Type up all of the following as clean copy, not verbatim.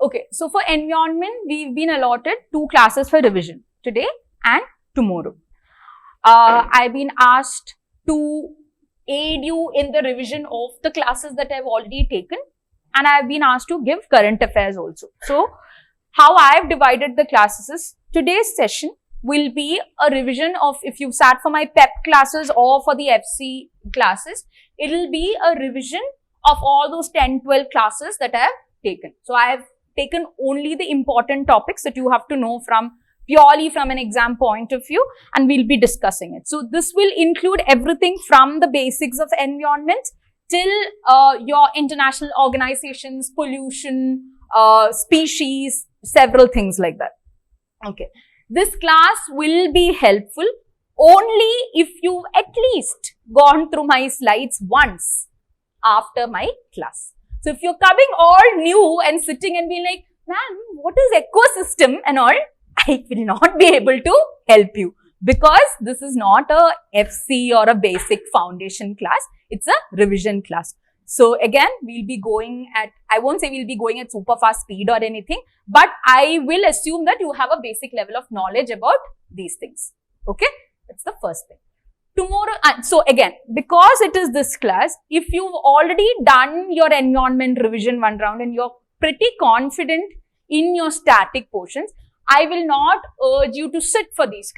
Okay, so for environment, we've been allotted 2 classes for revision, today and tomorrow. I've been asked to aid you in the revision of the classes that I've already taken, and I've been asked to give current affairs also. So, how I've divided the classes is, today's session will be a revision of, if you sat for my PEP classes or for the FC classes, it'll be a revision of all those 10-12 classes that I've taken. So, I've taken only the important topics that you have to know purely from an exam point of view, and we'll be discussing it. So, this will include everything from the basics of environment till your international organizations, pollution, species, several things like that. Okay. This class will be helpful only if you've at least gone through my slides once after my class. So, if you're coming all new and sitting and being like, ma'am, what is ecosystem and all, I will not be able to help you, because this is not a FC or a basic foundation class. It's a revision class. So, again, we'll be going at, I won't say we'll be going at super fast speed or anything, but I will assume that you have a basic level of knowledge about these things. Okay, that's the first thing. Tomorrow, so again, because it is this class, if you've already done your environment revision one round and you're pretty confident in your static portions, I will not urge you to sit for this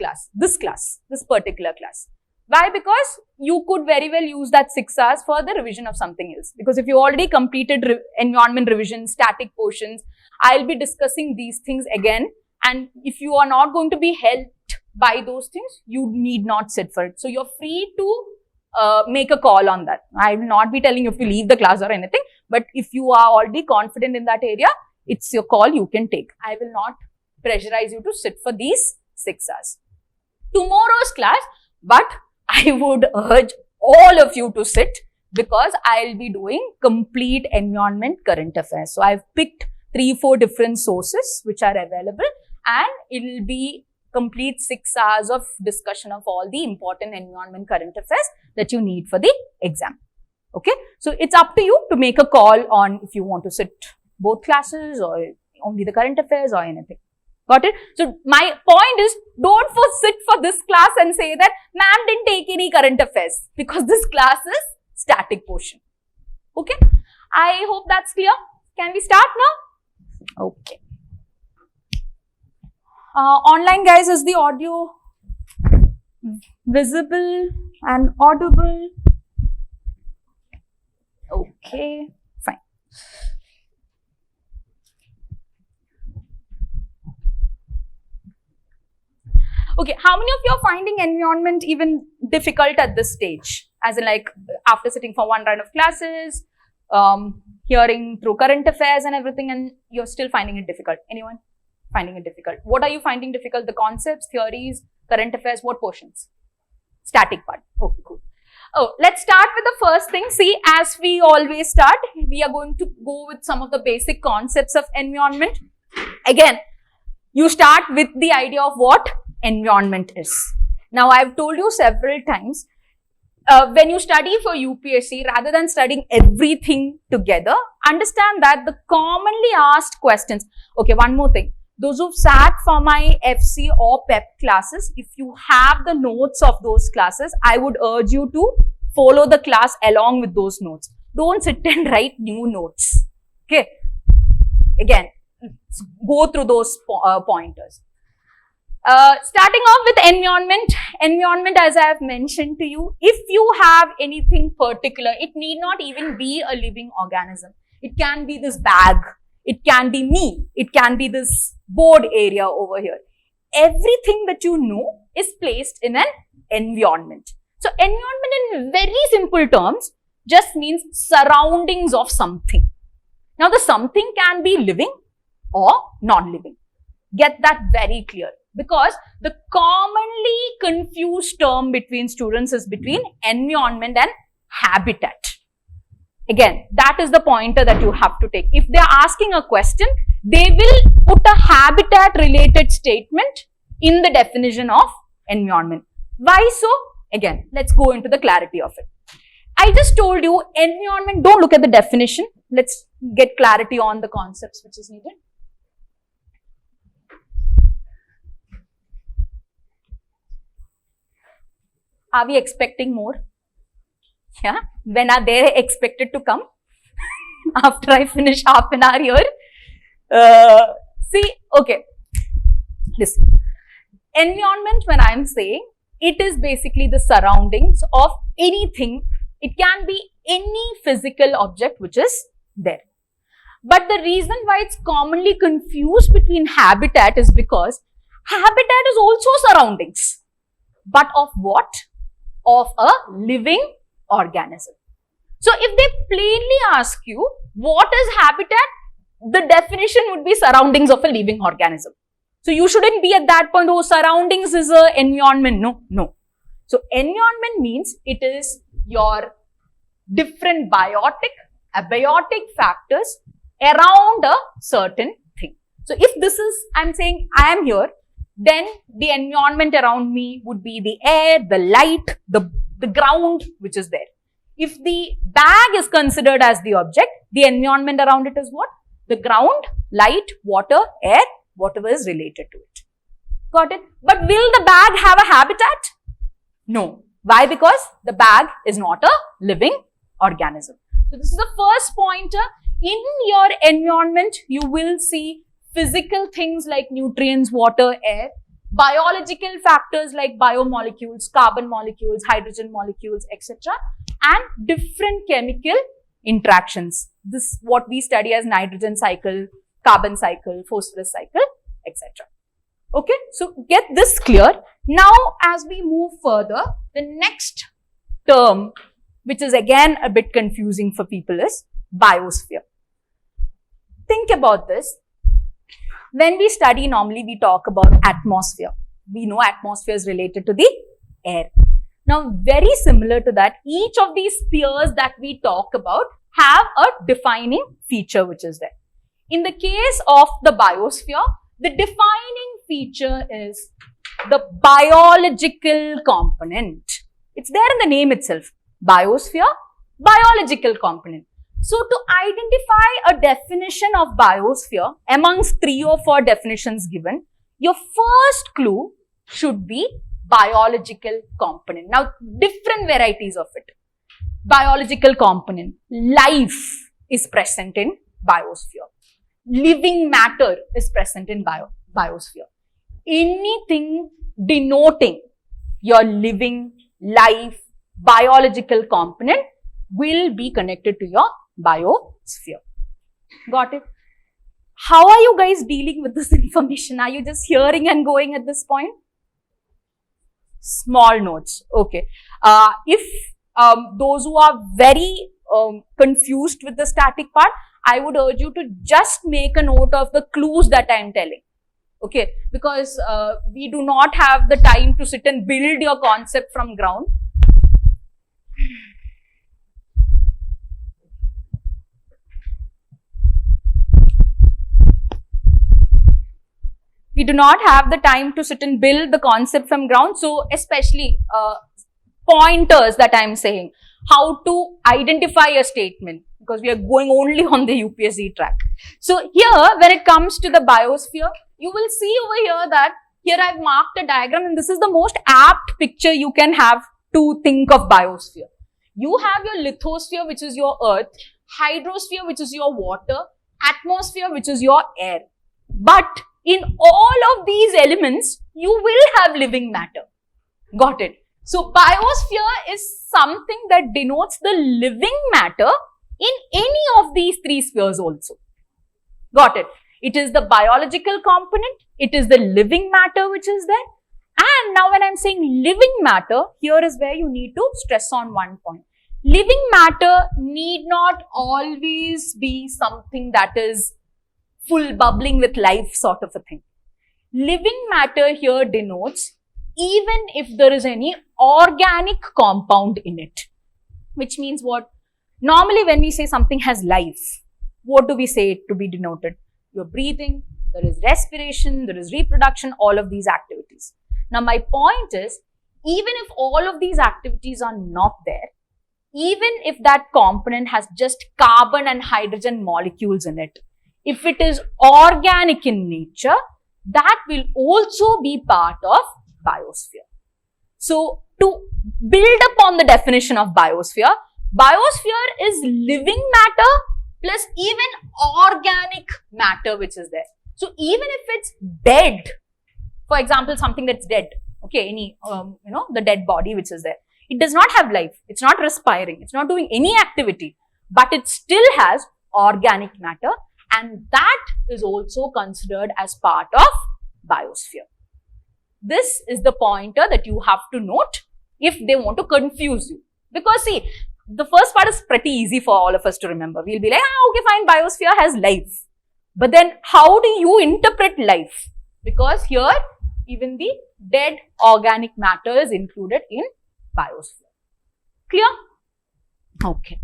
particular class. Why? Because you could very well use that 6 hours for the revision of something else. Because if you already completed environment revision, static portions, I'll be discussing these things again. And if you are not going to be helped by those things, you need not sit for it. So, you're free to make a call on that. I will not be telling you if you leave the class or anything. But if you are already confident in that area, it's your call, you can take. I will not pressurize you to sit for these 6 hours. Tomorrow's class, but I would urge all of you to sit, because I'll be doing complete environment current affairs. So, I've picked 3-4 different sources which are available, and it'll be complete 6 hours of discussion of all the important environment current affairs that you need for the exam. Okay. So, it's up to you to make a call on if you want to sit both classes or only the current affairs or anything. Got it? So, my point is, don't sit for this class and say that, ma'am didn't take any current affairs, because this class is static portion. Okay? I hope that's clear. Can we start now? Okay. Online guys, is the audio visible and audible? Okay, fine. Okay, how many of you are finding environment even difficult at this stage? As in, like, after sitting for one round of classes, hearing through current affairs and everything, and you're still finding it difficult? Anyone finding it difficult? What are you finding difficult? The concepts, theories, current affairs, what portions? Static part. Okay, cool. Oh, let's start with the first thing. See, as we always start, we are going to go with some of the basic concepts of environment. Again, you start with the idea of what environment is. Now, I've told you several times, when you study for UPSC, rather than studying everything together, understand that the commonly asked questions. Okay, one more thing. Those who've sat for my FC or PEP classes, if you have the notes of those classes, I would urge you to follow the class along with those notes. Don't sit and write new notes. Okay. Again, go through those pointers. Starting off with environment. Environment, as I have mentioned to you, if you have anything particular, it need not even be a living organism. It can be this bag. It can be me. It can be this board area over here. Everything that you know is placed in an environment. So, environment in very simple terms just means surroundings of something. Now, the something can be living or non-living. Get that very clear, because the commonly confused term between students is between environment and habitat. Again, that is the pointer that you have to take. If they are asking a question, they will put a habitat related statement in the definition of environment. Why so? Again, let's go into the clarity of it. I just told you environment, don't look at the definition. Let's get clarity on the concepts which is needed. Are we expecting more? Yeah. When are they expected to come? After I finish half an hour here. See, okay. Listen. Environment, when I am saying, it is basically the surroundings of anything. It can be any physical object which is there. But the reason why it's commonly confused between habitat is because habitat is also surroundings. But of what? Of a living organism. So if they plainly ask you, what is habitat? The definition would be surroundings of a living organism. So you shouldn't be at that point, oh, surroundings is a environment. No. So environment means it is your different biotic, abiotic factors around a certain thing. So if this is, I'm saying I am here, then the environment around me would be the air, the light, the ground which is there. If the bag is considered as the object, the environment around it is what? The ground, light, water, air, whatever is related to it. Got it? But will the bag have a habitat? No. Why? Because the bag is not a living organism. So this is the first pointer. In your environment, you will see physical things like nutrients, water, air, biological factors like biomolecules, carbon molecules, hydrogen molecules, etc. and different chemical interactions. This is what we study as nitrogen cycle, carbon cycle, phosphorus cycle, etc. Okay, so get this clear. Now, as we move further, the next term, which is again a bit confusing for people, is biosphere. Think about this. When we study, normally we talk about atmosphere. We know atmosphere is related to the air. Now, very similar to that, each of these spheres that we talk about have a defining feature which is there. In the case of the biosphere, the defining feature is the biological component. It's there in the name itself. Biosphere, biological component. So, to identify a definition of biosphere amongst 3 or 4 definitions given, your first clue should be biological component. Now, different varieties of it. Biological component. Life is present in biosphere. Living matter is present in biosphere. Anything denoting your living, life, biological component will be connected to your biosphere. Got it? How are you guys dealing with this information? Are you just hearing and going at this point? Small notes. Okay. If those who are very confused with the static part, I would urge you to just make a note of the clues that I am telling. Okay. Because we do not have the time to sit and build your concept from ground. We do not have the time to sit and build the concept from ground. So, especially pointers that I am saying, how to identify a statement, because we are going only on the UPSC track. So, here when it comes to the biosphere, you will see over here that here I have marked a diagram, and this is the most apt picture you can have to think of biosphere. You have your lithosphere, which is your earth, hydrosphere, which is your water, atmosphere, which is your air. But in all of these elements, you will have living matter. Got it? So, biosphere is something that denotes the living matter in any of these 3 spheres also. Got it? It is the biological component, it is the living matter which is there. And now when I am saying living matter, here is where you need to stress on one point. Living matter need not always be something that is full bubbling with life sort of a thing. Living matter here denotes even if there is any organic compound in it. Which means what? Normally when we say something has life, what do we say it to be denoted? You're breathing, there is respiration, there is reproduction, all of these activities. Now my point is, even if all of these activities are not there, even if that component has just carbon and hydrogen molecules in it, if it is organic in nature, that will also be part of biosphere. So to build upon the definition of biosphere, biosphere is living matter plus even organic matter which is there. So even if it's dead, for example, something that's dead, okay, any, the dead body which is there, it does not have life, it's not respiring, it's not doing any activity, but it still has organic matter, and that is also considered as part of biosphere. This is the pointer that you have to note if they want to confuse you. Because see, the first part is pretty easy for all of us to remember. We'll be like, okay, fine, biosphere has life. But then how do you interpret life? Because here, even the dead organic matter is included in biosphere. Clear? Okay.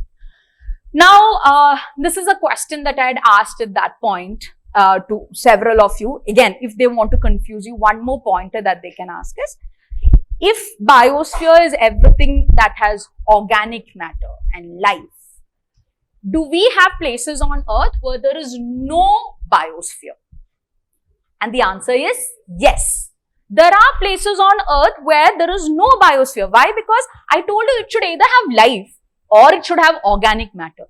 Now, this is a question that I had asked at that point to several of you. Again, if they want to confuse you, one more pointer that they can ask is, if biosphere is everything that has organic matter and life, do we have places on earth where there is no biosphere? And the answer is yes. There are places on earth where there is no biosphere. Why? Because I told you it should either have life or it should have organic matter.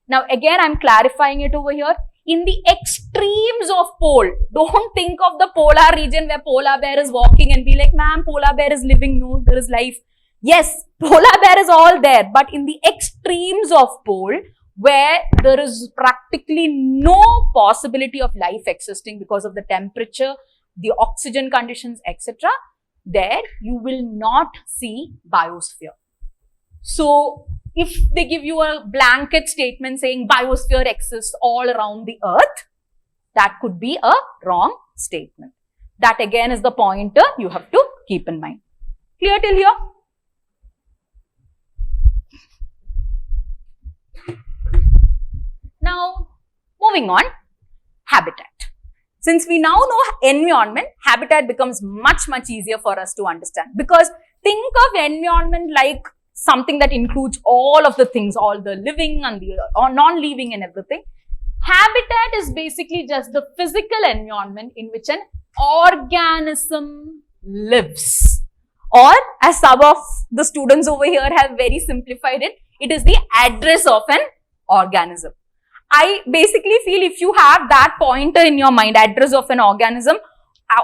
Now again, I'm clarifying it over here. In the extremes of pole, don't think of the polar region where polar bear is walking and be like, ma'am, polar bear is living. No, there is life. Yes, polar bear is all there. But in the extremes of pole, where there is practically no possibility of life existing because of the temperature, the oxygen conditions, etc., there you will not see biosphere. So, if they give you a blanket statement saying biosphere exists all around the earth, that could be a wrong statement. That again is the pointer you have to keep in mind. Clear till here? Now, moving on, habitat. Since we now know environment, habitat becomes much easier for us to understand. Because think of environment like something that includes all of the things, all the living and the non-living and everything. Habitat is basically just the physical environment in which an organism lives. Or as some of the students over here have very simplified it, it is the address of an organism. I basically feel if you have that pointer in your mind, address of an organism,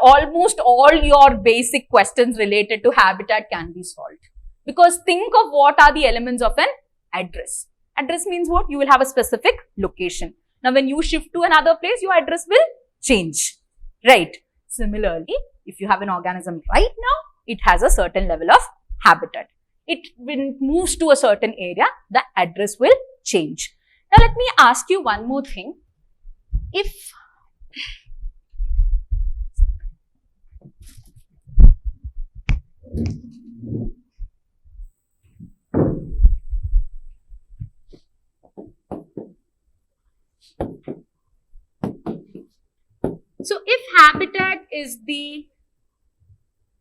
almost all your basic questions related to habitat can be solved. Because think of what are the elements of an address. Address means what? You will have a specific location. Now, when you shift to another place, your address will change, right? Similarly, if you have an organism right now, it has a certain level of habitat. When it moves to a certain area, the address will change. Now, let me ask you one more thing. If habitat is the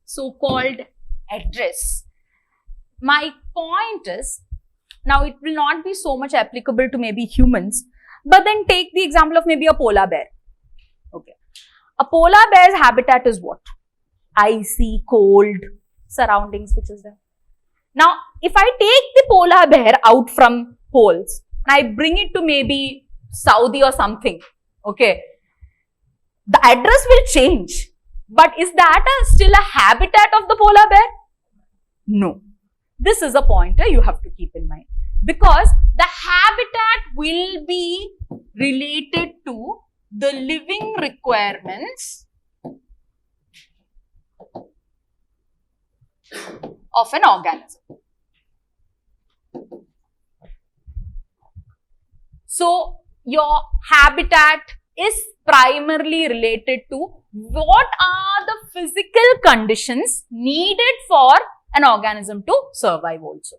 so-called address, my point is, now it will not be so much applicable to maybe humans, but then take the example of maybe a polar bear. Okay. A polar bear's habitat is what? Icy, cold surroundings which is there. Now, if I take the polar bear out from poles and I bring it to maybe Saudi or something, okay, the address will change. But is that still a habitat of the polar bear? No. This is a pointer you have to keep in mind. Because the habitat will be related to the living requirements of an organism. So, your habitat is primarily related to what are the physical conditions needed for an organism to survive also.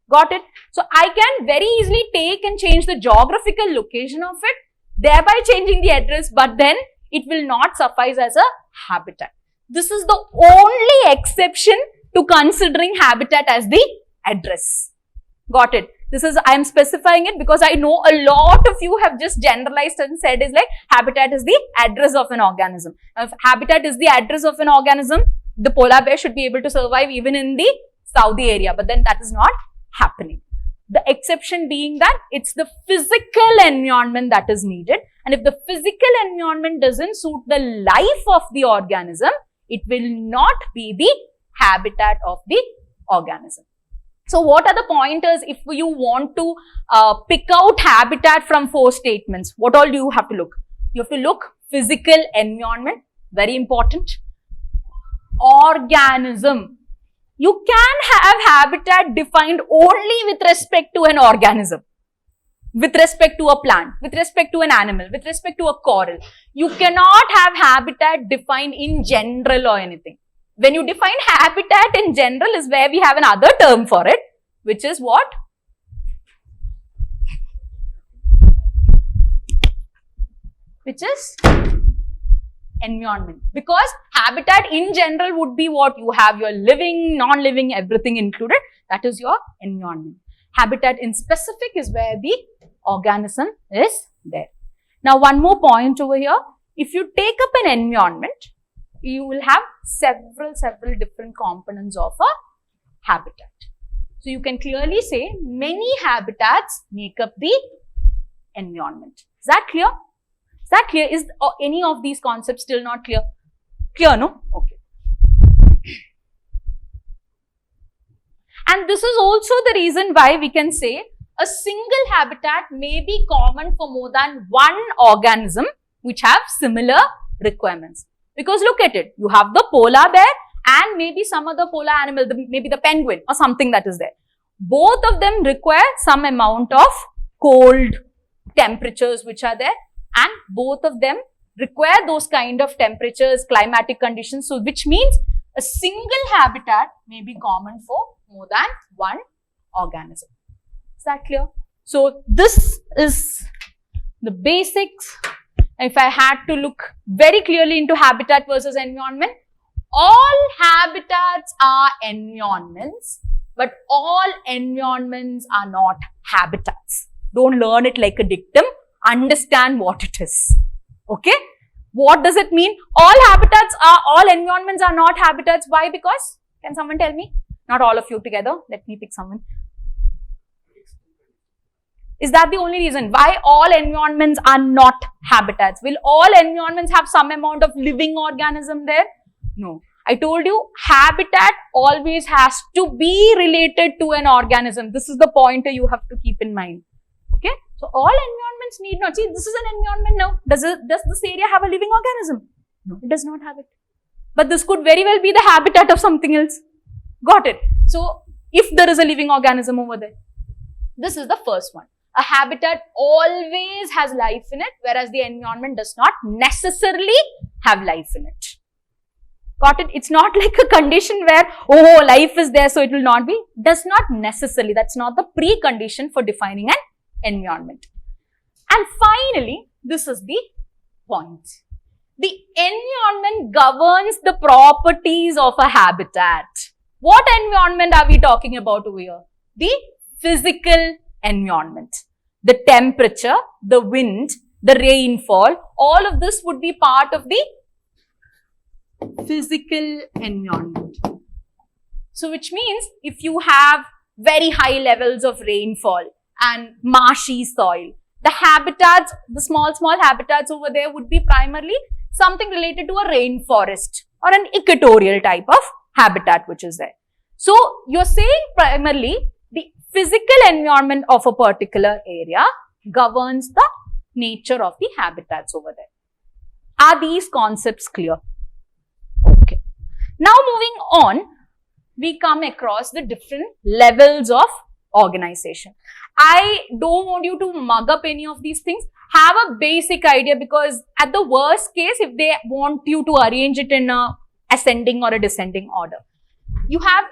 Got it? So, I can very easily take and change the geographical location of it, thereby changing the address, but then it will not suffice as a habitat. This is the only exception to considering habitat as the address. Got it? This is, I am specifying it because I know a lot of you have just generalized and said is like habitat is the address of an organism. If habitat is the address of an organism, the polar bear should be able to survive even in the Saudi area, but then that is not happening. The exception being that it's the physical environment that is needed, and if the physical environment doesn't suit the life of the organism, it will not be the habitat of the organism. So what are the pointers if you want to pick out habitat from 4 statements? What all do you have to look? You have to look physical environment, very important. Organism. You can have habitat defined only with respect to an organism, with respect to a plant, with respect to an animal, with respect to a coral. You cannot have habitat defined in general or anything. When you define habitat in general is where we have another term for it, which is what? Which is environment. Because habitat in general would be what? You have your living, non-living, everything included. That is your environment. Habitat in specific is where the organism is there. Now, one more point over here. If you take up an environment, you will have several different components of a habitat. So, you can clearly say many habitats make up the environment. Is that clear? Is that clear? Is any of these concepts still not clear? Clear, no? Okay. And this is also the reason why we can say a single habitat may be common for more than one organism which have similar requirements. Because look at it, you have the polar bear and maybe some other polar animal, maybe the penguin or something that is there. Both of them require some amount of cold temperatures which are there, and both of them require those kind of temperatures, climatic conditions. So, which means a single habitat may be common for more than one organism. Is that clear? So, this is the basics. If I had to look very clearly into habitat versus environment, all habitats are environments, but all environments are not habitats. Don't learn it like a dictum. Understand what it is. Okay? What does it mean? All environments are not habitats. Why? Because, can someone tell me? Not all of you together. Let me pick someone. Is that the only reason why all environments are not habitats? Will all environments have some amount of living organism there? No. I told you, habitat always has to be related to an organism. This is the pointer you have to keep in mind. Okay? So, all environments need not. See, this is an environment now. Does this area have a living organism? No, it does not have it. But this could very well be the habitat of something else. Got it? So, if there is a living organism over there, this is the first one. A habitat always has life in it, whereas the environment does not necessarily have life in it. Got it? It's not like a condition where, oh, life is there, so it will not be. Does not necessarily. That's not the precondition for defining an environment. And finally, this is the point. The environment governs the properties of a habitat. What environment are we talking about over here? The physical environment. The temperature, the wind, the rainfall, all of this would be part of the physical environment. So, which means if you have very high levels of rainfall and marshy soil, the habitats, the small habitats over there would be primarily something related to a rainforest or an equatorial type of habitat which is there. So, you're saying primarily the physical environment of a particular area governs the nature of the habitats over there. Are these concepts clear? Okay. Now, moving on, we come across the different levels of organization. I don't want you to mug up any of these things. Have a basic idea, because at the worst case, if they want you to arrange it in a ascending or a descending order, you have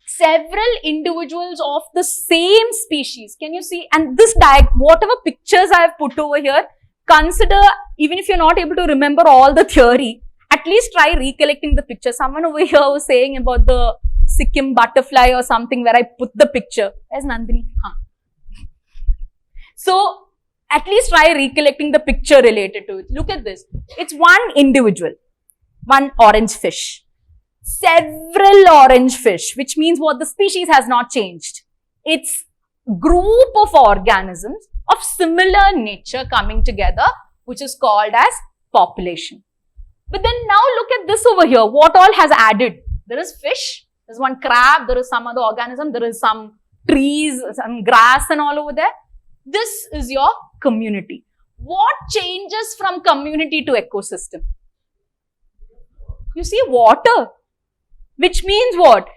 several individuals of the same species. Can you see? And this whatever pictures I have put over here, consider, even if you're not able to remember all the theory, at least try recollecting the picture. Someone over here was saying about the Sikkim butterfly or something where I put the picture. Where's Nandini? Huh. So, at least try recollecting the picture related to it. Look at this. It's one individual. one orange fish. Several orange fish, which means what? The species has not changed. It's group of organisms of similar nature coming together, which is called as population. But then now look at this over here. What all has added? There is fish, there's one crab, there is some other organism, there is some trees, some grass and all over there. This is your community. What changes from community to ecosystem? You see, water. Which means what?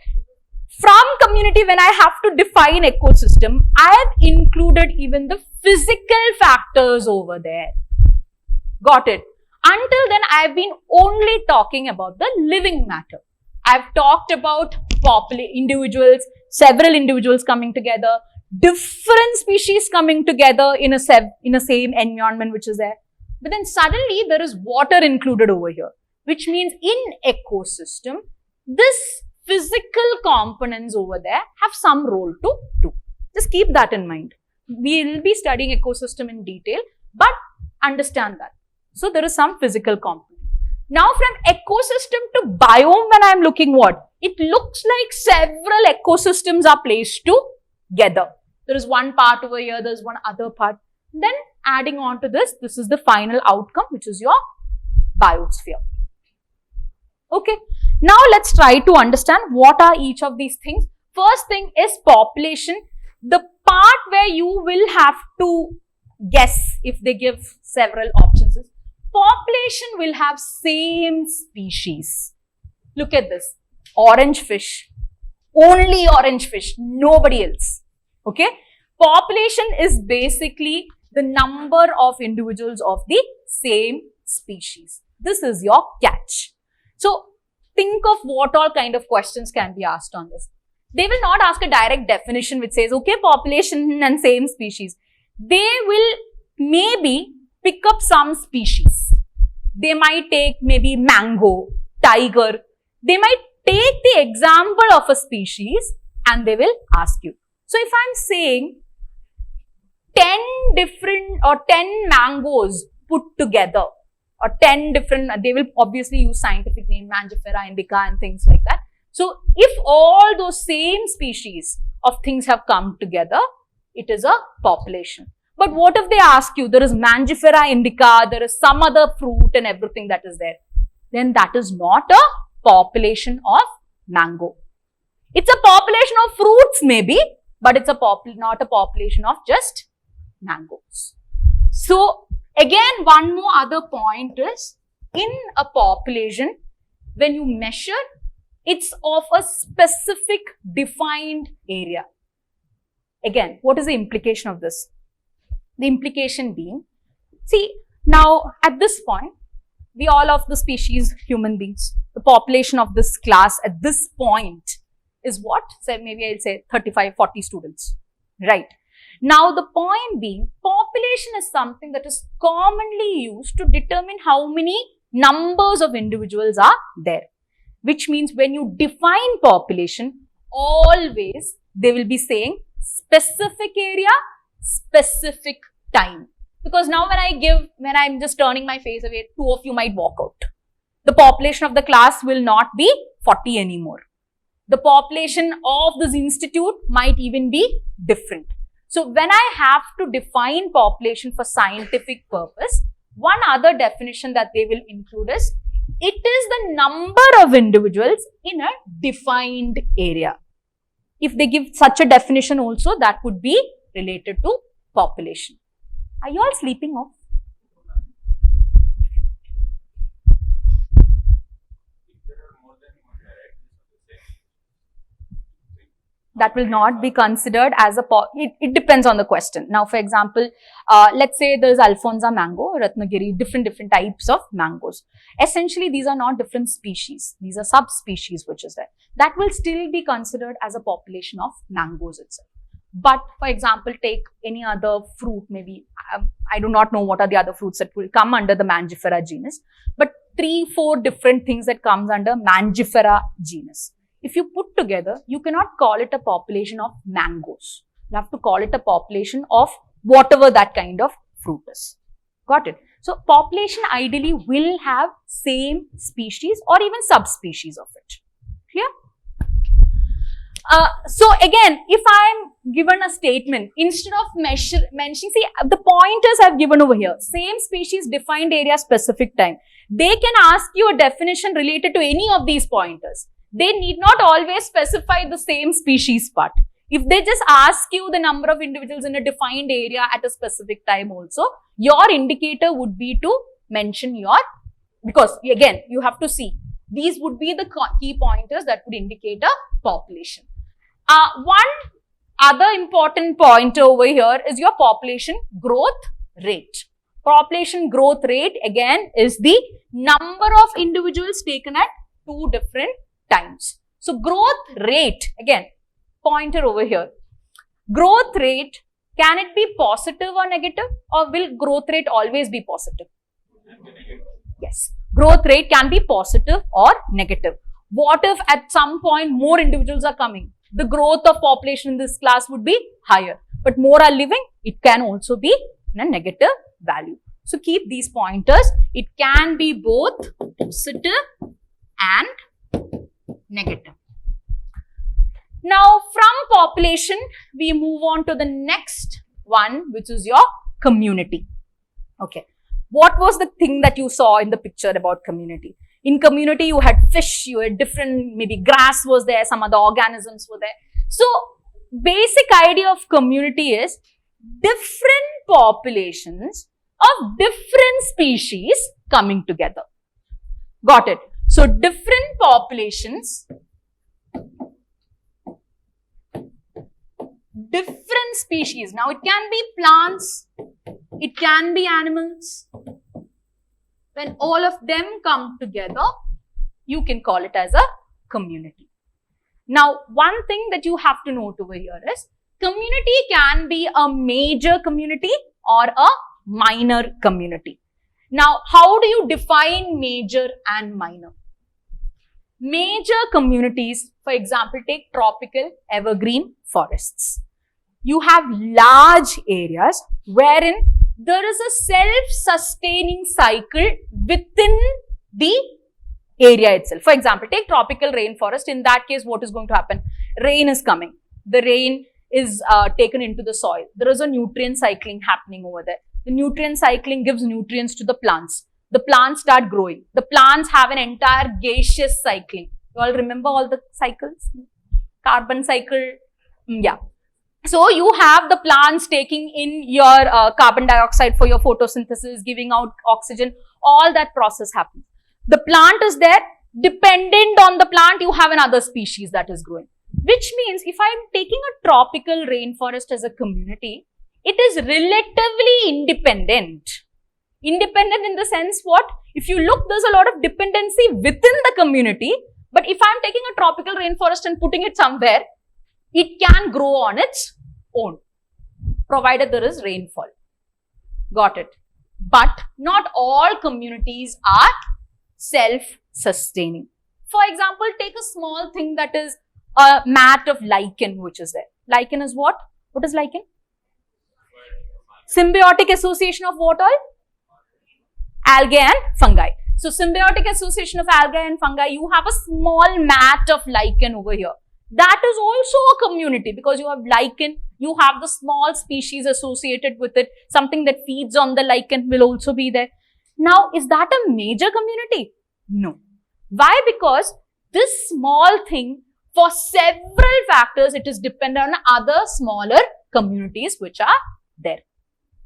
From community, when I have to define ecosystem, I have included even the physical factors over there. Got it? Until then, I have been only talking about the living matter. I have talked about individuals, several individuals coming together, different species coming together in a same environment which is there. But then suddenly there is water included over here, which means in ecosystem, this physical components over there have some role to do. Just keep that in mind. We will be studying ecosystem in detail, but understand that. So there is some physical component. Now from ecosystem to biome, when I am looking what? It looks like several ecosystems are placed together. There is one part over here, there is one other part. Then adding on to this, this is the final outcome, which is your biosphere. Okay. Now let's try to understand what are each of these things. First thing is population. The part where you will have to guess if they give several options is population will have same species. Look at this. Orange fish. Only orange fish. Nobody else. Okay. Population is basically the number of individuals of the same species. This is your catch. So, think of what all kind of questions can be asked on this. They will not ask a direct definition which says, okay, population and same species. They will maybe pick up some species. They might take maybe mango, tiger. They might take the example of a species and they will ask you. So, if I am saying 10 different or 10 mangoes put together, or 10 different, they will obviously use scientific name, Mangifera, indica and things like that. So, if all those same species of things have come together, it is a population. But what if they ask you, there is Mangifera, indica, there is some other fruit and everything that is there. Then that is not a population of mango. It's a population of fruits maybe, but it's not a population of just mangoes. So, again, one more other point is, in a population, when you measure, it's of a specific defined area. Again, what is the implication of this? The implication being, see, now at this point, we all of the species, human beings, the population of this class at this point is what? So maybe I'll say 35, 40 students, right? Now, the point being, population is something that is commonly used to determine how many numbers of individuals are there. Which means when you define population, always they will be saying specific area, specific time. Because now when I'm just turning my face away, 2 of you might walk out. The population of the class will not be 40 anymore. The population of this institute might even be different. So, when I have to define population for scientific purpose, one other definition that they will include is, it is the number of individuals in a defined area. If they give such a definition also, that would be related to population. Are you all sleeping off? That will not be considered as a, it depends on the question. Now, for example, let's say there's Alfonsa mango, Ratnagiri, different types of mangoes. Essentially, these are not different species. These are subspecies which is there. That will still be considered as a population of mangoes itself. But, for example, take any other fruit, maybe, I do not know what are the other fruits that will come under the Mangifera genus, but 3-4 different things that comes under Mangifera genus. If you put together, you cannot call it a population of mangoes. You have to call it a population of whatever that kind of fruit is. Got it? So population ideally will have same species or even subspecies of it. Clear? So again, if I'm given a statement, instead of mentioning, see the pointers I've given over here, same species, defined area, specific time. They can ask you a definition related to any of these pointers. They need not always specify the same species part. If they just ask you the number of individuals in a defined area at a specific time also, your indicator would be to mention your, because again, you have to see, these would be the key pointers that would indicate a population. One other important pointer over here is your population growth rate. Population growth rate again is the number of individuals taken at two different times. So growth rate, again, pointer over here. Growth rate, can it be positive or negative, or will growth rate always be positive? Yes, growth rate can be positive or negative. What if at some point more individuals are coming? The growth of population in this class would be higher, but more are living, it can also be in a negative value. So keep these pointers. It can be both positive and negative. Now from population, we move on to the next one, which is your community. Okay. What was the thing that you saw in the picture about community? In community, you had fish, you had different, maybe grass was there, some other organisms were there. So, basic idea of community is different populations of different species coming together. Got it? So, different populations, different species. Now, it can be plants, it can be animals. When all of them come together, you can call it as a community. Now, one thing that you have to note over here is, community can be a major community or a minor community. Now, how do you define major and minor? Major communities, for example, take tropical evergreen forests. You have large areas wherein there is a self-sustaining cycle within the area itself. For example, take tropical rainforest. In that case, what is going to happen? Rain is coming. The rain is taken into the soil. There is a nutrient cycling happening over there. The nutrient cycling gives nutrients to the plants. The plants start growing. The plants have an entire gaseous cycling. You all remember all the cycles? Carbon cycle. Yeah. So, you have the plants taking in your carbon dioxide for your photosynthesis, giving out oxygen, all that process happens. The plant is there, dependent on the plant, you have another species that is growing. Which means, if I am taking a tropical rainforest as a community, it is relatively independent. Independent in the sense what? If you look, there's a lot of dependency within the community, but if I am taking a tropical rainforest and putting it somewhere, it can grow on its own, provided there is rainfall. Got it? But not all communities are self-sustaining. For example, take a small thing that is a mat of lichen which is there. Lichen is what? What is lichen? Symbiotic association of what all? Algae and fungi. So, symbiotic association of algae and fungi, you have a small mat of lichen over here. That is also a community because you have lichen, you have the small species associated with it, something that feeds on the lichen will also be there. Now, is that a major community? No. Why? Because this small thing, for several factors, it is dependent on other smaller communities which are there.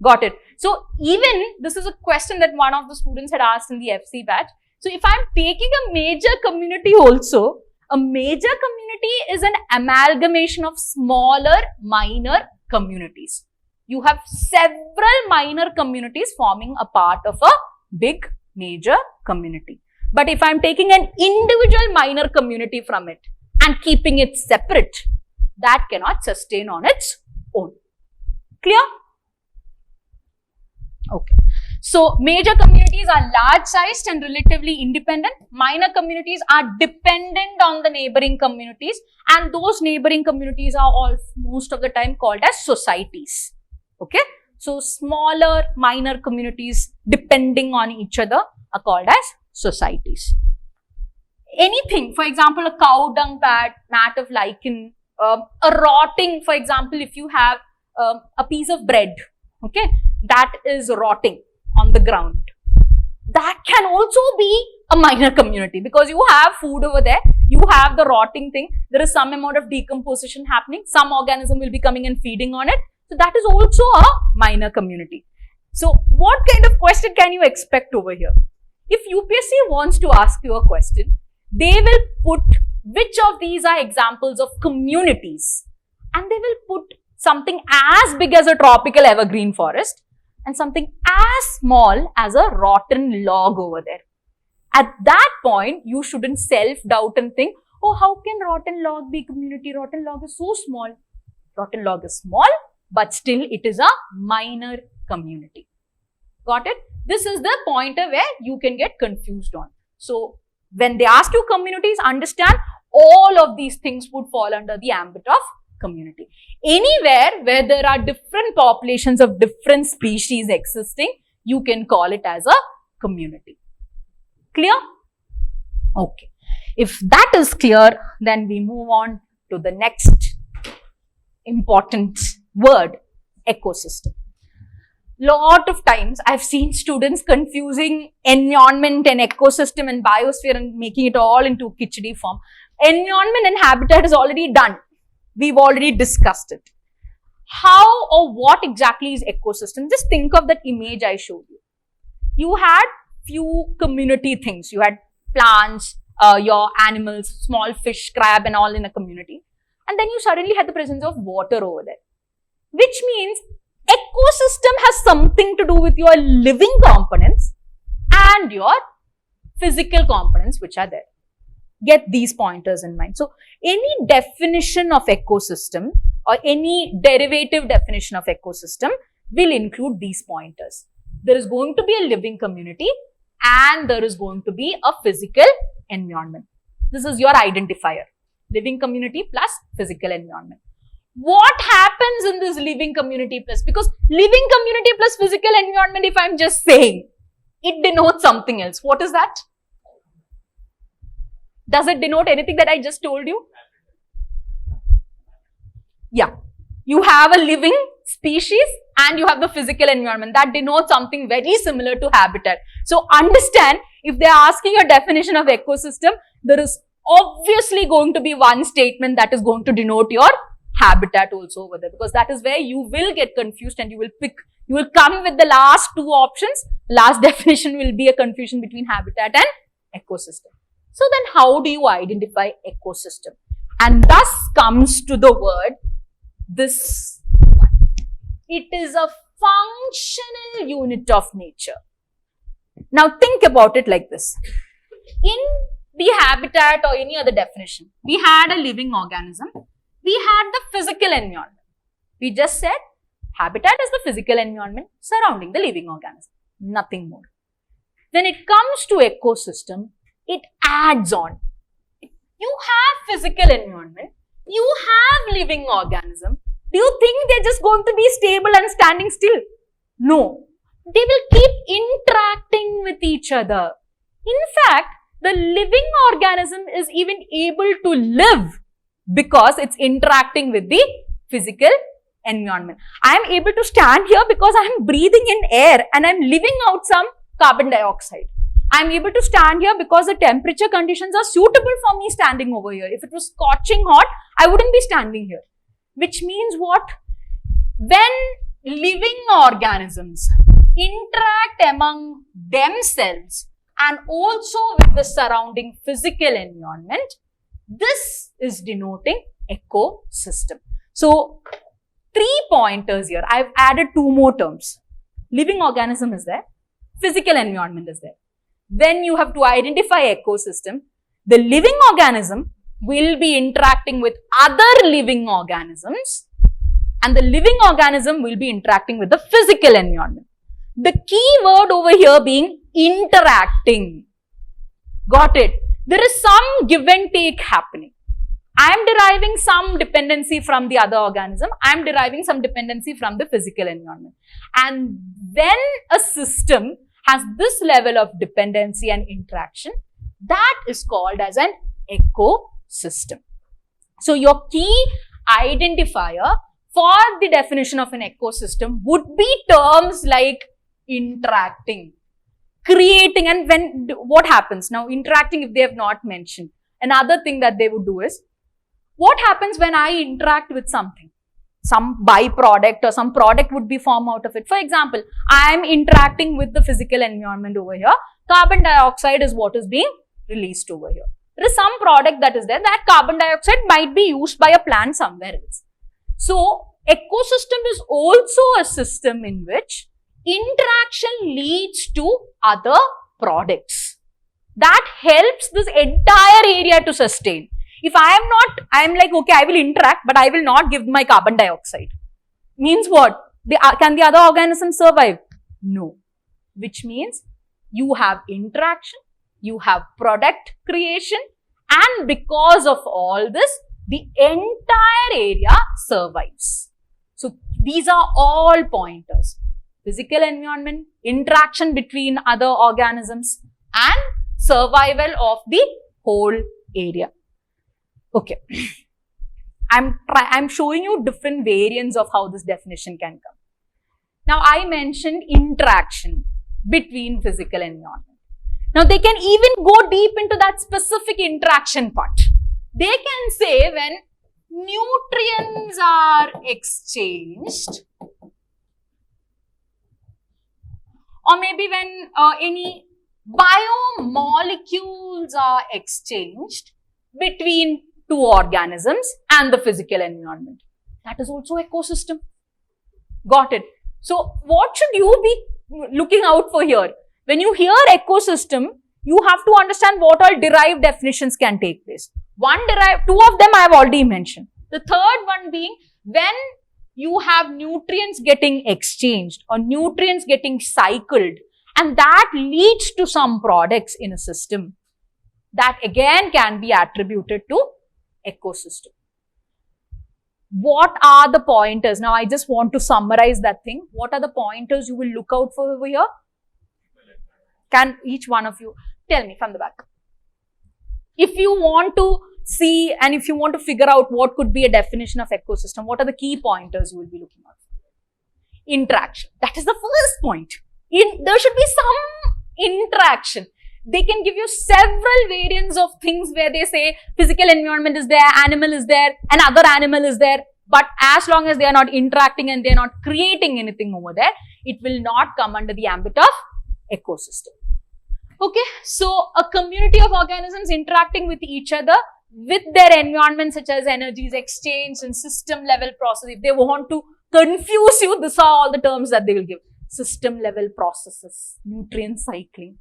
Got it? So, even this is a question that one of the students had asked in the FC batch. So, if I am taking a major community also, a major community is an amalgamation of smaller minor communities. You have several minor communities forming a part of a big major community. But if I am taking an individual minor community from it and keeping it separate, that cannot sustain on its own. Clear? Okay. So, major communities are large sized and relatively independent. Minor communities are dependent on the neighboring communities, and those neighboring communities are all most of the time called as societies. Okay. So smaller minor communities depending on each other are called as societies. Anything, for example, a cow dung mat of lichen, a rotting, for example, if you have a piece of bread, okay, that is rotting on the ground. That can also be a minor community because you have food over there, you have the rotting thing, there is some amount of decomposition happening, some organism will be coming and feeding on it. So that is also a minor community. So what kind of question can you expect over here? If UPSC wants to ask you a question, they will put which of these are examples of communities, and they will put something as big as a tropical evergreen forest and something as small as a rotten log over there. At that point, you shouldn't self-doubt and think, oh, how can rotten log be community? Rotten log is so small. Rotten log is small, but still it is a minor community. Got it? This is the pointer where you can get confused on. So, when they ask you communities, understand all of these things would fall under the ambit of community. Anywhere where there are different populations of different species existing, you can call it as a community. Clear? Okay. If that is clear, then we move on to the next important word, ecosystem. Lot of times I've seen students confusing environment and ecosystem and biosphere and making it all into khichdi form. Environment and habitat is already done. We've already discussed it. How or what exactly is ecosystem? Just think of that image I showed you. You had few community things. You had plants, your animals, small fish, crab and all in a community. And then you suddenly had the presence of water over there. Which means ecosystem has something to do with your living components and your physical components which are there. Get these pointers in mind. So, any definition of ecosystem or any derivative definition of ecosystem will include these pointers. There is going to be a living community and there is going to be a physical environment. This is your identifier. Living community plus physical environment. What happens in this living community plus? Because living community plus physical environment, if I'm just saying, it denotes something else. What is that? Does it denote anything that I just told you? Yeah. You have a living species and you have the physical environment. That denotes something very similar to habitat. So understand, if they are asking a definition of ecosystem, there is obviously going to be one statement that is going to denote your habitat also over there, because that is where you will get confused and you will come with the last two options. Last definition will be a confusion between habitat and ecosystem. So then how do you identify ecosystem? And thus comes to the word, this one. It is a functional unit of nature. Now think about it like this. In the habitat or any other definition, we had a living organism. We had the physical environment. We just said habitat is the physical environment surrounding the living organism. Nothing more. When it comes to ecosystem, it adds on. You have physical environment. You have living organism. Do you think they're just going to be stable and standing still? No. They will keep interacting with each other. In fact, the living organism is even able to live because it's interacting with the physical environment. I am able to stand here because I am breathing in air and I am living out some carbon dioxide. I am able to stand here because the temperature conditions are suitable for me standing over here. If it was scorching hot, I wouldn't be standing here. Which means what? When living organisms interact among themselves and also with the surrounding physical environment, this is denoting ecosystem. So, 3 pointers here. I've added 2 more terms. Living organism is there. Physical environment is there. Then you have to identify ecosystem. The living organism will be interacting with other living organisms and the living organism will be interacting with the physical environment. The key word over here being interacting. Got it? There is some give and take happening. I am deriving some dependency from the other organism. I am deriving some dependency from the physical environment. And when a system has this level of dependency and interaction, that is called as an ecosystem. So your key identifier for the definition of an ecosystem would be terms like interacting, creating, and what happens? Now, interacting, if they have not mentioned, another thing that they would do is, what happens when I interact with something? Some byproduct or some product would be formed out of it. For example, I am interacting with the physical environment over here. Carbon dioxide is what is being released over here. There is some product that is there. That carbon dioxide might be used by a plant somewhere else. So, ecosystem is also a system in which interaction leads to other products. That helps this entire area to sustain. If I am like, okay, I will interact, but I will not give my carbon dioxide. Means what? Can the other organisms survive? No. Which means you have interaction, you have product creation, and because of all this, the entire area survives. So, these are all pointers. Physical environment, interaction between other organisms, and survival of the whole area. Okay. I'm showing you different variants of how this definition can come. Now, I mentioned interaction between physical environment. Now, they can even go deep into that specific interaction part. They can say when nutrients are exchanged, or maybe when any biomolecules are exchanged between two organisms and the physical environment. That is also ecosystem. Got it? So, what should you be looking out for here? When you hear ecosystem, you have to understand what all derived definitions can take place. Two of them I have already mentioned. The third one being when you have nutrients getting exchanged or nutrients getting cycled, and that leads to some products in a system. That again can be attributed to ecosystem. What are the pointers? Now, I just want to summarize that thing. What are the pointers you will look out for over here? Can each one of you tell me from the back? If you want to see and if you want to figure out what could be a definition of ecosystem, what are the key pointers you will be looking out for? Interaction. That is the first point. There should be some interaction. They can give you several variants of things where they say physical environment is there, animal is there, another animal is there. But as long as they are not interacting and they are not creating anything over there, it will not come under the ambit of ecosystem. Okay, so a community of organisms interacting with each other with their environment, such as energies exchange and system level process. If they want to confuse you, these are all the terms that they will give. System level processes, nutrient cycling.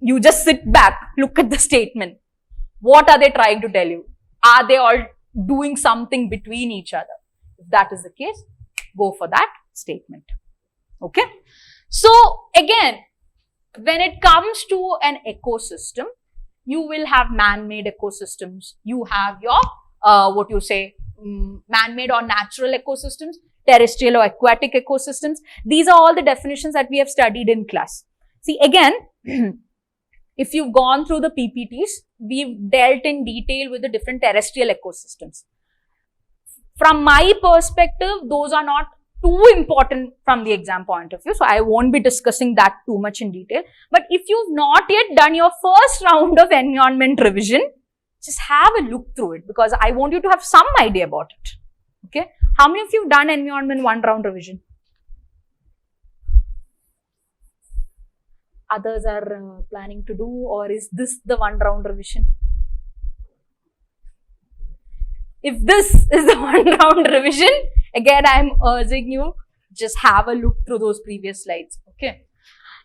You just sit back, look at the statement. What are they trying to tell you? Are they all doing something between each other? If that is the case, go for that statement. Okay. So again, when it comes to an ecosystem, you will have man-made ecosystems. You have your, man-made or natural ecosystems, terrestrial or aquatic ecosystems. These are all the definitions that we have studied in class. See, again, if you've gone through the PPTs, we've dealt in detail with the different terrestrial ecosystems. From my perspective, those are not too important from the exam point of view. So, I won't be discussing that too much in detail. But if you've not yet done your first round of environment revision, just have a look through it because I want you to have some idea about it. Okay. How many of you have done environment one round revision? Others are planning to do, or is this the one round revision? If this is the one round revision, again I am urging you, just have a look through those previous slides. Okay.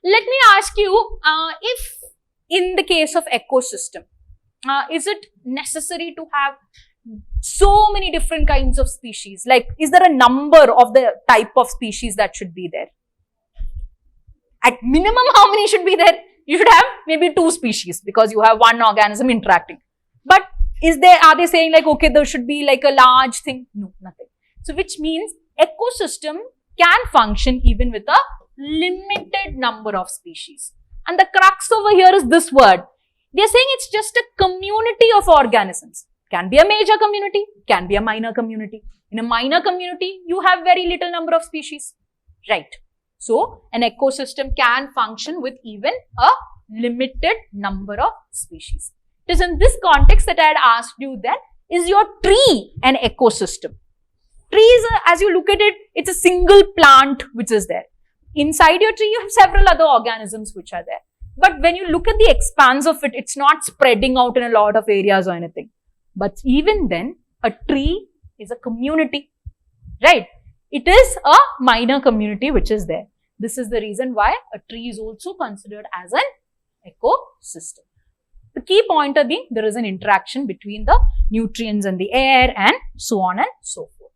Let me ask you, if in the case of ecosystem, is it necessary to have so many different kinds of species? Like, is there a number of the type of species that should be there? At minimum, how many should be there? You should have maybe 2 species because you have one organism interacting. But Are they saying like, okay, there should be like a large thing? No, nothing. So which means ecosystem can function even with a limited number of species. And the crux over here is this word. They're saying it's just a community of organisms. Can be a major community, can be a minor community. In a minor community, you have very little number of species, right? So, an ecosystem can function with even a limited number of species. It is in this context that I had asked you that, is your tree an ecosystem? Trees, as you look at it, it's a single plant which is there. Inside your tree, you have several other organisms which are there. But when you look at the expanse of it, it's not spreading out in a lot of areas or anything. But even then, a tree is a community, right? It is a minor community which is there. This is the reason why a tree is also considered as an ecosystem. The key pointer being there is an interaction between the nutrients in the air and so on and so forth.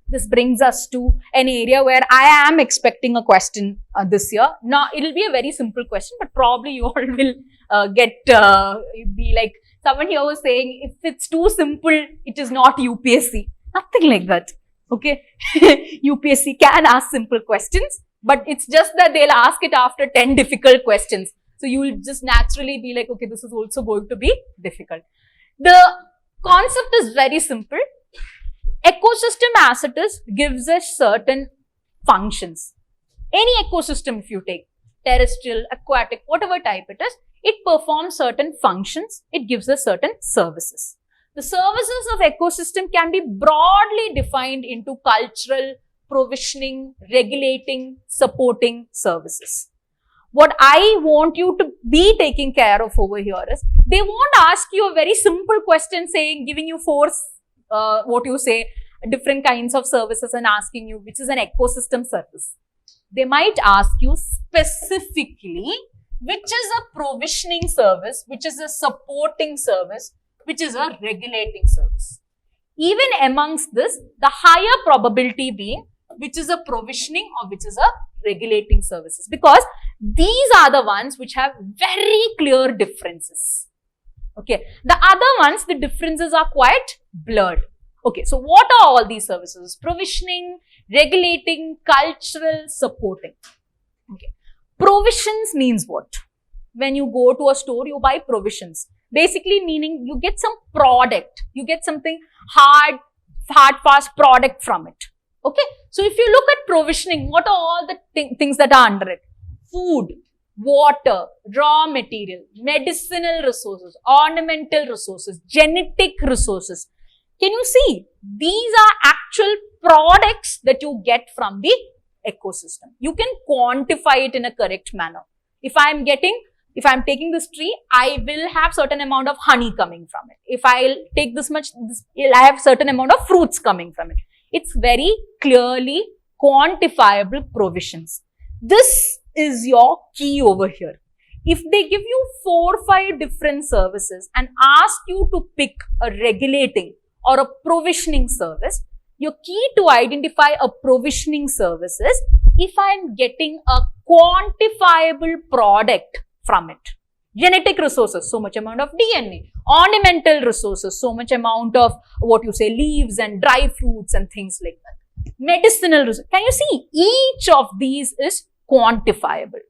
This brings us to an area where I am expecting a question this year. Now, it will be a very simple question, but probably you all will be like, someone here was saying, if it's too simple, it is not UPSC. Nothing like that. Okay. UPSC can ask simple questions, but it's just that they'll ask it after 10 difficult questions. So you will just naturally be like, okay, this is also going to be difficult. The concept is very simple. Ecosystem as it is gives us certain functions. Any ecosystem if you take, terrestrial, aquatic, whatever type it is, it performs certain functions, it gives us certain services. The services of ecosystem can be broadly defined into cultural, provisioning, regulating, supporting services. What I want you to be taking care of over here is, they won't ask you a very simple question saying, giving you four different kinds of services and asking you which is an ecosystem service. They might ask you specifically which is a provisioning service, which is a supporting service, which is a regulating service. Even amongst this, the higher probability being which is a provisioning or which is a regulating services, because these are the ones which have very clear differences. Okay, the other ones, the differences are quite blurred. Okay, so what are all these services? Provisioning, regulating, cultural, supporting. Okay, provisions means what? When you go to a store, you buy provisions. Basically meaning you get some product, you get something hard, fast product from it. Okay, so if you look at provisioning, what are all the things that are under it? Food, water, raw material, medicinal resources, ornamental resources, genetic resources. Can you see? These are actual products that you get from the ecosystem. You can quantify it in a correct manner. If I'm taking this tree, I will have certain amount of honey coming from it. If I'll take this much, I have certain amount of fruits coming from it. It's very clearly quantifiable provisions. This is your key over here. If they give you 4 or 5 different services and ask you to pick a regulating or a provisioning service, your key to identify a provisioning service is if I'm getting a quantifiable product from it. Genetic resources, so much amount of DNA. Ornamental resources, so much amount of leaves and dry fruits and things like that. Medicinal resources. Can you see? Each of these is quantifiable.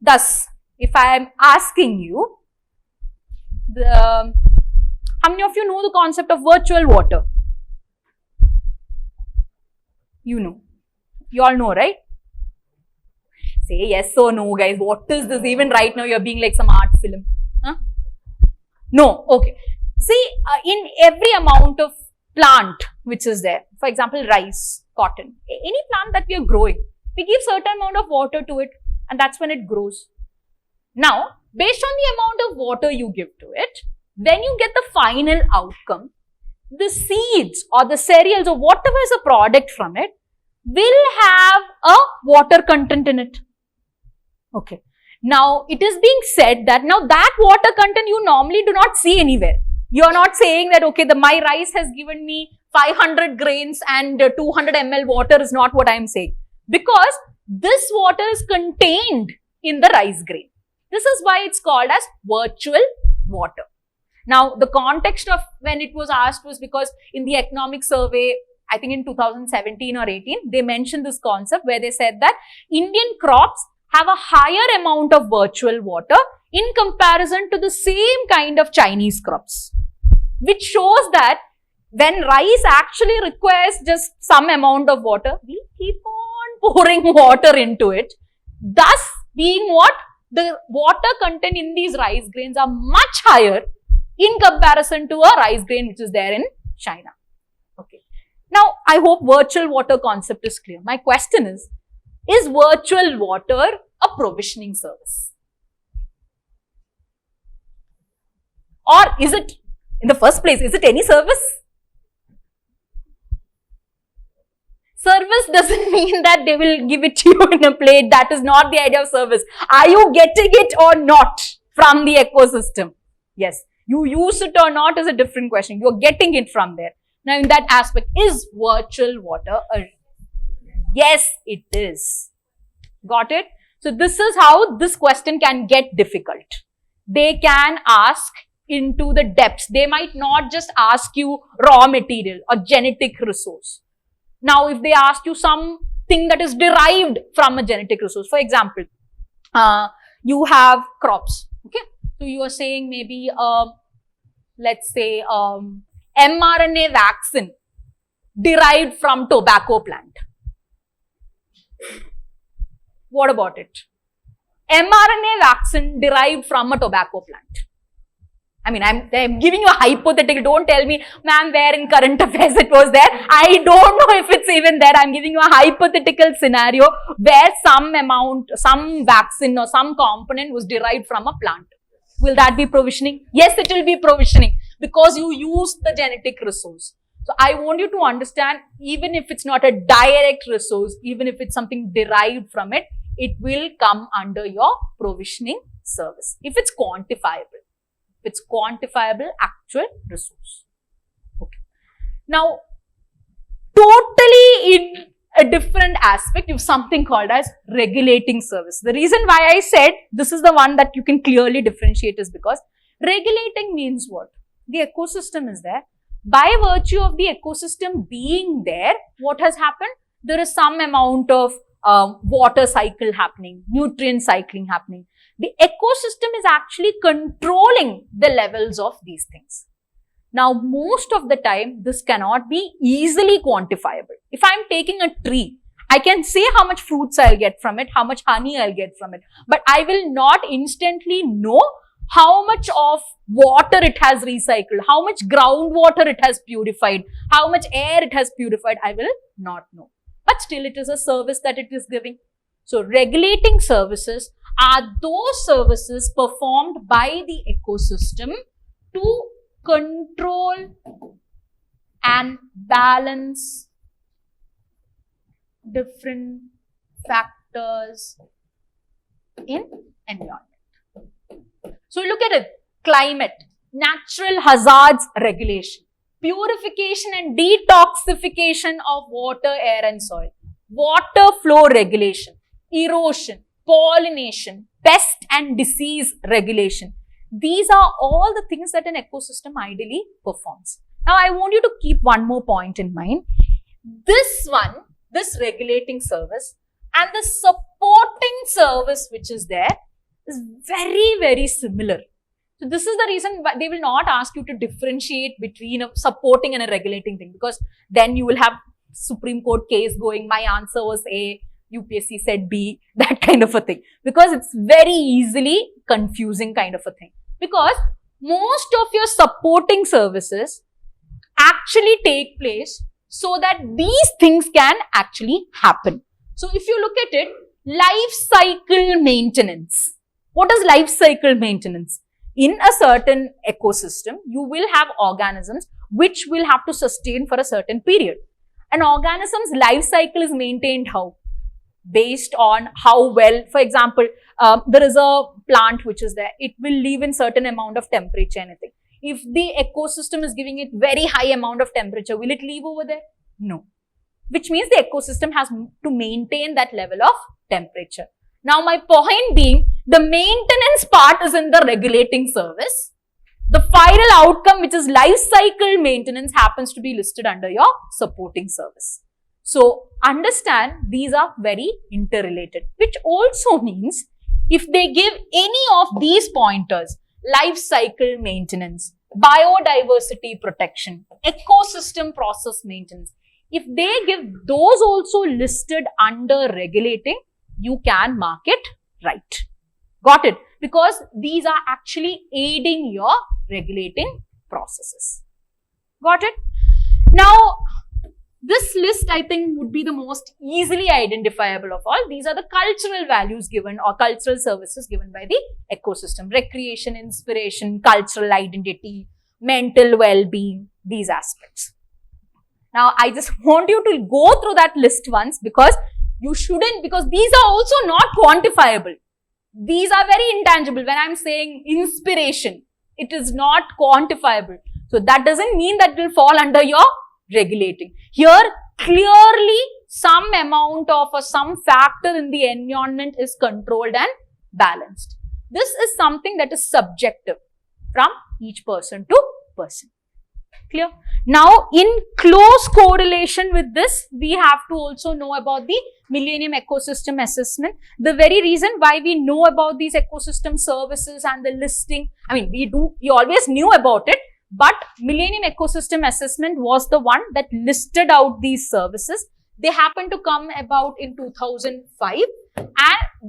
Thus, if I am asking you, how many of you know the concept of virtual water? You know. You all know, right? Say yes or no, guys. What is this? Even right now, you're being like some art film. Huh? No. Okay. See, in every amount of plant which is there, for example, rice, cotton, any plant that we are growing, we give certain amount of water to it and that's when it grows. Now, based on the amount of water you give to it, when you get the final outcome, the seeds or the cereals or whatever is a product from it will have a water content in it. Okay. Now, it is being said that now that water content you normally do not see anywhere. You are not saying that, okay, my rice has given me 500 grains and 200 ml water is not what I am saying. Because this water is contained in the rice grain. This is why it's called as virtual water. Now, the context of when it was asked was because in the economic survey, I think in 2017 or 18, they mentioned this concept where they said that Indian crops have a higher amount of virtual water in comparison to the same kind of Chinese crops, which shows that when rice actually requires just some amount of water, we keep on pouring water into it. Thus, being what? The water content in these rice grains are much higher in comparison to a rice grain which is there in China. Okay. Now, I hope virtual water concept is clear. My question is virtual water a provisioning service? Or is it, in the first place, is it any service? Service doesn't mean that they will give it to you in a plate. That is not the idea of service. Are you getting it or not from the ecosystem? Yes. You use it or not is a different question. You are getting it from there. Now, in that aspect, is virtual water a... Yes, it is. Got it? So, this is how this question can get difficult. They can ask into the depths. They might not just ask you raw material or genetic resource. Now, if they ask you something that is derived from a genetic resource, for example, you have crops, okay? So, you are saying maybe, let's say, mRNA vaccine derived from tobacco plant. What about it? mRNA vaccine derived from a tobacco plant. I mean, I'm giving you a hypothetical. Don't tell me, ma'am, where in current affairs it was there. I don't know if it's even there. I'm giving you a hypothetical scenario where some vaccine or some component was derived from a plant. Will that be provisioning? Yes, it will be provisioning because you use the genetic resource. So, I want you to understand, even if it's not a direct resource, even if it's something derived from it, it will come under your provisioning service if it's quantifiable. It's quantifiable actual resource. Okay. Now, totally in a different aspect, you have something called as regulating service. The reason why I said this is the one that you can clearly differentiate is because regulating means what? The ecosystem is there. By virtue of the ecosystem being there, what has happened? There is some amount of water cycle happening, nutrient cycling happening. The ecosystem is actually controlling the levels of these things. Now, most of the time, this cannot be easily quantifiable. If I'm taking a tree, I can say how much fruits I'll get from it, how much honey I'll get from it, but I will not instantly know how much of water it has recycled, how much groundwater it has purified, how much air it has purified, I will not know. But still, it is a service that it is giving. So, regulating services are those services performed by the ecosystem to control and balance different factors in environment. So, look at it. Climate, natural hazards regulation, purification and detoxification of water, air and soil, water flow regulation, erosion, pollination, pest and disease regulation. These are all the things that an ecosystem ideally performs. Now, I want you to keep one more point in mind. This regulating service and the supporting service which is there is very, very similar. So, this is the reason why they will not ask you to differentiate between a supporting and a regulating thing, because then you will have Supreme Court case going, my answer was A, UPSC said B, that kind of a thing, because it's very easily confusing kind of a thing. Because most of your supporting services actually take place so that these things can actually happen. So, if you look at it, life cycle maintenance. What is life cycle maintenance? In a certain ecosystem, you will have organisms which will have to sustain for a certain period. An organism's life cycle is maintained how? Based on how well, for example, there is a plant which is there, it will live in certain amount of temperature, anything. If the ecosystem is giving it very high amount of temperature, will it live over there? No. Which means the ecosystem has to maintain that level of temperature. Now, my point being, The maintenance part is in the regulating service. The final outcome, which is life cycle maintenance, happens to be listed under your supporting service. So, understand these are very interrelated, which also means if they give any of these pointers, life cycle maintenance, biodiversity protection, ecosystem process maintenance, if they give those also listed under regulating, you can mark it right. Got it? Because these are actually aiding your regulating processes. Got it? Now, this list I think would be the most easily identifiable of all. These are the cultural values given or cultural services given by the ecosystem. Recreation, inspiration, cultural identity, mental well-being, these aspects. Now, I just want you to go through that list once because you shouldn't, because these are also not quantifiable. These are very intangible. When I'm saying inspiration, it is not quantifiable. So, that doesn't mean that it will fall under your regulating. Here, clearly, some amount of or some factor in the environment is controlled and balanced. This is something that is subjective from each person to person. Clear? Now, in close correlation with this, we have to also know about the Millennium Ecosystem Assessment. The very reason why we know about these ecosystem services and the listing, I mean, we always knew about it, but Millennium Ecosystem Assessment was the one that listed out these services. They happened to come about in 2005 and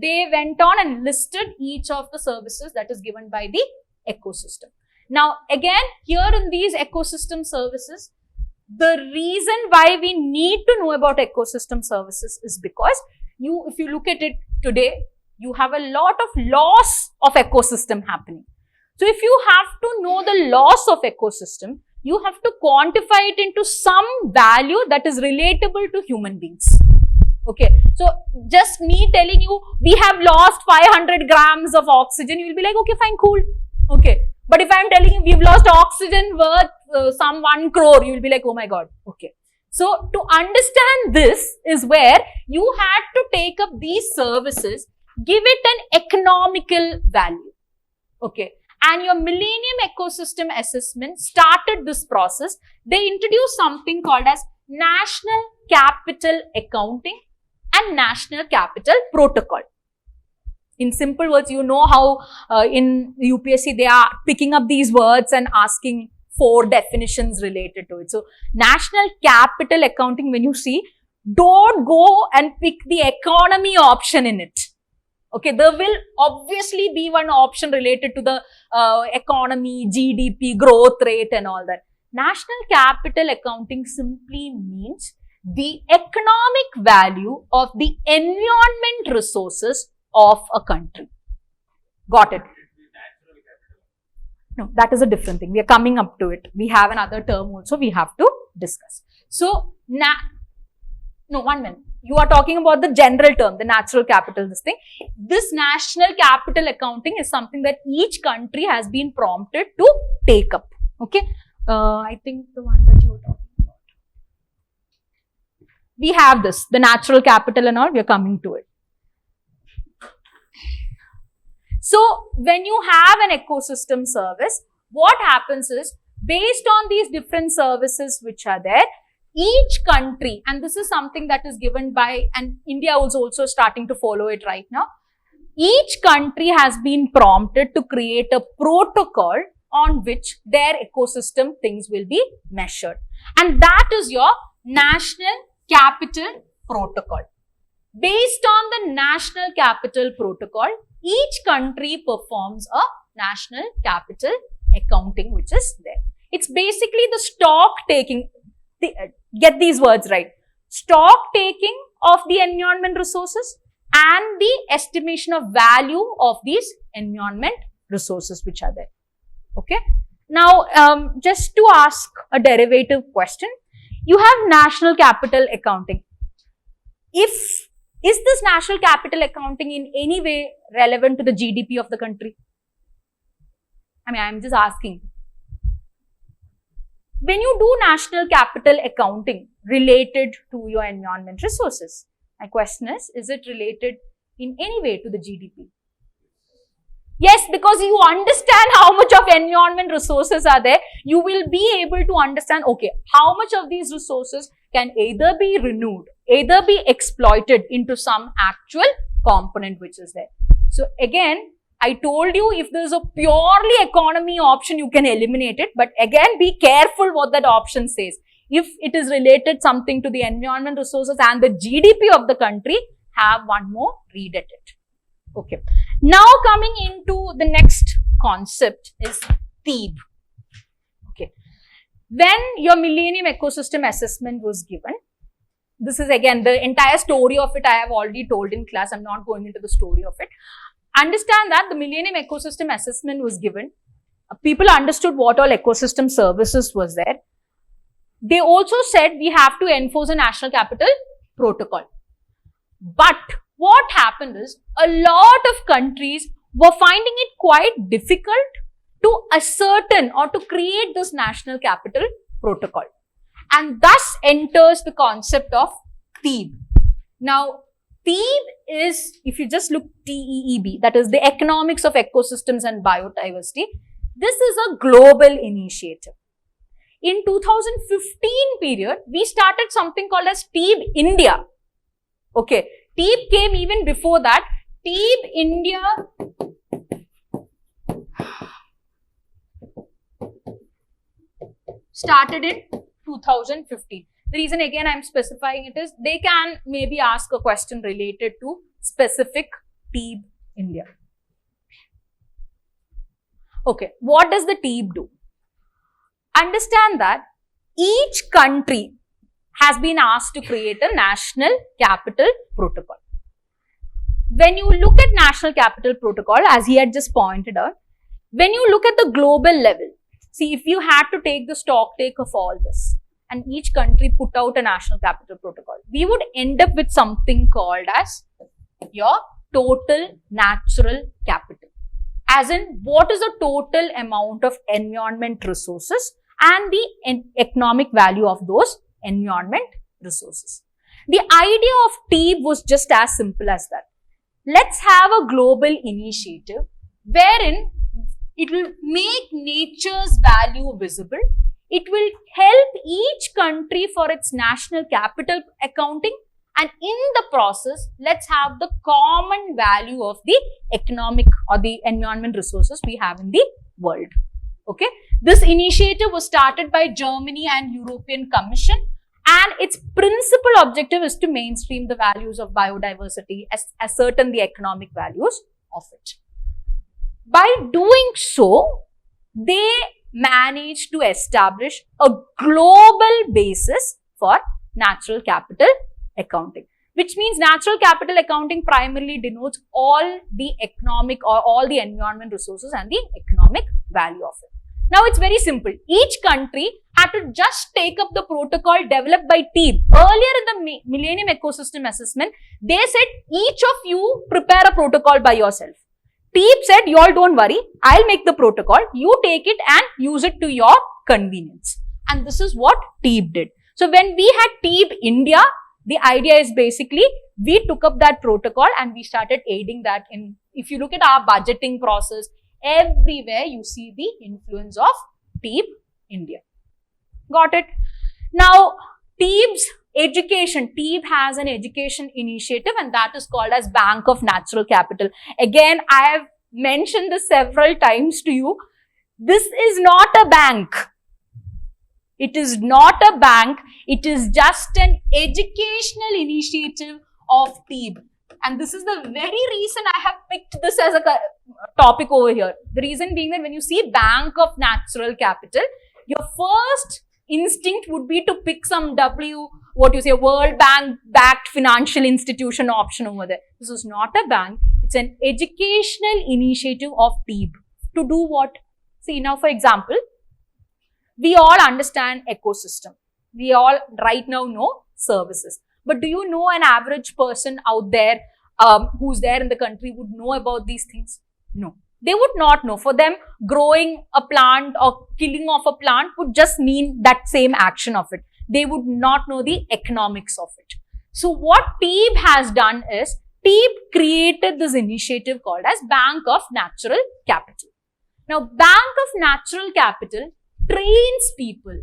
they went on and listed each of the services that is given by the ecosystem. Now, again, here in these ecosystem services, the reason why we need to know about ecosystem services is because if you look at it today, you have a lot of loss of ecosystem happening. So, if you have to know the loss of ecosystem, you have to quantify it into some value that is relatable to human beings. Okay. So, just me telling you, we have lost 500 grams of oxygen, you will be like, okay, fine, cool. Okay. But if I am telling you, we've lost oxygen worth some 1 crore, you will be like, oh my God. Okay. So, to understand this is where you had to take up these services, give it an economical value. Okay. And your Millennium Ecosystem Assessment started this process. They introduced something called as National Capital Accounting and National Capital Protocol. In simple words, you know how in UPSC they are picking up these words and asking 4 definitions related to it. So, National Capital Accounting, when you see, don't go and pick the economy option in it. Okay, there will obviously be one option related to the economy, GDP, growth rate and all that. National Capital Accounting simply means the economic value of the environment resources of a country. Got it? No, that is a different thing. We are coming up to it. We have another term also we have to discuss. So, no, 1 minute. You are talking about the general term, the natural capital, this thing. This national capital accounting is something that each country has been prompted to take up. Okay. I think the one that you were talking about. We have this, the natural capital and all, we are coming to it. So, when you have an ecosystem service, what happens is, based on these different services which are there, each country, and this is something that is given by, and India is also starting to follow it right now, each country has been prompted to create a protocol on which their ecosystem things will be measured. And that is your National Capital Protocol. Based on the National Capital Protocol, each country performs a National Capital Accounting which is there. It's basically the stock taking. Get these words right. Stock taking of the environment resources and the estimation of value of these environment resources which are there. Okay. Now, just to ask a derivative question, you have National Capital Accounting. Is this National Capital Accounting in any way relevant to the GDP of the country? I mean, I'm just asking. When you do National Capital Accounting related to your environment resources, my question is it related in any way to the GDP? Yes, because you understand how much of environment resources are there, you will be able to understand, okay, how much of these resources can either be renewed, either be exploited into some actual component which is there. So again, I told you if there's a purely economy option, you can eliminate it. But again, be careful what that option says. If it is related something to the environment resources and the GDP of the country, have one more read at it. Okay. Now coming into the next concept is TEEB. Okay. When your Millennium Ecosystem Assessment was given, this is again the entire story of it I have already told in class. I'm not going into the story of it. Understand that the Millennium Ecosystem Assessment was given. People understood what all ecosystem services was there. They also said we have to enforce a National Capital Protocol. But what happened is a lot of countries were finding it quite difficult to ascertain or to create this National Capital Protocol. And thus enters the concept of TEEB. Now, TEEB is, if you just look TEEB, that is the Economics of Ecosystems and Biodiversity. This is a global initiative. In 2015 period, we started something called as TEEB India. Okay, TEEB came even before that. TEEB India started in 2015. The reason again I'm specifying it is they can maybe ask a question related to specific TEEB India. Okay, what does the TEEB do? Understand that each country has been asked to create a National Capital Protocol. When you look at National Capital Protocol, as he had just pointed out, when you look at the global level, see if you had to take the stock take of all this and each country put out a National Capital Protocol, we would end up with something called as your total natural capital. As in, what is the total amount of environment resources and the economic value of those environment resources. The idea of TEEB was just as simple as that. Let's have a global initiative wherein it will make nature's value visible. It will help each country for its national capital accounting, and in the process, let's have the common value of the economic or the environment resources we have in the world. Okay, this initiative was started by Germany and European Commission, and its principal objective is to mainstream the values of biodiversity, ascertain the economic values of it. By doing so, they managed to establish a global basis for natural capital accounting, which means natural capital accounting primarily denotes all the economic or all the environment resources and the economic value of it. Now, it's very simple. Each country had to just take up the protocol developed by TEEB. Earlier in the Millennium Ecosystem Assessment, they said each of you prepare a protocol by yourself. TEEB said, you all don't worry, I'll make the protocol, you take it and use it to your convenience. And this is what TEEB did. So, when we had TEEB India, the idea is basically, we took up that protocol and we started aiding that in, if you look at our budgeting process, everywhere you see the influence of TEEB India. Got it? Now, TEEB's education, TEEB has an education initiative and that is called as Bank of Natural Capital. Again, I have mentioned this several times to you. This is not a bank. It is not a bank. It is just an educational initiative of TEEB. And this is the very reason I have picked this as a topic over here. The reason being that when you see Bank of Natural Capital, your first instinct would be to pick some World Bank backed financial institution option over there. This is not a bank. It's an educational initiative of TEEB. To do what? See, now for example, we all understand ecosystem. We all right now know services. But do you know an average person out there who's there in the country would know about these things? No. They would not know. For them, growing a plant or killing off a plant would just mean that same action of it. They would not know the economics of it. So what TEEB has done is, TEEB created this initiative called as Bank of Natural Capital. Now, Bank of Natural Capital trains people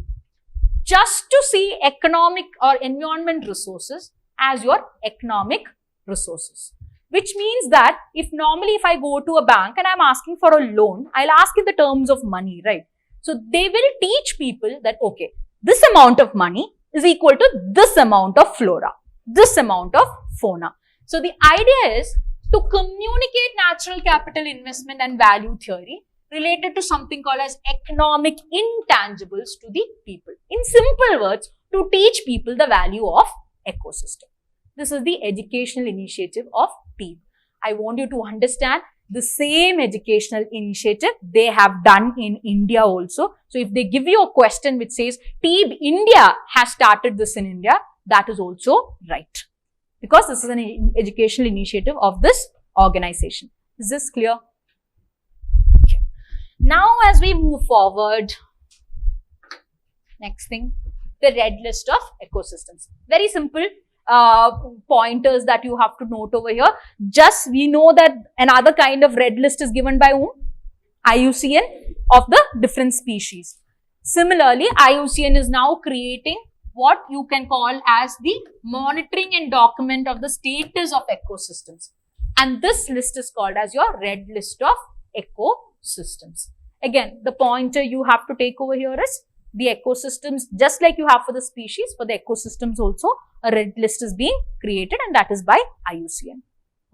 just to see economic or environment resources as your economic resources. Which means that if I go to a bank and I'm asking for a loan, I'll ask in the terms of money, right? So they will teach people that, okay, this amount of money is equal to this amount of flora, this amount of fauna. So the idea is to communicate natural capital investment and value theory related to something called as economic intangibles to the people. In simple words, to teach people the value of ecosystem. This is the educational initiative of TEEB. I want you to understand the same educational initiative they have done in India also. So if they give you a question which says TEEB India has started this in India, that is also right. Because this is an educational initiative of this organization. Is this clear? Okay. Now as we move forward, next thing, the red list of ecosystems. Very simple. Pointers that you have to note over here. Just we know that another kind of red list is given by whom? IUCN of the different species. Similarly, IUCN is now creating what you can call as the monitoring and document of the status of ecosystems. And this list is called as your red list of ecosystems. Again, the pointer you have to take over here is the ecosystems, just like you have for the species, for the ecosystems also, a red list is being created, and that is by IUCN.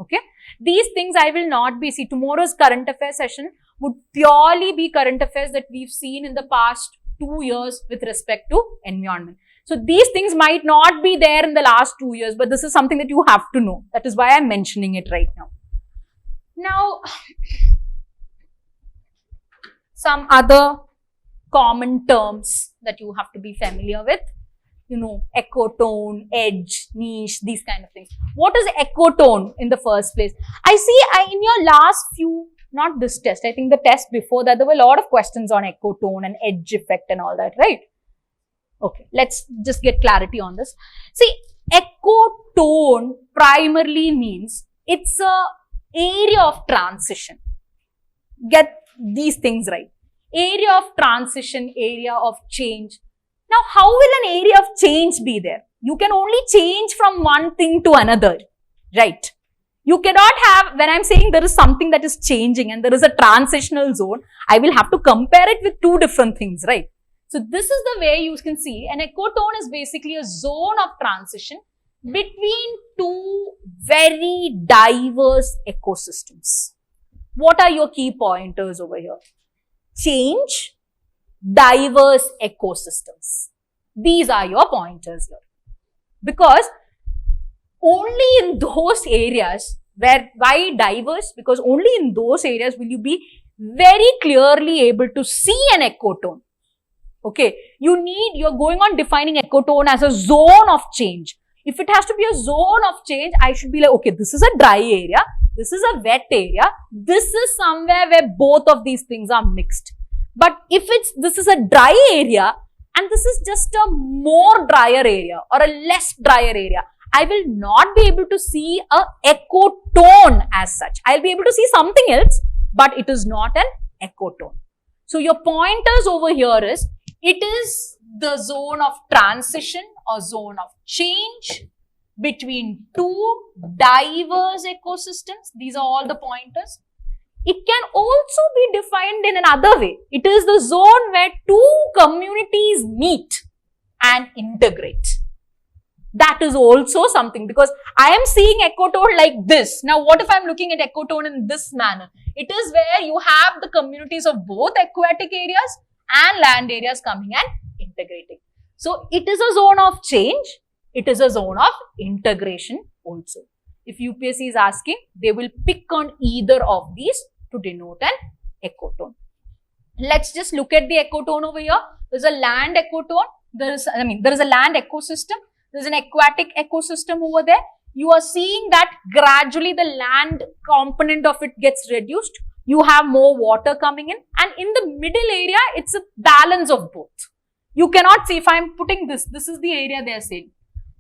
Okay. These things I will not be, see, tomorrow's current affairs session would purely be current affairs that we've seen in the past 2 years with respect to environment. So these things might not be there in the last 2 years, but this is something that you have to know. That is why I'm mentioning it right now. Now, some other common terms that you have to be familiar with. You know, ecotone, edge, niche, these kind of things. What is ecotone in the first place? I see in your last few, not this test, I think the test before that, there were a lot of questions on ecotone and edge effect and all that, right? Okay, let's just get clarity on this. See, ecotone primarily means it's a area of transition. Get these things right. Area of transition, area of change. Now, how will an area of change be there? You can only change from one thing to another, right? You cannot have, when I'm saying there is something that is changing and there is a transitional zone, I will have to compare it with two different things, right? So, this is the way you can see an ecotone is basically a zone of transition between two very diverse ecosystems. What are your key pointers over here? Change, diverse ecosystems. These are your pointers here. Because only in those areas why diverse? Because only in those areas will you be very clearly able to see an ecotone. Okay, you're going on defining ecotone as a zone of change. If it has to be a zone of change, I should be like, okay, this is a dry area, this is a wet area, this is somewhere where both of these things are mixed. But if this is a dry area and this is just a more drier area or a less drier area, I will not be able to see a ecotone as such. I'll be able to see something else, but it is not an ecotone. So your pointers over here is, it is the zone of transition or zone of change between two diverse ecosystems. These are all the pointers. It can also be defined in another way. It is the zone where two communities meet and integrate. That is also something, because I am seeing ecotone like this. Now, what if I am looking at ecotone in this manner? It is where you have the communities of both aquatic areas and land areas coming and integrating. So, it is a zone of change. It is a zone of integration also. If UPSC is asking, they will pick on either of these to denote an ecotone. Let's just look at the ecotone over here. There is a land ecotone. There is a land ecosystem. There is an aquatic ecosystem over there. You are seeing that gradually the land component of it gets reduced. You have more water coming in, and in the middle area, it's a balance of both. You cannot see, if I am putting this is the area they are saying.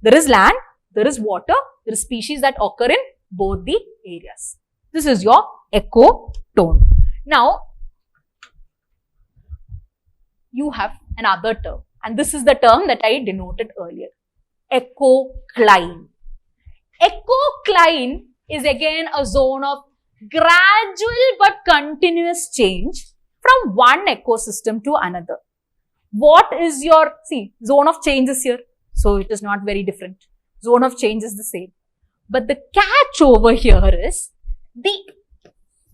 There is land, there is water, there is species that occur in both the areas. This is your ecotone. Now, you have another term, and this is the term that I denoted earlier, ecocline. Ecocline is again a zone of gradual but continuous change from one ecosystem to another. What is your, zone of change is here, so it is not very different. Zone of change is the same. But the catch over here is the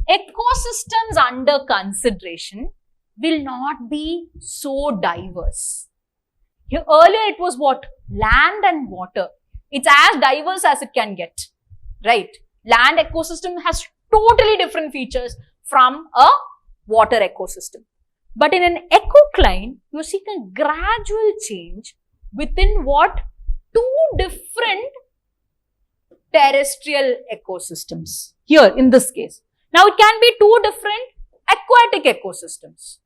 ecosystems under consideration will not be so diverse. Here, earlier it was what? Land and water. It's as diverse as it can get, right? Land ecosystem has totally different features from a water ecosystem. But in an ecocline, you see a gradual change within what? Two different terrestrial ecosystems. Here, in this case. Now, it can be two different aquatic ecosystems.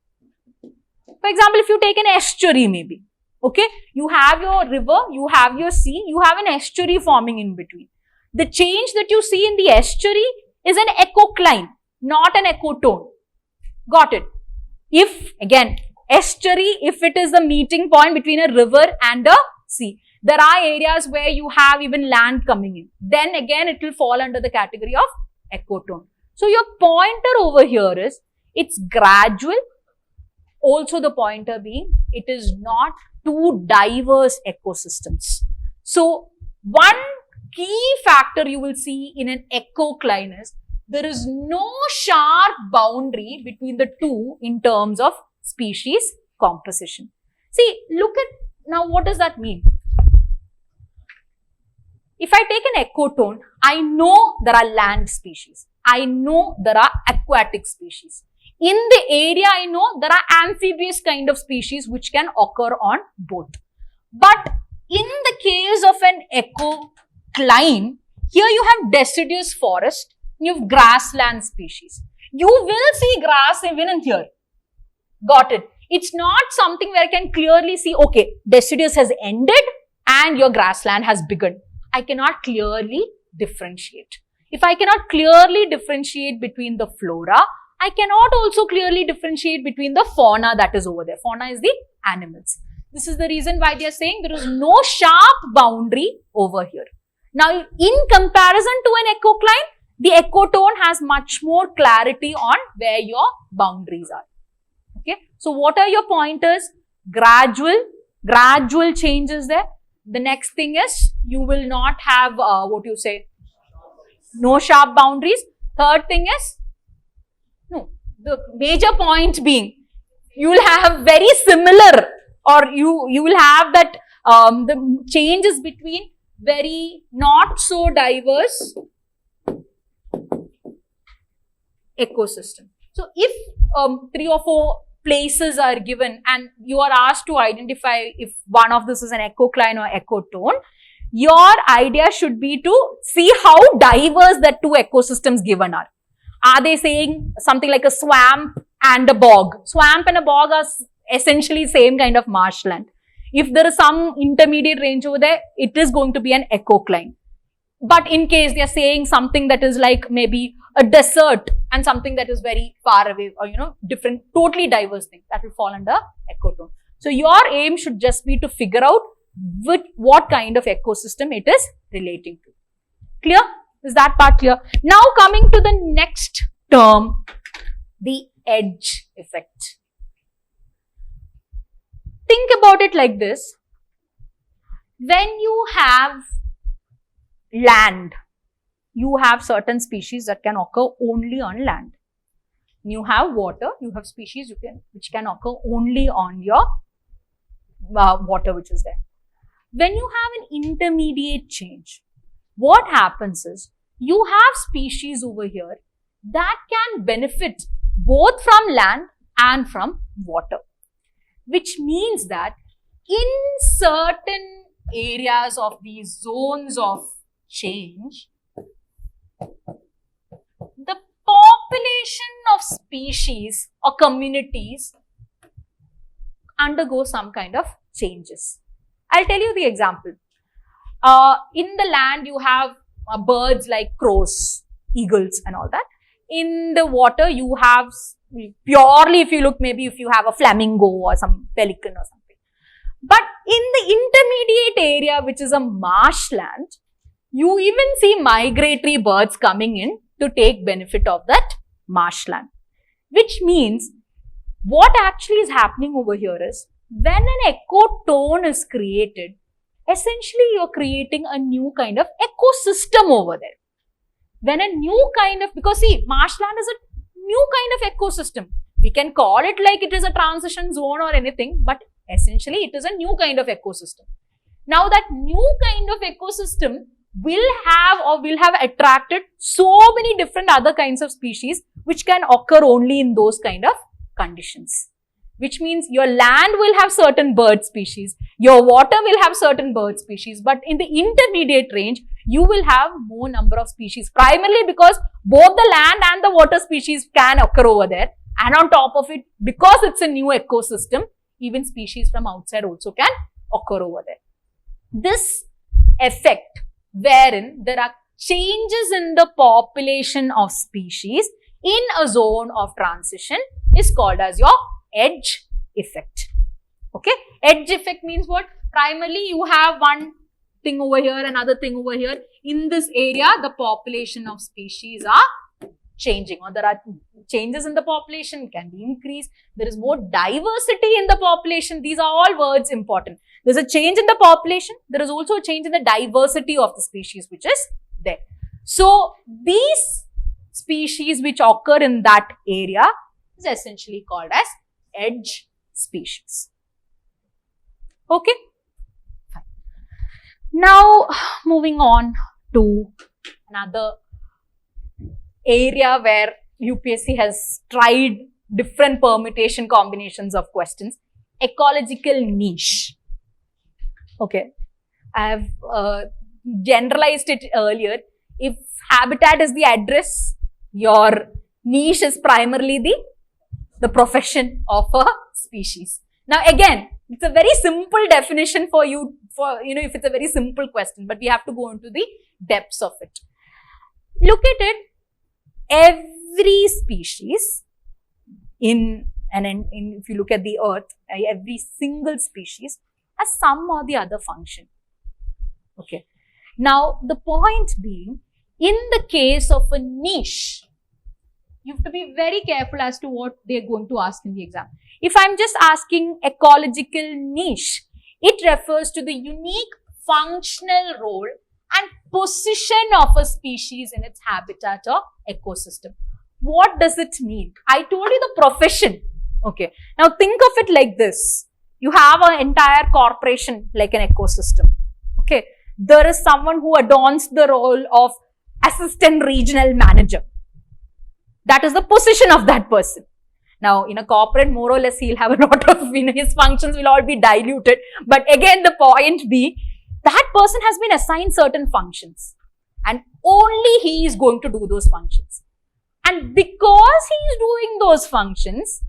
For example, if you take an estuary maybe, okay, you have your river, you have your sea, you have an estuary forming in between. The change that you see in the estuary is an ecocline, not an ecotone. Got it? If, again, estuary, if it is the meeting point between a river and a sea, there are areas where you have even land coming in. Then again, it will fall under the category of ecotone. So, your pointer over here is, it's gradual. Also, the pointer being, it is not two diverse ecosystems. So, one key factor you will see in an ecocline is, there is no sharp boundary between the two in terms of species composition. See, look at, now what does that mean? If I take an ecotone, I know there are land species. I know there are aquatic species. In the area, I know there are amphibious kind of species which can occur on both. But in the case of an ecocline, here you have deciduous forest, you have grassland species. You will see grass even in here. Got it? It's not something where I can clearly see, okay, deciduous has ended and your grassland has begun. I cannot clearly differentiate. If I cannot clearly differentiate between the flora, I cannot also clearly differentiate between the fauna that is over there. Fauna is the animals. This is the reason why they are saying there is no sharp boundary over here. Now, in comparison to an ecocline, the ecotone has much more clarity on where your boundaries are. Okay. So, what are your pointers? Gradual changes there. The next thing is, you will not have, no sharp boundaries. Third thing is, no, the major point being, you will have very similar, or you will have that, the changes between very not so diverse ecosystem. So, if 3 or 4 places are given and you are asked to identify if one of this is an ecocline or ecotone, your idea should be to see how diverse the two ecosystems given are. Are they saying something like a swamp and a bog? Swamp and a bog are essentially same kind of marshland. If there is some intermediate range over there, it is going to be an ecocline. But in case they are saying something that is like maybe a desert and something that is very far away, or different, totally diverse thing, that will fall under ecotone. So, your aim should just be to figure out with what kind of ecosystem it is relating to. Clear? Is that part clear? Now, coming to the next term, the edge effect. Think about it like this. When you have land, you have certain species that can occur only on land. You have water, you have species which can occur only on your water which is there. When you have an intermediate change, what happens is, you have species over here that can benefit both from land and from water. Which means that in certain areas of these zones of change, the population of species or communities undergo some kind of changes. I'll tell you the example. In the land, you have birds like crows, eagles and all that. In the water, you have purely, if you look, maybe if you have a flamingo or some pelican or something. But in the intermediate area, which is a marshland, you even see migratory birds coming in to take benefit of that marshland. Which means, what actually is happening over here is, when an ecotone is created, essentially you're creating a new kind of ecosystem over there. When a new kind of, because see, marshland is a new kind of ecosystem. We can call it like it is a transition zone or anything, but essentially it is a new kind of ecosystem. Now that new kind of ecosystem will have attracted so many different other kinds of species which can occur only in those kind of conditions. Which means your land will have certain bird species, your water will have certain bird species, but in the intermediate range, you will have more number of species, primarily because both the land and the water species can occur over there, and on top of it, because it's a new ecosystem, even species from outside also can occur over there. This effect, wherein there are changes in the population of species in a zone of transition, is called as your edge effect. Okay, edge effect means what? Primarily you have one thing over here, another thing over here. In this area, the population of species are changing, or there are changes in the population, can be increased. There is more diversity in the population. These are all words important. There's a change in the population. There is also a change in the diversity of the species which is there. So these species which occur in that area is essentially called as edge species. Okay. Fine. Now moving on to another area where UPSC has tried different permutation combinations of questions. Ecological niche. Okay. I have generalized it earlier. If habitat is the address, your niche is primarily the profession of a species. Now again, it's a very simple definition for you, if it's a very simple question, but we have to go into the depths of it. Look at it. Every species if you look at the earth, every single species has some or the other function. Okay. Now the point being, in the case of a niche, you have to be very careful as to what they're going to ask in the exam. If I'm just asking ecological niche, it refers to the unique functional role and position of a species in its habitat or ecosystem. What does it mean? I told you the profession. Okay. Now think of it like this. You have an entire corporation like an ecosystem. Okay. There is someone who adorns the role of assistant regional manager. That is the position of that person. Now, in a corporate, more or less, he'll have a lot of, his functions will all be diluted. But again, the point being, that person has been assigned certain functions. And only he is going to do those functions. And because he is doing those functions,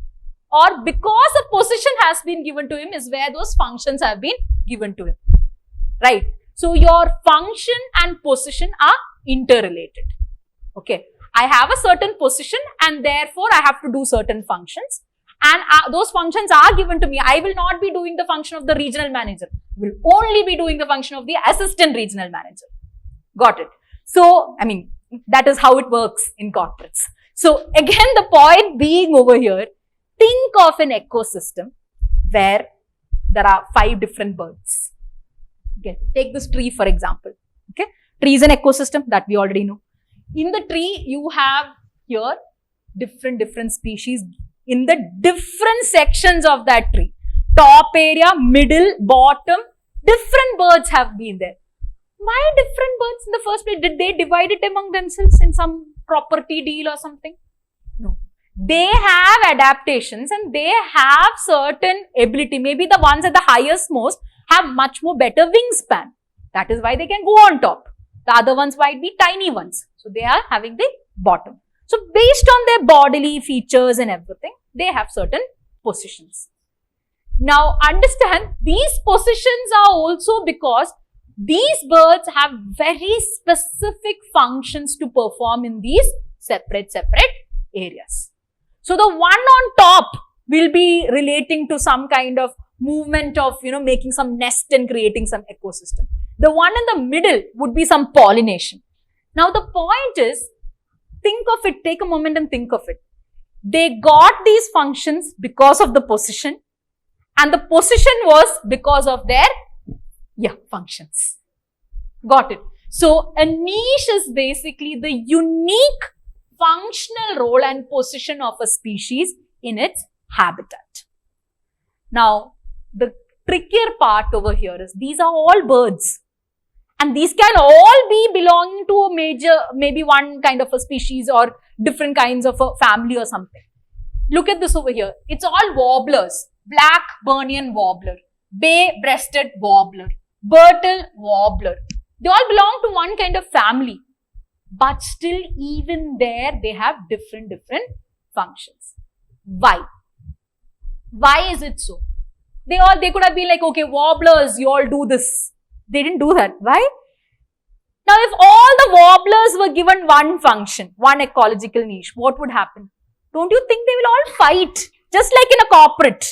or because a position has been given to him, is where those functions have been given to him. Right? So, your function and position are interrelated. Okay. I have a certain position and therefore I have to do certain functions, and those functions are given to me. I will not be doing the function of the regional manager. I will only be doing the function of the assistant regional manager. Got it? So, that is how it works in corporates. So, again, the point being over here, think of an ecosystem where there are 5 different birds. Okay. Take this tree for example. Okay. Tree is an ecosystem that we already know. In the tree, you have here different species in the different sections of that tree. Top area, middle, bottom, different birds have been there. Why different birds in the first place? Did they divide it among themselves in some property deal or something? No. They have adaptations and they have certain ability. Maybe the ones at the highest most have much more better wingspan. That is why they can go on top. The other ones might be tiny ones. So, they are having the bottom. So, based on their bodily features and everything, they have certain positions. Now, understand these positions are also because these birds have very specific functions to perform in these separate areas. So the one on top will be relating to some kind of movement of, making some nest and creating some ecosystem. The one in the middle would be some pollination. Now the point is, think of it, take a moment and think of it. They got these functions because of the position, and the position was because of their, functions. Got it. So a niche is basically the unique functional role and position of a species in its habitat. Now, the trickier part over here is these are all birds, and these can all be belonging to a major, maybe one kind of a species or different kinds of a family or something. Look at this over here. It's all warblers. Black Burnian warbler, bay-breasted warbler, Bertel warbler. They all belong to one kind of family, but still even there they have different functions. Why? Why is it so? They could have been like, okay, warblers, you all do this. They didn't do that. Why? Now, if all the warblers were given one function, one ecological niche, what would happen? Don't you think they will all fight? Just like in a corporate.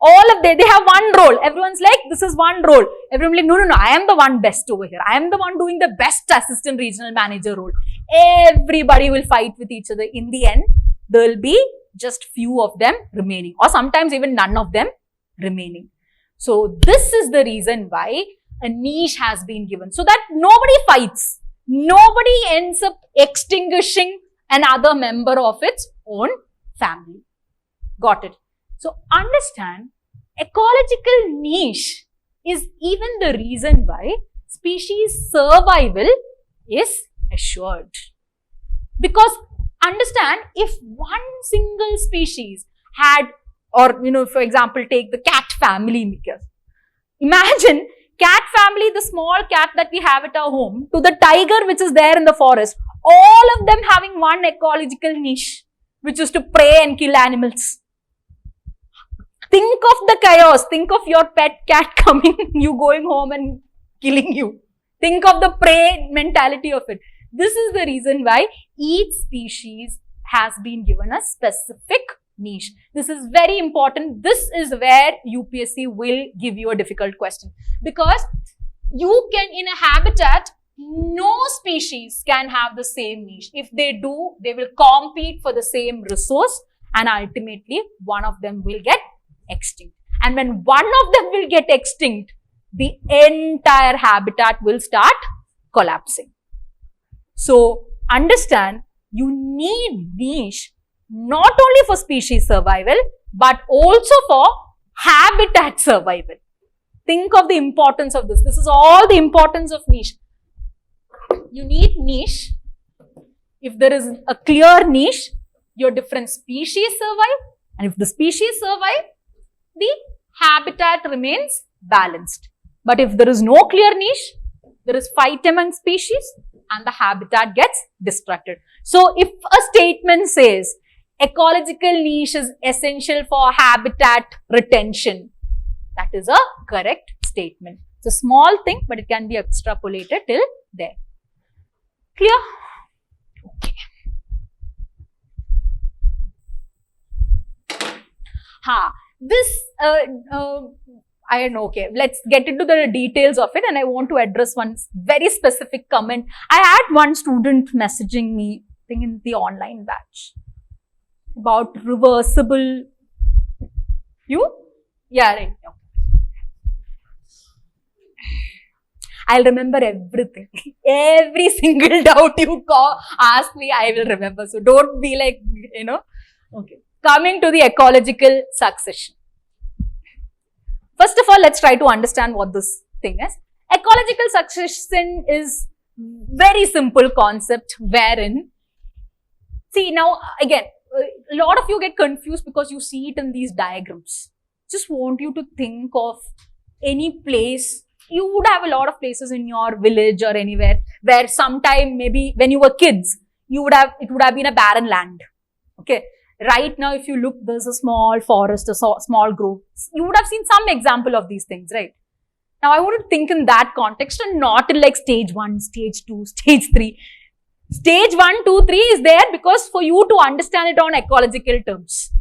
All of they have one role. Everyone's like, this is one role. Everyone like, no, I am the one best over here. I am the one doing the best assistant regional manager role. Everybody will fight with each other. In the end, there will be just few of them remaining, or sometimes even none of them remaining. So this is the reason why a niche has been given, so that nobody fights. Nobody ends up extinguishing another member of its own family. Got it? So understand, ecological niche is even the reason why species survival is assured. Because understand, if one single species had, or for example, take the cat family. Imagine cat family, the small cat that we have at our home, to the tiger which is there in the forest, all of them having one ecological niche, which is to prey and kill animals. Think of the chaos. Think of your pet cat coming, you going home and killing you. Think of the prey mentality of it. This is the reason why each species has been given a specific niche. This is very important. This is where UPSC will give you a difficult question, because you can, in a habitat, no species can have the same niche. If they do, they will compete for the same resource, and ultimately one of them will get extinct. And when one of them will get extinct, the entire habitat will start collapsing. So understand, you need niche not only for species survival, but also for habitat survival. Think of the importance of this. This is all the importance of niche. You need niche. If there is a clear niche, your different species survive. And if the species survive, the habitat remains balanced. But if there is no clear niche, there is fight among species and the habitat gets destructed. So if a statement says ecological niche is essential for habitat retention, that is a correct statement. It's a small thing, but it can be extrapolated till there. Clear? Okay. I don't know, okay, let's get into the details of it, and I want to address one very specific comment. I had one student messaging me, I think in the online batch, about reversible, yeah, right, okay. I'll remember everything. Every single doubt you ask me, I will remember. So don't be like, okay. Coming to the ecological succession. First of all, let's try to understand what this thing is. Ecological succession is very simple concept wherein, see now again, a lot of you get confused because you see it in these diagrams. Just want you to think of any place. You would have a lot of places in your village or anywhere where sometime maybe when you were kids, it would have been a barren land. Okay. Right now, if you look, there's a small forest, a small grove. You would have seen some example of these things, right? Now, I want to think in that context and not in like stage 1, stage 2, stage 3. Stage 1, 2, 3 is there because for you to understand it on ecological terms.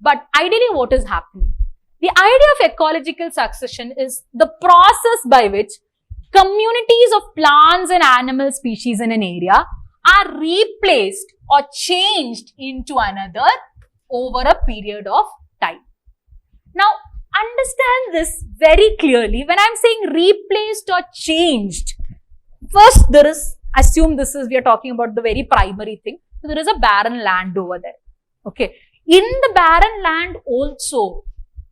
But ideally, what is happening? The idea of ecological succession is the process by which communities of plants and animal species in an area are replaced or changed into another over a period of time. Now, understand this very clearly. When I'm saying replaced or changed, first assume we are talking about the very primary thing. So there is a barren land over there. Okay. In the barren land also,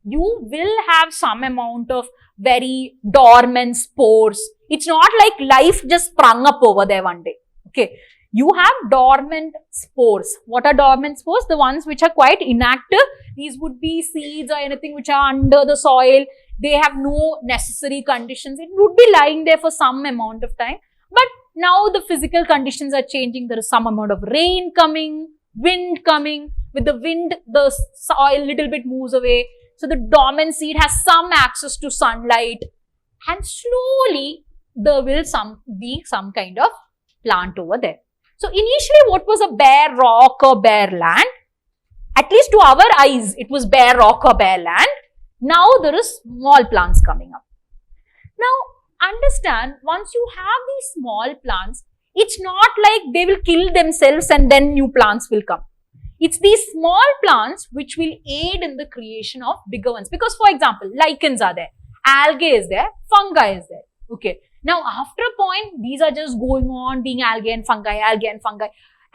you will have some amount of very dormant spores. It's not like life just sprung up over there one day. Okay. You have dormant spores. What are dormant spores? The ones which are quite inactive. These would be seeds or anything which are under the soil. They have no necessary conditions. It would be lying there for some amount of time. But now the physical conditions are changing. There is some amount of rain coming, wind coming. With the wind, the soil little bit moves away. So the dormant seed has some access to sunlight. And slowly there will be some kind of plant over there. So initially what was a bare rock or bare land, at least to our eyes, it was bare rock or bare land. Now there is small plants coming up. Now understand, once you have these small plants, it's not like they will kill themselves and then new plants will come. It's these small plants which will aid in the creation of bigger ones. Because for example, lichens are there, algae is there, fungi is there. Okay. Now, after a point, these are just going on being algae and fungi.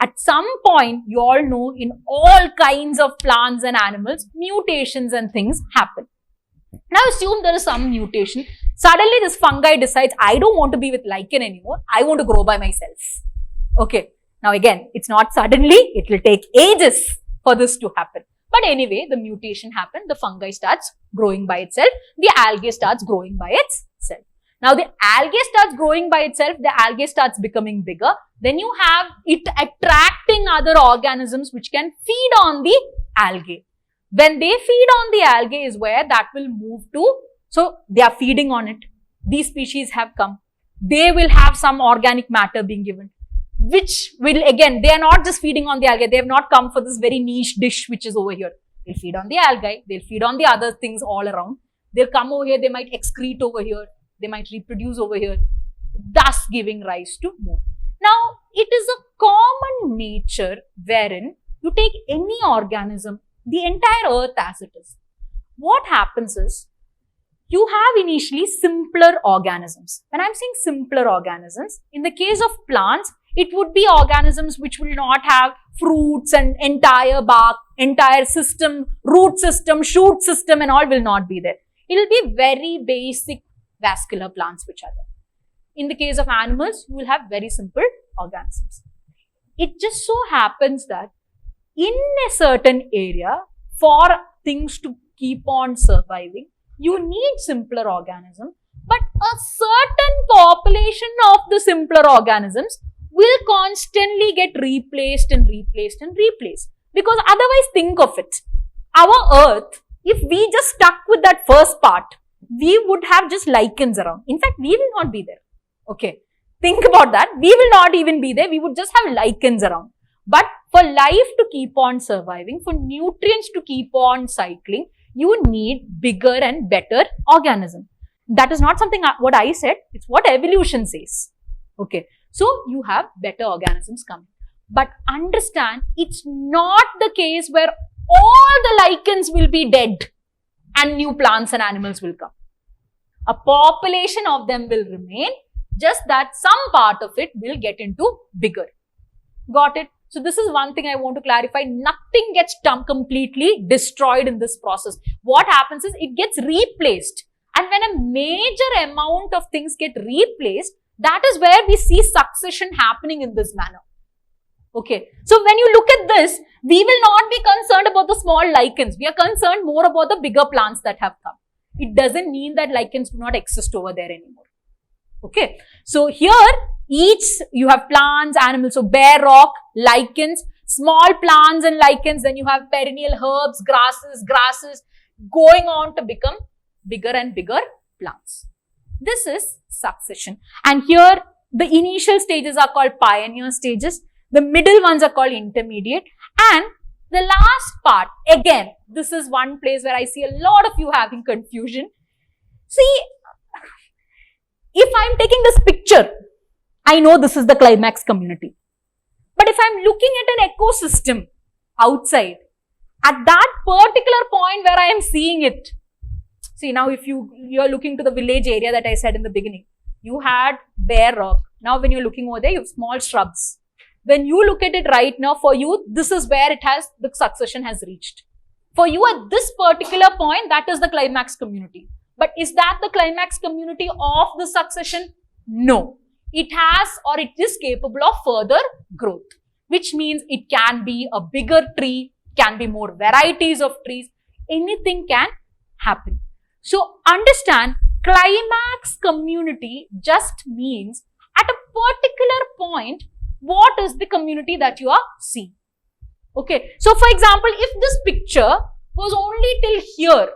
At some point, you all know in all kinds of plants and animals, mutations and things happen. Now, assume there is some mutation. Suddenly, this fungi decides, I don't want to be with lichen anymore. I want to grow by myself. Okay. Now, again, it's not suddenly. It will take ages for this to happen. But anyway, the mutation happened. The fungi starts growing by itself. The algae starts growing by itself. Now, the algae starts growing by itself, the algae starts becoming bigger. Then you have it attracting other organisms which can feed on the algae. When they feed on the algae is where that will move to, so they are feeding on it. These species have come. They will have some organic matter being given, which will again, they are not just feeding on the algae. They have not come for this very niche dish which is over here. They'll feed on the algae. They'll feed on the other things all around. They'll come over here. They might excrete over here. They might reproduce over here, thus giving rise to more. Now, it is a common nature wherein you take any organism, the entire earth as it is. What happens is, you have initially simpler organisms. When I'm saying simpler organisms, in the case of plants, it would be organisms which will not have fruits and entire bark, entire system, root system, shoot system and all will not be there. It will be very basic vascular plants which are there. In the case of animals, you will have very simple organisms. It just so happens that in a certain area, for things to keep on surviving, you need simpler organisms, but a certain population of the simpler organisms will constantly get replaced and replaced and replaced. Because otherwise, think of it. Our earth, if we just stuck with that first part, we would have just lichens around. In fact, we will not be there. Okay. Think about that. We will not even be there. We would just have lichens around. But for life to keep on surviving, for nutrients to keep on cycling, you need bigger and better organisms. That is not something what I said. It's what evolution says. Okay. So, you have better organisms coming. But understand, it's not the case where all the lichens will be dead and new plants and animals will come. A population of them will remain, just that some part of it will get into bigger. Got it? So, this is one thing I want to clarify. Nothing gets completely destroyed in this process. What happens is, it gets replaced. And when a major amount of things get replaced, that is where we see succession happening in this manner. Okay. So, when you look at this, we will not be concerned about the small lichens. We are concerned more about the bigger plants that have come. It doesn't mean that lichens do not exist over there anymore. Okay. So, here, you have plants, animals, so bare rock, lichens, small plants and lichens, then you have perennial herbs, grasses, going on to become bigger and bigger plants. This is succession. And here the initial stages are called pioneer stages. The middle ones are called intermediate. And the last part, again, this is one place where I see a lot of you having confusion. See, if I'm taking this picture, I know this is the climax community. But if I'm looking at an ecosystem outside, at that particular point where I am seeing it, see now if you're looking to the village area that I said in the beginning, you had bare rock. Now when you're looking over there, you have small shrubs. When you look at it right now, for you, this is where the succession has reached. For you at this particular point, that is the climax community. But is that the climax community of the succession? No. It has or it is capable of further growth, which means it can be a bigger tree, can be more varieties of trees, anything can happen. So understand, climax community just means at a particular point, what is the community that you are seeing? Okay, so for example, if this picture was only till here,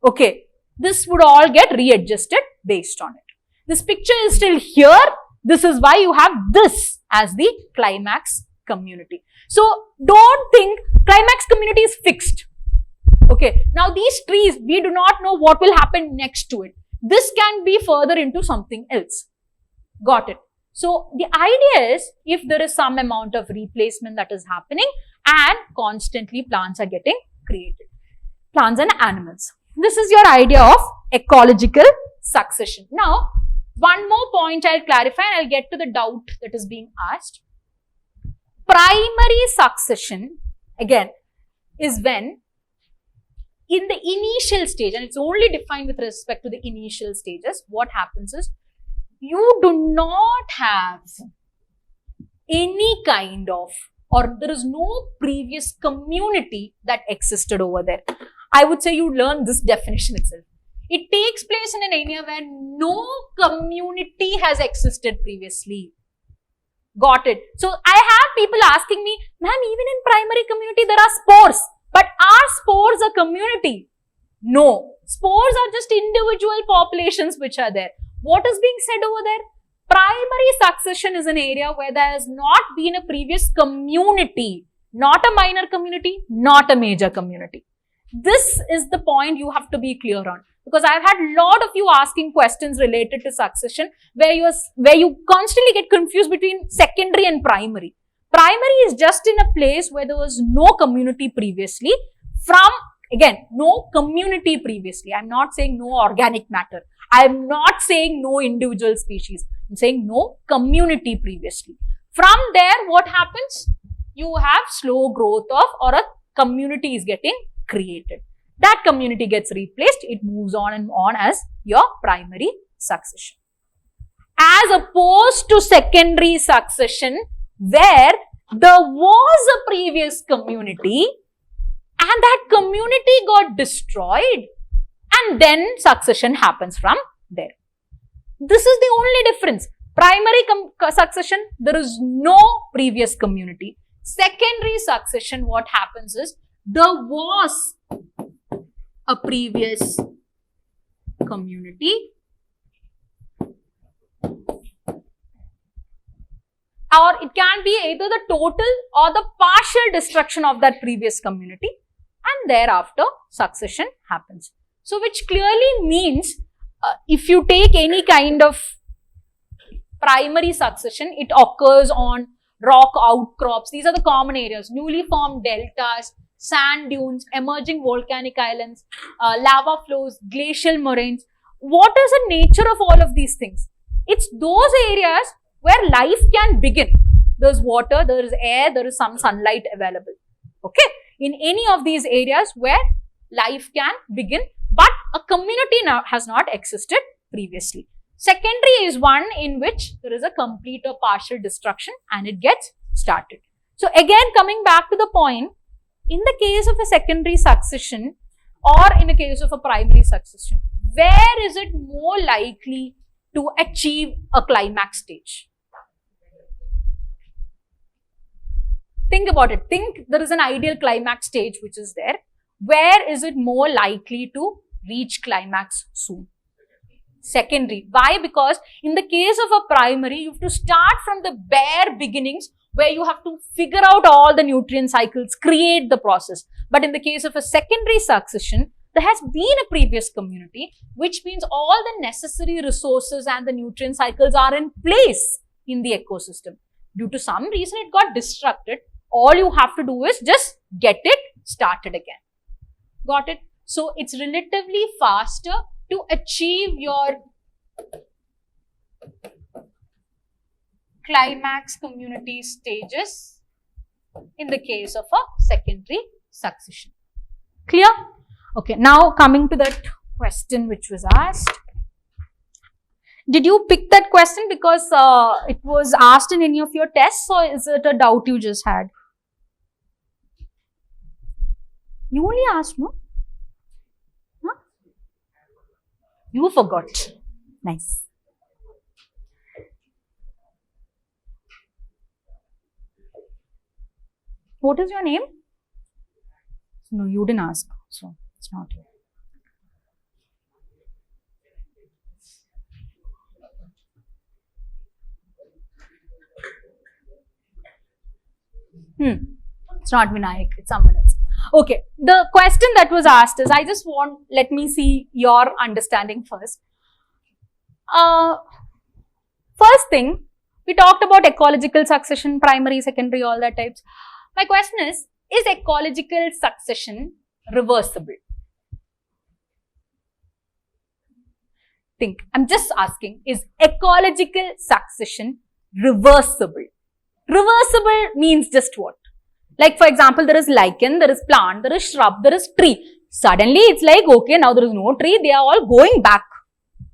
okay, this would all get readjusted based on it. This picture is still here. This is why you have this as the climax community. So don't think climax community is fixed. Okay, now these trees, we do not know what will happen next to it. This can be further into something else. Got it? So the idea is, if there is some amount of replacement that is happening and constantly plants are getting created. Plants and animals. This is your idea of ecological succession. Now, one more point I'll clarify and I'll get to the doubt that is being asked. Primary succession, again, is when in the initial stage, and it's only defined with respect to the initial stages, what happens is, you do not have any kind of, or there is no previous community that existed over there. I would say you learn this definition itself. It takes place in an area where no community has existed previously. Got it? So I have people asking me, ma'am, even in primary community there are spores, but are spores a community? No. Spores are just individual populations which are there. What is being said over there? Primary succession is an area where there has not been a previous community, not a minor community, not a major community. This is the point you have to be clear on, because I've had a lot of you asking questions related to succession where you constantly get confused between secondary and primary. Primary is just in a place where there was no community previously again, no community previously. I'm not saying no organic matter. I'm not saying no individual species. I'm saying no community previously. From there, what happens? You have slow growth of, or a community is getting created. That community gets replaced. It moves on and on as your primary succession. As opposed to secondary succession, where there was a previous community and that community got destroyed, and then succession happens from there. This is the only difference. Primary succession, there is no previous community. Secondary succession, what happens is, there was a previous community or it can be either the total or the partial destruction of that previous community, and thereafter succession happens. So, which clearly means if you take any kind of primary succession, it occurs on rock outcrops. These are the common areas: newly formed deltas, sand dunes, emerging volcanic islands, lava flows, glacial moraines. What is the nature of all of these things? It's those areas where life can begin. There's water, there is air, there is some sunlight available. Okay? In any of these areas where life can begin, but a community now has not existed previously. Secondary is one in which there is a complete or partial destruction and it gets started. So again, coming back to the point, in the case of a secondary succession or in a case of a primary succession, where is it more likely to achieve a climax stage? Think about it. Think there is an ideal climax stage which is there. Where is it more likely to reach climax soon? secondary. Why? Because in the case of a primary, you have to start from the bare beginnings where you have to figure out all the nutrient cycles, create the process. But in the case of a secondary succession, there has been a previous community, which means all the necessary resources and the nutrient cycles are in place in the ecosystem. Due to some reason, it got disrupted. All you have to do is just get it started again. Got it? So, it's relatively faster to achieve your climax community stages in the case of a secondary succession. Clear? Okay, now coming to that question which was asked. Did you pick that question because it was asked in any of your tests, or is it a doubt you just had? You only asked, no? Huh? You forgot. Nice. What is your name? No, you didn't ask, so it's not here. It's not Vinayak, it's someone else. Okay, the question that was asked is, I just want, let me see your understanding first. First thing, we talked about ecological succession, primary, secondary, all that types. My question is ecological succession reversible? Think, I'm just asking, is ecological succession reversible? Reversible means just what? Like, for example, there is lichen, there is plant, there is shrub, there is tree. Suddenly, it's like, okay, now there is no tree, they are all going back.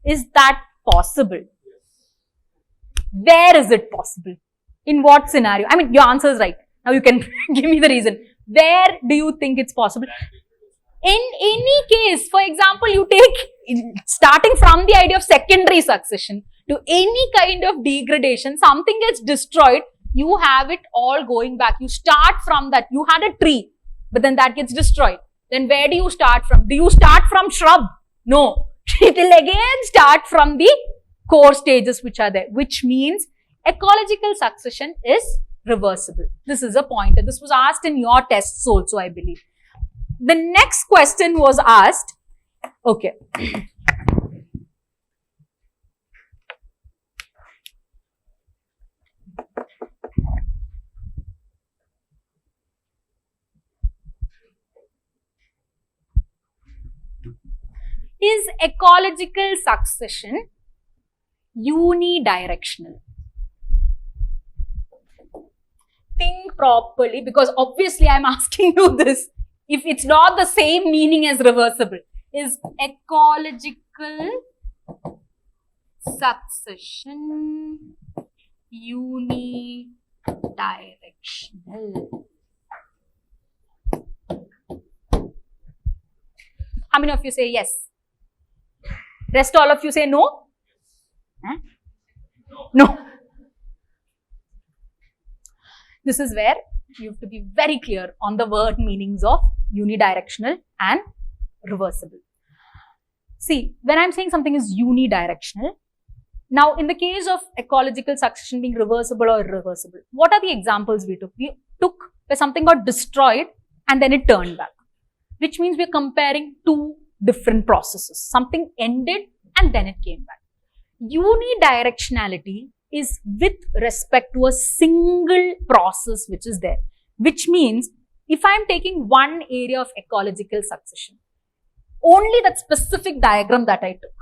Is that possible? Where is it possible? In what scenario? I mean, your answer is right. Now you can give me the reason. Where do you think it's possible? In any case, for example, you take, starting from the idea of secondary succession to any kind of degradation, something gets destroyed, you have it all going back. You start from that. You had a tree, but then that gets destroyed. Then where do you start from? Do you start from shrub? No. It will again start from the core stages which are there, which means ecological succession is reversible. This is a point. This was asked in your tests also, I believe. The next question was asked, okay. Is ecological succession unidirectional? Think properly, because obviously I'm asking you this. If it's not the same meaning as reversible, is ecological succession unidirectional? How many of you say yes? Rest all of you say no? Huh? No. This is where you have to be very clear on the word meanings of unidirectional and reversible. See, when I'm saying something is unidirectional, now in the case of ecological succession being reversible or irreversible, what are the examples we took? We took where something got destroyed and then it turned back, which means we're comparing two different processes. Something ended and then it came back. Unidirectionality is with respect to a single process which is there, which means if I'm taking one area of ecological succession, only that specific diagram that I took,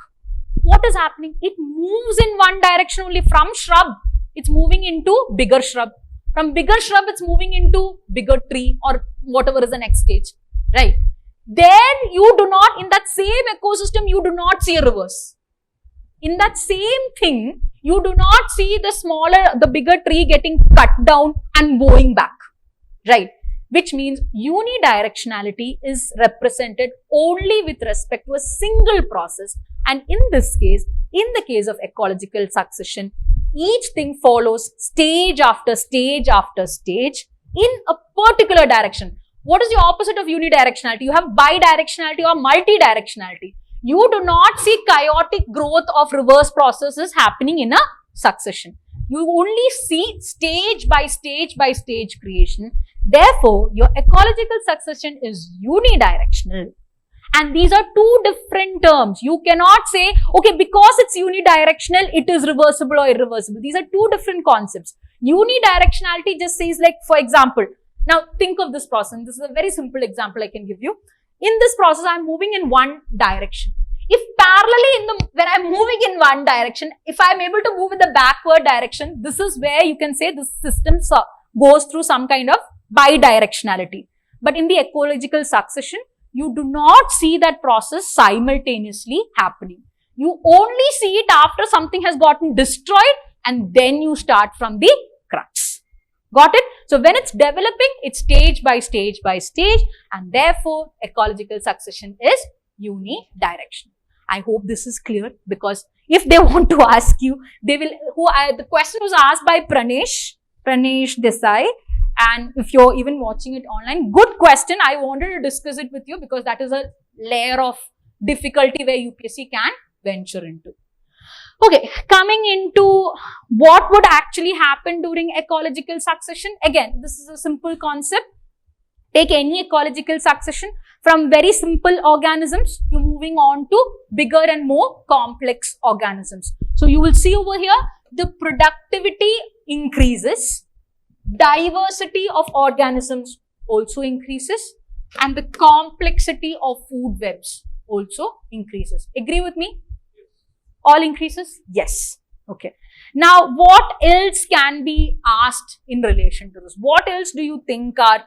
what is happening? It moves in one direction only. From shrub, it's moving into bigger shrub. From bigger shrub, it's moving into bigger tree or whatever is the next stage, right? There you do not, in that same ecosystem, you do not see a reverse. In that same thing, you do not see the bigger tree getting cut down and going back, right? Which means unidirectionality is represented only with respect to a single process. And in this case, in the case of ecological succession, each thing follows stage after stage after stage in a particular direction. What is the opposite of unidirectionality? You have bidirectionality or multidirectionality. You do not see chaotic growth of reverse processes happening in a succession. You only see stage by stage by stage creation. Therefore, your ecological succession is unidirectional. And these are two different terms. You cannot say, okay, because it's unidirectional, it is reversible or irreversible. These are two different concepts. Unidirectionality just says, like, for example, now think of this process. This is a very simple example I can give you. In this process, I'm moving in one direction. If parallelly when I'm moving in one direction, if I'm able to move in the backward direction, this is where you can say this system goes through some kind of bidirectionality. But in the ecological succession, you do not see that process simultaneously happening. You only see it after something has gotten destroyed, and then you start from the crux. Got it? So when it's developing, it's stage by stage by stage, and therefore ecological succession is unidirectional. I hope this is clear, because if they want to ask you, they will, the question was asked by Pranesh Desai, and if you're even watching it online, good question. I wanted to discuss it with you because that is a layer of difficulty where UPSC can venture into. Okay, coming into what would actually happen during ecological succession. Again, this is a simple concept. Take any ecological succession from very simple organisms, you're moving on to bigger and more complex organisms. So you will see over here, the productivity increases, diversity of organisms also increases, and the complexity of food webs also increases. Agree with me? All increases? Yes. Okay. Now, what else can be asked in relation to this? What else do you think are,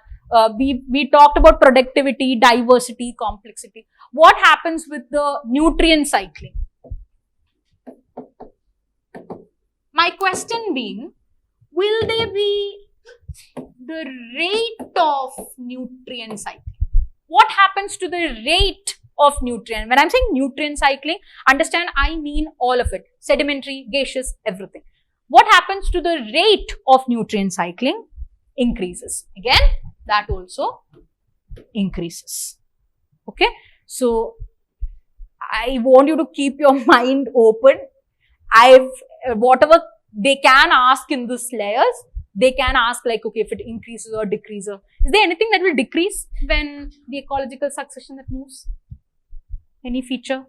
we talked about productivity, diversity, complexity. What happens with the nutrient cycling? My question being, will there be the rate of nutrient cycling? What happens to the rate of nutrient? When I'm saying nutrient cycling, understand I mean all of it. Sedimentary, gaseous, everything. What happens to the rate of nutrient cycling? Increases. Again, that also increases. Okay. So, I want you to keep your mind open. Whatever they can ask in these layers, they can ask like, okay, if it increases or decreases. Is there anything that will decrease when the ecological succession that moves? Any feature?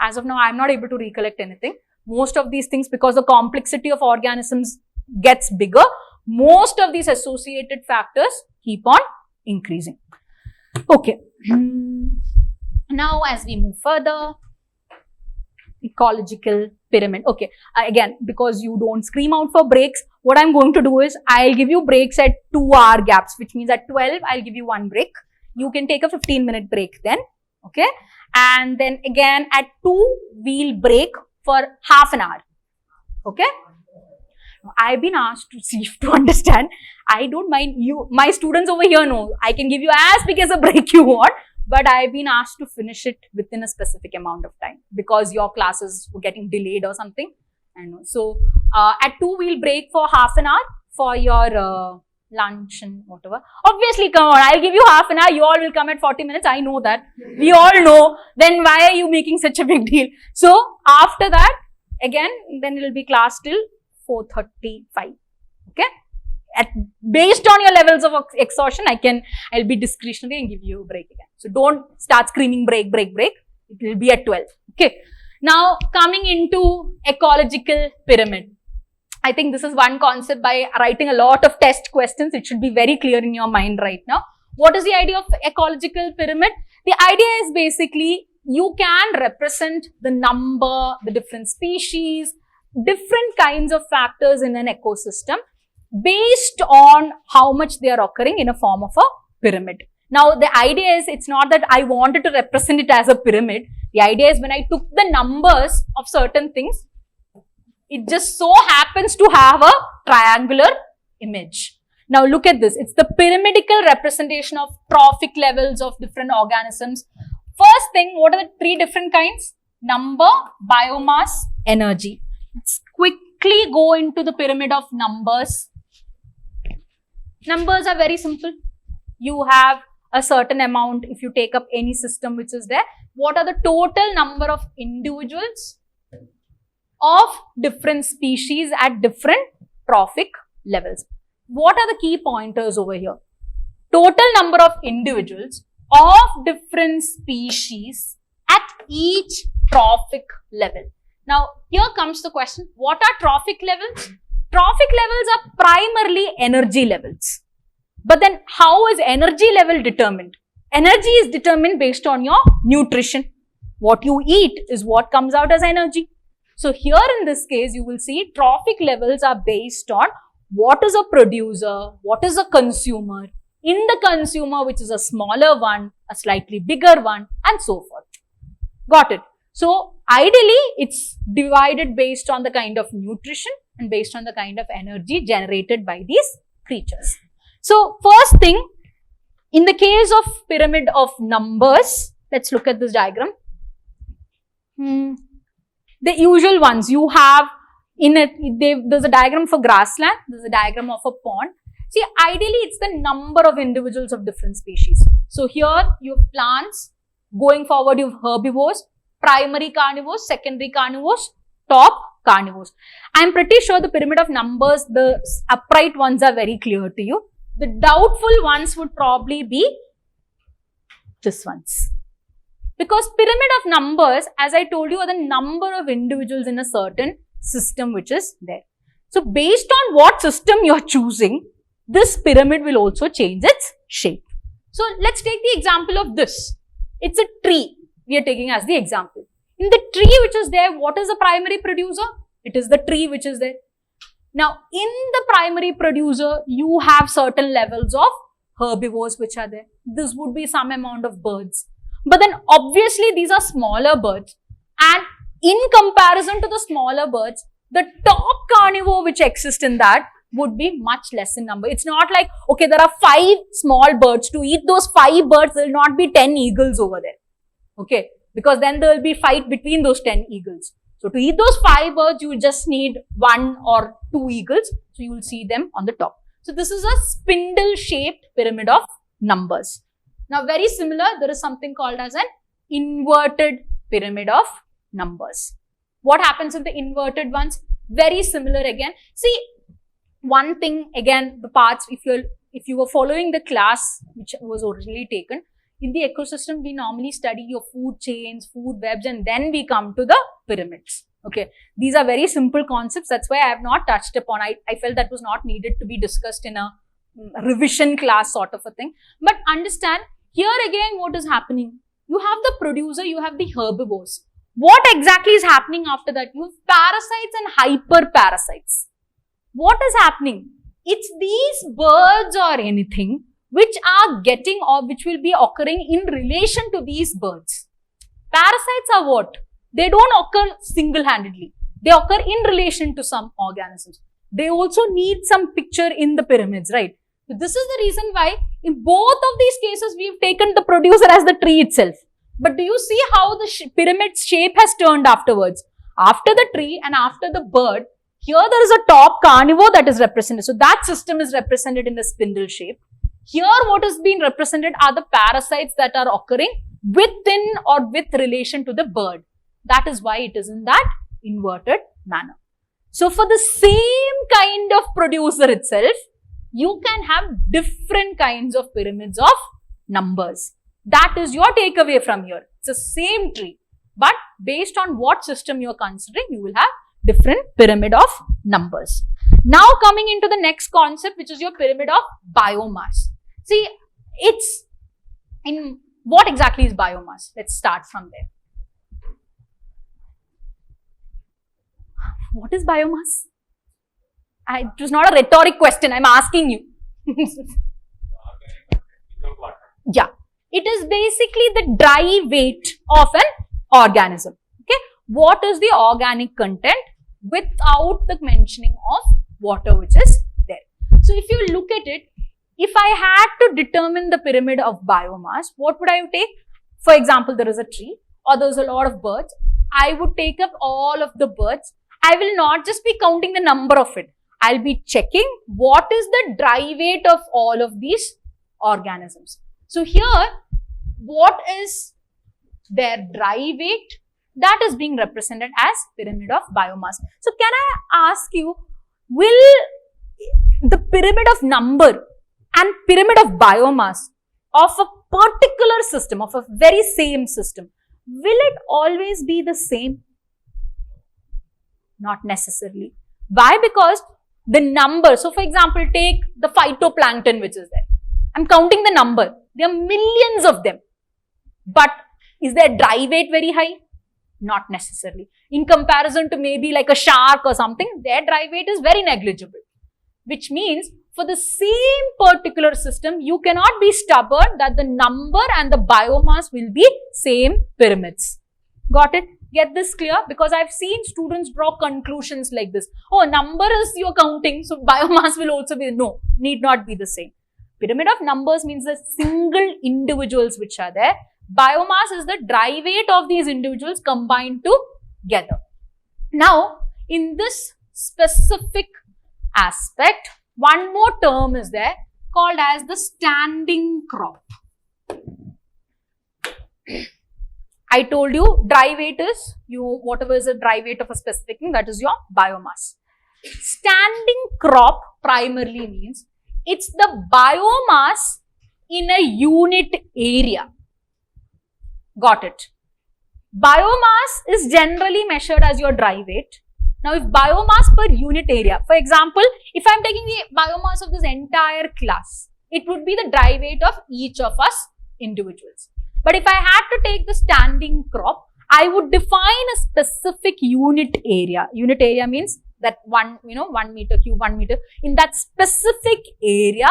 As of now, I am not able to recollect anything. Most of these things, because the complexity of organisms gets bigger, most of these associated factors keep on increasing. Okay. Now, as we move further, ecological pyramid. Okay. Again, because you don't scream out for breaks, what I'm going to do is I'll give you breaks at 2-hour gaps, which means at 12, I'll give you one break. You can take a 15-minute break then. Okay. And then again at 2, we'll break for half an hour. Okay. I've been asked to understand. I don't mind you. My students over here know I can give you as big as a break you want, but I've been asked to finish it within a specific amount of time because your classes were getting delayed or something. I know. So at 2, we'll break for half an hour for your lunch and whatever. Obviously, come on, I'll give you half an hour. You all will come at 40 minutes. I know that. We all know. Then why are you making such a big deal? So after that, again, then it will be class till 4:35. Okay. Based on your levels of exhaustion, I'll be discretionary and give you a break again. So don't start screaming break, break, break. It will be at 12. Okay. Now coming into ecological pyramid. I think this is one concept. By writing a lot of test questions, it should be very clear in your mind right now. What is the idea of ecological pyramid? The idea is basically you can represent the number, the different species, different kinds of factors in an ecosystem based on how much they are occurring in a form of a pyramid. Now, the idea is, it's not that I wanted to represent it as a pyramid. The idea is when I took the numbers of certain things, it just so happens to have a triangular image. Now, look at this. It's the pyramidical representation of trophic levels of different organisms. First thing, what are the 3 different kinds? Number, biomass, energy. Let's quickly go into the pyramid of numbers. Numbers are very simple. You have a certain amount if you take up any system which is there. what are the total number of individuals of different species at different trophic levels. What are the key pointers over here? Total number of individuals of different species at each trophic level. Now, here comes the question, what are trophic levels? Trophic levels are primarily energy levels. But then how is energy level determined? Energy is determined based on your nutrition. What you eat is what comes out as energy. So here in this case, you will see trophic levels are based on what is a producer, what is a consumer, in the consumer which is a smaller one, a slightly bigger one, and so forth. Got it? So ideally, it's divided based on the kind of nutrition and based on the kind of energy generated by these creatures. So first thing, in the case of pyramid of numbers, let's look at this diagram. The usual ones you have in it, there's a diagram for grassland, there's a diagram of a pond. See, ideally, it's the number of individuals of different species. So here you have plants, going forward you have herbivores, primary carnivores, secondary carnivores, top carnivores. I'm pretty sure the pyramid of numbers, the upright ones are very clear to you. The doubtful ones would probably be this ones. Because pyramid of numbers, as I told you, are the number of individuals in a certain system which is there. So based on what system you are choosing, this pyramid will also change its shape. So let's take the example of this. It's a tree we are taking as the example. In the tree which is there, what is the primary producer? It is the tree which is there. Now, in the primary producer, you have certain levels of herbivores which are there. This would be some amount of birds. But then obviously these are smaller birds, and in comparison to the smaller birds, the top carnivore which exists in that would be much less in number. It's not like, okay, there are 5 small birds. To eat those 5 birds, there will not be 10 eagles over there. Okay, because then there will be fight between those 10 eagles. So to eat those 5 birds, you just need 1 or 2 eagles. So you will see them on the top. So this is a spindle-shaped pyramid of numbers. Now very similar, there is something called as an inverted pyramid of numbers. What happens in the inverted ones? Very similar again. See, one thing again, the parts, if you were following the class which was originally taken, in the ecosystem, we normally study your food chains, food webs, and then we come to the pyramids. Okay, these are very simple concepts. That's why I have not touched upon. I felt that was not needed to be discussed in a revision class sort of a thing. But understand, here again what is happening? You have the producer, you have the herbivores. What exactly is happening after that? You have parasites and hyperparasites. What is happening? It's these birds or anything which are getting or which will be occurring in relation to these birds. Parasites are what? They don't occur single-handedly. They occur in relation to some organisms. They also need some picture in the pyramids, right? So this is the reason why in both of these cases we've taken the producer as the tree itself. But do you see how the pyramid's shape has turned afterwards? After the tree and after the bird, here there is a top carnivore that is represented. So that system is represented in the spindle shape. Here what is being represented are the parasites that are occurring within or with relation to the bird. That is why it is in that inverted manner. So for the same kind of producer itself, you can have different kinds of pyramids of numbers. That is your takeaway from here. It's the same tree, but based on what system you are considering, you will have different pyramid of numbers. Now coming into the next concept, which is your pyramid of biomass. See, it's in what exactly is biomass? Let's start from there. What is biomass? It was not a rhetoric question. I'm asking you. Yeah. It is basically the dry weight of an organism. Okay. What is the organic content without the mentioning of water which is there? So if you look at it, if I had to determine the pyramid of biomass, what would I take? For example, there is a tree or there is a lot of birds. I would take up all of the birds. I will not just be counting the number of it. I'll be checking what is the dry weight of all of these organisms. So here, what is their dry weight, that is being represented as pyramid of biomass. So can I ask you, will the pyramid of number and pyramid of biomass of a particular system, of a very same system, will it always be the same? Not necessarily. Why? Because the number, so for example, take the phytoplankton which is there. I'm counting the number. There are millions of them. But is their dry weight very high? Not necessarily. In comparison to maybe like a shark or something, their dry weight is very negligible. Which means for the same particular system, you cannot be stubborn that the number and the biomass will be same pyramids. Got it? Get this clear? Because I've seen students draw conclusions like this. Oh, number is you're counting, so biomass will also be, no, need not be the same. Pyramid of numbers means the single individuals which are there. Biomass is the dry weight of these individuals combined together. Now, in this specific aspect, one more term is there called as the standing crop. I told you dry weight is whatever is the dry weight of a specific thing, that is your biomass. Standing crop primarily means it's the biomass in a unit area. Got it? Biomass is generally measured as your dry weight. Now, if biomass per unit area, for example, if I am taking the biomass of this entire class, it would be the dry weight of each of us individuals. But if I had to take the standing crop, I would define a specific unit area. Unit area means that 1 meter cube, 1 meter. In that specific area,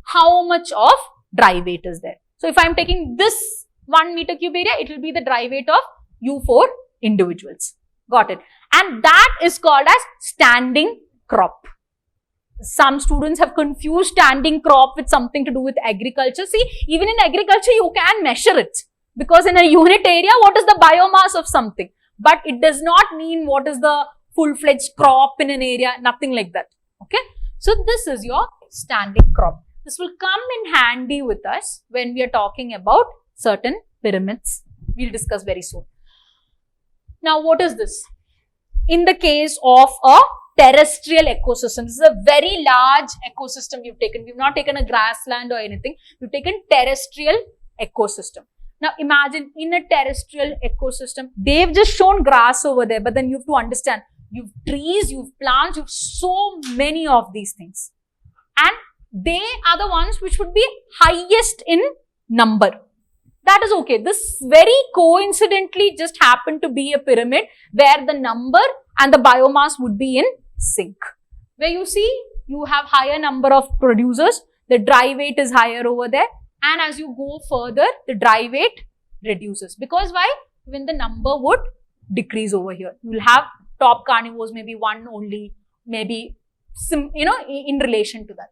how much of dry weight is there? So, if I am taking this 1 meter cube area, it will be the dry weight of you 4 individuals. Got it? And that is called as standing crop. Some students have confused standing crop with something to do with agriculture. See, even in agriculture, you can measure it. Because in a unit area, what is the biomass of something? But it does not mean what is the full-fledged crop in an area, nothing like that. Okay? So, this is your standing crop. This will come in handy with us when we are talking about certain pyramids. We'll discuss very soon. Now, what is this? In the case of a terrestrial ecosystem, this is a very large ecosystem we've taken. We've not taken a grassland or anything. We've taken terrestrial ecosystem. Now, imagine in a terrestrial ecosystem, they've just shown grass over there, but then you have to understand, you've trees, you've plants, you've so many of these things. And they are the ones which would be highest in number. That is okay. This very coincidentally just happened to be a pyramid where the number and the biomass would be in sync. Where you see, you have higher number of producers, the dry weight is higher over there, and as you go further, the dry weight reduces. Because why? When the number would decrease over here. You will have top carnivores, maybe one only, maybe, in relation to that.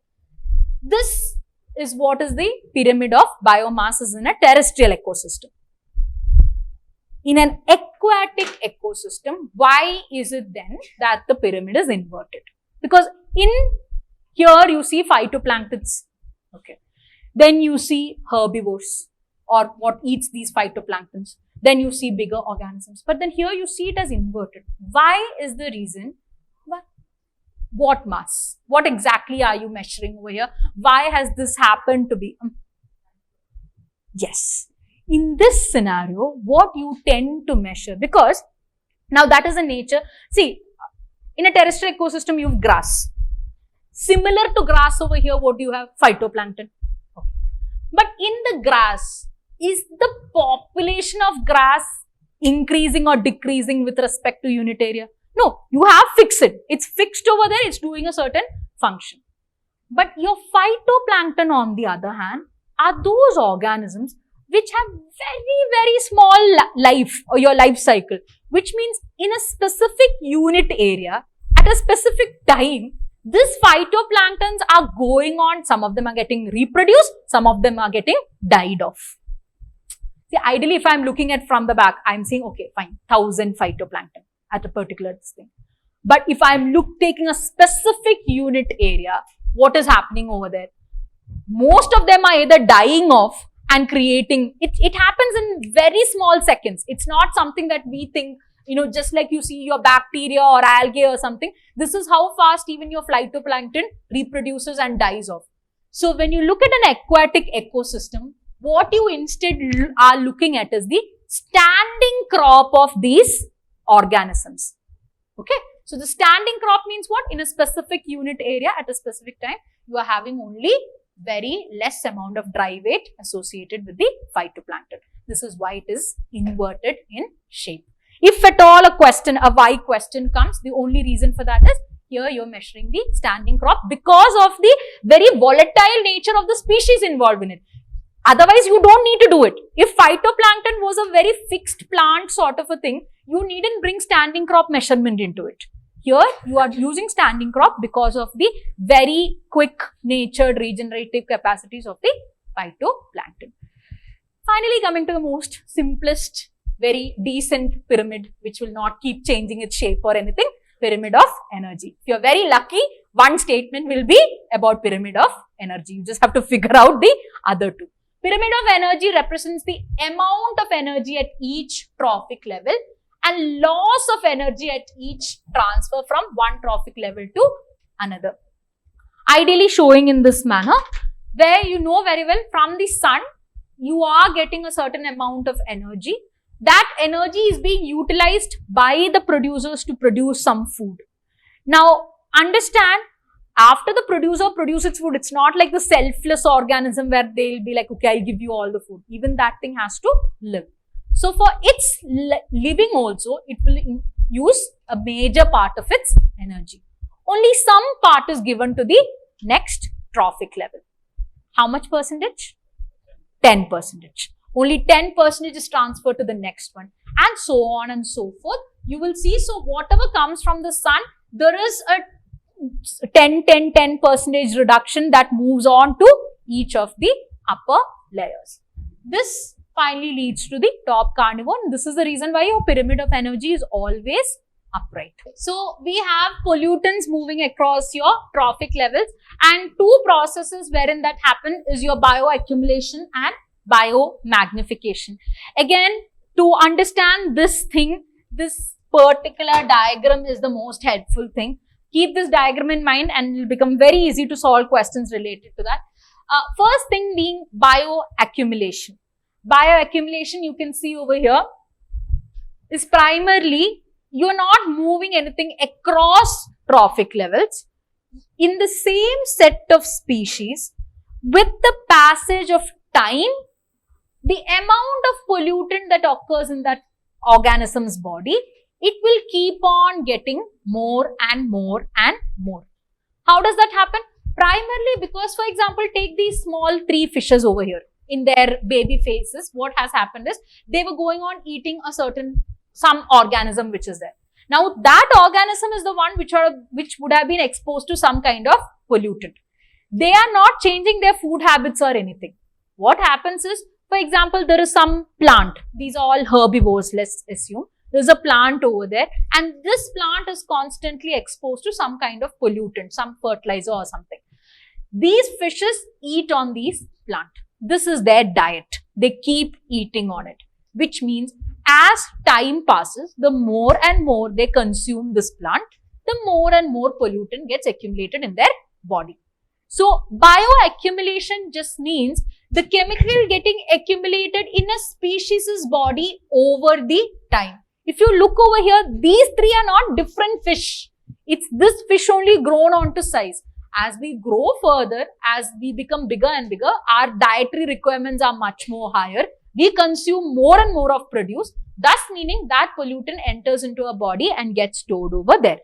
This is what is the pyramid of biomass is in a terrestrial ecosystem. In an aquatic ecosystem, why is it then that the pyramid is inverted? Because in here you see phytoplanktons, okay. Then you see herbivores or what eats these phytoplanktons. Then you see bigger organisms. But then here you see it as inverted. Why is the reason? What mass? What exactly are you measuring over here? Why has this happened to be? Yes. In this scenario, what you tend to measure, because now that is the nature. See, in a terrestrial ecosystem, you have grass. Similar to grass over here, what do you have? Phytoplankton. Okay. But in the grass, is the population of grass increasing or decreasing with respect to unit area? No, you have fixed it. It's fixed over there. It's doing a certain function. But your phytoplankton, on the other hand, are those organisms which have very, very small life or your life cycle, which means in a specific unit area at a specific time, these phytoplanktons are going on. Some of them are getting reproduced. Some of them are getting died off. See, ideally, if I'm looking at from the back, I'm saying, okay, fine, 1000 phytoplankton at a particular thing. But if I'm taking a specific unit area, what is happening over there? Most of them are either dying off and creating. It happens in very small seconds. It's not something that we think, you know, just like you see your bacteria or algae or something. This is how fast even your phytoplankton reproduces and dies off. So when you look at an aquatic ecosystem, what you instead are looking at is the standing crop of these organisms. Okay. So the standing crop means what? In a specific unit area at a specific time, you are having only very less amount of dry weight associated with the phytoplankton. This is why it is inverted in shape. If at all a why question comes, the only reason for that is here you're measuring the standing crop because of the very volatile nature of the species involved in it. Otherwise, you don't need to do it. If phytoplankton was a very fixed plant sort of a thing, you needn't bring standing crop measurement into it. Here, you are using standing crop because of the very quick natured regenerative capacities of the phytoplankton. Finally, coming to the most simplest, very decent pyramid, which will not keep changing its shape or anything, pyramid of energy. If you're very lucky, one statement will be about pyramid of energy. You just have to figure out the other two. Pyramid of energy represents the amount of energy at each trophic level and loss of energy at each transfer from one trophic level to another. Ideally showing in this manner, where you know very well from the sun, you are getting a certain amount of energy. That energy is being utilized by the producers to produce some food. Now, understand, after the producer produces its food, it's not like the selfless organism where they'll be like, okay, I'll give you all the food. Even that thing has to live. So, for its living also, it will use a major part of its energy. Only some part is given to the next trophic level. How much percentage? 10%. Only 10% is transferred to the next one, and so on and so forth. You will see, so whatever comes from the sun, there is a 10% reduction that moves on to each of the upper layers. This finally leads to the top carnivore, and this is the reason why your pyramid of energy is always upright. So, we have pollutants moving across your trophic levels, and two processes wherein that happen is your bioaccumulation and biomagnification. Again, to understand this thing, this particular diagram is the most helpful thing. Keep this diagram in mind and it will become very easy to solve questions related to that. First thing being bioaccumulation. Bioaccumulation, you can see over here, is primarily you are not moving anything across trophic levels in the same set of species. With the passage of time, the amount of pollutant that occurs in that organism's body, it will keep on getting more and more and more. How does that happen? Primarily because, for example, take these small 3 fishes over here. In their baby phases, what has happened is they were going on eating some organism which is there. Now, that organism is the one which would have been exposed to some kind of pollutant. They are not changing their food habits or anything. What happens is, for example, there is some plant. These are all herbivores, let's assume. There's a plant over there, and this plant is constantly exposed to some kind of pollutant, some fertilizer or something. These fishes eat on these plant. This is their diet. They keep eating on it, which means as time passes, the more and more they consume this plant, the more and more pollutant gets accumulated in their body. So, bioaccumulation just means the chemical getting accumulated in a species' body over the time. If you look over here, these 3 are not different fish. It's this fish only grown onto size. As we grow further, as we become bigger and bigger, our dietary requirements are much more higher. We consume more and more of produce, thus meaning that pollutant enters into our body and gets stored over there.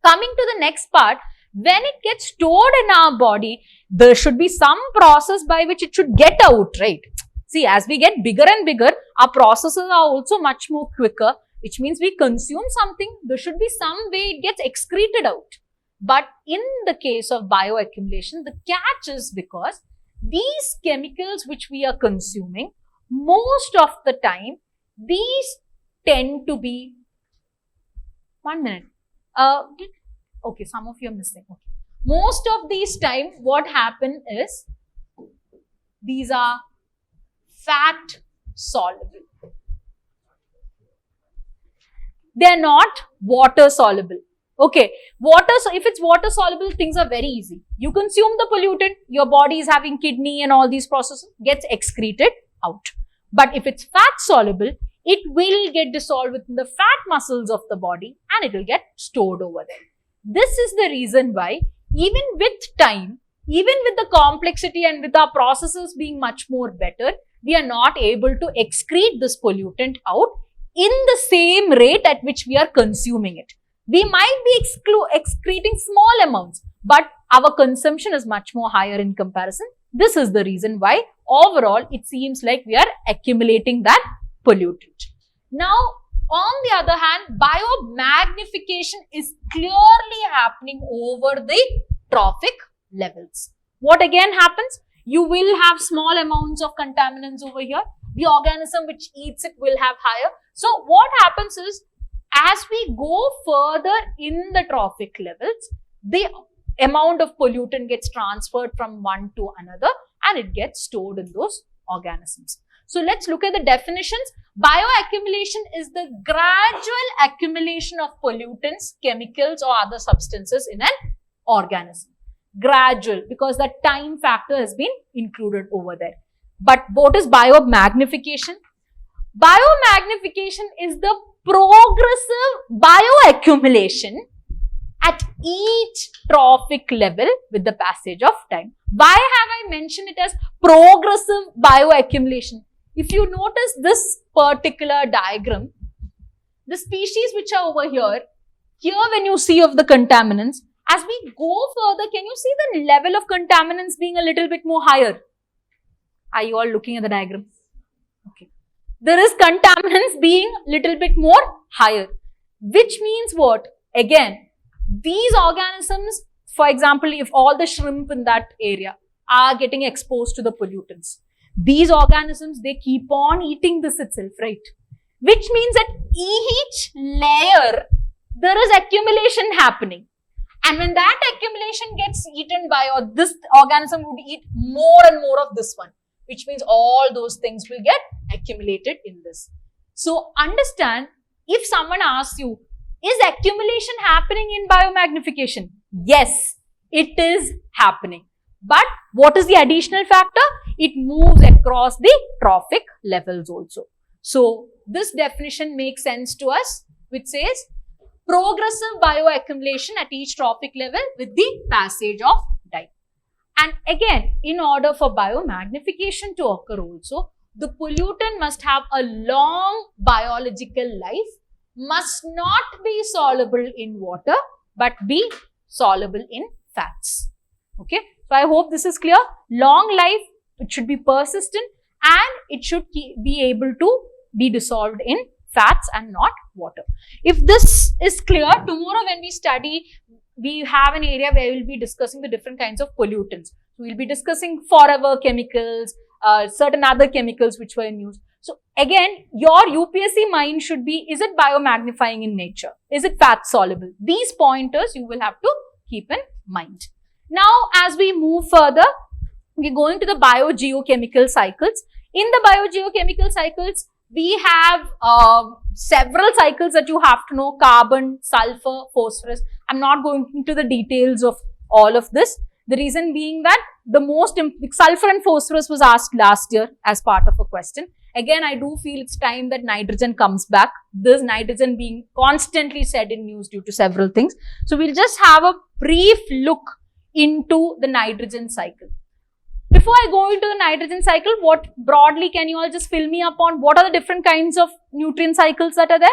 Coming to the next part, when it gets stored in our body, there should be some process by which it should get out, right? See, as we get bigger and bigger, our processes are also much more quicker, which means we consume something, there should be some way it gets excreted out. But in the case of bioaccumulation, the catch is because these chemicals which we are consuming, most of the time, these tend to be, okay, some of you are missing. Okay. Most of these time, what happen is, these are fat soluble. They are not water soluble. Okay, if it's water soluble, things are very easy. You consume the pollutant, your body is having kidney and all these processes, gets excreted out. But if it's fat soluble, it will get dissolved within the fat muscles of the body and it will get stored over there. This is the reason why, even with time, even with the complexity and with our processes being much more better, we are not able to excrete this pollutant out in the same rate at which we are consuming it. We might be excreting small amounts, but our consumption is much more higher in comparison. This is the reason why overall it seems like we are accumulating that pollutant. Now, on the other hand, biomagnification is clearly happening over the trophic levels. What again happens? You will have small amounts of contaminants over here. The organism which eats it will have higher. So, what happens is, as we go further in the trophic levels, the amount of pollutant gets transferred from one to another and it gets stored in those organisms. So, let's look at the definitions. Bioaccumulation is the gradual accumulation of pollutants, chemicals or other substances in an organism. Gradual, because that time factor has been included over there. But what is biomagnification? Biomagnification is the progressive bioaccumulation at each trophic level with the passage of time. Why have I mentioned it as progressive bioaccumulation? If you notice this particular diagram, the species which are over here when you see of the contaminants, as we go further, can you see the level of contaminants being a little bit more higher? Are you all looking at the diagram? Okay. There is contaminants being little bit more higher, which means what? Again, these organisms, for example, if all the shrimp in that area are getting exposed to the pollutants, these organisms, they keep on eating this itself, right? Which means at each layer, there is accumulation happening. And when that accumulation gets eaten by, or this organism would eat more and more of this one, which means all those things will get accumulated in this. So understand, if someone asks you, is accumulation happening in biomagnification? Yes, it is happening. But what is the additional factor? It moves across the trophic levels also. So this definition makes sense to us, which says progressive bioaccumulation at each trophic level with the passage of time. And again, in order for biomagnification to occur also, the pollutant must have a long biological life, must not be soluble in water, but be soluble in fats. Okay. So, I hope this is clear. Long life, it should be persistent and it should be able to be dissolved in fats and not water. If this is clear, tomorrow when we study, we have an area where we will be discussing the different kinds of pollutants. We will be discussing forever chemicals, certain other chemicals which were in use. So again, your UPSC mind should be, is it biomagnifying in nature? Is it fat soluble? These pointers you will have to keep in mind. Now, as we move further, we go into the biogeochemical cycles. In the biogeochemical cycles, we have several cycles that you have to know: carbon, sulfur, phosphorus. I'm not going into the details of all of this. The reason being that the sulfur and phosphorus was asked last year as part of a question. Again, I do feel it's time that nitrogen comes back. This nitrogen being constantly said in news due to several things. So we'll just have a brief look into the nitrogen cycle. Before I go into the nitrogen cycle, what broadly can you all just fill me up on? What are the different kinds of nutrient cycles that are there?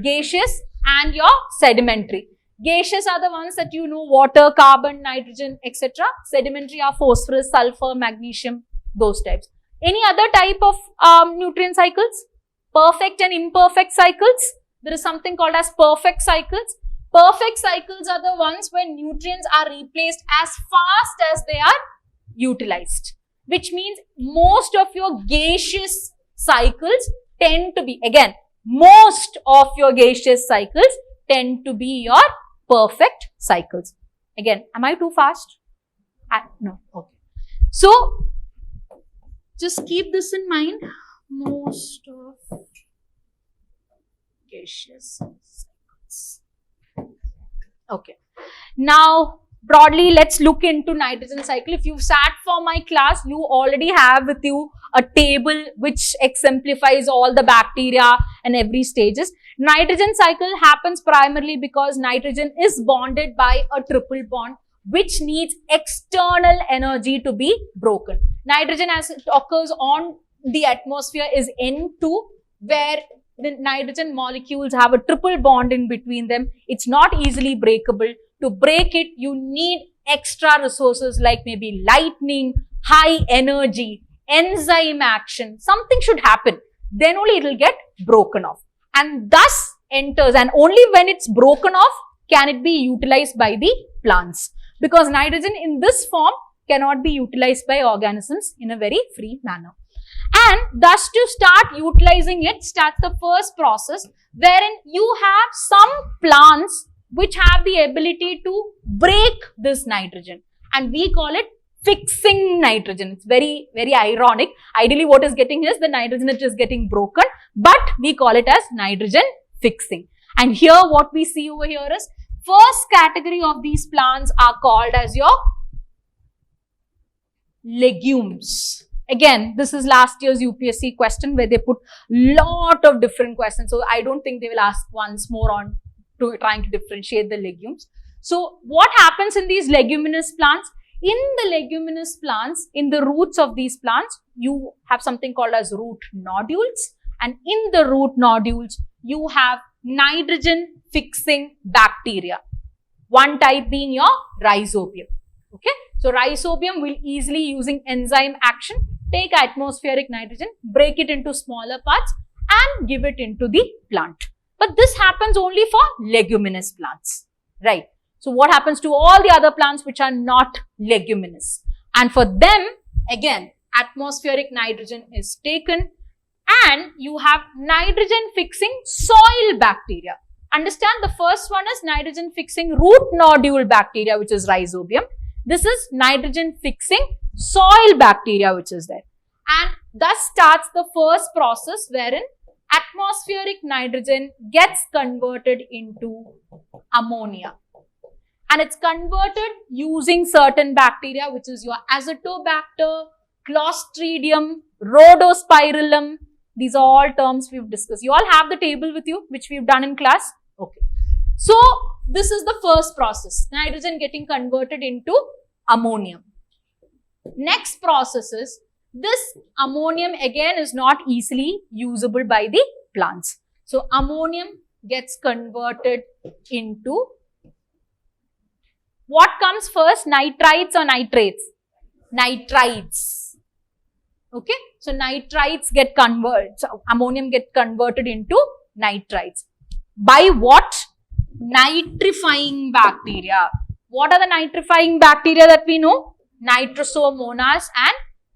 Gaseous and your sedimentary. Gaseous are the ones that you know: water, carbon, nitrogen, etc. Sedimentary are phosphorus, sulfur, magnesium, those types. Any other type of nutrient cycles? Perfect and imperfect cycles. There is something called as perfect cycles. Perfect cycles are the ones where nutrients are replaced as fast as they are utilized, which means most of your gaseous cycles tend to be, again, most of your gaseous cycles tend to be your perfect cycles. Again, am I too fast? No. Okay. So, Just keep this in mind. Most of gaseous cycles. Okay. Now, broadly, let's look into nitrogen cycle. If you've sat for my class, you already have with you a table which exemplifies all the bacteria and every stages. Nitrogen cycle happens primarily because nitrogen is bonded by a triple bond which needs external energy to be broken. Nitrogen as it occurs on the atmosphere is N2, where the nitrogen molecules have a triple bond in between them. It's not easily breakable. To break it, you need extra resources like maybe lightning, high energy, enzyme action. Something should happen. Then only it will get broken off. And thus enters, and only when it's broken off can it be utilized by the plants. Because nitrogen in this form cannot be utilized by organisms in a very free manner. And thus to start utilizing it starts the first process wherein you have some plants which have the ability to break this nitrogen, and we call it fixing nitrogen. It's very, very ironic. Ideally what is getting is the nitrogen which is getting broken, but we call it as nitrogen fixing. And here what we see over here is first category of these plants are called as your legumes. Again, this is last year's UPSC question where they put lot of different questions. So I don't think they will ask once more on to trying to differentiate the legumes. So what happens in these leguminous plants? In the leguminous plants, in the roots of these plants, you have something called as root nodules. And in the root nodules, you have nitrogen fixing bacteria. One type being your rhizobium. Okay. So rhizobium will easily using enzyme action take atmospheric nitrogen, break it into smaller parts and give it into the plant. But this happens only for leguminous plants, right? So what happens to all the other plants which are not leguminous? And for them, again, atmospheric nitrogen is taken and you have nitrogen fixing soil bacteria. Understand, the first one is nitrogen fixing root nodule bacteria, which is rhizobium. This is nitrogen fixing soil bacteria which is there. And thus starts the first process wherein atmospheric nitrogen gets converted into ammonia. And it's converted using certain bacteria which is your Azotobacter, Clostridium, Rhodospirillum. These are all terms we've discussed. You all have the table with you which we've done in class. Okay. So this is the first process, nitrogen getting converted into ammonium. Next process is this ammonium again is not easily usable by the plants. So ammonium gets converted into what comes first, nitrites or nitrates? Nitrites. Okay. So nitrites get converted, so ammonium get converted into nitrites. By what? Nitrifying bacteria. What are the nitrifying bacteria that we know? Nitrosomonas and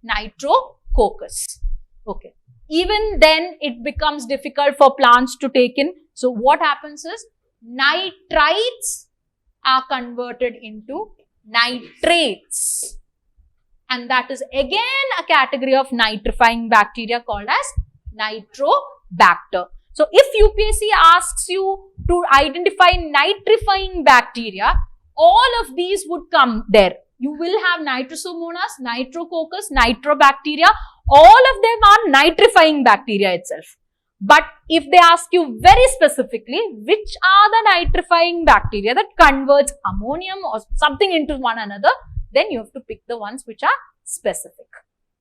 Nitrococcus. Okay. Even then it becomes difficult for plants to take in. So what happens is nitrites are converted into nitrates. And that is again a category of nitrifying bacteria called as Nitrobacter. So if UPSC asks you to identify nitrifying bacteria, all of these would come there. You will have Nitrosomonas, Nitrococcus, Nitrobacteria. All of them are nitrifying bacteria itself. But if they ask you very specifically which are the nitrifying bacteria that converts ammonium or something into one another, then you have to pick the ones which are specific.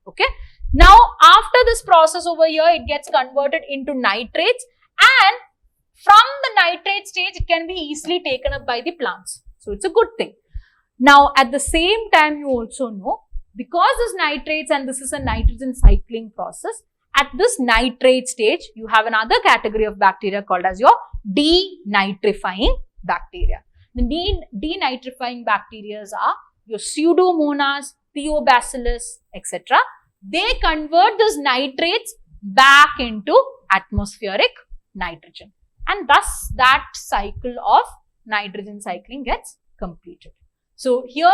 Okay. Now, after this process over here, it gets converted into nitrates, and from the nitrate stage, it can be easily taken up by the plants. So, it's a good thing. Now, at the same time, you also know, because this nitrates and this is a nitrogen cycling process, at this nitrate stage, you have another category of bacteria called as your denitrifying bacteria. The denitrifying bacteria are your Pseudomonas, Theobacillus, etc. They convert those nitrates back into atmospheric nitrogen. And thus, that cycle of nitrogen cycling gets completed. So, here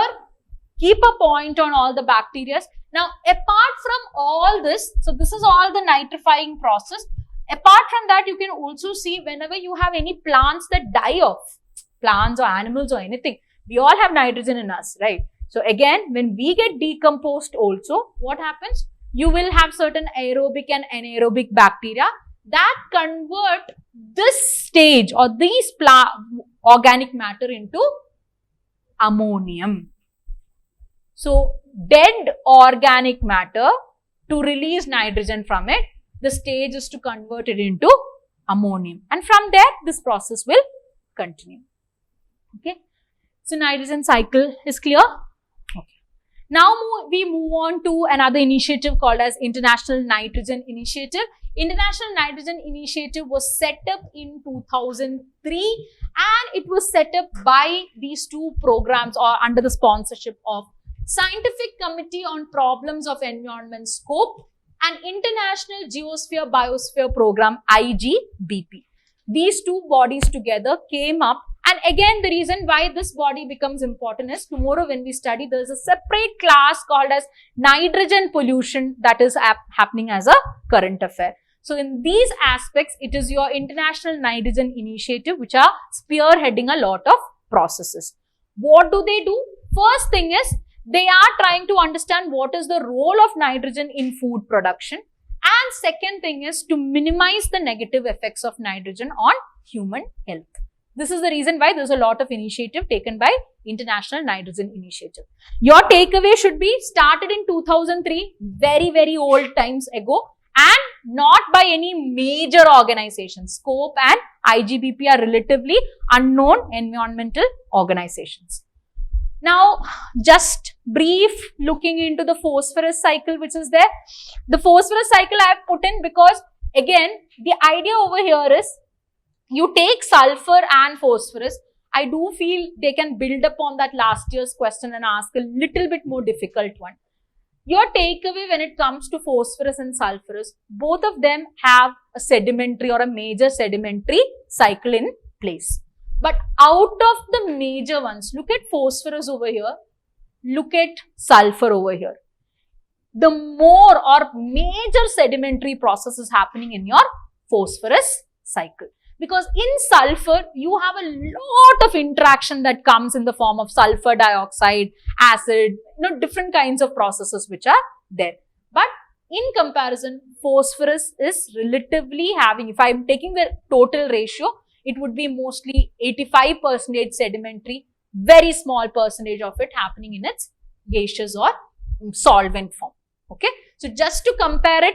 keep a point on all the bacteria. Now, apart from all this, so this is all the nitrifying process. Apart from that, you can also see whenever you have any plants that die off, plants or animals or anything, we all have nitrogen in us, right? So again, when we get decomposed also, what happens? You will have certain aerobic and anaerobic bacteria that convert this stage or these organic matter into ammonium. So dead organic matter, to release nitrogen from it, the stage is to convert it into ammonium, and from there this process will continue. Okay, so nitrogen cycle is clear. Okay. Now we move on to another initiative called as International Nitrogen Initiative. International Nitrogen Initiative was set up in 2003, and it was set up by these two programs or under the sponsorship of Scientific Committee on Problems of Environment Scope and International Geosphere Biosphere Program, IGBP. These two bodies together came up, and again the reason why this body becomes important is tomorrow when we study, there is a separate class called as nitrogen pollution that is happening as a current affair. So in these aspects, it is your International Nitrogen Initiative which are spearheading a lot of processes. What do they do? First thing is, they are trying to understand what is the role of nitrogen in food production, and second thing is to minimize the negative effects of nitrogen on human health. This is the reason why there is a lot of initiative taken by International Nitrogen Initiative. Your takeaway should be started in 2003, very old times ago, and not by any major organizations. Scope and IGBP are relatively unknown environmental organizations. Now, just brief looking into the phosphorus cycle which is there. The phosphorus cycle I have put in because again, the idea over here is you take sulfur and phosphorus. I do feel they can build upon that last year's question and ask a little bit more difficult one. Your takeaway when it comes to phosphorus and sulfurous, both of them have a sedimentary or a major sedimentary cycle in place. But out of the major ones, look at phosphorus over here, look at sulfur over here. The more or major sedimentary process is happening in your phosphorus cycle. Because in sulfur, you have a lot of interaction that comes in the form of sulfur dioxide, acid, different kinds of processes which are there. But in comparison, phosphorus is relatively having, if I am taking the total ratio, it would be mostly 85% sedimentary, very small percentage of it happening in its gaseous or solvent form. Okay. So just to compare it,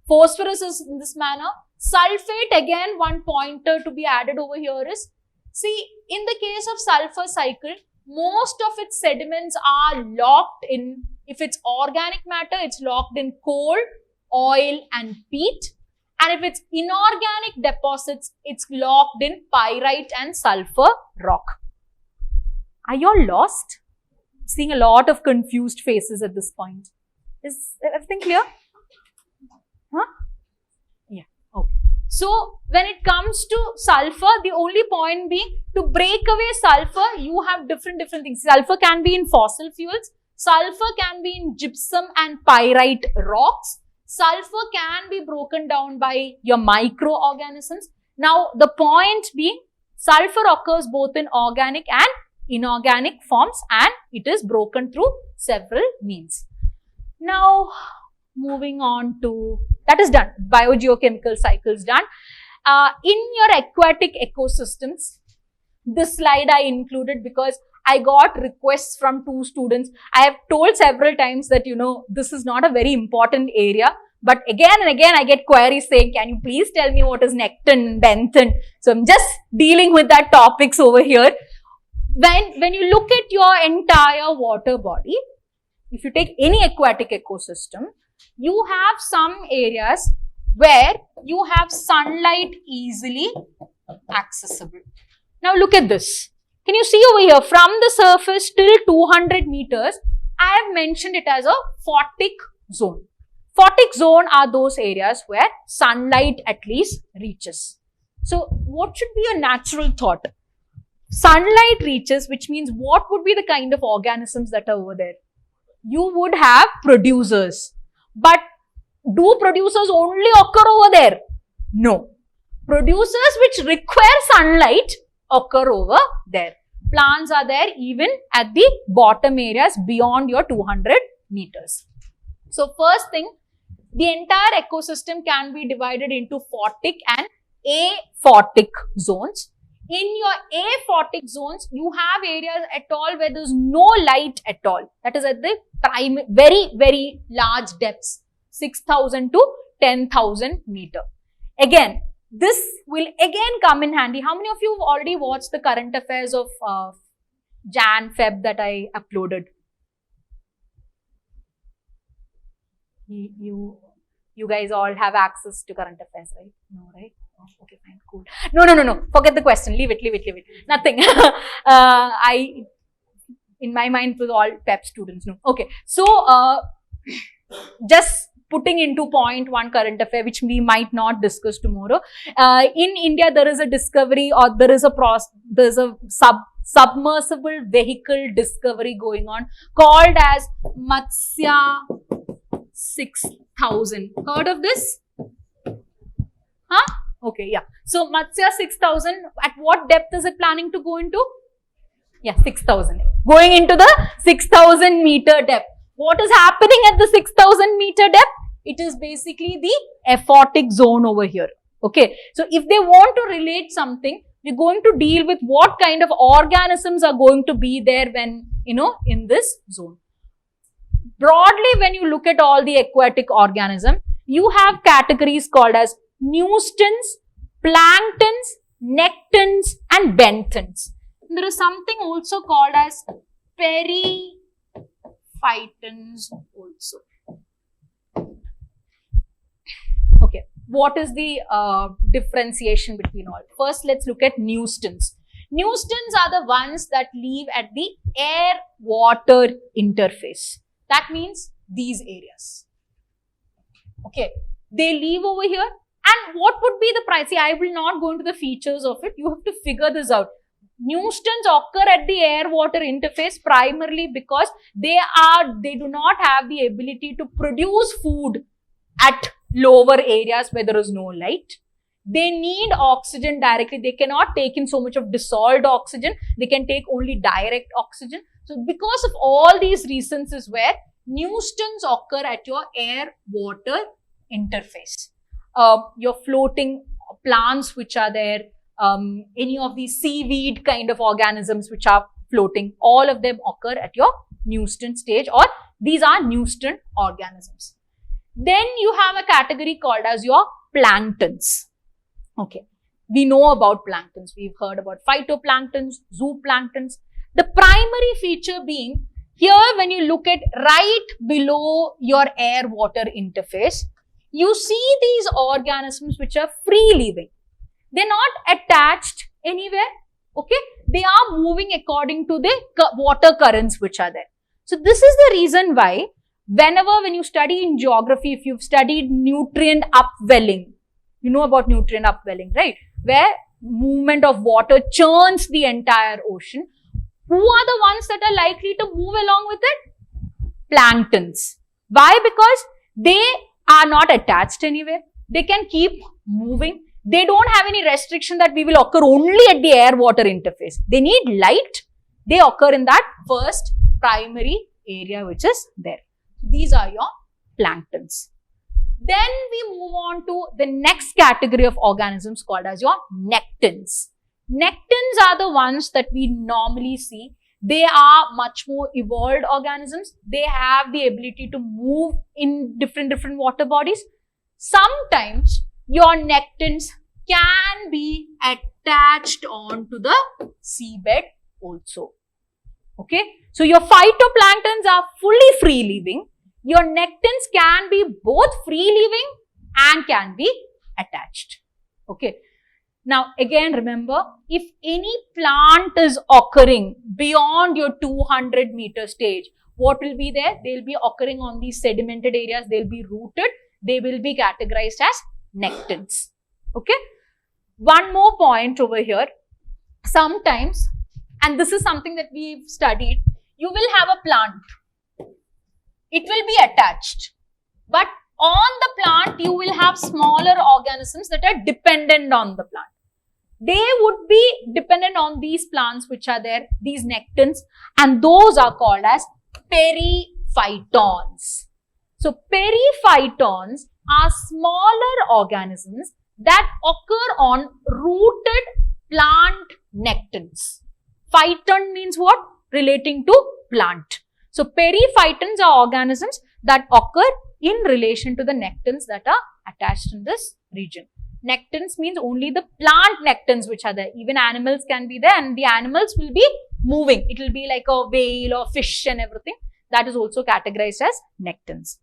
phosphorus is in this manner. Sulfate, again, one pointer to be added over here is, see, in the case of sulfur cycle, most of its sediments are locked in, if it's organic matter, it's locked in coal, oil and peat. And if it's inorganic deposits, it's locked in pyrite and sulfur rock. Are you all lost? I'm seeing a lot of confused faces at this point. Is everything clear? Huh? Yeah. Okay. So, when it comes to sulfur, the only point being to break away sulfur, you have different things. Sulfur can be in fossil fuels. Sulfur can be in gypsum and pyrite rocks. Sulfur can be broken down by your microorganisms. Now, the point being, sulfur occurs both in organic and inorganic forms, and it is broken through several means. Now, moving on to, that is done, biogeochemical cycle is done. In your aquatic ecosystems, this slide I included because I got requests from two students. I have told several times that, this is not a very important area. But again and again, I get queries saying, can you please tell me what is nekton, benthon? So I'm just dealing with that topics over here. When you look at your entire water body, if you take any aquatic ecosystem, you have some areas where you have sunlight easily accessible. Now look at this. Can you see over here, from the surface till 200 meters, I have mentioned it as a photic zone. Photic zone are those areas where sunlight at least reaches. So what should be a natural thought? Sunlight reaches, which means what would be the kind of organisms that are over there? you would have producers. But do producers only occur over there? No. Producers which require sunlight occur over there. Plants are there even at the bottom areas beyond your 200 meters. So first thing, the entire ecosystem can be divided into photic and aphotic zones. In your aphotic zones, you have areas at all where there is no light at all. That is at the very, very large depths, 6,000 to 10,000 meter. Again, this will again come in handy. How many of you have already watched the current affairs of Jan, Feb that I uploaded? You guys all have access to current affairs, right? No, right? Oh, okay, fine, cool. No. Forget the question. Leave it. Nothing. In my mind, it was all PEP students. No. Okay. So, just putting into point one current affair, which we might not discuss tomorrow. In India, there is a discovery, or there is a submersible vehicle discovery going on called as Matsya 6000. Heard of this? Huh? Okay, yeah. So Matsya 6000, at what depth is it planning to go into? Yeah, 6000. Going into the 6000 meter depth. What is happening at the 6000 meter depth? It is basically the aphotic zone over here. Okay. So if they want to relate something, we're going to deal with what kind of organisms are going to be there when, in this zone. Broadly, when you look at all the aquatic organisms, you have categories called as newstons, planktons, nectons, and benthans. And there is something also called as periphytons also. Okay, what is the differentiation between all? First, let's look at newstons. Newstons are the ones that live at the air-water interface. That means these areas. Okay, they live over here. And what would be the price? See, I will not go into the features of it. You have to figure this out. Newstons occur at the air-water interface primarily because they do not have the ability to produce food at lower areas where there is no light. They need oxygen directly. They cannot take in so much of dissolved oxygen. They can take only direct oxygen. So because of all these reasons is where newstons occur at your air-water interface. Your floating plants which are there, any of these seaweed kind of organisms which are floating, all of them occur at your newston stage, or these are newston organisms. Then you have a category called as your planktons. Okay, we know about planktons. We've heard about phytoplanktons, zooplanktons. The primary feature being here, when you look at right below your air-water interface, you see these organisms which are free living. They're not attached anywhere. Okay, they are moving according to the water currents which are there. So this is the reason why when you study in geography, if you've studied nutrient upwelling, you know about nutrient upwelling, right? Where movement of water churns the entire ocean. Who are the ones that are likely to move along with it? Planktons. Why? Because they are not attached anywhere. They can keep moving. They don't have any restriction that we will occur only at the air-water interface. They need light. They occur in that first primary area which is there. These are your planktons. Then we move on to the next category of organisms called as your nectons. Nectons are the ones that we normally see. They are much more evolved organisms. They have the ability to move in different water bodies. Sometimes your nectons can be attached onto the seabed also. Okay, so your phytoplanktons are fully free living. Your nectons can be both free living and can be attached. Okay. Now, again, remember, if any plant is occurring beyond your 200 meter stage, what will be there? They will be occurring on these sedimented areas. They will be rooted. They will be categorized as nectons. Okay. One more point over here. Sometimes, and this is something that we've studied, you will have a plant. it will be attached. But on the plant, you will have smaller organisms that are dependent on the plant. They would be dependent on these plants which are there, these nectins, and those are called as periphytons. So, periphytons are smaller organisms that occur on rooted plant nectins. Phyton means what? Relating to plant. So, periphytons are organisms that occur in relation to the nectins that are attached in this region. Nectins means only the plant nectins which are there. Even animals can be there, and the animals will be moving. It will be like a whale or fish and everything. That is also categorized as nectins.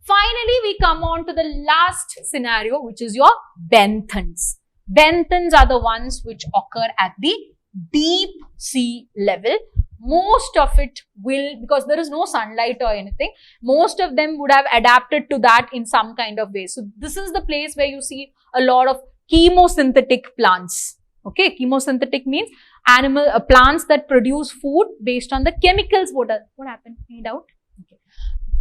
Finally, we come on to the last scenario, which is your benthans. Benthans are the ones which occur at the deep sea level. Most of it will, because there is no sunlight or anything, most of them would have adapted to that in some kind of way. So, this is the place where you see a lot of chemosynthetic plants. Okay, chemosynthetic means plants that produce food based on the chemicals. What happened? Any doubt? Okay.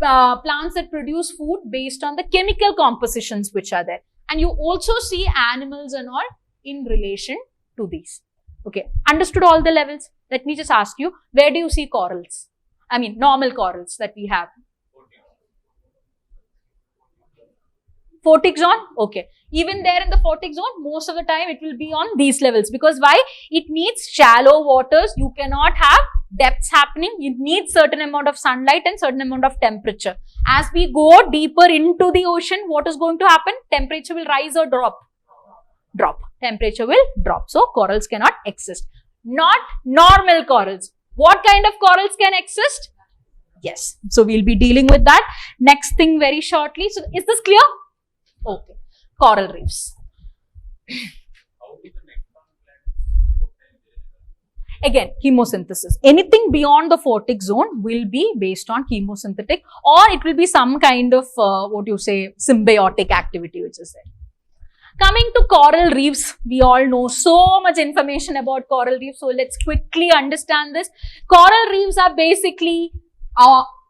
Plants that produce food based on the chemical compositions which are there. And you also see animals and all in relation to these. Okay, understood all the levels? Let me just ask you, where do you see corals? I mean, normal corals that we have. Photic zone? Okay. Even there in the photic zone, most of the time it will be on these levels. Because why? It needs shallow waters. You cannot have depths happening. It needs certain amount of sunlight and certain amount of temperature. As we go deeper into the ocean, what is going to happen? Temperature will rise or drop? Drop. Temperature will drop. So, corals cannot exist. Not normal corals. What kind of corals can exist? Yes. So, we'll be dealing with that next thing very shortly. So, is this clear? Okay. Coral reefs. Again, chemosynthesis. Anything beyond the photic zone will be based on chemosynthetic, or it will be some kind of, symbiotic activity which is there. Coming to coral reefs, we all know so much information about coral reefs. So, let's quickly understand this. Coral reefs are basically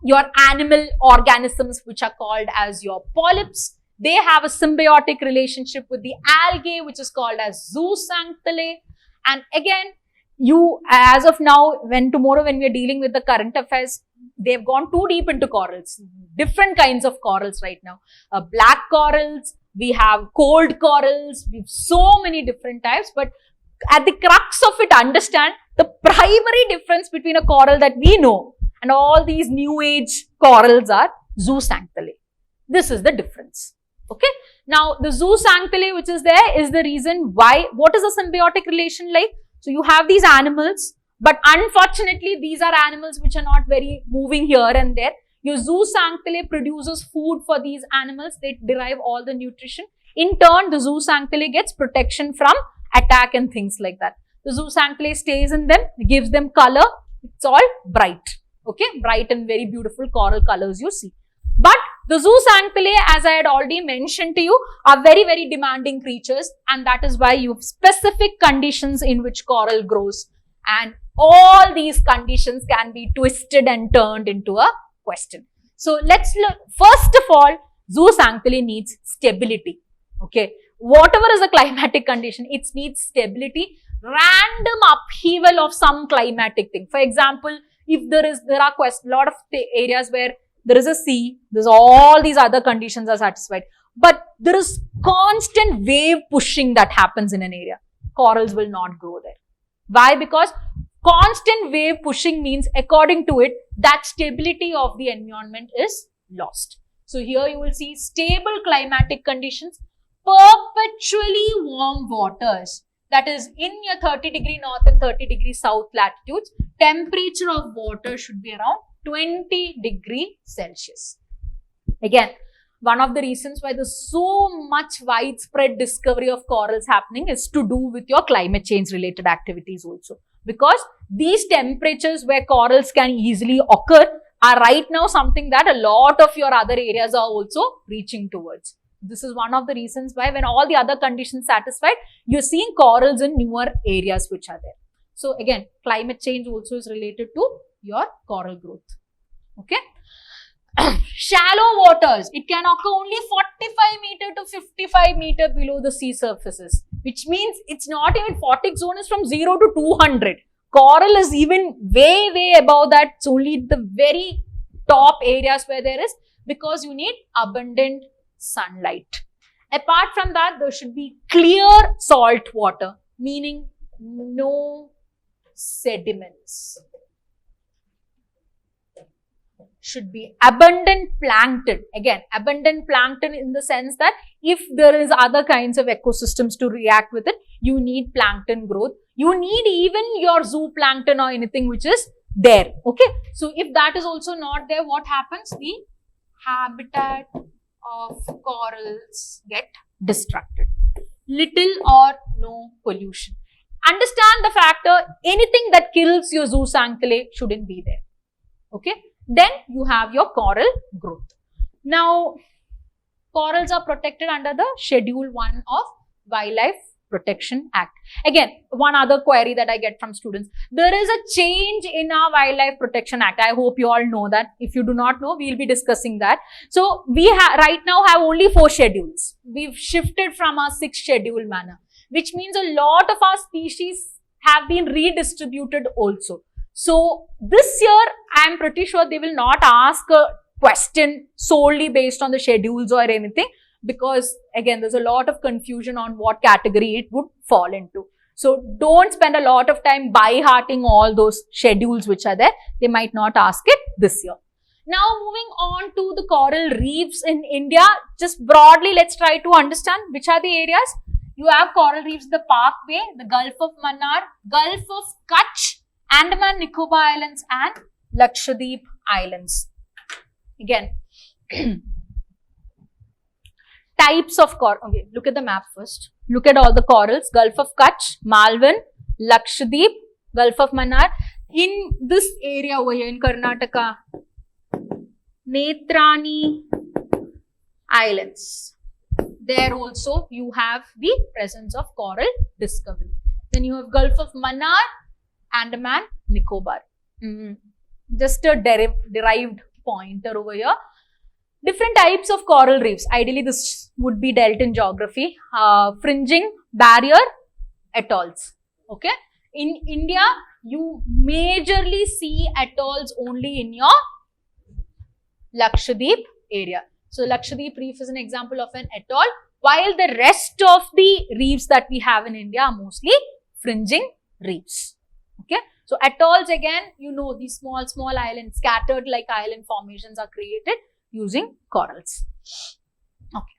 your animal organisms which are called as your polyps. They have a symbiotic relationship with the algae which is called as zooxanthellae. And again, as of now, tomorrow when we are dealing with the current affairs, they've gone too deep into corals. Different kinds of corals right now. Black corals, we have cold corals, we have so many different types. But at the crux of it, understand the primary difference between a coral that we know and all these new age corals are zooxanthellae. This is the difference. Okay. Now, the zooxanthellae which is there is the reason why, what is a symbiotic relation like? So, you have these animals, but unfortunately, these are animals which are not very moving here and there. Your zooxanthellae produces food for these animals. They derive all the nutrition. In turn, the zooxanthellae gets protection from attack and things like that. The zooxanthellae stays in them, gives them color. It's all bright. Okay, bright and very beautiful coral colors you see. But the zooxanthellae, as I had already mentioned to you, are very, very demanding creatures, and that is why you have specific conditions in which coral grows. And all these conditions can be twisted and turned into a question. So, let's look. First of all, zooxanthellae needs stability. Okay. Whatever is the climatic condition, it needs stability, random upheaval of some climatic thing. For example, if there are a lot of areas where there is a sea, there's all these other conditions are satisfied. But there is constant wave pushing that happens in an area. Corals will not grow there. Why? Because constant wave pushing means, according to it, that stability of the environment is lost. So, here you will see stable climatic conditions, perpetually warm waters. That is, in your 30° north and 30° south latitudes, temperature of water should be around 20°C. Again, one of the reasons why there's so much widespread discovery of corals happening is to do with your climate change related activities also. Because these temperatures where corals can easily occur are right now something that a lot of your other areas are also reaching towards. This is one of the reasons why when all the other conditions satisfied, you're seeing corals in newer areas which are there. So again, climate change also is related to your coral growth. Okay. Shallow waters, it can occur only 45 meter to 55 meter below the sea surfaces, which means it's not even aquatic zone is from 0 to 200. Coral is even way above that. It's only the very top areas where there is, because you need abundant sunlight. Apart from that, there should be clear salt water, meaning no sediments. Should be abundant plankton. Again, abundant plankton in the sense that if there is other kinds of ecosystems to react with it, you need plankton growth. You need even your zooplankton or anything which is there. Okay. So if that is also not there, what happens? The habitat of corals get destructed. Little or no pollution. Understand the factor, anything that kills your zooxanthellae shouldn't be there. Okay. Then you have your coral growth. Now, corals are protected under the Schedule 1 of Wildlife Protection Act. Again, one other query that I get from students. There is a change in our Wildlife Protection Act. I hope you all know that. If you do not know, we will be discussing that. So, we right now have only 4 schedules. We've shifted from our 6 schedule manner, which means a lot of our species have been redistributed also. So, this year, I am pretty sure they will not ask a question solely based on the schedules or anything, because again, there's a lot of confusion on what category it would fall into. So, don't spend a lot of time by-hearting all those schedules which are there. They might not ask it this year. Now, moving on to the coral reefs in India, just broadly, let's try to understand which are the areas. You have coral reefs, the Parkway, the Gulf of Mannar, Gulf of Kutch, Andaman Nicobar Islands and Lakshadweep Islands. Again, types of coral. Okay, look at the map first. Look at all the corals. Gulf of Kutch, Malvan, Lakshadweep, Gulf of Mannar. In this area over here in Karnataka, Netrani Islands. There also you have the presence of coral discovery. Then you have Gulf of Mannar, Andaman Nicobar. Just a derived pointer over here. Different types of coral reefs. Ideally, this would be dealt in geography. Fringing, barrier, atolls. Okay. In India, you majorly see atolls only in your Lakshadweep area. So, Lakshadweep reef is an example of an atoll, while the rest of the reefs that we have in India are mostly fringing reefs. Okay. So, atolls again, you know, these small islands, scattered like island formations are created using corals. Okay.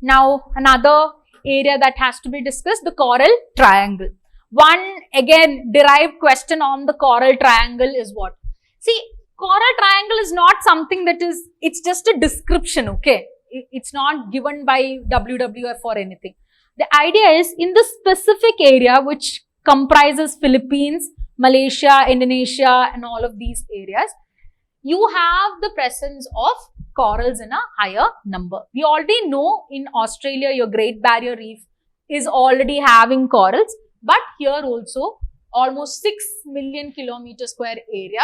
Now, another area that has to be discussed, the coral triangle. One, again, derived question on the coral triangle is what? See, coral triangle is not something that is, it's just a description, okay? It's not given by WWF or anything. The idea is, in the specific area which comprises Philippines, Malaysia, Indonesia and all of these areas, you have the presence of corals in a higher number. We already know in Australia, your Great Barrier Reef is already having corals, but here also almost 6 million kilometer square area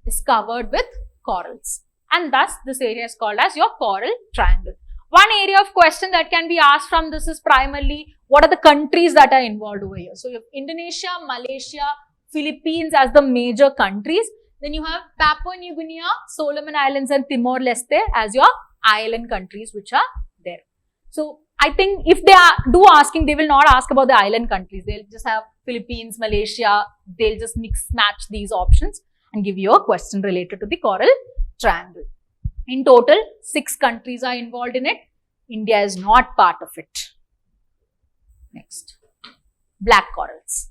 is covered with corals, and thus this area is called as your coral triangle. One area of question that can be asked from this is primarily what are the countries that are involved over here. So, you have Indonesia, Malaysia, Philippines as the major countries. Then you have Papua New Guinea, Solomon Islands and Timor-Leste as your island countries which are there. So, I think if they do asking, they will not ask about the island countries. They'll just have Philippines, Malaysia. They'll just mix match these options and give you a question related to the coral triangle. In total, 6 countries are involved in it. India is not part of it. Next, black corals.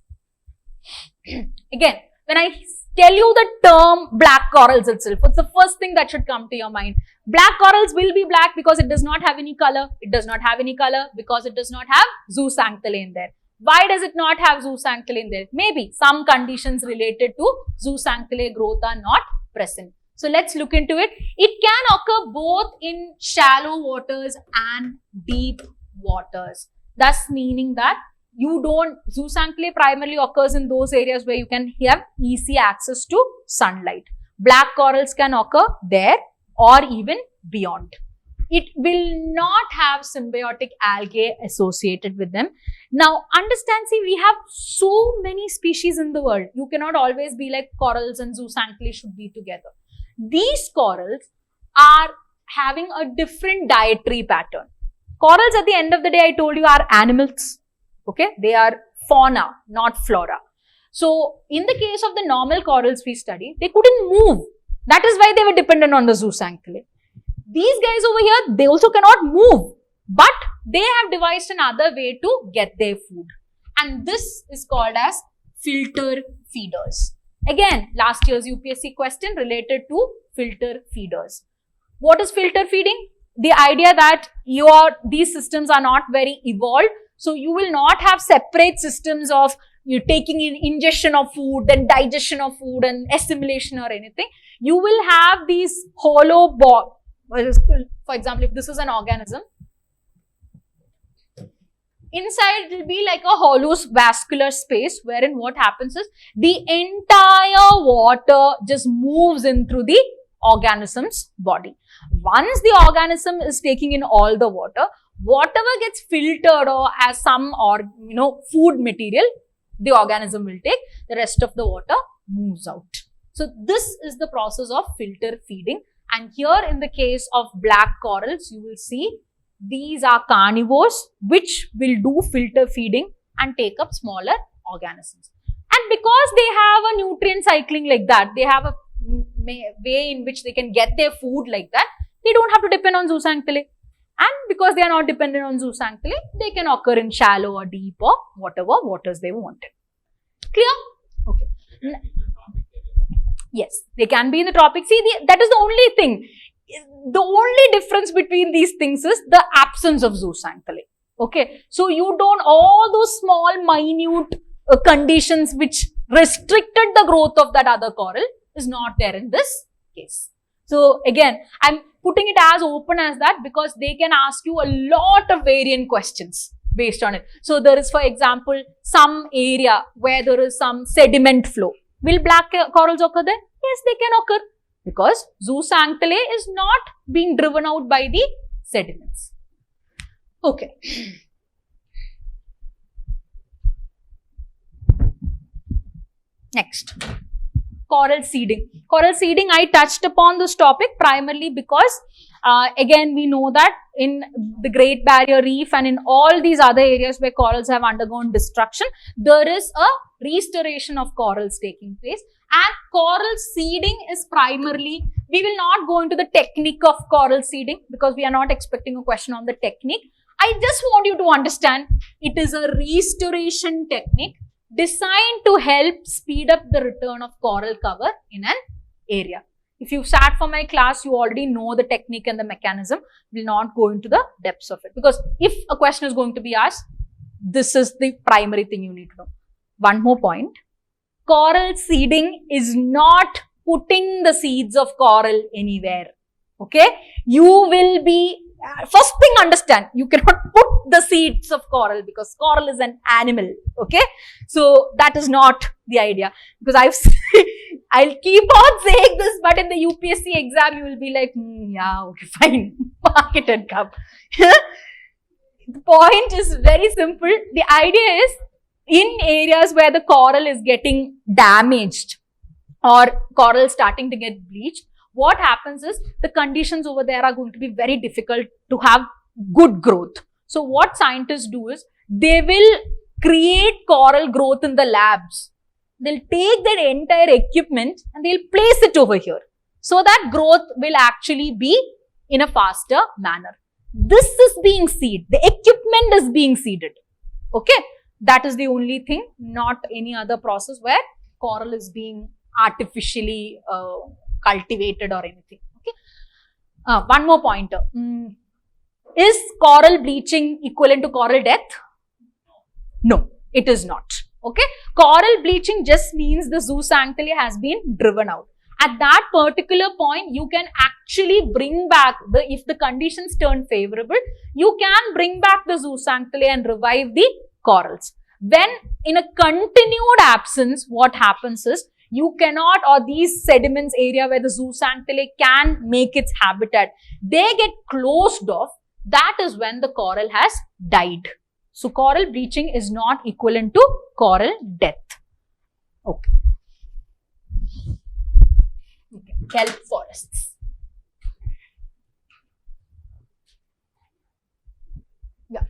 Again, when I tell you the term black corals itself, what's the first thing that should come to your mind? Black corals will be black because it does not have any color. It does not have any color because it does not have zooxanthellae in there. Why does it not have zooxanthellae in there? Maybe some conditions related to zooxanthellae growth are not present. So, let's look into it. It can occur both in shallow waters and deep waters. Thus, meaning that zooxanthellae primarily occurs in those areas where you can have easy access to sunlight. black corals can occur there or even beyond. It will not have symbiotic algae associated with them. Now, understand, see, we have so many species in the world. You cannot always be like corals and zooxanthellae should be together. These corals are having a different dietary pattern. Corals, at the end of the day, I told you, are animals. Okay, they are fauna, not flora. So, in the case of the normal corals we study, they couldn't move. That is why they were dependent on the zooxanthellae. These guys over here, they also cannot move, but they have devised another way to get their food. And this is called as filter feeders. Again, last year's UPSC question related to filter feeders. What is filter feeding? The idea that these systems are not very evolved. So you will not have separate systems of you taking in ingestion of food, then digestion of food and assimilation or anything. You will have these hollow balls. For example, if this is an organism, inside it will be like a hollow vascular space wherein what happens is the entire water just moves in through the organism's body. Once the organism is taking in all the water, whatever gets filtered or as some food material, the organism will take, the rest of the water moves out. So this is the process of filter feeding. And here in the case of black corals, you will see these are carnivores which will do filter feeding and take up smaller organisms. And because they have a nutrient cycling like that, they have a way in which they can get their food like that, they don't have to depend on zooxanthellae. And because they are not dependent on zooxanthellae, they can occur in shallow or deep or whatever waters they wanted. Clear? Okay. Yes, they can be in the tropics. See, that is the only thing. The only difference between these things is the absence of zooxanthellae. Okay. So, you don't, all those small, minute conditions which restricted the growth of that other coral is not there in this case. So, again, I'm putting it as open as that because they can ask you a lot of variant questions based on it. So, there is, for example, some area where there is some sediment flow. Will black corals occur there? Yes, they can occur because zooxanthellae is not being driven out by the sediments. Okay. Next, coral seeding. Coral seeding, I touched upon this topic primarily because again, we know that in the Great Barrier Reef and in all these other areas where corals have undergone destruction, there is a restoration of corals taking place. And coral seeding is primarily, we will not go into the technique of coral seeding because we are not expecting a question on the technique. I just want you to understand it is a restoration technique designed to help speed up the return of coral cover in an area. If you sat for my class, you already know the technique and the mechanism. We will not go into the depths of it because if a question is going to be asked, this is the primary thing you need to know. One more point. Coral seeding is not putting the seeds of coral anywhere. Okay? You will be, first thing understand, you cannot put the seeds of coral because coral is an animal. Okay? So, that is not the idea because I'll keep on saying this, but in the UPSC exam, you will be like, yeah, okay, fine, mark it and come. The point is very simple. The idea is, in areas where the coral is getting damaged or coral starting to get bleached, what happens is the conditions over there are going to be very difficult to have good growth. So, what scientists do is, they will create coral growth in the labs. They'll take their entire equipment and they'll place it over here so that growth will actually be in a faster manner. This is being seeded. The equipment is being seeded. Okay. That is the only thing, not any other process where coral is being artificially cultivated or anything. Okay. One more pointer. Is coral bleaching equivalent to coral death? No, it is not. Okay. Coral bleaching just means the zooxanthellae has been driven out. At that particular point, you can actually bring back if the conditions turn favorable, you can bring back the zooxanthellae and revive the corals. When in a continued absence, what happens is you cannot, or these sediments area where the zooxanthellae can make its habitat, they get closed off, that is when the coral has died. So coral bleaching is not equivalent to coral death. Okay. Kelp forests. Yeah.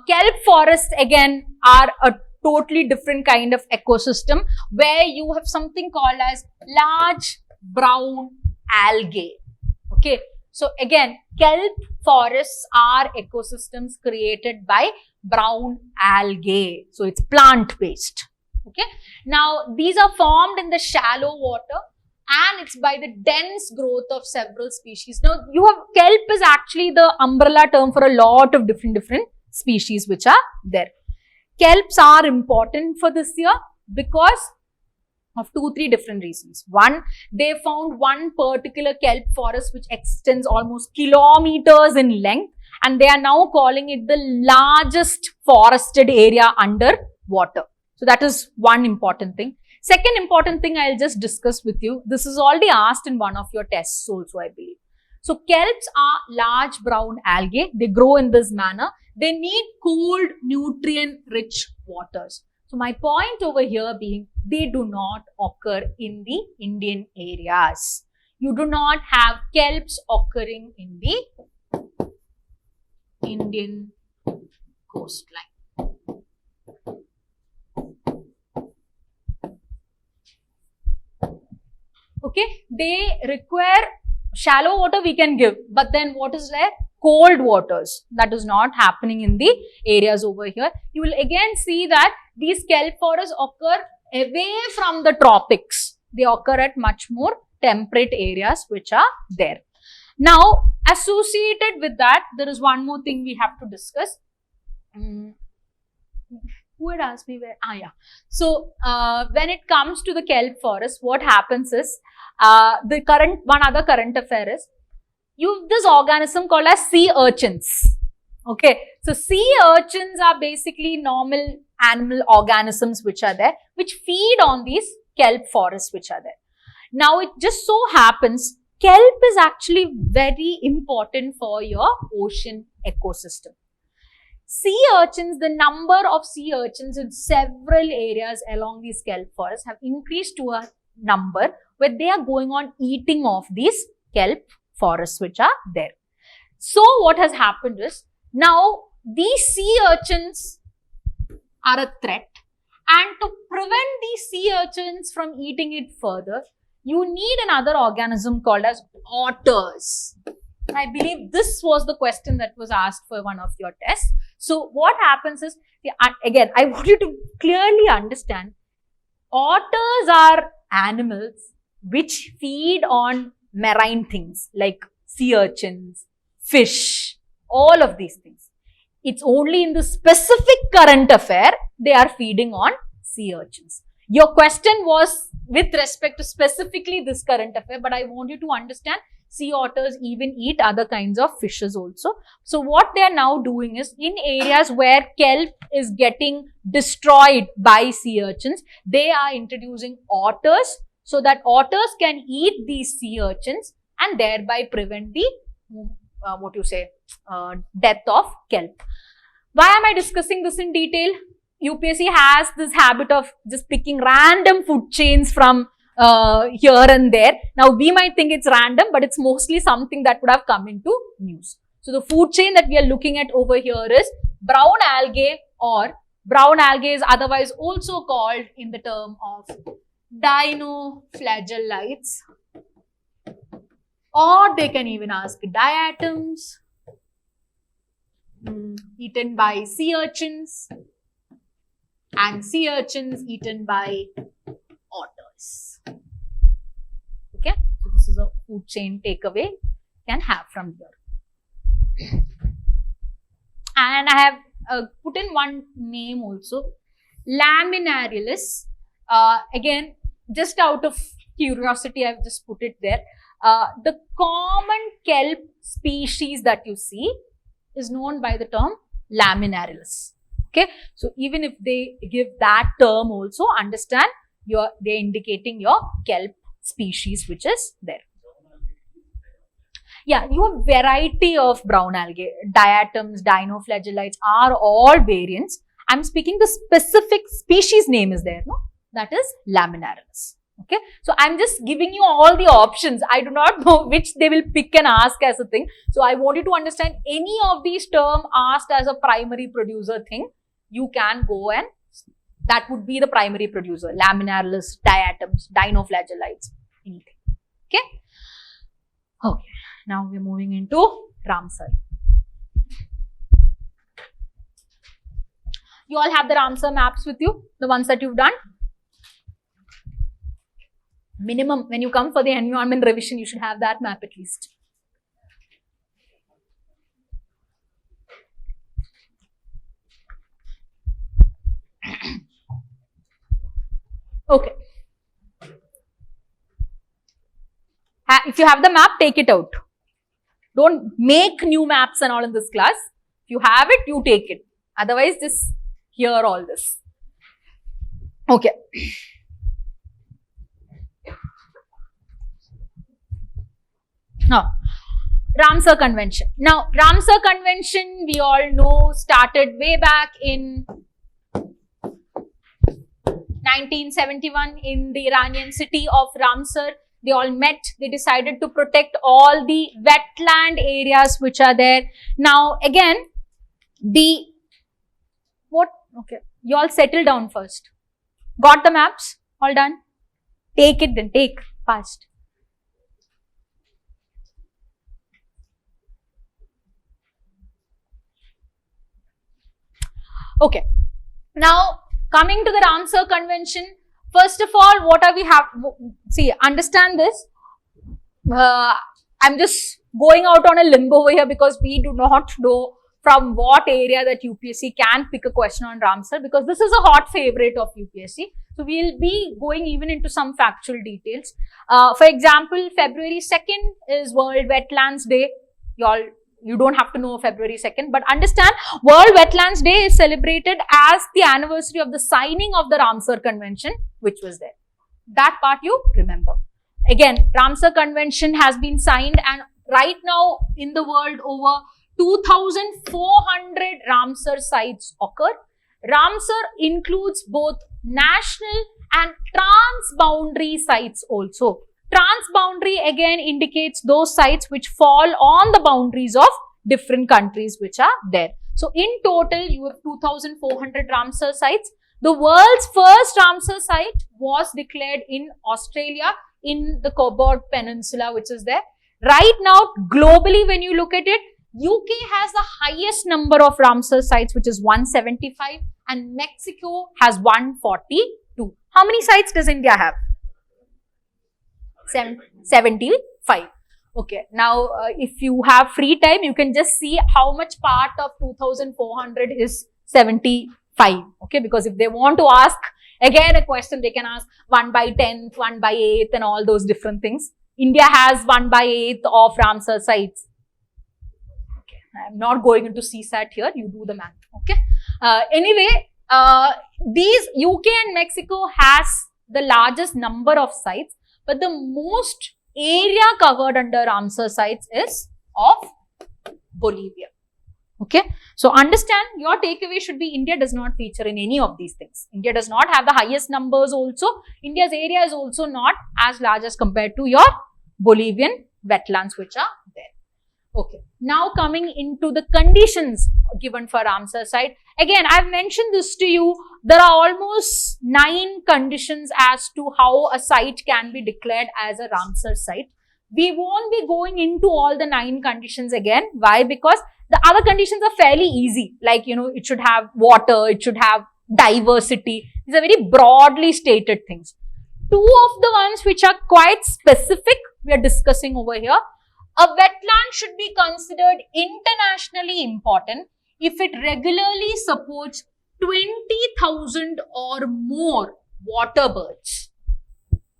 Kelp forests again are a totally different kind of ecosystem where you have something called as large brown algae. Okay. So again, kelp forests are ecosystems created by brown algae. So it's plant based. Okay. Now these are formed in the shallow water and it's by the dense growth of several species. Now you have kelp is actually the umbrella term for a lot of different species which are there. Kelps are important for this year because of 2-3 different reasons. One, they found one particular kelp forest which extends almost kilometers in length and they are now calling it the largest forested area under water. So that is one important thing. Second important thing I'll just discuss with you. This is already asked in one of your tests also, I believe. So kelps are large brown algae. They grow in this manner. They need cooled, nutrient-rich waters. So my point over here being, they do not occur in the Indian areas. You do not have kelps occurring in the Indian coastline. Okay, they require shallow water we can give, but then what is there? Cold waters. That is not happening in the areas over here. You will again see that these kelp forests occur away from the tropics. They occur at much more temperate areas which are there. Now, associated with that, there is one more thing we have to discuss. Who had asked me where? Ah, yeah. So, when it comes to the kelp forest, what happens is, one other current affair is, you have this organism called as sea urchins. Okay. So, sea urchins are basically normal animal organisms which are there, which feed on these kelp forests which are there. Now, it just so happens, kelp is actually very important for your ocean ecosystem. Sea urchins, the number of sea urchins in several areas along these kelp forests have increased to a number where they are going on eating off these kelp forests which are there. So what has happened is, now these sea urchins are a threat, and to prevent these sea urchins from eating it further, you need another organism called as otters. I believe this was the question that was asked for one of your tests. So what happens is, again, I want you to clearly understand, otters are animals which feed on marine things like sea urchins, fish, all of these things. It's only in the specific current affair they are feeding on sea urchins. Your question was with respect to specifically this current affair, but I want you to understand sea otters even eat other kinds of fishes also. So what they are now doing is, in areas where kelp is getting destroyed by sea urchins, they are introducing otters so that otters can eat these sea urchins and thereby prevent the, death of kelp. Why am I discussing this in detail? UPSC has this habit of just picking random food chains from here and there. Now, we might think it's random, but it's mostly something that would have come into news. So, the food chain that we are looking at over here is brown algae, or brown algae is otherwise also called in the term of dinoflagellates, or they can even ask diatoms, eaten by sea urchins, and sea urchins eaten by otters. Okay, so this is a food chain takeaway you can have from here. And I have put in one name also, Laminarilis. Again, just out of curiosity, I've just put it there. The common kelp species that you see is known by the term Laminarilis. Okay, so even if they give that term also, understand they're indicating your kelp species which is there. Yeah, you have variety of brown algae. Diatoms, dinoflagellates are all variants. I'm speaking the specific species name is there, no? That is Laminaris. Okay, so I'm just giving you all the options. I do not know which they will pick and ask as a thing. So I want you to understand any of these terms asked as a primary producer thing, you can go and that would be the primary producer. Laminaris, diatoms, dinoflagellates, anything. Okay. Okay. Now we're moving into Ramsar. You all have the Ramsar maps with you, the ones that you've done. Minimum, when you come for the environment revision, you should have that map at least. Okay. If you have the map, take it out. Don't make new maps and all in this class. If you have it, you take it. Otherwise, just hear all this. Okay. Now, Ramsar Convention. Now, Ramsar Convention, we all know, started way back in 1971 in the Iranian city of Ramsar. They all met, they decided to protect all the wetland areas which are there. Now, again, okay, you all settle down first. Got the maps? All done? Take it then, take fast. Okay, now coming to the Ramsar Convention, first of all, what are we have? See, understand this. I'm just going out on a limbo over here because we do not know from what area that UPSC can pick a question on Ramsar, because this is a hot favorite of UPSC. So, we'll be going even into some factual details. For example, February 2nd is World Wetlands Day. You don't have to know February 2nd, but understand World Wetlands Day is celebrated as the anniversary of the signing of the Ramsar Convention, which was there. That part you remember. Again, Ramsar Convention has been signed, and right now in the world over 2,400 Ramsar sites occur. Ramsar includes both national and transboundary sites also. Transboundary again indicates those sites which fall on the boundaries of different countries which are there. So, in total, you have 2,400 Ramsar sites. The world's first Ramsar site was declared in Australia in the Cobalt Peninsula, which is there. Right now, globally, when you look at it, UK has the highest number of Ramsar sites, which is 175, and Mexico has 142. How many sites does India have? 75. Okay. Now, if you have free time, you can just see how much part of 2,400 is 75. Okay. Because if they want to ask again a question, they can ask 1 by 10th, 1 by 8th and all those different things. India has 1 by 8th of Ramsar sites. Okay. I'm not going into CSAT here. You do the math. Okay. Anyway, these UK and Mexico has the largest number of sites. But the most area covered under Ramsar sites is of Bolivia. Okay. So, understand your takeaway should be India does not feature in any of these things. India does not have the highest numbers also. India's area is also not as large as compared to your Bolivian wetlands which are there. Okay. Now, coming into the conditions given for Ramsar site. Again, I've mentioned this to you. There are almost 9 conditions as to how a site can be declared as a Ramsar site. We won't be going into all the 9 conditions again. Why? Because the other conditions are fairly easy. Like, it should have water, it should have diversity. These are very broadly stated things. 2 of the ones which are quite specific, we are discussing over here. A wetland should be considered internationally important if it regularly supports 20,000 or more water birds.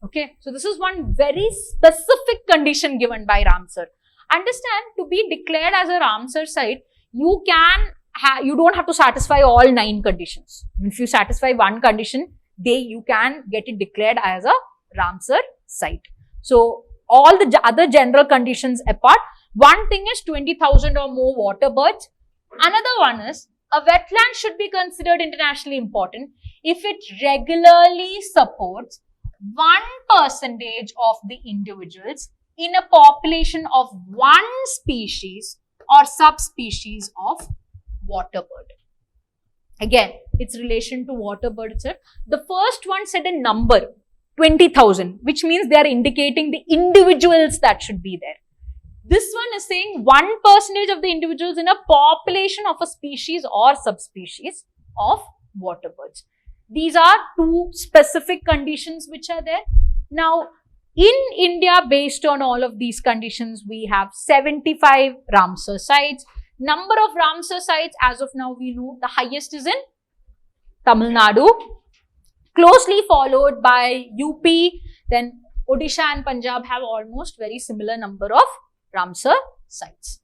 Okay, so this is one very specific condition given by Ramsar. Understand, to be declared as a Ramsar site, you don't have to satisfy all 9 conditions. If you satisfy one condition, you can get it declared as a Ramsar site. So all the other general conditions apart, one thing is 20,000 or more water birds. Another one is a wetland should be considered internationally important if it regularly supports 1% of the individuals in a population of one species or subspecies of water bird. Again, its relation to water bird itself. The first one said a number, 20,000, which means they are indicating the individuals that should be there. This one is saying 1% of the individuals in a population of a species or subspecies of water birds. These are two specific conditions which are there. Now, in India, based on all of these conditions, we have 75 Ramsar sites. Number of Ramsar sites, as of now, we know the highest is in Tamil Nadu, closely followed by UP, then Odisha and Punjab have almost very similar number of Ramsar sites.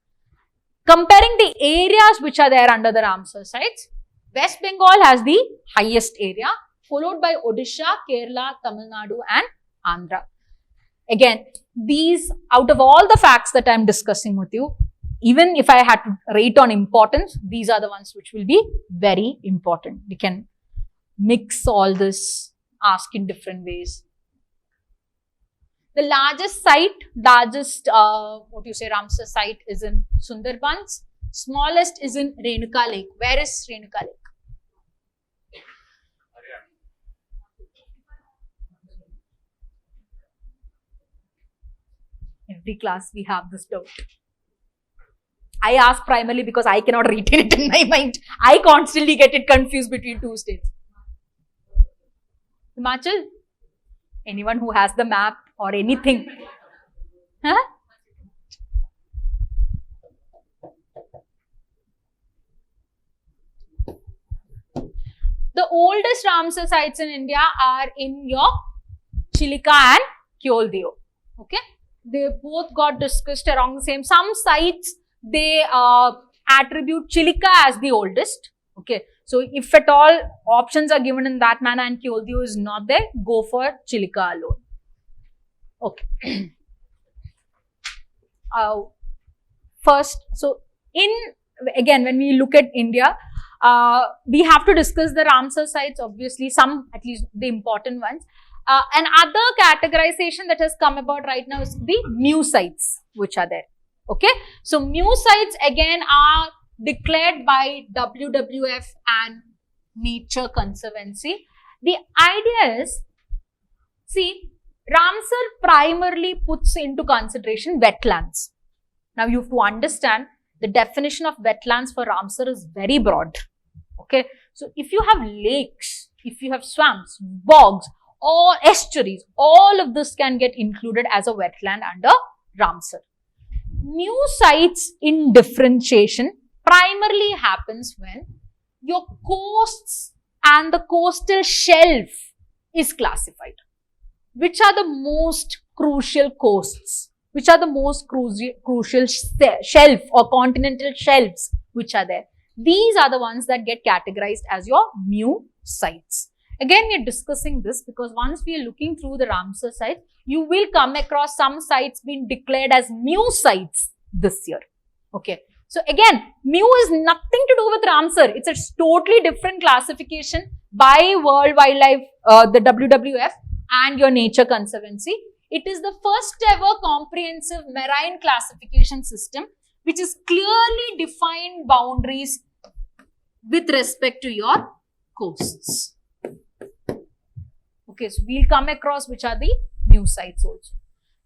Comparing the areas which are there under the Ramsar sites, West Bengal has the highest area, followed by Odisha, Kerala, Tamil Nadu and Andhra. Again, these, out of all the facts that I am discussing with you, even if I had to rate on importance, these are the ones which will be very important. We can mix all this, ask in different ways. The largest Ramsar site is in Sundarbans. Smallest is in Renuka Lake. Where is Renuka Lake? Every class we have this doubt. I ask primarily because I cannot retain it in my mind. I constantly get it confused between two states. Himachal? Anyone who has the map or anything? Huh? The oldest Ramsar sites in India are in your Chilika and Kyoldio. Okay? They both got discussed around the same. Some sites, they attribute Chilika as the oldest. Okay. So, if at all options are given in that manner and Kyoldio is not there, go for Chilika alone. Okay. First, so again, when we look at India, we have to discuss the Ramsar sites, obviously, some, at least the important ones. Another categorization that has come about right now is the new sites which are there. Okay. So, new sites again are declared by WWF and Nature Conservancy. The idea is, see, Ramsar primarily puts into consideration wetlands. Now, you have to understand the definition of wetlands for Ramsar is very broad. Okay. So, if you have lakes, if you have swamps, bogs, or estuaries, all of this can get included as a wetland under Ramsar. New sites in differentiation primarily happens when your coasts and the coastal shelf is classified. Which are the most crucial coasts? Which are the most crucial shelf or continental shelves which are there? These are the ones that get categorized as your new sites. Again, we are discussing this because once we are looking through the Ramsar sites, you will come across some sites being declared as new sites this year. Okay. So, again, new is nothing to do with Ramsar. It's a totally different classification by World Wildlife, the WWF and your Nature Conservancy. It is the first ever comprehensive marine classification system which is clearly defined boundaries with respect to your coasts. Okay, so we'll come across which are the new sites also.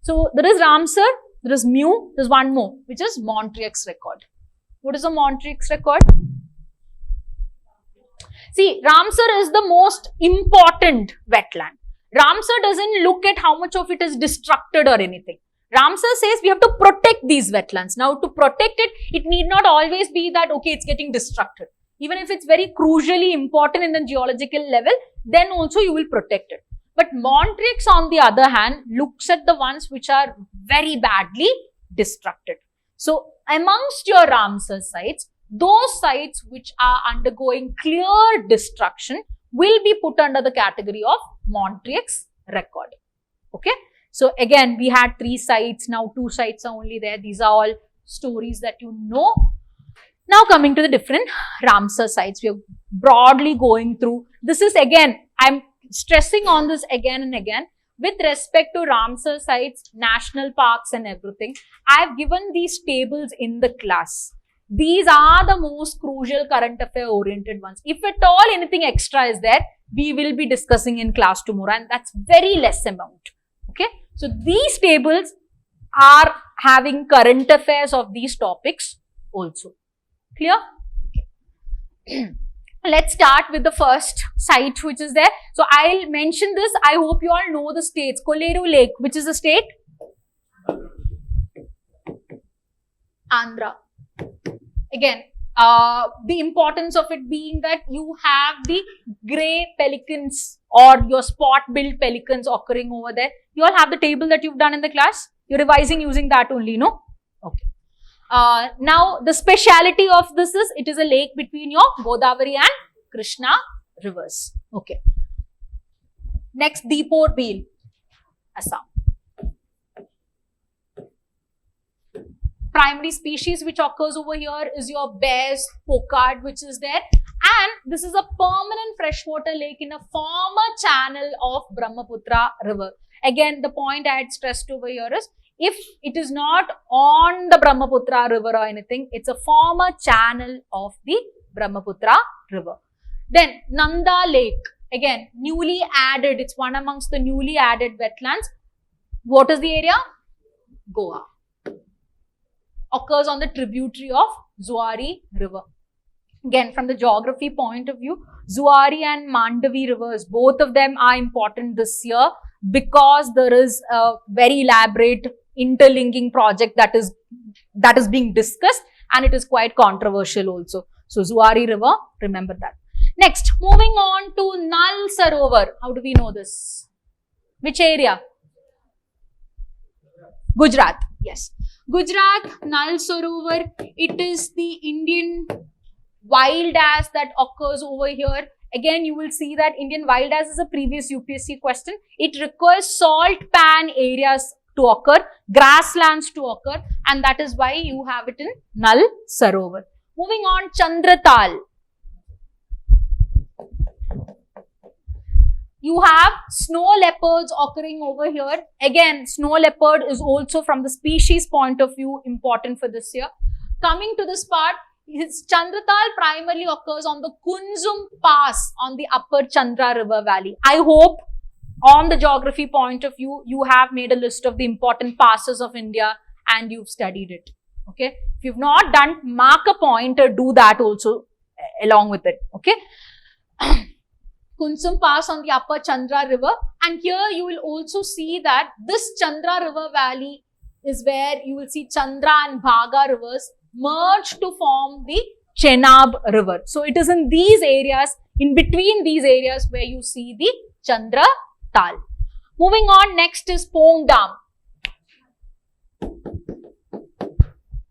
So, there is Ramsar, there is Mew, there's one more, which is Montreux's record. What is a Montreux's record? See, Ramsar is the most important wetland. Ramsar doesn't look at how much of it is destructed or anything. Ramsar says we have to protect these wetlands. Now, to protect it, it need not always be that, okay, it's getting destructed. Even if it's very crucially important in the geological level, then also you will protect it. But Montreux, on the other hand, looks at the ones which are very badly destructed. So, amongst your Ramsar sites, those sites which are undergoing clear destruction will be put under the category of Montreux record. Okay. So again, we had 3 sites, now 2 sites are only there. These are all stories that you know. Now coming to the different Ramsar sites, we are broadly going through. This is again, I'm stressing on this again and again. With respect to Ramsar sites, national parks and everything, I've given these tables in the class. These are the most crucial current affair oriented ones. If at all anything extra is there, we will be discussing in class tomorrow, and that's very less amount. Okay. So these tables are having current affairs of these topics also. Clear? Okay. Let's start with the first site which is there. So I'll mention this. I hope you all know the states. Koleru Lake, which is the state? Andhra. Again, the importance of it being that you have the grey pelicans or your spot-billed pelicans occurring over there. You all have the table that you've done in the class? You're revising using that only, no? Okay. Now, the speciality of this is, it is a lake between your Godavari and Krishna rivers. Okay. Next, Deepor Beel, Assam. Primary species which occurs over here is your bears, pokad, which is there. And this is a permanent freshwater lake in a former channel of Brahmaputra river. Again, the point I had stressed over here is, if it is not on the Brahmaputra river or anything, it's a former channel of the Brahmaputra river. Then Nanda Lake, again newly added, it's one amongst the newly added wetlands. What is the area? Goa. Occurs on the tributary of Zuari river. Again, from the geography point of view, Zuari and Mandavi rivers, both of them are important this year because there is a very elaborate interlinking project that is being discussed, and it is quite controversial also. So Zuari river, remember that. Next, moving on to Nal Sarovar. How do we know this? Which area? Gujarat. Yes. Gujarat, Nal Sarovar. It is the Indian wild ass that occurs over here. Again, you will see that Indian wild ass is a previous UPSC question. It requires salt pan areas to occur, grasslands to occur, and that is why you have it in Nal Sarovar. Moving on, Chandratal. You have snow leopards occurring over here. Again, snow leopard is also from the species point of view important for this year. Coming to this part, Chandratal primarily occurs on the Kunzum Pass on the upper Chandra River Valley. I hope on the geography point of view, you have made a list of the important passes of India and you've studied it. Okay. If you've not done, mark a point or do that also along with it. Okay. Kunzum Pass on the upper Chandra River, and here you will also see that this Chandra River Valley is where you will see Chandra and Bhaga rivers merge to form the Chenab River. So it is in these areas, in between these areas, where you see the Chandra Tal. Moving on, next is Pong Dam.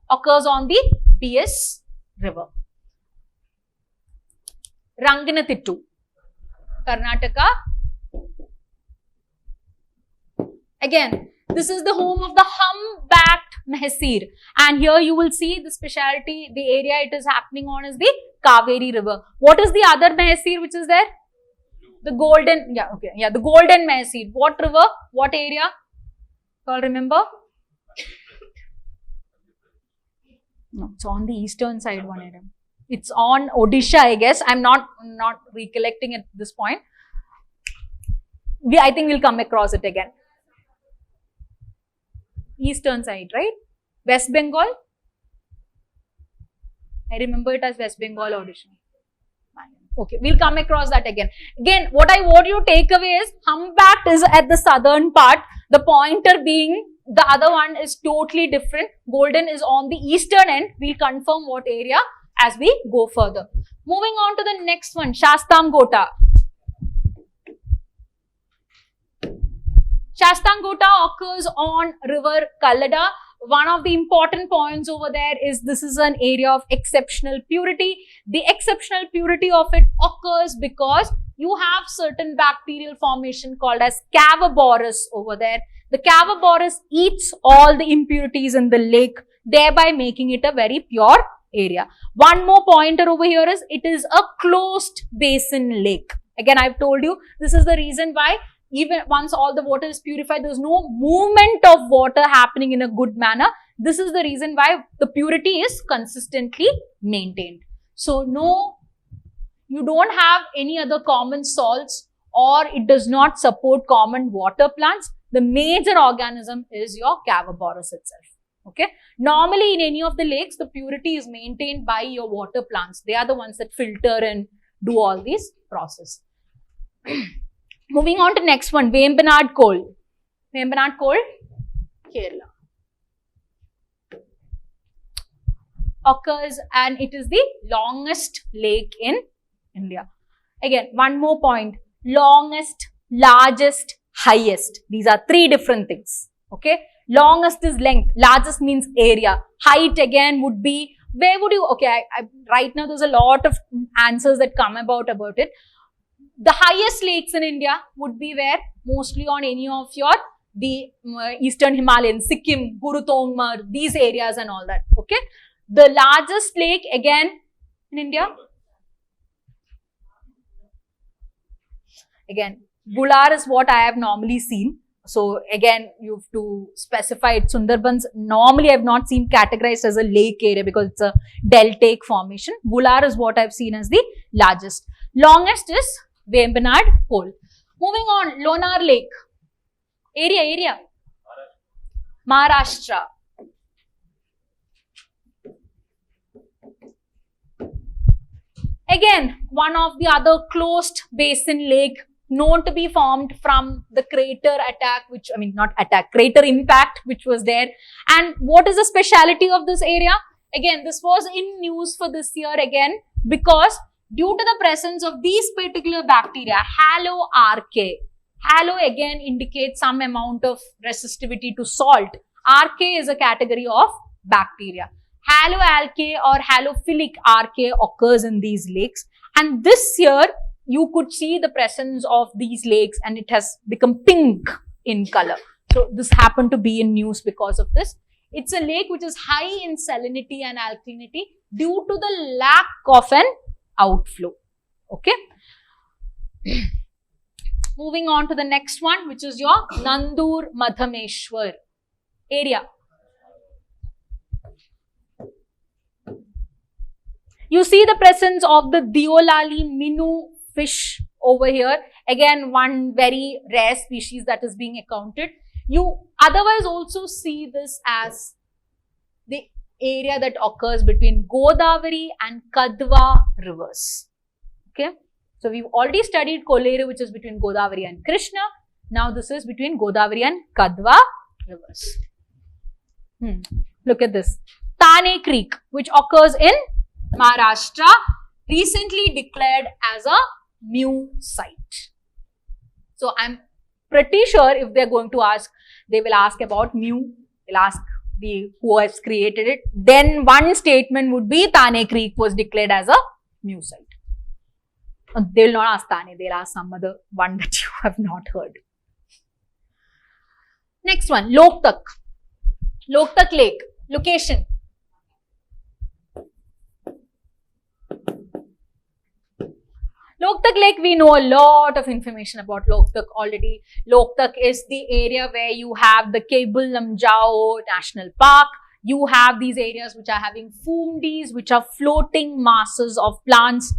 Occurs on the BS River. Ranganathitu, Karnataka. Again, this is the home of the humpbacked mahseer, and here you will see the speciality, the area it is happening on is the Kaveri River. What is the other mahseer which is there? The golden, the golden mahseer. What river? What area? All remember? No, it's on the eastern side one area. It's on Odisha, I guess. I'm not recollecting at this point. I think we'll come across it again. Eastern side, right? West Bengal. I remember it as West Bengal audition. Okay, we'll come across that again. Again, what I want you to take away is humpbacked is at the southern part. The pointer being the other one is totally different. Golden is on the eastern end. We'll confirm what area as we go further. Moving on to the next one, Shastangota. Shastangota occurs on river Kallada. One of the important points over there is this is an area of exceptional purity. The exceptional purity of it occurs because you have certain bacterial formation called as Cavaborus over there. The Cavaborus eats all the impurities in the lake, thereby making it a very pure area. One more pointer over here is it is a closed basin lake. Again, I've told you this is the reason why even once all the water is purified, there's no movement of water happening in a good manner. This is the reason why the purity is consistently maintained. So no, you don't have any other common salts, or it does not support common water plants. The major organism is your Cavaborus itself. Okay. Normally in any of the lakes, the purity is maintained by your water plants. They are the ones that filter and do all these processes. Moving on to next one, Vembanad Coal. Vembanad Coal, Kerala. Occurs and it is the longest lake in India. Again, one more point, longest, largest, highest. These are three different things. Okay. Longest is length, largest means area. Height again would be, where would you, okay, right now there's a lot of answers that come about it. The highest lakes in India would be where? Mostly on any of your, the eastern Himalayan, Sikkim, Gurukul, these areas and all that. Okay. The largest lake again in India? Again, Bular is what I have normally seen. So again, you have to specify it. Sundarbans, normally I have not seen categorized as a lake area because it's a deltaic formation. Bular is what I have seen as the largest. Longest is Vembanad Coal. Moving on, Lonar Lake. Area. Maharashtra. Again, one of the other closed basin lake known to be formed from the crater attack, which, I mean, not attack, crater impact, which was there. And what is the speciality of this area? Again, this was in news for this year again, because due to the presence of these particular bacteria, haloarchaea. Halo again indicates some amount of resistivity to salt. Archaea is a category of bacteria. Haloalchaea or halophilic archaea occurs in these lakes. And this year, you could see the presence of these lakes and it has become pink in color. So this happened to be in news because of this. It's a lake which is high in salinity and alkalinity due to the lack of an outflow. Okay. Moving on to the next one, which is your Nandur Madhameshwar area. You see the presence of the Deolali Minu fish over here. Again, one very rare species that is being accounted. You otherwise also see this as the area that occurs between Godavari and Kadwa rivers. Okay. So, we've already studied Kolere, which is between Godavari and Krishna. Now, this is between Godavari and Kadwa rivers. Look at this. Thane Creek, which occurs in Maharashtra, recently declared as a new site. So, I'm pretty sure if they're going to ask, they will ask about new, they'll ask the who has created it. Then one statement would be Thane Creek was declared as a new site. They will not ask Thane, they'll ask some other one that you have not heard. Next one, Loktak. Loktak Lake. Location. Loktak Lake, we know a lot of information about Loktak already. Loktak is the area where you have the Cable Lamjao National Park. You have these areas which are having fumdis, which are floating masses of plants,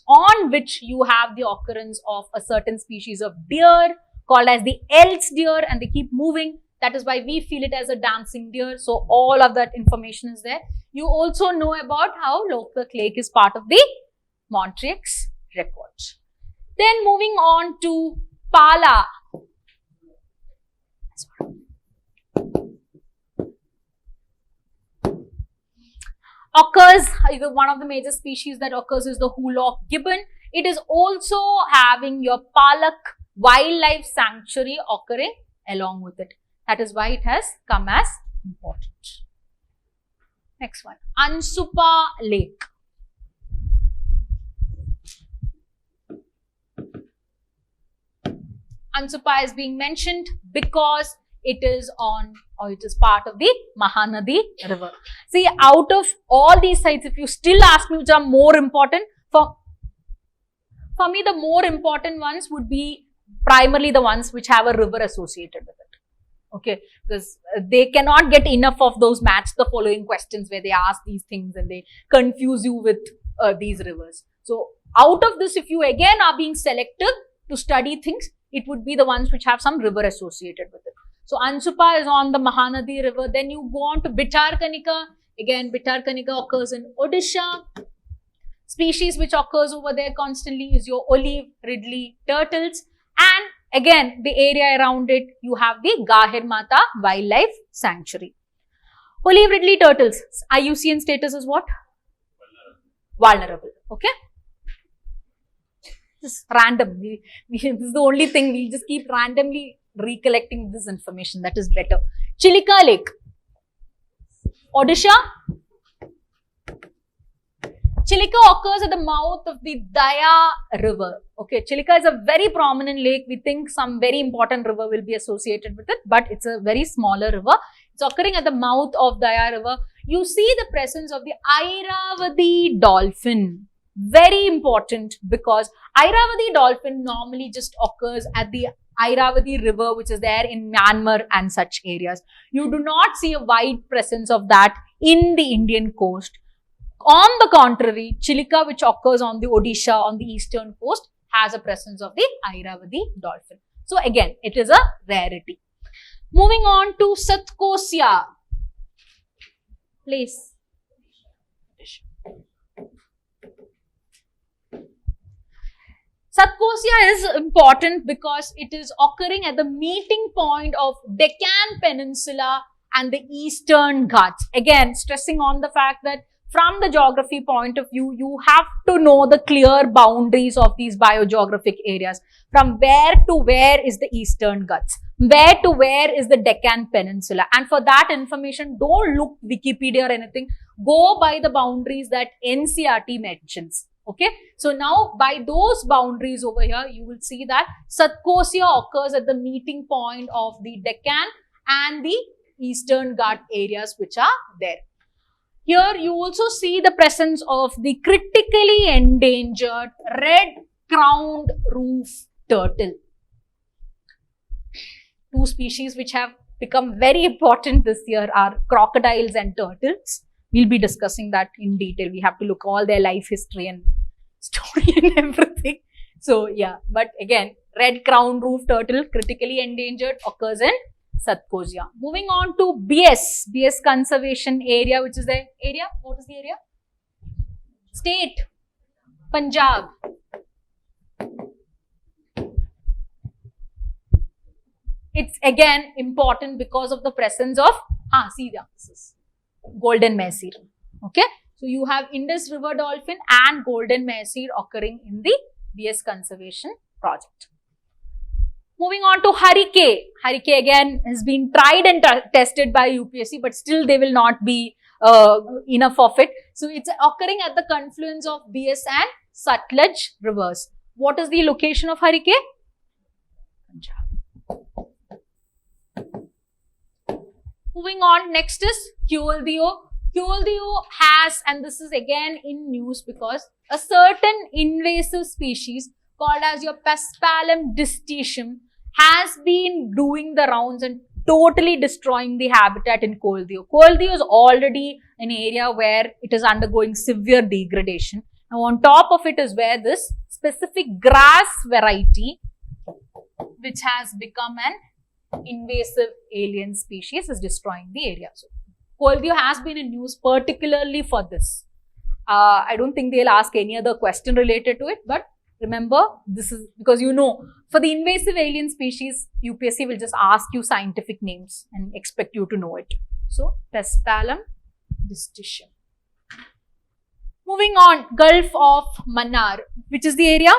on which you have the occurrence of a certain species of deer called as the El's deer, and they keep moving. That is why we feel it as a dancing deer. So, all of that information is there. You also know about how Loktak Lake is part of the Montreux records. Then moving on to Pala. Occurs, one of the major species that occurs is the Hulock gibbon. It is also having your Palak Wildlife Sanctuary occurring along with it. That is why it has come as important. Next one, Ansupa Lake. Ansupa is being mentioned because it is on, or it is part of the Mahanadi river. See, out of all these sites, if you still ask me which are more important, for me the more important ones would be primarily the ones which have a river associated with it. Okay, because they cannot get enough of those match the following questions where they ask these things and they confuse you with these rivers. So out of this, if you again are being selective to study things, it would be the ones which have some river associated with it. So Ansupa is on the Mahanadi river. Then you go on to Bhitarkanika. Again, Bhitarkanika occurs in Odisha. Species which occurs over there constantly is your olive ridley turtles. And again, the area around it, you have the Gahir Mata Wildlife Sanctuary. Olive ridley turtles, IUCN status is what? Vulnerable. Okay. Just random. This is the only thing. We'll just keep randomly recollecting this information. That is better. Chilika Lake, Odisha. Chilika occurs at the mouth of the Daya river. Okay, Chilika is a very prominent lake. We think some very important river will be associated with it, but it's a very smaller river. It's occurring at the mouth of Daya river. You see the presence of the Airavati dolphin. Very important, because Airavati dolphin normally just occurs at the Airavati river, which is there in Myanmar and such areas. You do not see a wide presence of that in the Indian coast. On the contrary, Chilika, which occurs on the Odisha, on the eastern coast, has a presence of the Airavati dolphin. So again, it is a rarity. Moving on to Satkosia. Please. Satkosia is important because it is occurring at the meeting point of Deccan Peninsula and the Eastern Ghats. Again, stressing on the fact that from the geography point of view, you have to know the clear boundaries of these biogeographic areas. From where to where is the Eastern Ghats? Where to where is the Deccan Peninsula? And for that information, don't look Wikipedia or anything. Go by the boundaries that NCERT mentions. Okay, so now by those boundaries over here, you will see that Satkosia occurs at the meeting point of the Deccan and the Eastern Ghat areas which are there. Here you also see the presence of the critically endangered red-crowned roof turtle. Two species which have become very important this year are crocodiles and turtles. We'll be discussing that in detail. We have to look all their life history and story and everything. So yeah, but again, red-crowned roof turtle, critically endangered, occurs in Satkosia. Moving on to BS conservation area, which is the area. What is the area? State, Punjab. It's again important because of the presence of, this is golden mare. Okay. So you have Indus River dolphin and golden mare occurring in the BS conservation project. Moving on to Harike. Harike again has been tried and tested by UPSC, but still they will not be enough of it. So it's occurring at the confluence of BS and Sutlej rivers. What is the location of Harike? Punjab. Moving on, next is Kyoto. Kyoto has, and this is again in news because a certain invasive species called as your Paspalum distichum has been doing the rounds and totally destroying the habitat in Kyoto. Kyoto is already an area where it is undergoing severe degradation. Now on top of it is where this specific grass variety, which has become an invasive alien species, is destroying the area. So Kyoto has been in news particularly for this. I don't think they'll ask any other question related to it, but remember, this is because for the invasive alien species, UPSC will just ask you scientific names and expect you to know it. So, Paspalum distichum. Moving on, Gulf of Mannar, which is the area?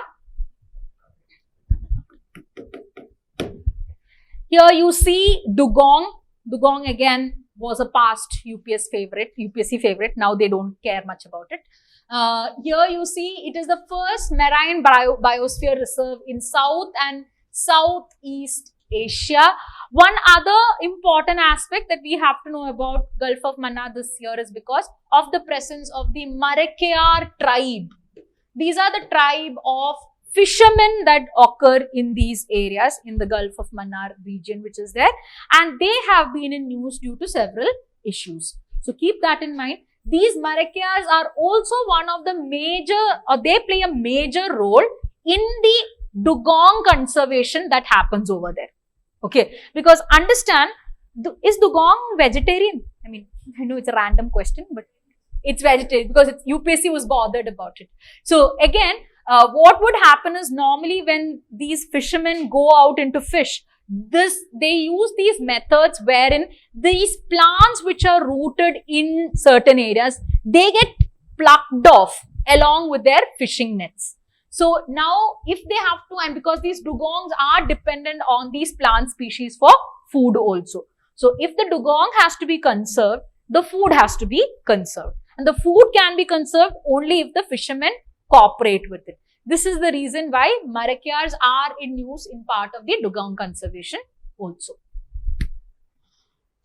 Here you see Dugong. Dugong again was a past UPSC favorite. Now they don't care much about it. Here you see it is the first marine biosphere reserve in South and Southeast Asia. One other important aspect that we have to know about Gulf of Mannar this year is because of the presence of the Maracayar tribe. These are the tribe of fishermen that occur in these areas in the Gulf of Mannar region which is there, and they have been in news due to several issues. So keep that in mind. These Maracayars are also one of the major, or they play a major role in the dugong conservation that happens over there. Okay, because understand, is dugong vegetarian? I mean, I know it's a random question, but it's vegetarian because UPSC was bothered about it. So again, what would happen is normally when these fishermen go out into fish, they use these methods wherein these plants which are rooted in certain areas, they get plucked off along with their fishing nets. So now if they have to, and because these dugongs are dependent on these plant species for food also. So if the dugong has to be conserved, the food has to be conserved. And the food can be conserved only if the fishermen cooperate with it. This is the reason why Maracayars are in use in part of the dugong conservation also.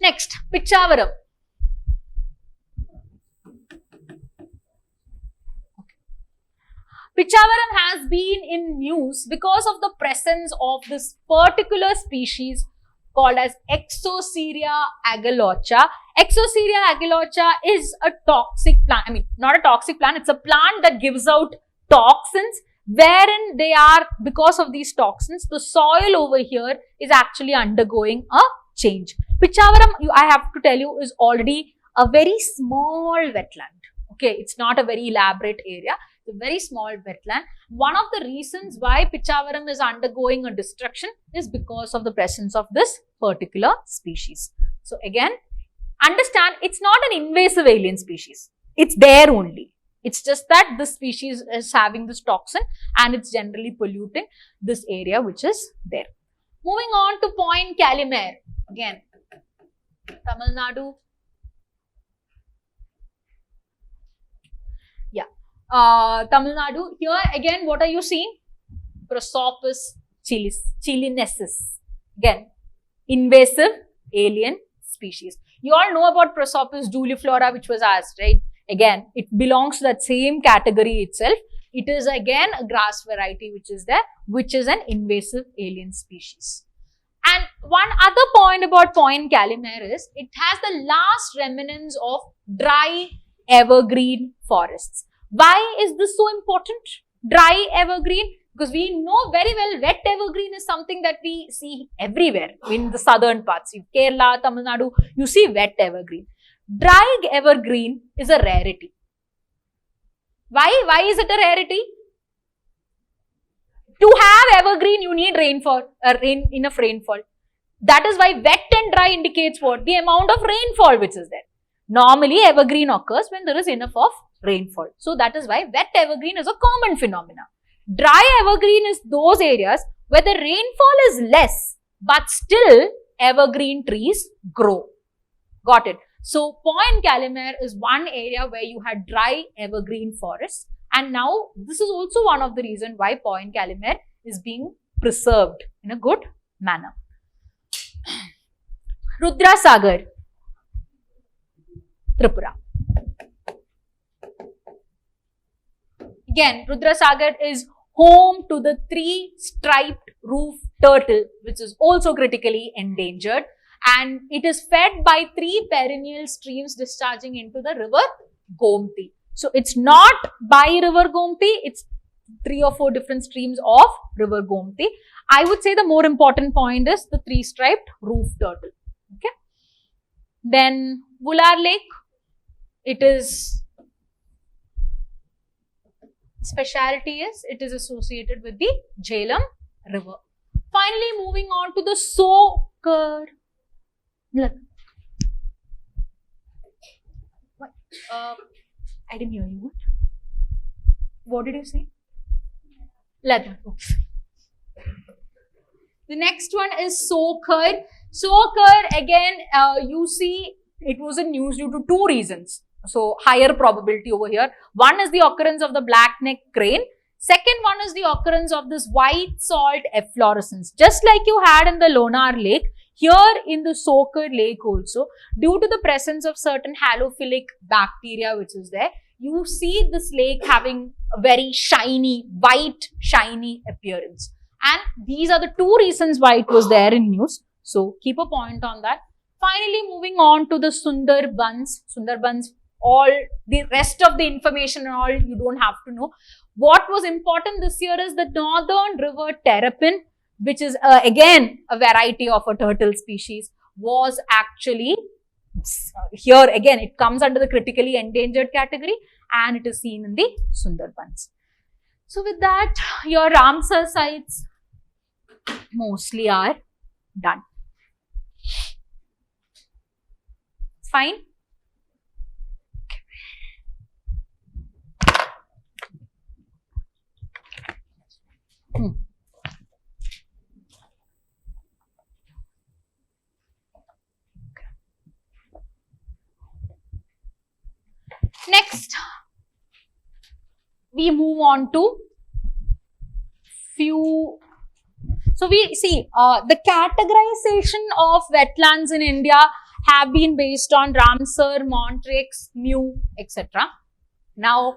Next, Pichavaram. Pichavaram has been in news because of the presence of this particular species called as Exoceria agallocha. Exoceria agallocha is a toxic plant. I mean, not a toxic plant. It's a plant that gives out toxins, wherein they are, because of these toxins, the soil over here is actually undergoing a change. Pichavaram, I have to tell you, is already a very small wetland. Okay, it's not a very elaborate area. It's a very small wetland. One of the reasons why Pichavaram is undergoing a destruction is because of the presence of this particular species. So again, understand, it's not an invasive alien species. It's there only. It's just that this species is having this toxin and it's generally polluting this area which is there. Moving on to Point Calimere. Again, Tamil Nadu. Yeah. Tamil Nadu. Here again, what are you seeing? Prosopis chilensis. Again, invasive alien species. You all know about Prosopis juliflora, which was asked, right? Again, it belongs to that same category itself. It is again a grass variety which is there, which is an invasive alien species. And one other point about Point Calimere is it has the last remnants of dry evergreen forests. Why is this so important? Dry evergreen? Because we know very well wet evergreen is something that we see everywhere in the southern parts. In Kerala, Tamil Nadu, you see wet evergreen. Dry evergreen is a rarity. Why? Why is it a rarity? To have evergreen, you need rainfall, enough rainfall. That is why wet and dry indicates what? The amount of rainfall which is there. Normally, evergreen occurs when there is enough of rainfall. So, that is why wet evergreen is a common phenomenon. Dry evergreen is those areas where the rainfall is less, but still evergreen trees grow. Got it? So, Point Calimere is one area where you had dry evergreen forests, and now this is also one of the reasons why Point Calimere is being preserved in a good manner. Rudra Sagar, Tripura. Again, Rudra Sagar is home to the three-striped roof turtle, which is also critically endangered. And it is fed by three perennial streams discharging into the river Gomti. So, it's not by river Gomti, it's 3 or 4 different streams of river Gomti. I would say the more important point is the three-striped roof turtle. Okay. Then, Vular Lake, it is, speciality is, it is associated with the Jhelum river. Finally, moving on to the Sokar. Look. What? I didn't hear you. What did you say? Leather. Oops. The next one is Sokar. Sokar, again, you see, it was in news due to 2 reasons. So, higher probability over here. One is the occurrence of the black-necked crane. Second one is the occurrence of this white salt efflorescence. Just like you had in the Lonar Lake, here in the Soker Lake also, due to the presence of certain halophilic bacteria which is there, you see this lake having a very shiny, white, shiny appearance. And these are the two reasons why it was there in news. So keep a point on that. Finally, moving on to the Sundarbans. Sundarbans, all the rest of the information and all you don't have to know. What was important this year is the northern river terrapin, which is again a variety of a turtle species, was actually here again. It comes under the critically endangered category and it is seen in the Sundarbans. So with that, your Ramsar sites mostly are done. Fine. Next, we move on to few. So we see the categorization of wetlands in India have been based on Ramsar, Montreux, Mew, etc. Now,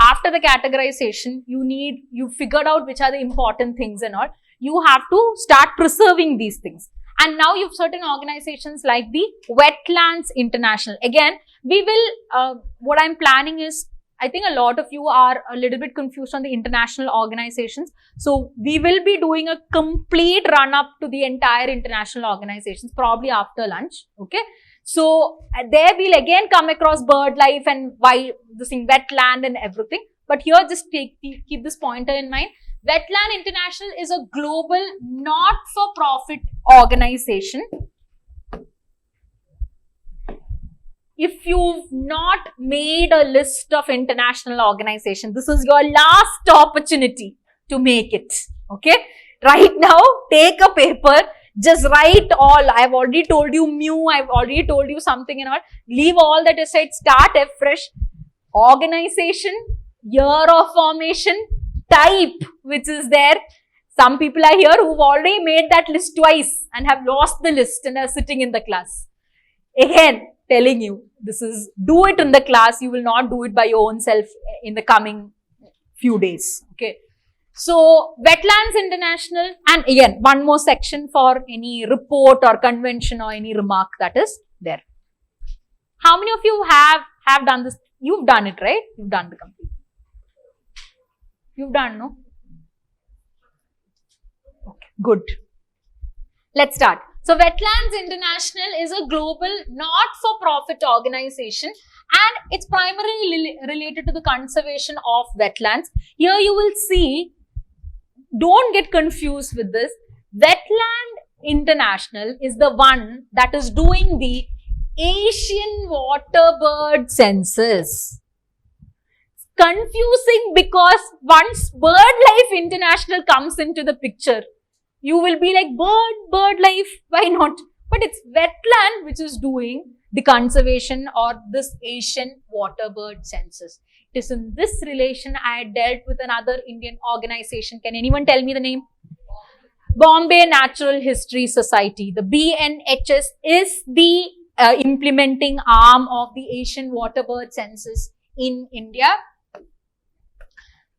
after the categorization, you figured out which are the important things and all. You have to start preserving these things. And now you have certain organizations like the Wetlands International. Again, we will, what I'm planning is, I think a lot of you are a little bit confused on the international organizations. So we will be doing a complete run up to the entire international organizations, probably after lunch. Okay. So there we'll again come across bird life and why this thing, wetland and everything. But here just keep this pointer in mind. Wetland International is a global not-for-profit organization. If you've not made a list of international organizations, this is your last opportunity to make it. Okay. Right now, take a paper, just write all. I've already told you Mew, I've already told you something and all. Leave all that aside, start afresh. Organization, year of formation, type which is there. Some people are here who've already made that list twice and have lost the list and are sitting in the class. Again, telling you, this is, do it in the class. You will not do it by your own self in the coming few days. Okay. So, Wetlands International, and again, one more section for any report or convention or any remark that is there. How many of you have done this? You've done it, right? You've done the complete. You've done, no? Okay, good. Let's start. So, Wetlands International is a global not-for-profit organization and it's primarily related to the conservation of wetlands. Here you will see, don't get confused with this. Wetland International is the one that is doing the Asian water bird census. Confusing because once BirdLife International comes into the picture, you will be like, BirdLife, why not? But it's wetland which is doing the conservation or this Asian water bird census. It is in this relation I dealt with another Indian organization. Can anyone tell me the name? Bombay Natural History Society. The BNHS is the implementing arm of the Asian water bird census in India.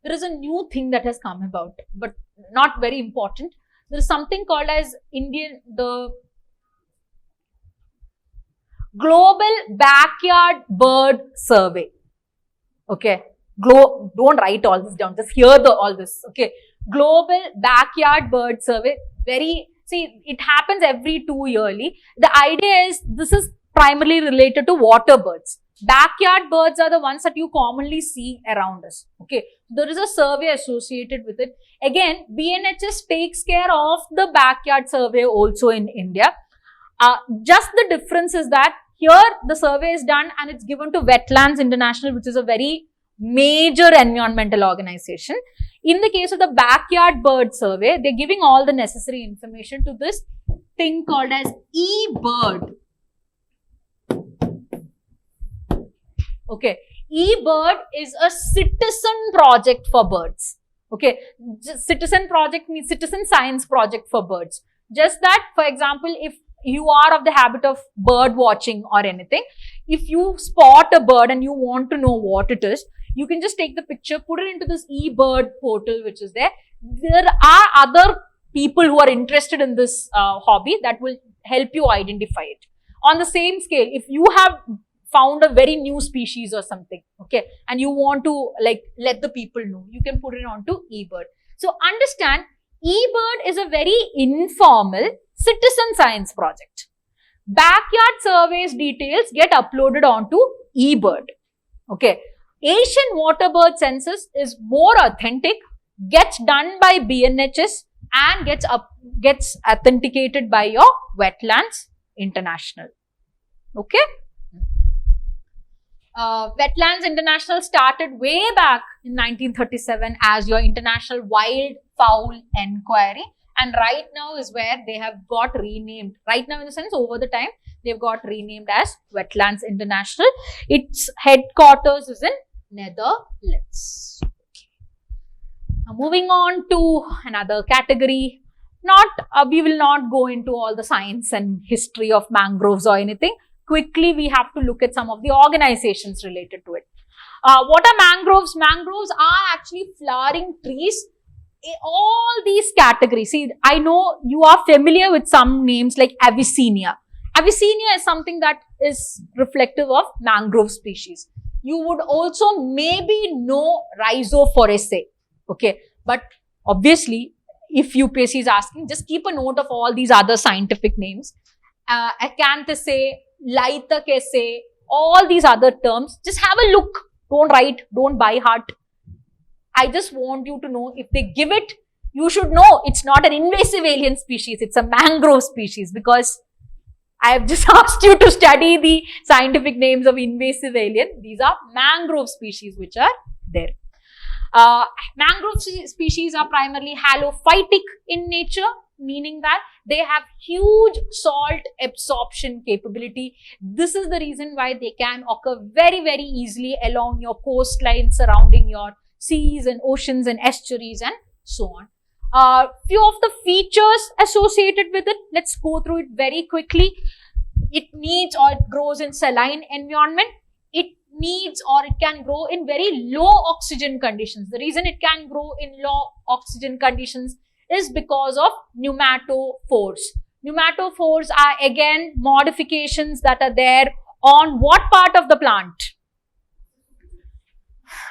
There is a new thing that has come about, but not very important. There is something called as the Global Backyard Bird Survey. Okay. Don't write all this down. Just hear all this. Okay. Global Backyard Bird Survey. It happens every 2 yearly. The idea is this is primarily related to water birds. Backyard birds are the ones that you commonly see around us. Okay. There is a survey associated with it. Again, BNHS takes care of the backyard survey also in India. Just the difference is that here the survey is done and it's given to Wetlands International, which is a very major environmental organization. In the case of the backyard bird survey, they're giving all the necessary information to this thing called as eBird. Okay, eBird is a citizen project for birds. Okay, citizen project means citizen science project for birds. Just that, for example, if you are of the habit of bird watching or anything, if you spot a bird and you want to know what it is, you can just take the picture, put it into this eBird portal which is there. There are other people who are interested in this hobby that will help you identify it. On the same scale, if you have found a very new species or something, okay, and you want to like let the people know, you can put it onto eBird. So understand, eBird is a very informal citizen science project. Backyard surveys details get uploaded onto eBird. Okay, Asian water bird census is more authentic, gets done by BNHS and gets authenticated by your Wetlands International. Okay. Wetlands International started way back in 1937 as your International Wild Fowl Enquiry, and right now is where they have got renamed. Right now, in the sense, over the time, they've got renamed as Wetlands International. Its headquarters is in Netherlands. Now, moving on to another category. We will not go into all the science and history of mangroves or anything. Quickly, we have to look at some of the organizations related to it. What are mangroves? Mangroves are actually flowering trees. All these categories. See, I know you are familiar with some names like Avicennia. Avicennia is something that is reflective of mangrove species. You would also maybe know Rhizophoracea. Okay, but obviously, if UPSC is asking, just keep a note of all these other scientific names. Acanthaceae, Lithocaceae, all these other terms. Just have a look. Don't write, don't by heart. I just want you to know, if they give it, you should know it's not an invasive alien species, it's a mangrove species, because I have just asked you to study the scientific names of invasive alien. These are mangrove species which are there. Mangrove species are primarily halophytic in nature, meaning that they have huge salt absorption capability. This is the reason why they can occur very, very easily along your coastline surrounding your seas and oceans and estuaries and so on. Few of the features associated with it, let's go through it very quickly. It needs or it grows in saline environment. It needs or it can grow in very low oxygen conditions. The reason it can grow in low oxygen conditions is because of pneumatophores. Pneumatophores are again modifications that are there on what part of the plant?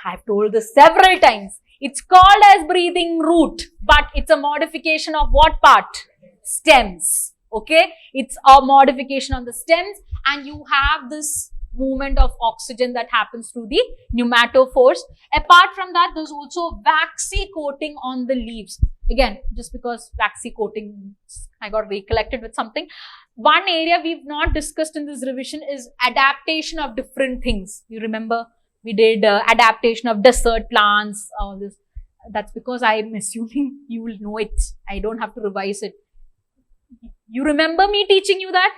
I've told this several times. It's called as breathing root, but it's a modification of what part? Stems. Okay, it's a modification on the stems, and you have this movement of oxygen that happens through the pneumatophores. Apart from that, there's also waxy coating on the leaves. Again, just because waxy coating, I got recollected with something. One area we've not discussed in this revision is adaptation of different things. You remember we did adaptation of desert plants, all this. That's because I'm assuming you will know it. I don't have to revise it. You remember me teaching you that?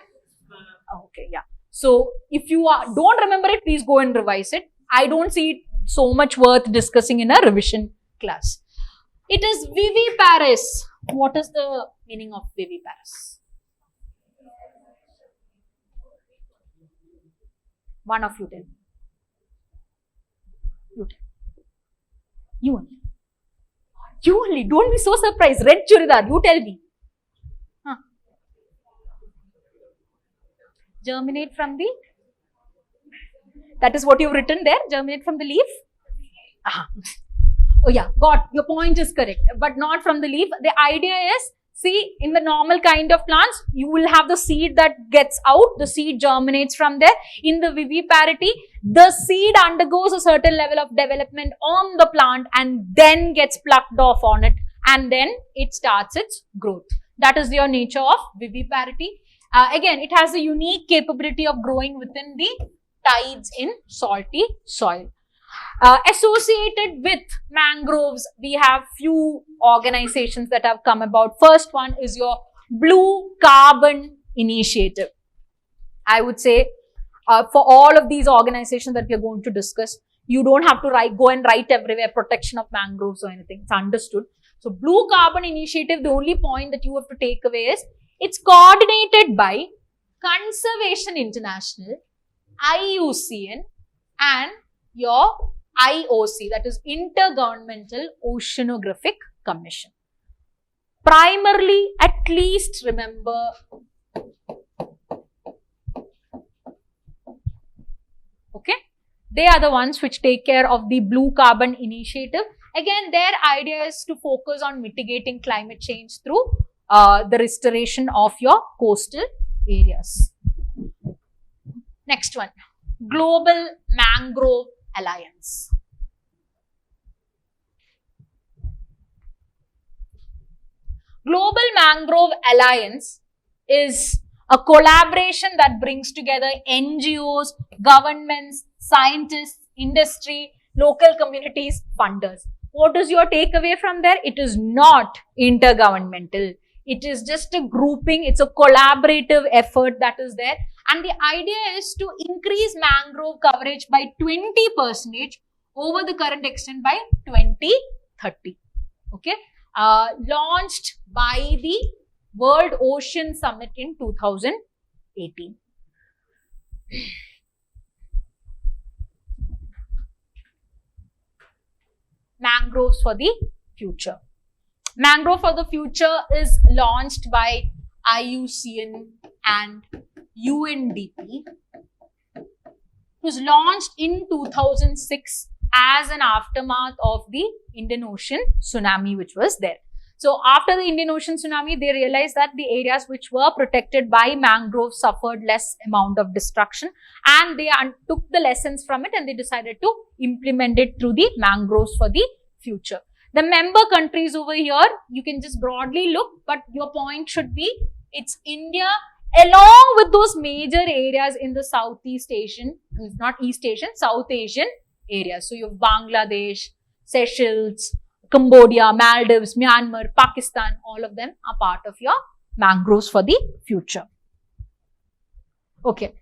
Okay, yeah. So, if you don't remember it, please go and revise it. I don't see it so much worth discussing in a revision class. It is viviparous. What is the meaning of viviparous? One of you tell me. You tell. You only. You only. Don't be so surprised. Red churidar. You tell me. Huh. Germinate from the, that is what you've written there, germinate from the leaf. Oh yeah, got, your point is correct, but not from the leaf. The idea is, see, in the normal kind of plants, you will have the seed that gets out, the seed germinates from there. In the viviparity, the seed undergoes a certain level of development on the plant and then gets plucked off on it, and then it starts its growth. That is your nature of viviparity. Again, it has a unique capability of growing within the tides in salty soil. Associated with mangroves, we have few organizations that have come about. First one is your Blue Carbon Initiative. I would say For all of these organizations that we are going to discuss, you don't have to go and write everywhere protection of mangroves or anything. It's understood. So Blue Carbon Initiative, the only point that you have to take away is it's coordinated by Conservation International, IUCN and your IOC, that is Intergovernmental Oceanographic Commission. Primarily, at least remember, okay, they are the ones which take care of the Blue Carbon Initiative. Again, their idea is to focus on mitigating climate change through the restoration of your coastal areas. Next one, Global Mangrove Alliance. Global Mangrove Alliance is a collaboration that brings together NGOs, governments, scientists, industry, local communities, funders. What is your takeaway from there? It is not intergovernmental. It is just a grouping. It's a collaborative effort that is there. And the idea is to increase mangrove coverage by 20% over the current extent by 2030. Okay. Launched by the World Ocean Summit in 2018. Mangroves for the Future. Mangrove for the Future is launched by IUCN and UNDP. It was launched in 2006 as an aftermath of the Indian Ocean tsunami which was there. So after the Indian Ocean tsunami, they realized that the areas which were protected by mangroves suffered less amount of destruction, and they took the lessons from it and they decided to implement it through the Mangroves for the Future. The member countries over here, you can just broadly look, but your point should be, it's India along with those major areas in the Southeast Asian, not East Asian, South Asian areas. So you have Bangladesh, Seychelles, Cambodia, Maldives, Myanmar, Pakistan, all of them are part of your Mangroves for the Future. Okay.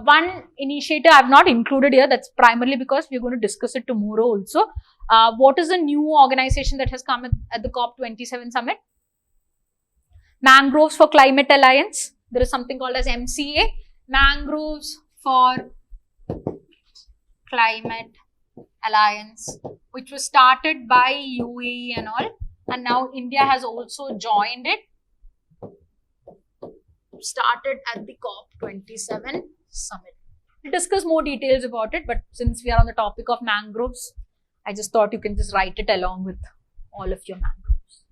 One initiative I have not included here, that's primarily because we are going to discuss it tomorrow also. What is the new organization that has come at the COP27 summit? Mangroves for Climate Alliance. There is something called as MCA, Mangroves for Climate Alliance, which was started by UAE and all, and now India has also joined it. Started at the COP27 summit. We'll discuss more details about it, but since we are on the topic of mangroves, I just thought you can just write it along with all of your mangroves.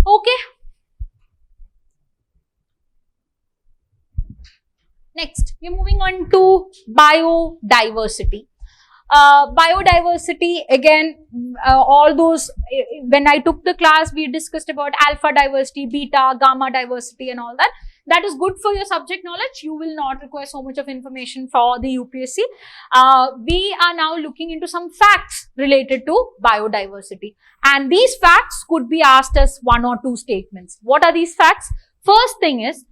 Okay. Next, we're moving on to biodiversity. Biodiversity, again, all those, when I took the class, we discussed about alpha diversity, beta, gamma diversity and all that. That is good for your subject knowledge. You will not require so much of information for the UPSC. We are now looking into some facts related to biodiversity. And these facts could be asked as one or two statements. What are these facts? First thing is,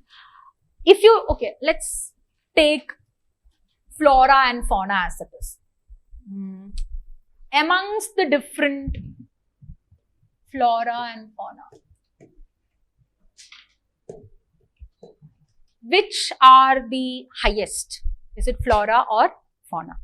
if you, okay, let's take flora and fauna as it is. Amongst the different flora and fauna, which are the highest? Is it flora or fauna?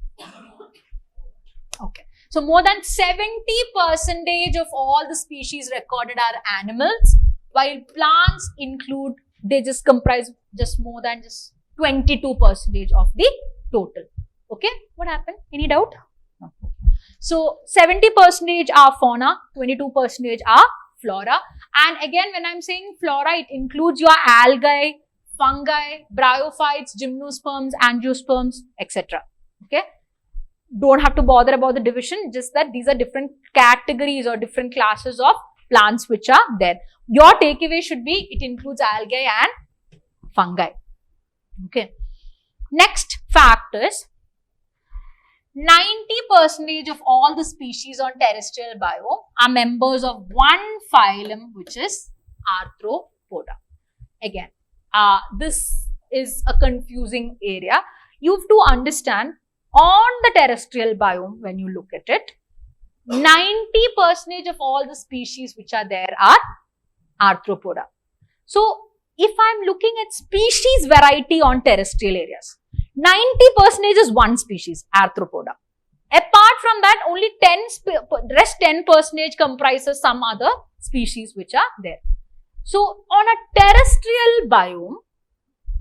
Okay. So more than 70% of all the species recorded are animals, while plants include, they just comprise just more than just 22% of the total. Okay. What happened? Any doubt? No. So 70% are fauna, 22% are flora. And again, when I'm saying flora, it includes your algae, fungi, bryophytes, gymnosperms, angiosperms, etc. Okay. Don't have to bother about the division, just that these are different categories or different classes of plants which are there. Your takeaway should be, it includes algae and fungi. Okay. Next fact is, 90% of all the species on terrestrial biome are members of one phylum, which is Arthropoda. Again, this is a confusing area. You have to understand on the terrestrial biome, when you look at it, 90% of all the species which are there are arthropoda. So, if I'm looking at species variety on terrestrial areas, 90% is one species, arthropoda. Apart from that, only 10% comprises some other species which are there. So, on a terrestrial biome,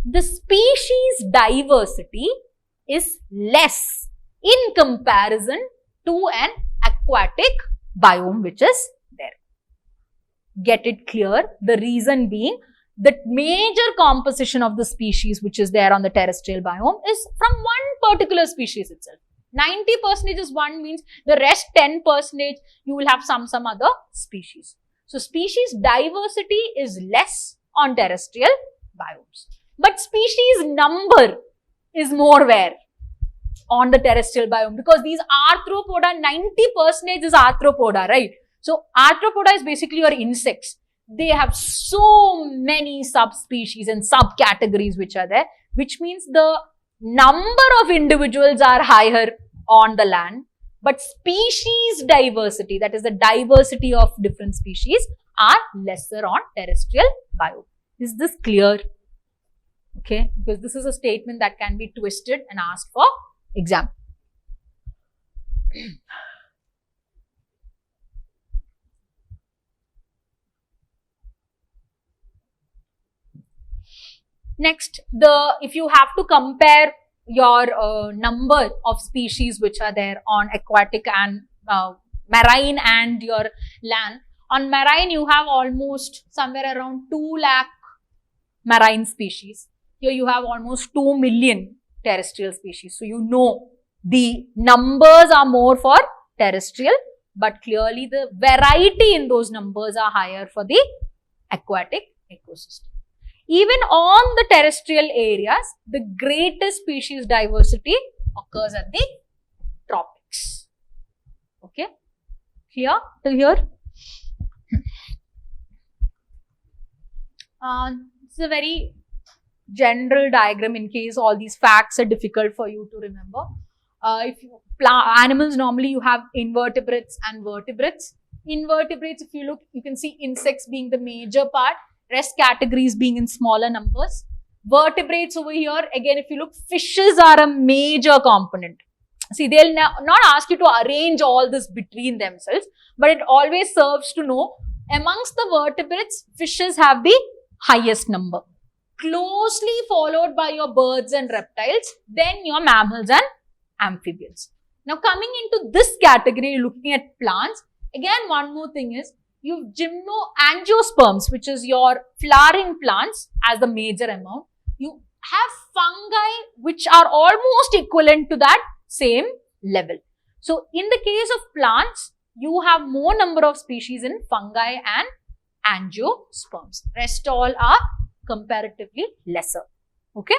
the species diversity is less in comparison to an aquatic biome which is there. Get it clear? The reason being, the major composition of the species which is there on the terrestrial biome is from one particular species itself. 90% is one, means the rest 10% you will have some other species. So, species diversity is less on terrestrial biomes. But species number is more where? On the terrestrial biome, because these arthropoda, 90% is arthropoda, right? So, arthropoda is basically your insects. They have so many subspecies and subcategories which are there, which means the number of individuals are higher on the land, but species diversity, that is the diversity of different species, are lesser on terrestrial biome. Is this clear? Okay, because this is a statement that can be twisted and asked for exam. Next, if you have to compare your number of species which are there on aquatic and marine and your land. On marine, you have almost somewhere around 2 lakh marine species. Here you have almost 2 million terrestrial species. So, you know the numbers are more for terrestrial, but clearly the variety in those numbers are higher for the aquatic ecosystem. Even on the terrestrial areas, the greatest species diversity occurs at the tropics. Okay, clear till here? This is a very general diagram in case all these facts are difficult for you to remember. Animals, normally you have invertebrates and vertebrates. Invertebrates, if you look, you can see insects being the major part, rest categories being in smaller numbers. Vertebrates over here, again, if you look, fishes are a major component. See, they'll not ask you to arrange all this between themselves, but it always serves to know amongst the vertebrates, fishes have the highest number, closely followed by your birds and reptiles, then your mammals and amphibians. Now, coming into this category, looking at plants, again, one more thing is, you have angiosperms, which is your flowering plants as the major amount. You have fungi, which are almost equivalent to that same level. So, in the case of plants, you have more number of species in fungi and angiosperms. Rest all are comparatively lesser. Okay.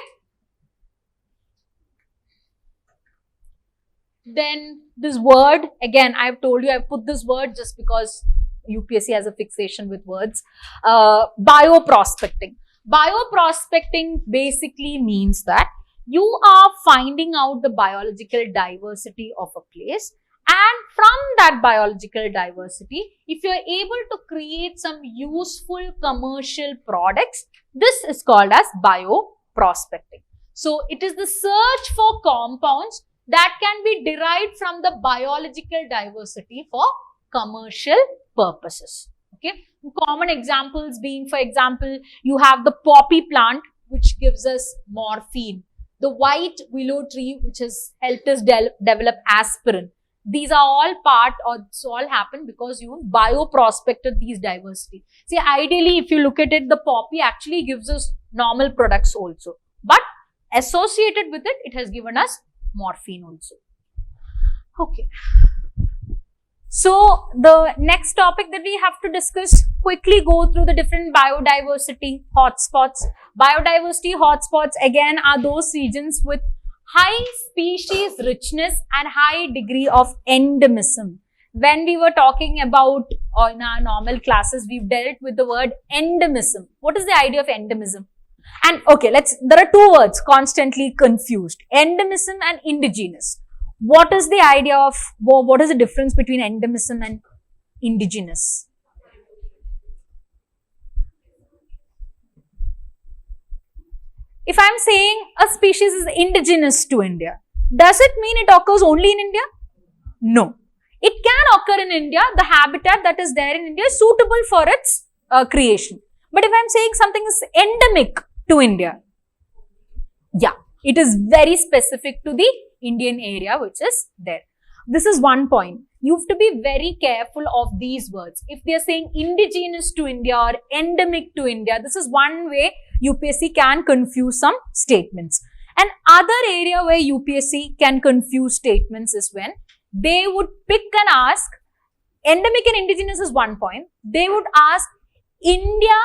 Then this word, again, I have told you, I put this word just because UPSC has a fixation with words. Bioprospecting. Bioprospecting basically means that you are finding out the biological diversity of a place, and from that biological diversity, if you are able to create some useful commercial products, this is called as bioprospecting. So, it is the search for compounds that can be derived from the biological diversity for commercial purposes. Okay, common examples being, for example, you have the poppy plant which gives us morphine, the white willow tree which has helped us develop aspirin. These are all part, or this all happen because you bioprospected these diversity. See, ideally, if you look at it, the poppy actually gives us normal products also, but associated with it, it has given us morphine also. Okay. So, the next topic that we have to discuss, quickly go through the different biodiversity hotspots. Biodiversity hotspots again are those regions with high species richness and high degree of endemism. When we were talking about, or in our normal classes, we've dealt with the word endemism. What is the idea of endemism? And okay, there are two words constantly confused, endemism and indigenous. What is the idea of, what is the difference between endemism and indigenous? If I'm saying a species is indigenous to India, does it mean it occurs only in India? No. It can occur in India. The habitat that is there in India is suitable for its creation. But if I'm saying something is endemic to India, yeah, it is very specific to the Indian area which is there. This is one point. You have to be very careful of these words. If they are saying indigenous to India or endemic to India, this is one way UPSC can confuse some statements. An other area where UPSC can confuse statements is when they would pick and ask, endemic and indigenous is one point, they would ask India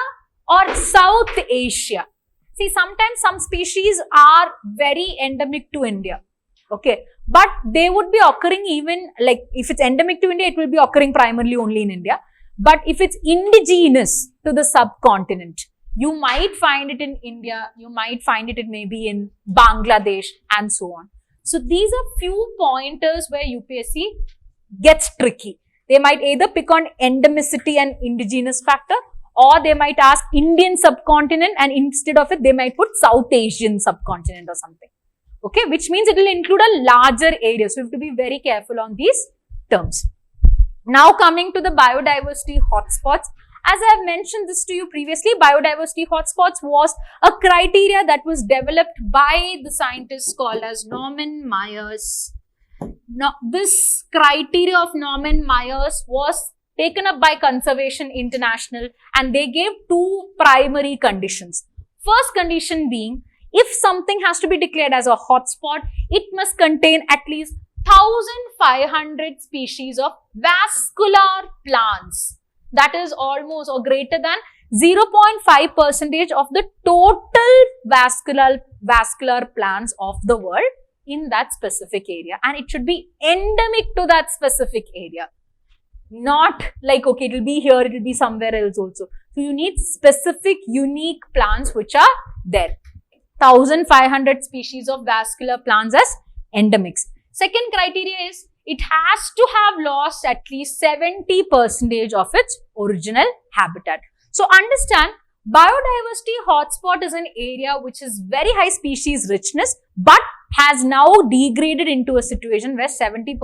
or South Asia. See, sometimes some species are very endemic to India, okay, but they would be occurring even, like if it's endemic to India, it will be occurring primarily only in India. But if it's indigenous to the subcontinent, you might find it in India, you might find it maybe in Bangladesh and so on. So these are few pointers where UPSC gets tricky. They might either pick on endemicity and indigenous factor, or they might ask Indian subcontinent and instead of it, they might put South Asian subcontinent or something. Okay, which means it will include a larger area. So you have to be very careful on these terms. Now coming to the biodiversity hotspots. As I have mentioned this to you previously, biodiversity hotspots was a criteria that was developed by the scientists called as Norman Myers. Now, this criteria of Norman Myers was taken up by Conservation International and they gave two primary conditions. First condition being, if something has to be declared as a hotspot, it must contain at least 1,500 species of vascular plants. That is almost or greater than 0.5% of the total vascular plants of the world in that specific area. And it should be endemic to that specific area. Not like, okay, it will be here, it will be somewhere else also. So you need specific unique plants which are there. 1,500 species of vascular plants as endemics. Second criteria is it has to have lost at least 70% of its original habitat. So understand, biodiversity hotspot is an area which is very high species richness but has now degraded into a situation where 70%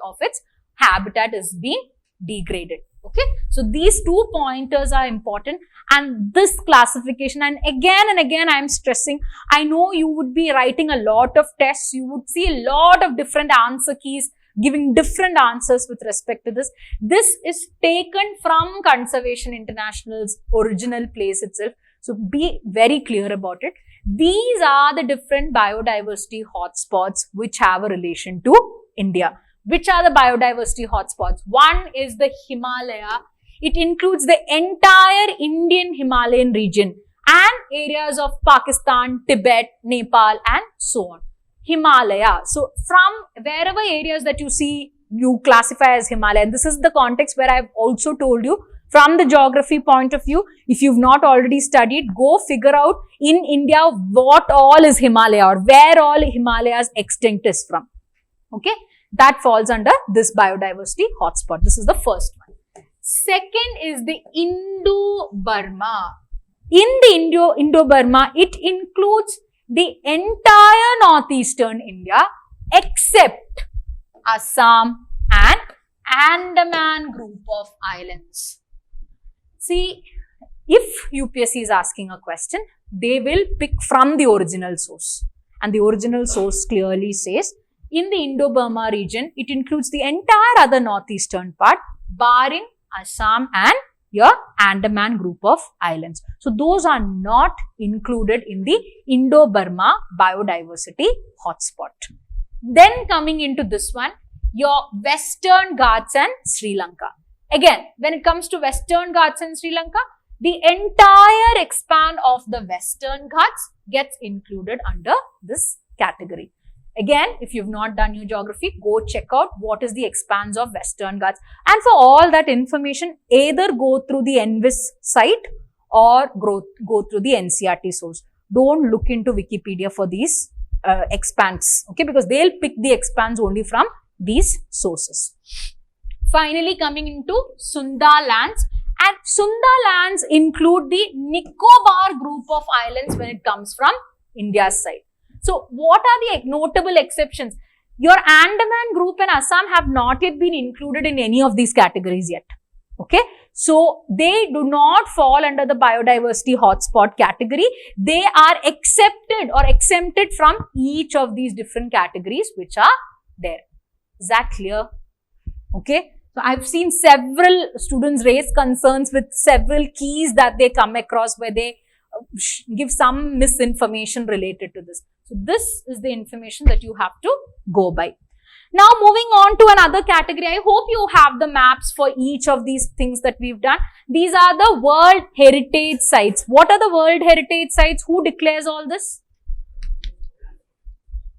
of its habitat is being degraded. Okay, so these two pointers are important and this classification, and again I am stressing, I know you would be writing a lot of tests, you would see a lot of different answer keys giving different answers with respect to this. This is taken from Conservation International's original place itself. So be very clear about it. These are the different biodiversity hotspots which have a relation to India. Which are the biodiversity hotspots? One is the Himalaya. It includes the entire Indian Himalayan region and areas of Pakistan, Tibet, Nepal and so on. Himalaya. So from wherever areas that you see, you classify as Himalaya. And this is the context where I have also told you from the geography point of view, if you've not already studied, go figure out in India what all is Himalaya or where all Himalaya's extent is from. Okay. That falls under this biodiversity hotspot. This is the first one. Second is the Indo-Burma. In the Indo-Burma, it includes the entire northeastern India except Assam and Andaman group of islands. See, if UPSC is asking a question, they will pick from the original source. And the original source clearly says, in the Indo-Burma region, it includes the entire other northeastern part, barring Assam and your Andaman group of islands. So those are not included in the Indo-Burma biodiversity hotspot. Then coming into this one, your Western Ghats and Sri Lanka. Again, when it comes to Western Ghats and Sri Lanka, the entire expanse of the Western Ghats gets included under this category. Again, if you've not done your geography, go check out what is the expanse of Western Ghats. And for all that information, either go through the NVIS site or go through the NCERT source. don't look into Wikipedia for these expands, okay, because they'll pick the expands only from these sources. Finally, coming into Sundarlands, and Sundarlands include the Nicobar group of islands when it comes from India's side. So, what are the notable exceptions? Your Andaman group and Assam have not yet been included in any of these categories yet. Okay, so they do not fall under the biodiversity hotspot category. They are accepted or exempted from each of these different categories which are there. Is that clear? Okay, so I've seen several students raise concerns with several keys that they come across where they give some misinformation related to this. So this is the information that you have to go by. Now moving on to another category, I hope you have the maps for each of these things that we've done. These are the World Heritage Sites. What are the World Heritage Sites? Who declares all this?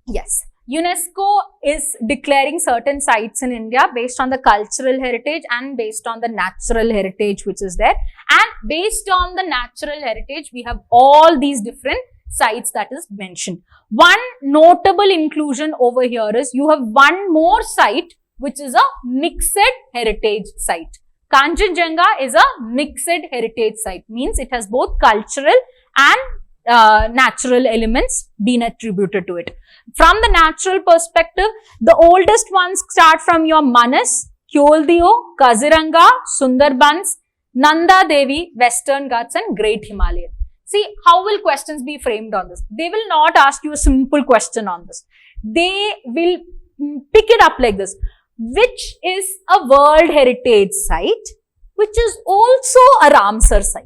Yes, UNESCO is declaring certain sites in India based on the cultural heritage and based on the natural heritage which is there. And based on the natural heritage, we have all these different sites that is mentioned. One notable inclusion over here is you have one more site which is a mixed heritage site. Kanchenjunga is a mixed heritage site, means it has both cultural and natural elements being attributed to it. From the natural perspective, the oldest ones start from your Manas, Kyoldio, Kaziranga, Sundarbans, Nanda Devi, Western Ghats and Great Himalayan. See, how will questions be framed on this? They will not ask you a simple question on this. They will pick it up like this. Which is a World Heritage Site, which is also a Ramsar site?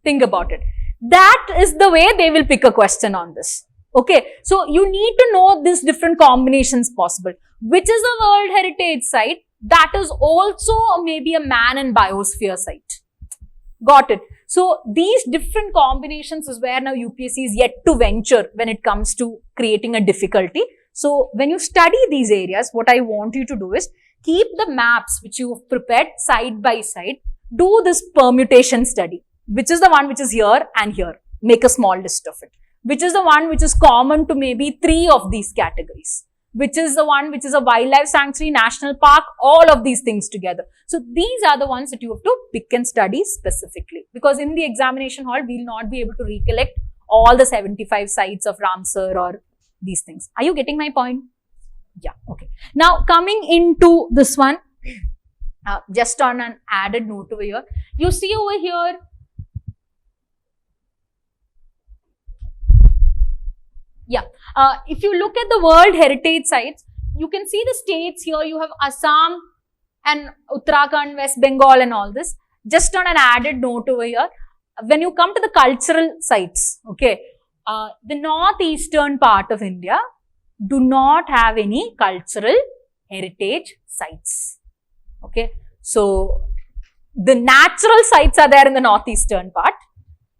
Think about it. That is the way they will pick a question on this. Okay, so you need to know these different combinations possible. Which is a World Heritage Site, that is also maybe a man and biosphere site. Got it? So these different combinations is where now UPSC is yet to venture when it comes to creating a difficulty. So when you study these areas, what I want you to do is keep the maps which you have prepared side by side. Do this permutation study. Which is the one which is here and here. Make a small list of it. Which is the one which is common to maybe 3 of these categories. Which is the one which is a wildlife sanctuary, national park, all of these things together. So these are the ones that you have to pick and study specifically. Because in the examination hall, we will not be able to recollect all the 75 sites of Ramsar or these things. Are you getting my point? Yeah, okay. Now coming into this one, just on an added note over here, you see over here, yeah, if you look at the World Heritage Sites, you can see the states here. You have Assam and Uttarakhand, West Bengal and all this. Just on an added note over here, when you come to the cultural sites, okay, the northeastern part of India do not have any cultural heritage sites. Okay, so the natural sites are there in the northeastern part.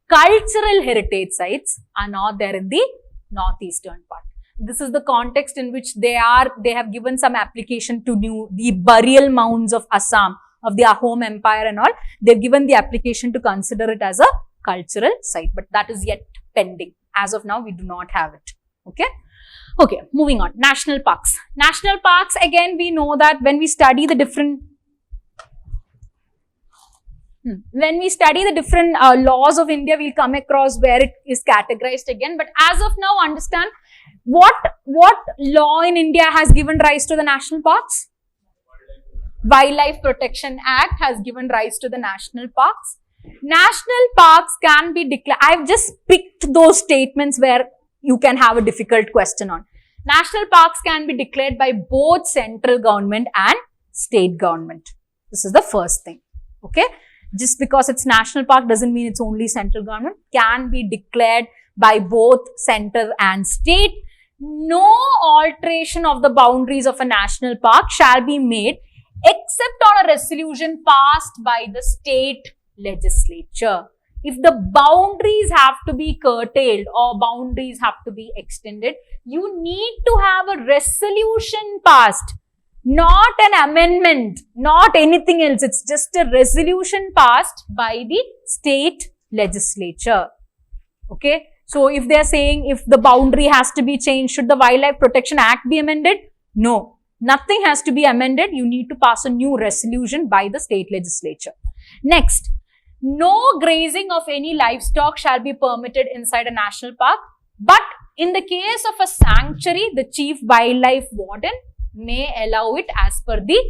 Cultural heritage sites are not there in the northeastern part. This is the context in which they have given some application to the burial mounds of Assam, of the Ahom Empire and all. They've given the application to consider it as a cultural site, but that is yet pending. As of now, we do not have it. Okay. Okay, moving on. National parks. National parks, again, we know that when we study the different laws of India, we'll come across where it is categorized again. But as of now, understand what law in India has given rise to the national parks? Wildlife Protection Act has given rise to the national parks. National parks can be declared. I've just picked those statements where you can have a difficult question on. National parks can be declared by both central government and state government. This is the first thing. Okay. Just because it's national park doesn't mean it's only central government. Can be declared by both center and state. No alteration of the boundaries of a national park shall be made except on a resolution passed by the state legislature. If the boundaries have to be curtailed or boundaries have to be extended, you need to have a resolution passed. Not an amendment, not anything else. It's just a resolution passed by the state legislature. Okay. So if they are saying if the boundary has to be changed, should the Wildlife Protection Act be amended? No, nothing has to be amended. You need to pass a new resolution by the state legislature. Next, no grazing of any livestock shall be permitted inside a national park. But in the case of a sanctuary, the chief wildlife warden may allow it as per the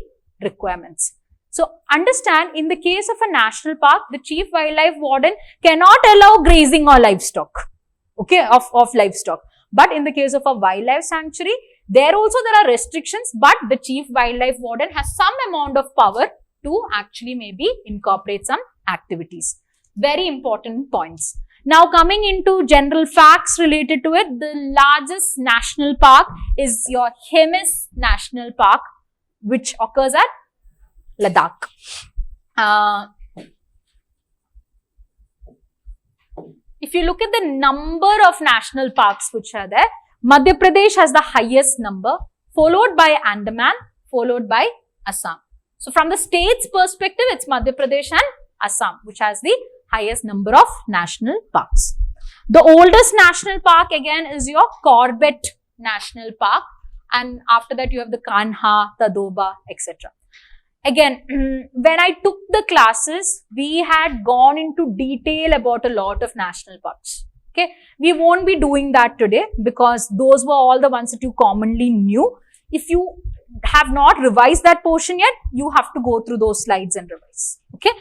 requirements. So understand, in the case of a national park, the chief wildlife warden cannot allow grazing or livestock, okay, of livestock. But in the case of a wildlife sanctuary, there are restrictions, but the chief wildlife warden has some amount of power to actually maybe incorporate some activities. Very important points. Now coming into general facts related to it, the largest national park is your Hemis National Park, which occurs at Ladakh. If you look at the number of national parks which are there, Madhya Pradesh has the highest number, followed by Andaman, followed by Assam. So from the state's perspective, it's Madhya Pradesh and Assam which has the highest number of national parks. The oldest national park again is your Corbett National Park, and after that you have the Kanha, Tadoba, etc. Again, when I took the classes, we had gone into detail about a lot of national parks. Okay, we won't be doing that today because those were all the ones that you commonly knew. If you have not revised that portion yet, you have to go through those slides and revise. Okay,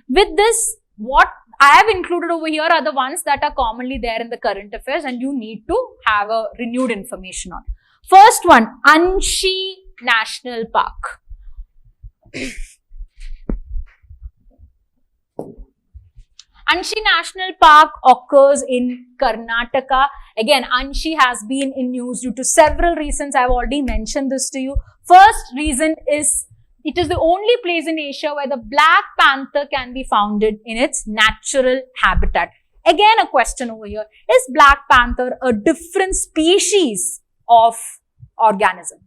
with this, what I have included over here are the ones that are commonly there in the current affairs and you need to have a renewed information on. First one, Anshi National Park. Anshi National Park occurs in Karnataka. Again, Anshi has been in news due to several reasons. I have already mentioned this to you. First reason is it is the only place in Asia where the black panther can be found in its natural habitat. Again, a question over here. Is black panther a different species of organism?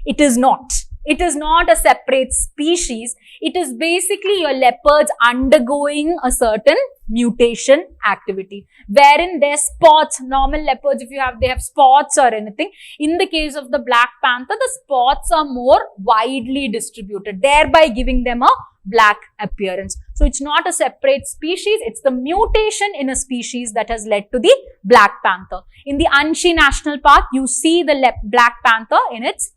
It is not. It is not a separate species. It is basically your leopards undergoing a certain mutation activity, wherein their spots, normal leopards, if you have, they have spots or anything. In the case of the black panther, the spots are more widely distributed, thereby giving them a black appearance. So it's not a separate species, it's the mutation in a species that has led to the black panther. In the Anshi National Park, you see the black panther in its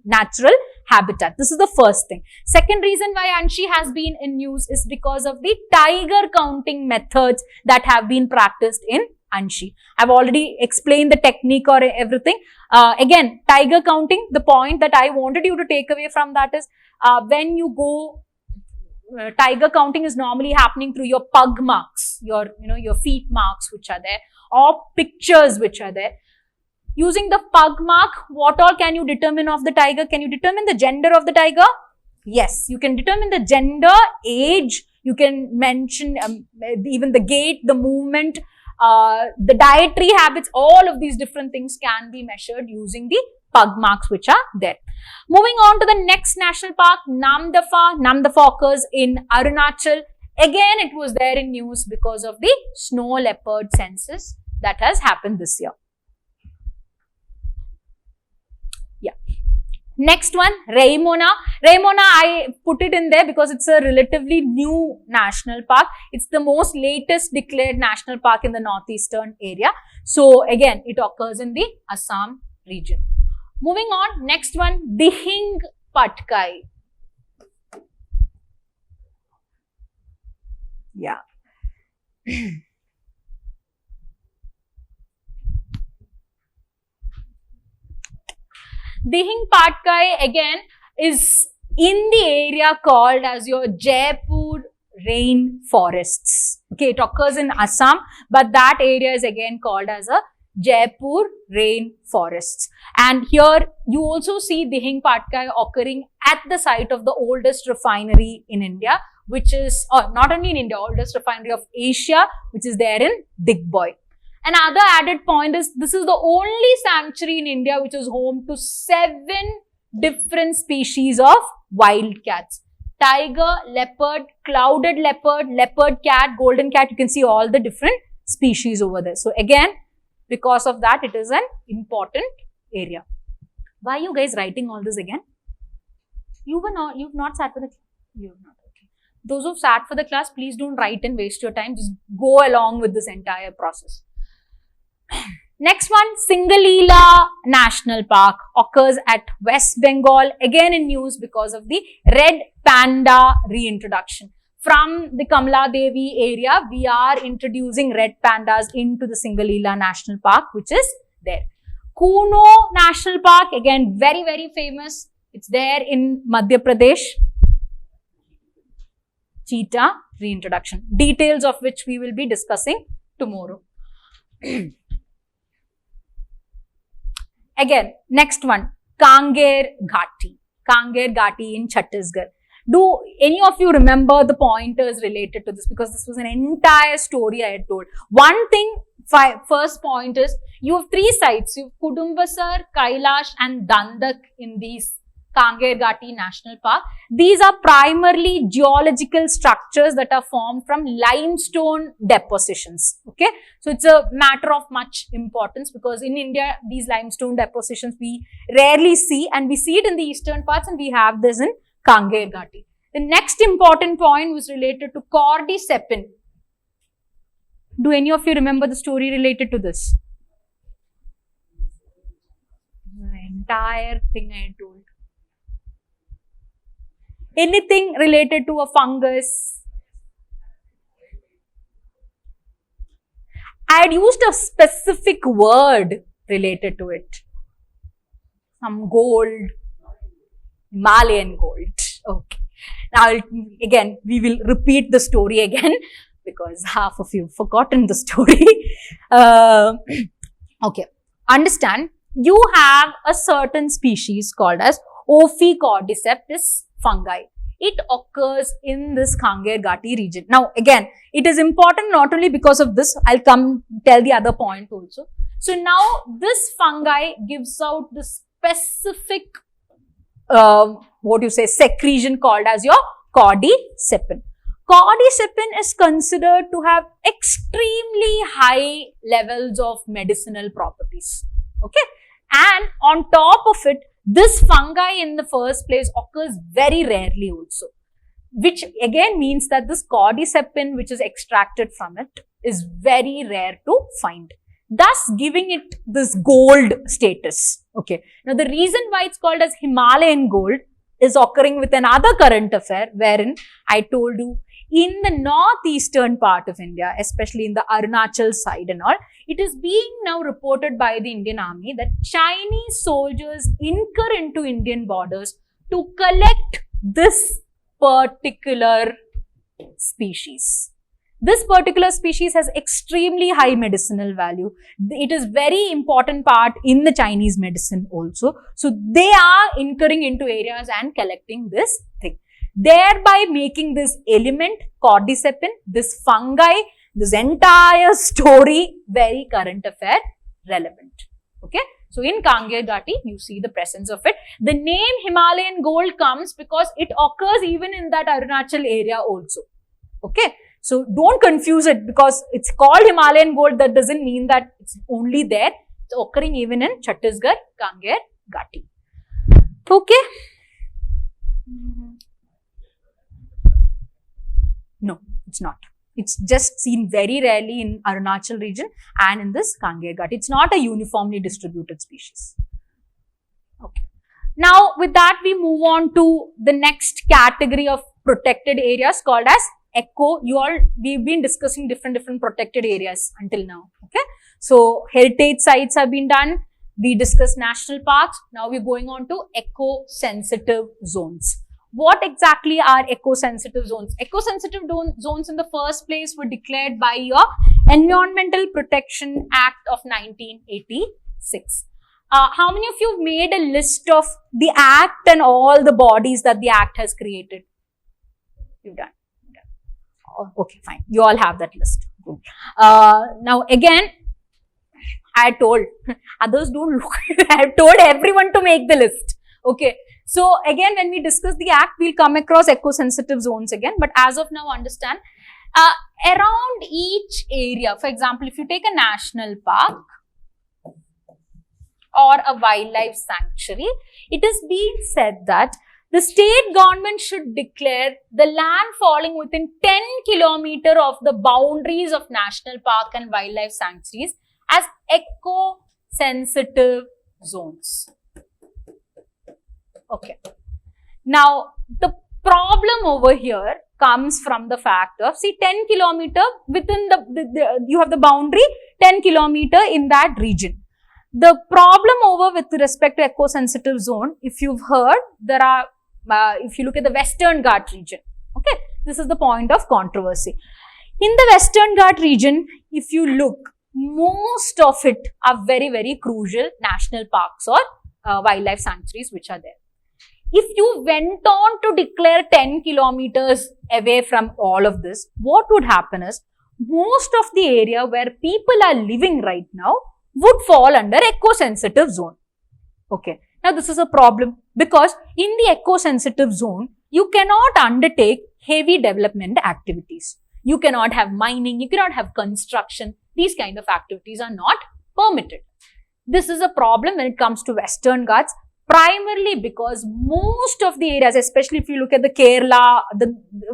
natural habitat. This is the first thing. Second reason why Anshi has been in news is because of the tiger counting methods that have been practiced in Anshi. I've already explained the technique or everything. Again, tiger counting, the point that I wanted you to take away from that is when you go tiger counting is normally happening through your pug marks, your feet marks which are there, or pictures which are there. Using the pug mark, what all can you determine of the tiger? Can you determine the gender of the tiger? Yes, you can determine the gender, age, you can mention even the gait, the movement, the dietary habits, all of these different things can be measured using the pug marks which are there. Moving on to the next national park, Namdapha. Namdapha occurs in Arunachal. Again, it was there in news because of the snow leopard census that has happened this year. Yeah. Next one, Raimona. Raimona, I put it in there because it's a relatively new national park. It's the most latest declared national park in the northeastern area. So again, it occurs in the Assam region. Moving on, next one, Dihing Patkai. Yeah. Dihing Patkai again is in the area called as your Jaipur rainforests. Okay, it occurs in Assam, but that area is again called as a Jaipur rainforests. And here you also see Dihing Patkai occurring at the site of the oldest refinery in India, which is, not only in India, oldest refinery of Asia, which is there in Digboi. Another added point is this is the only sanctuary in India which is home to 7 different species of wildcats. tiger, leopard, clouded leopard, leopard cat, golden cat. You can see all the different species over there. So again, because of that, it is an important area. Why are you guys writing all this again? You've not sat for the class. You've not. Okay. Those who've sat for the class, please don't write and waste your time. Just go along with this entire process. Next one, Singalila National Park occurs at West Bengal, again in news because of the red panda reintroduction. From the Kamala Devi area, we are introducing red pandas into the Singalila National Park, which is there. Kuno National Park, again very, very famous. It's there in Madhya Pradesh. Cheetah reintroduction, details of which we will be discussing tomorrow. Again, next one, Kanger Ghati. Kanger Ghati in Chhattisgarh. Do any of you remember the pointers related to this? Because this was an entire story I had told. One thing, first point is, you have three sites. You have Kudumbasar, Kailash and Dandak in these Kanger Ghati National Park. These are primarily geological structures that are formed from limestone depositions. Okay, so it's a matter of much importance because in India, these limestone depositions we rarely see, and we see it in the eastern parts, and we have this in Kanger Ghati. The next important point was related to Cordyceps. Do any of you remember the story related to this? The entire thing I told. Anything related to a fungus? I had used a specific word related to it. Some gold, Himalayan gold. Okay. Now, again, we will repeat the story again because half of you have forgotten the story. Okay. Understand, you have a certain species called as Ophicordyceps fungi. It occurs in this Kanger Ghati region. Now, again, it is important not only because of this, I'll come tell the other point also. So, now this fungi gives out the specific, secretion called as your cordycepin. Cordycepin is considered to have extremely high levels of medicinal properties. Okay. And on top of it, this fungi in the first place occurs very rarely also, which again means that this cordycepin which is extracted from it is very rare to find, thus giving it this gold status. Okay. Now, the reason why it's called as Himalayan gold is occurring with another current affair wherein I told you in the northeastern part of India, especially in the Arunachal side and all, it is being now reported by the Indian Army that Chinese soldiers incur into Indian borders to collect this particular species. This particular species has extremely high medicinal value. It is very important part in the Chinese medicine also. So, they are incurring into areas and collecting this thing, thereby making this element, cordycepin, this fungi, this entire story very current affair relevant. Okay. So, in Kanger Ghati, you see the presence of it. The name Himalayan gold comes because it occurs even in that Arunachal area also. Okay. So, don't confuse it because it's called Himalayan gold. That doesn't mean that it's only there. It's occurring even in Chhattisgarh, Kanger Ghati. Okay. No, it's not. It's just seen very rarely in Arunachal region and in this Kanger Ghati. It's not a uniformly distributed species. Okay. Now, with that, we move on to the next category of protected areas called as we've been discussing different protected areas until now. Okay. So, heritage sites have been done. We discussed national parks. Now, we're going on to eco-sensitive zones. What exactly are eco-sensitive zones? Eco-sensitive zones in the first place were declared by your Environmental Protection Act of 1986. How many of you have made a list of the act and all the bodies that the act has created? You've done. Oh, okay, fine. You all have that list. Now, again, I told others don't look. I have told everyone to make the list. Okay. So again, when we discuss the act, we'll come across eco-sensitive zones again. But as of now, understand, around each area, for example, if you take a national park or a wildlife sanctuary, it is being said that the state government should declare the land falling within 10 kilometers of the boundaries of national park and wildlife sanctuaries as eco-sensitive zones. Okay. Now, the problem over here comes from the fact of, see, 10 kilometer within you have the boundary 10 kilometer in that region. The problem over with respect to eco-sensitive zone, if you've heard, there are, if you look at the Western Ghat region, okay, this is the point of controversy. In the Western Ghat region, if you look, most of it are very, very crucial national parks or wildlife sanctuaries which are there. If you went on to declare 10 kilometers away from all of this, what would happen is, most of the area where people are living right now would fall under eco-sensitive zone. Okay. Now, this is a problem because in the eco-sensitive zone, you cannot undertake heavy development activities. You cannot have mining, you cannot have construction. These kind of activities are not permitted. This is a problem when it comes to Western Ghats, primarily because most of the areas, especially if you look at the Kerala,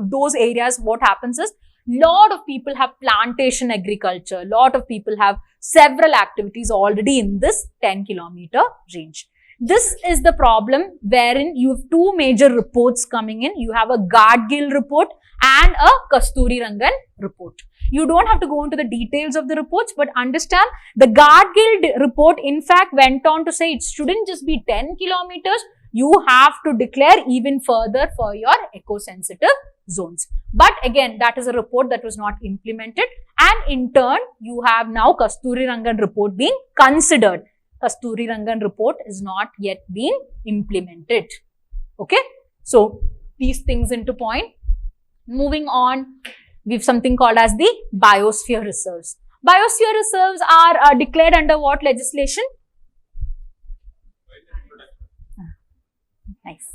those areas, what happens is, lot of people have plantation agriculture, lot of people have several activities already in this 10 kilometer range. This is the problem wherein you have two major reports coming in. You have a Gadgil report and a Kasturirangan report. You don't have to go into the details of the reports, but understand the Gadgil report in fact went on to say it shouldn't just be 10 kilometers. You have to declare even further for your eco-sensitive zones. But again, that is a report that was not implemented, and in turn, you have now Kasturirangan report being considered. Kasturirangan report is not yet been implemented. Okay. So, these things into point. Moving on, we have something called as the Biosphere reserves. Biosphere reserves are declared under what legislation? Nice.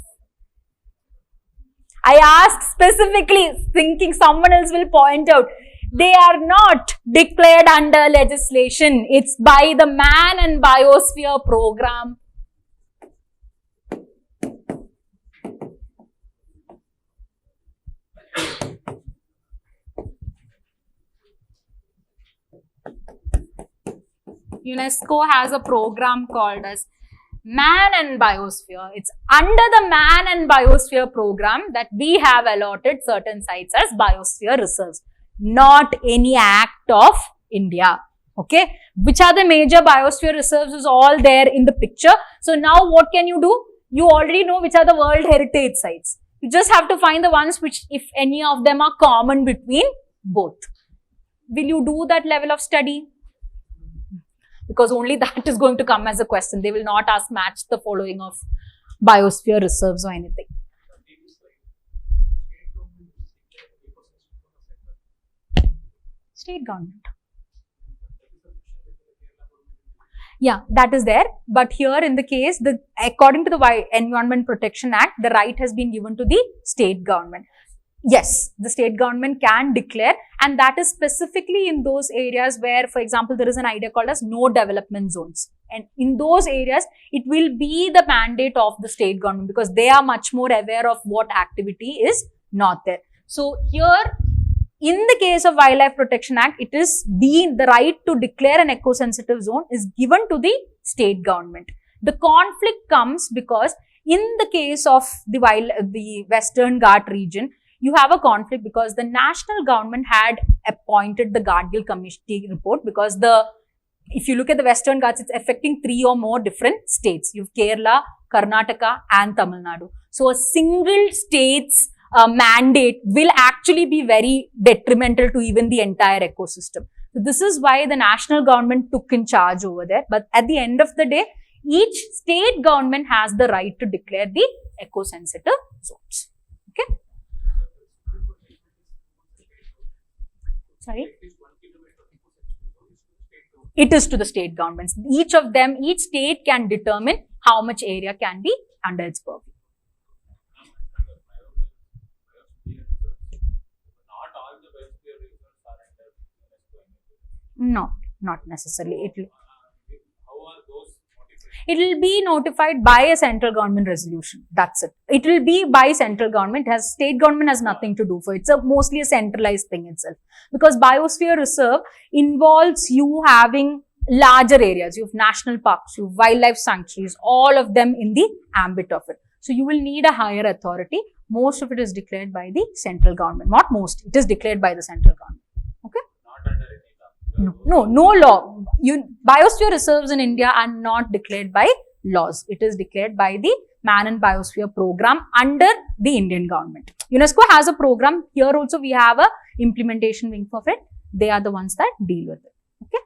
I asked specifically thinking someone else will point out. They are not declared under legislation. It's by the Man and Biosphere program. UNESCO has a program called as Man and Biosphere. It's under the Man and Biosphere program that we have allotted certain sites as Biosphere reserves. Not any act of India. Okay. Which are the major Biosphere reserves is all there in the picture. So now what can you do? You already know which are the World Heritage sites. You just have to find the ones which, if any of them are common between both. Will you do that level of study? Because only that is going to come as a question. They will not ask match the following of Biosphere reserves or anything. State government. Yeah, that is there. But here in the case, according to the Environment Protection Act, the right has been given to the state government. Yes, the state government can declare, and that is specifically in those areas where, for example, there is an idea called as no development zones. And in those areas, it will be the mandate of the state government because they are much more aware of what activity is not there. So here, in the case of Wildlife Protection Act, it is the right to declare an eco-sensitive zone is given to the state government. The conflict comes because in the case of the Western Ghat region, you have a conflict because the national government had appointed the Gadgil Committee report because if you look at the Western Ghats, it's affecting 3 or more different states. You have Kerala, Karnataka and Tamil Nadu. So, a single state's mandate will actually be very detrimental to even the entire ecosystem. So, this is why the national government took in charge over there. But at the end of the day, each state government has the right to declare the eco-sensitive zones. Okay. Sorry? It is to the state governments. Each of them, each state can determine how much area can be under its purview. No, not necessarily. It will be notified by a central government resolution. That's it. It will be by central government. State government has nothing to do for it. It's mostly a centralized thing itself. Because biosphere reserve involves you having larger areas. You have national parks, you have wildlife sanctuaries, all of them in the ambit of it. So you will need a higher authority. Most of it is declared by the central government. Not most. It is declared by the central government. Okay? Not under any law. No law. Biosphere reserves in India are not declared by laws. It is declared by the Man and Biosphere program under the Indian government. UNESCO has a program. Here also we have a implementation wing of it. They are the ones that deal with it. Okay.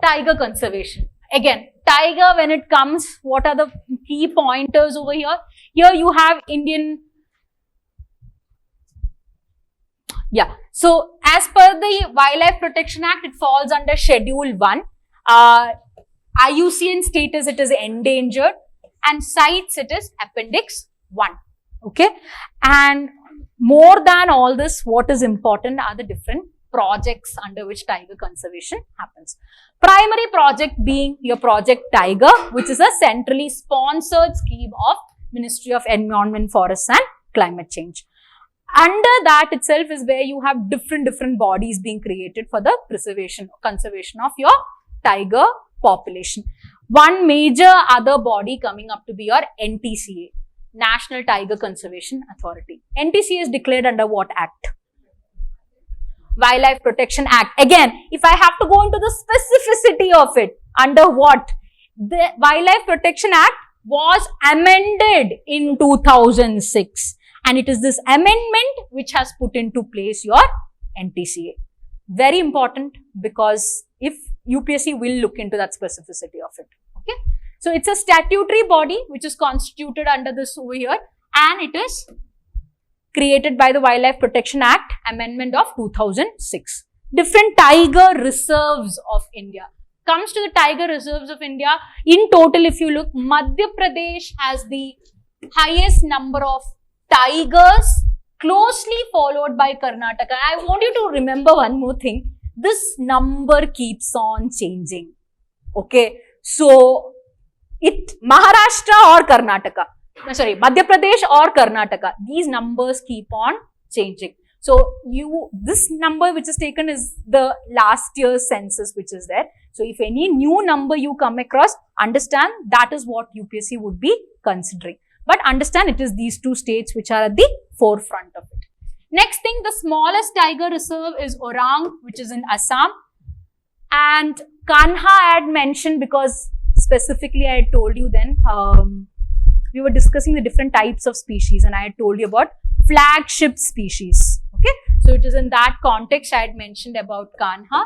Tiger conservation. Again, tiger, when it comes, what are the key pointers over here? Here you have Indian. Yeah. So, as per the Wildlife Protection Act, it falls under Schedule 1. IUCN status, it is endangered, and CITES, it is Appendix 1. Okay. And more than all this, what is important are the different projects under which tiger conservation happens. Primary project being your Project Tiger, which is a centrally sponsored scheme of Ministry of Environment, Forests and Climate Change. Under that itself is where you have different bodies being created for the conservation of your tiger population. One major other body coming up to be your NTCA, National Tiger Conservation Authority. NTCA is declared under what act? Wildlife Protection Act. Again, if I have to go into the specificity of it, under what? The Wildlife Protection Act was amended in 2006. And it is this amendment which has put into place your NTCA. Very important, because if UPSC will look into that specificity of it. Okay. So, it's a statutory body which is constituted under this over here, and it is created by the Wildlife Protection Act amendment of 2006. Different tiger reserves of India. Comes to the tiger reserves of India, in total if you look, Madhya Pradesh has the highest number of tigers, closely followed by Karnataka. I want you to remember one more thing. This number keeps on changing. Okay. So, Maharashtra or Karnataka. Sorry, Madhya Pradesh or Karnataka. These numbers keep on changing. So, this number which is taken is the last year's census which is there. So, if any new number you come across, understand that is what UPSC would be considering. But understand it is these two states which are at the forefront of it. Next thing, the smallest tiger reserve is Orang, which is in Assam. And Kanha I had mentioned because specifically I had told you then, we were discussing the different types of species and I had told you about flagship species. Okay. So, it is in that context I had mentioned about Kanha.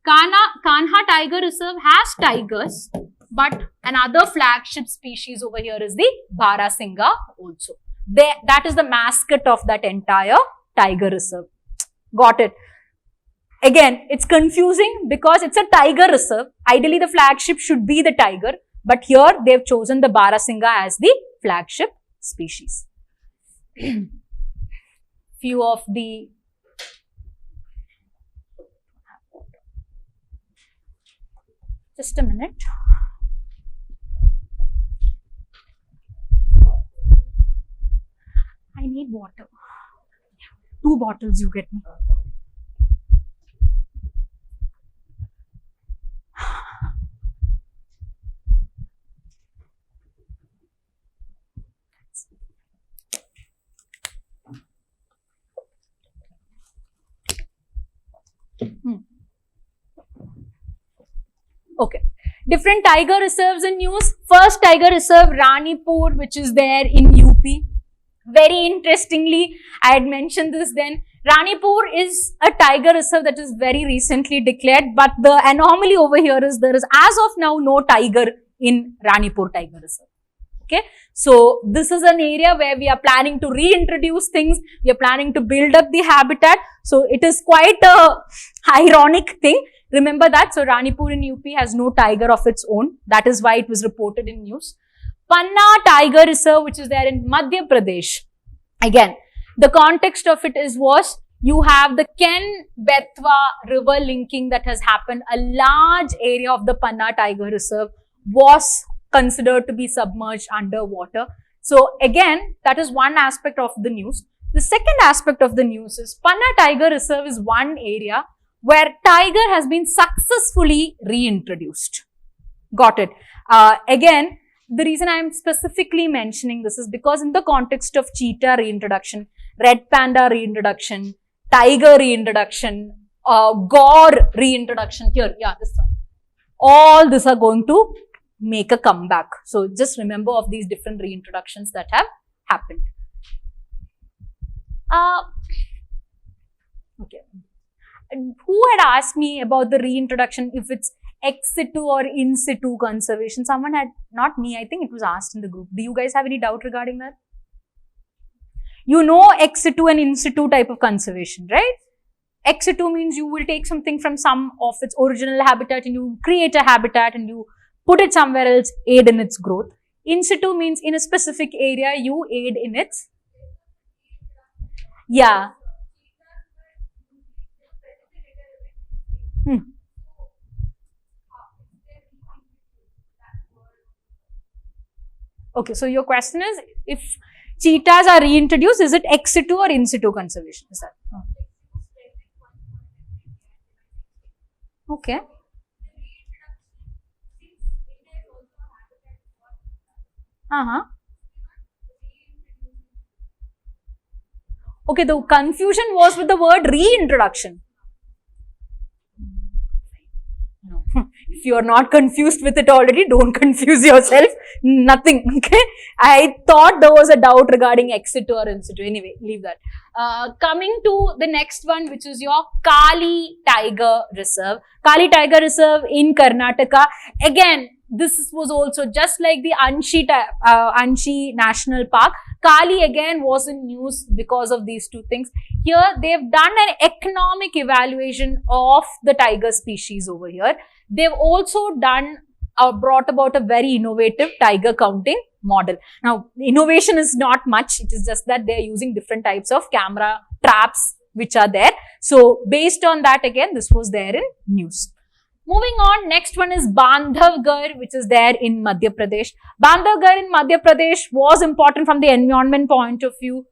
Kanha Tiger Reserve has tigers, but another flagship species over here is the Barasinga also. That is the mascot of that entire tiger reserve. Got it. Again, it's confusing because it's a tiger reserve. Ideally, the flagship should be the tiger, but here they've chosen the Barasinga as the flagship species. Few of the just a minute. I need water. 2 bottles you get me. Okay. Different tiger reserves in news. First tiger reserve, Ranipur, which is there in UP. Very interestingly, I had mentioned this then. Ranipur is a tiger reserve that is very recently declared, but the anomaly over here is there is as of now no tiger in Ranipur Tiger Reserve. Okay. So, this is an area where we are planning to reintroduce things. We are planning to build up the habitat. So, it is quite a ironic thing. Remember that. So, Ranipur in UP has no tiger of its own. That is why it was reported in news. Panna Tiger Reserve, which is there in Madhya Pradesh. Again, the context of it was You have the Ken-Betwa river linking that has happened. A large area of the Panna Tiger Reserve was considered to be submerged underwater. So again, that is one aspect of the news. The second aspect of the news is Panna Tiger Reserve is one area where tiger has been successfully reintroduced. Got it. Again, the reason I am specifically mentioning this is because in the context of cheetah reintroduction, red panda reintroduction, tiger reintroduction, gore reintroduction here, yeah, this one. All these are going to make a comeback. So just remember of these different reintroductions that have happened. Okay. Who had asked me about the reintroduction, if it's ex situ or in situ conservation? Someone had, not me, I think it was asked in the group. Do you guys have any doubt regarding that? You know ex situ and in situ type of conservation, right? Ex situ means you will take something from some of its original habitat and you create a habitat and you put it somewhere else, aid in its growth. In situ means in a specific area you aid in its, yeah. Okay, so your question is, if cheetahs are reintroduced, is it ex situ or in situ conservation? Is that? Okay. Okay, the confusion was with the word reintroduction. No. If you are not confused with it already, don't confuse yourself. Nothing. Okay. I thought there was a doubt regarding ex situ or in situ. Anyway, leave that. Coming to the next one, which is your Kali Tiger Reserve. Kali Tiger Reserve in Karnataka. Again, this was also just like the Anshi National Park. Kali again was in news because of these two things. Here, they've done an economic evaluation of the tiger species over here. They've also done, brought about a very innovative tiger counting model. Now, innovation is not much. It is just that they're using different types of camera traps which are there. So, based on that, again, this was there in news. Moving on, next one is Bandhavgarh, which is there in Madhya Pradesh. Bandhavgarh in Madhya Pradesh was important from the environment point of view.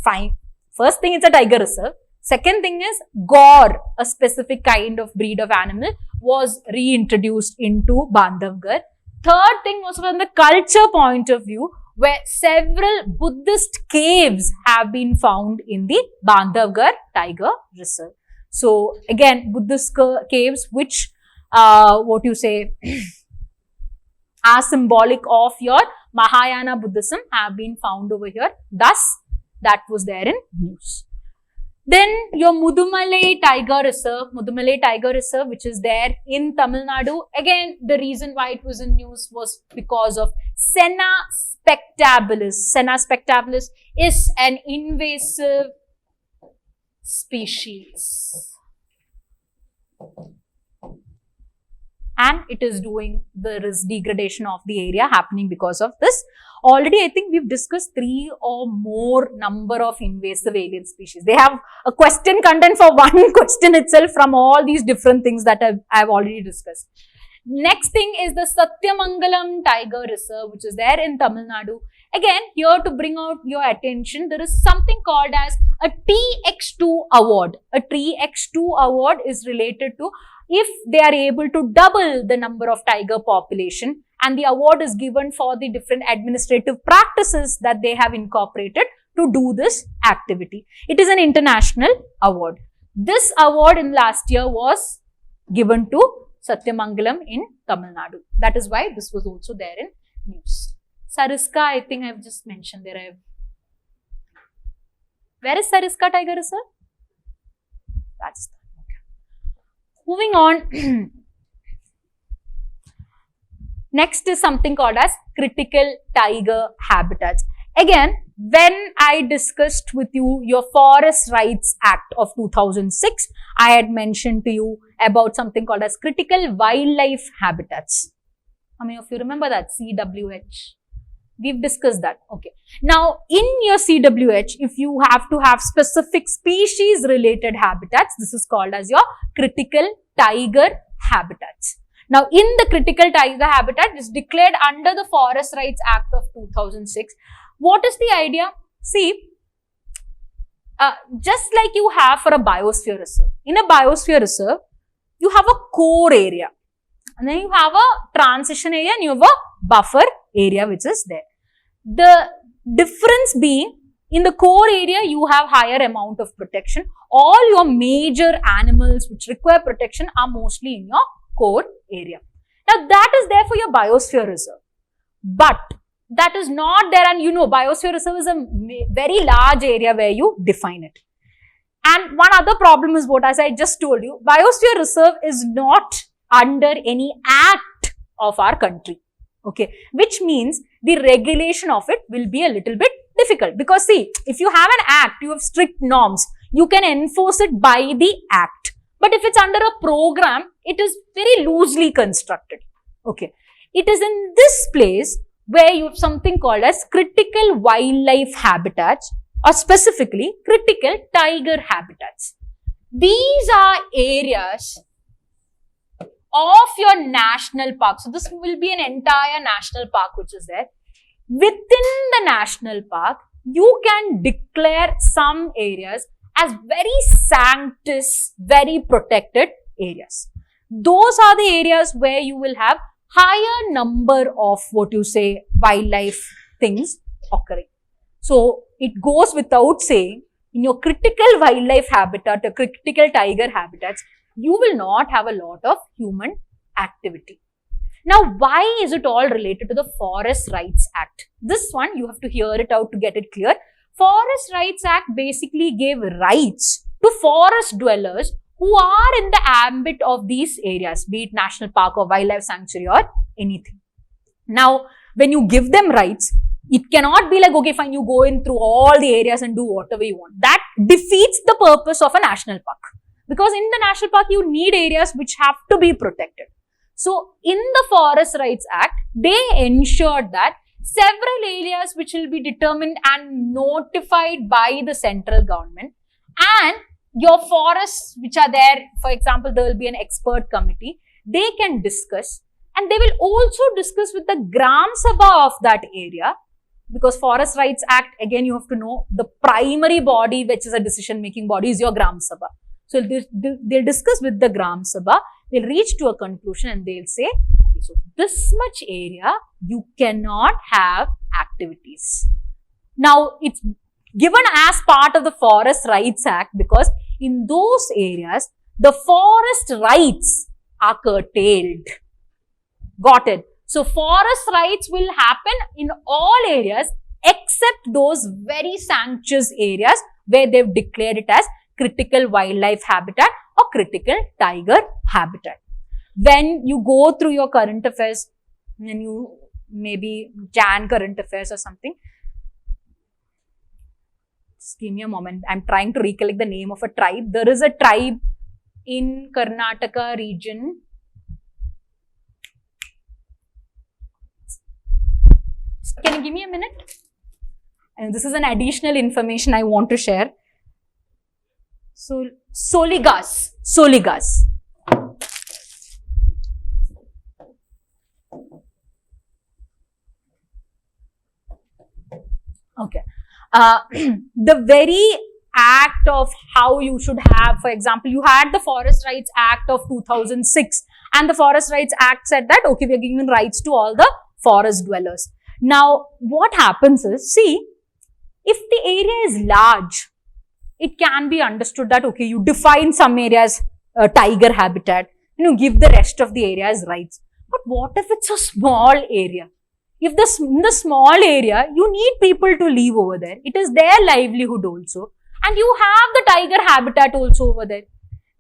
Fine. First thing, it's a tiger reserve. Second thing is gore, a specific kind of breed of animal, was reintroduced into Bandhavgarh. Third thing was from the culture point of view, where several Buddhist caves have been found in the Bandhavgarh Tiger Reserve. So, again, Buddhist caves which are symbolic of your Mahayana Buddhism have been found over here. Thus, that was there in news. Then your Mudumalai Tiger Reserve, which is there in Tamil Nadu. Again, the reason why it was in news was because of Senna spectabilis. Senna spectabilis is an invasive species. And it is doing, there is degradation of the area happening because of this. Already, I think we've discussed 3 or more number of invasive alien species. They have a question content for one question itself from all these different things that I've already discussed. Next thing is the Satyamangalam Tiger Reserve, which is there in Tamil Nadu. Again, here to bring out your attention, there is something called as a TX2 award. A TX2 award is related to if they are able to double the number of tiger population, and the award is given for the different administrative practices that they have incorporated to do this activity. It is an international award. This award in last year was given to Satyamangalam in Tamil Nadu. That is why this was also there in news. Sariska, I think I've just mentioned there. Where is Sariska Tiger Reserve? That's moving on. Next is something called as critical tiger habitats. Again, when I discussed with you your Forest Rights Act of 2006, I had mentioned to you about something called as critical wildlife habitats. How many of you remember that? CWH. We've discussed that. Okay. Now, in your CWH, if you have to have specific species related habitats, this is called as your critical tiger habitats. Now, in the critical tiger habitat is declared under the Forest Rights Act of 2006. What is the idea? See, just like you have for a biosphere reserve. In a biosphere reserve, you have a core area. And then you have a transition area and you have a buffer area which is there. The difference being, in the core area, you have higher amount of protection. All your major animals which require protection are mostly in your core area. Now, that is there for your biosphere reserve. But that is not there, and you know, biosphere reserve is a very large area where you define it. And one other problem is what, as I just told you, biosphere reserve is not under any act of our country. Okay, which means the regulation of it will be a little bit difficult, because see, if you have an act, you have strict norms, you can enforce it by the act. But if it's under a program, it is very loosely constructed. Okay, it is in this place where you have something called as critical wildlife habitats, or specifically critical tiger habitats. These are areas of your national park. So, this will be an entire national park which is there. Within the national park, you can declare some areas as very sanctus, very protected areas. Those are the areas where you will have higher number of what you say wildlife things occurring. So, it goes without saying, in your critical wildlife habitat or critical tiger habitats, you will not have a lot of human activity. Now, why is it all related to the Forest Rights Act? This one, you have to hear it out to get it clear. Forest Rights Act basically gave rights to forest dwellers who are in the ambit of these areas, be it national park or wildlife sanctuary or anything. Now, when you give them rights, it cannot be like, okay, fine, you go in through all the areas and do whatever you want. That defeats the purpose of a national park. Because in the national park, you need areas which have to be protected. So, in the Forest Rights Act, they ensured that several areas which will be determined and notified by the central government, and your forests which are there, for example, there will be an expert committee, they can discuss, and they will also discuss with the Gram Sabha of that area, because Forest Rights Act, again, you have to know, the primary body which is a decision-making body is your Gram Sabha. So, they'll discuss with the Gram Sabha, they'll reach to a conclusion and they'll say, okay, so this much area, you cannot have activities. Now, it's given as part of the Forest Rights Act because in those areas, the forest rights are curtailed. Got it? So, forest rights will happen in all areas except those very sanctuous areas where they've declared it as critical wildlife habitat or critical tiger habitat. When you go through your current affairs, and you maybe Jan current affairs or something, just give me a moment. I'm trying to recollect the name of a tribe. There is a tribe in Karnataka region. Can you give me a minute? And this is an additional information I want to share. So, Soligas. Okay. The very act of how you should have, for example, you had the Forest Rights Act of 2006 and the Forest Rights Act said that, okay, we are giving rights to all the forest dwellers. Now, what happens is, see, if the area is large, it can be understood that, okay, you define some areas tiger habitat, give the rest of the areas rights. But what if it's a small area? If in the small area, you need people to live over there. It is their livelihood also. And you have the tiger habitat also over there.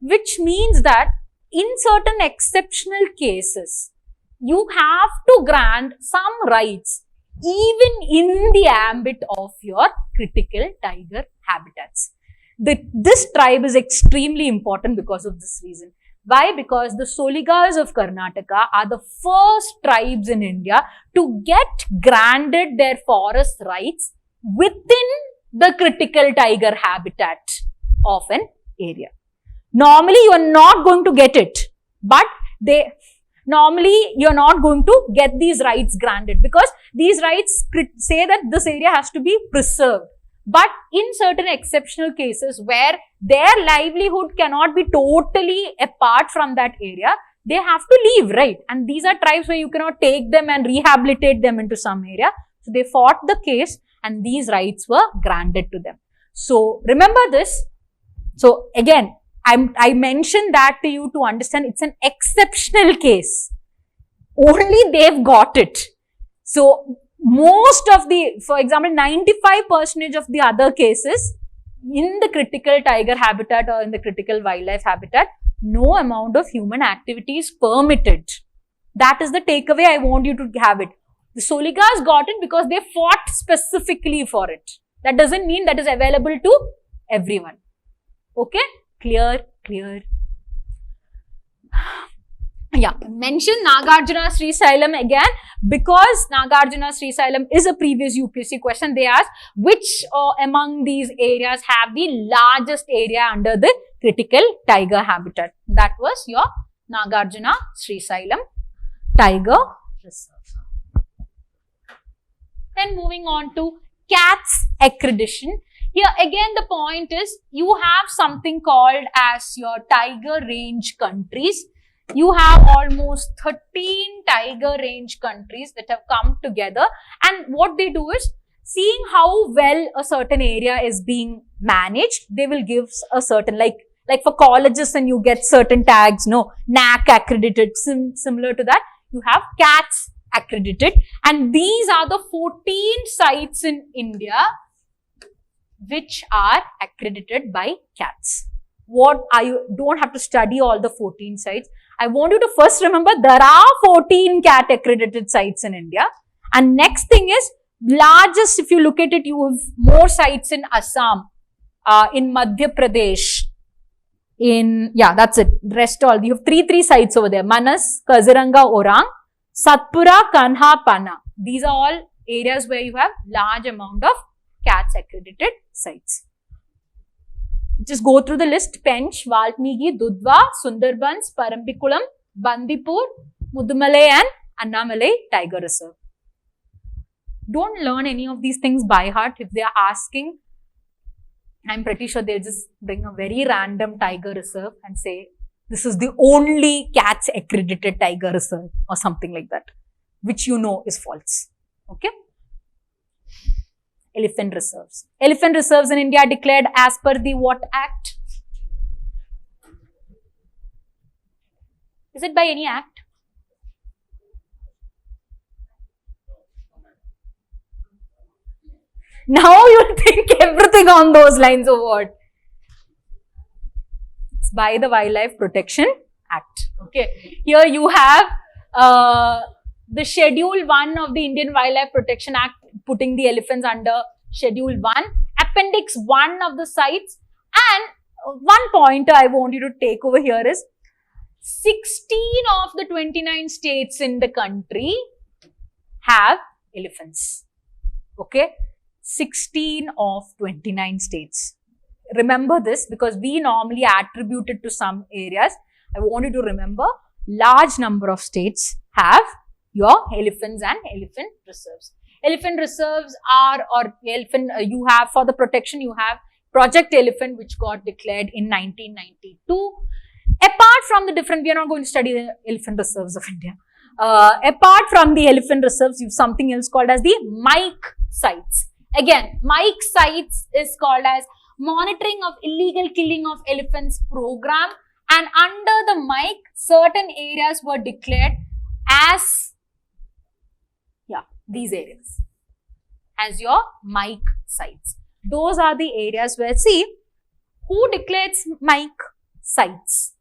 Which means that in certain exceptional cases, you have to grant some rights even in the ambit of your critical tiger habitats. This tribe is extremely important because of this reason. Why? Because the Soligas of Karnataka are the first tribes in India to get granted their forest rights within the critical tiger habitat of an area. Normally, you are not going to get it, but normally you're not going to get these rights granted because these rights say that this area has to be preserved. But in certain exceptional cases where their livelihood cannot be totally apart from that area, they have to leave, right? And these are tribes where you cannot take them and rehabilitate them into some area. So they fought the case and these rights were granted to them. So remember this. So again, I mentioned that to you to understand it's an exceptional case. Only they've got it. So most of the, for example, 95% of the other cases in the critical tiger habitat or in the critical wildlife habitat, no amount of human activity is permitted. That is the takeaway I want you to have it. The Soligas got it because they fought specifically for it. That doesn't mean that is available to everyone. Okay? Clear? Yeah, mention Nagarjuna Srisailam again because Nagarjuna Srisailam is a previous UPSC question. They asked which among these areas have the largest area under the critical tiger habitat. That was your Nagarjuna Srisailam Tiger Reserve. Then moving on to CATS accreditation. Here again the point is you have something called as your tiger range countries. You have almost 13 tiger range countries that have come together, and what they do is, seeing how well a certain area is being managed, they will give a certain, like for colleges and you get certain tags, no, NAC accredited, similar to that, you have CATS accredited, and these are the 14 sites in India which are accredited by CATS. What are you, don't have to study all the 14 sites. I want you to first remember there are 14 CAT accredited sites in India. And next thing is, largest, if you look at it, you have more sites in Assam, in Madhya Pradesh, that's it. Rest all, you have three sites over there. Manas, Kaziranga, Orang, Satpura, Kanha, Panna. These are all areas where you have large amount of CATS accredited sites. Just go through the list. Pench, Valmiki, Dudhwa, Sundarbans, Parambikulam, Bandipur, Mudumalai and Annamalai Tiger Reserve. Don't learn any of these things by heart. If they are asking, I'm pretty sure they'll just bring a very random tiger reserve and say, this is the only CATS accredited tiger reserve or something like that, which you know is false. Okay? Elephant reserves. Elephant reserves in India are declared as per the what act? Is it by any act? Now you think everything on those lines of what? It's by the Wildlife Protection Act. Okay. Here you have the Schedule 1 of the Indian Wildlife Protection Act putting the elephants under Schedule 1, Appendix 1 of the sites, and one pointer I want you to take over here is 16 of the 29 states in the country have elephants. Okay, 16 of 29 states. Remember this because we normally attribute it to some areas. I want you to remember large number of states have your elephants and elephant reserves. Elephant reserves are, or elephant, you have for the protection, you have Project Elephant, which got declared in 1992. Apart from the different, we are not going to study the elephant reserves of India. Apart from the elephant reserves, you have something else called as the MIC sites. Again, MIC sites is called as Monitoring of Illegal Killing of Elephants Program, and under the MIC, certain areas were declared as these areas as your MIC sites. Those are the areas where, see, who declares MIC sites?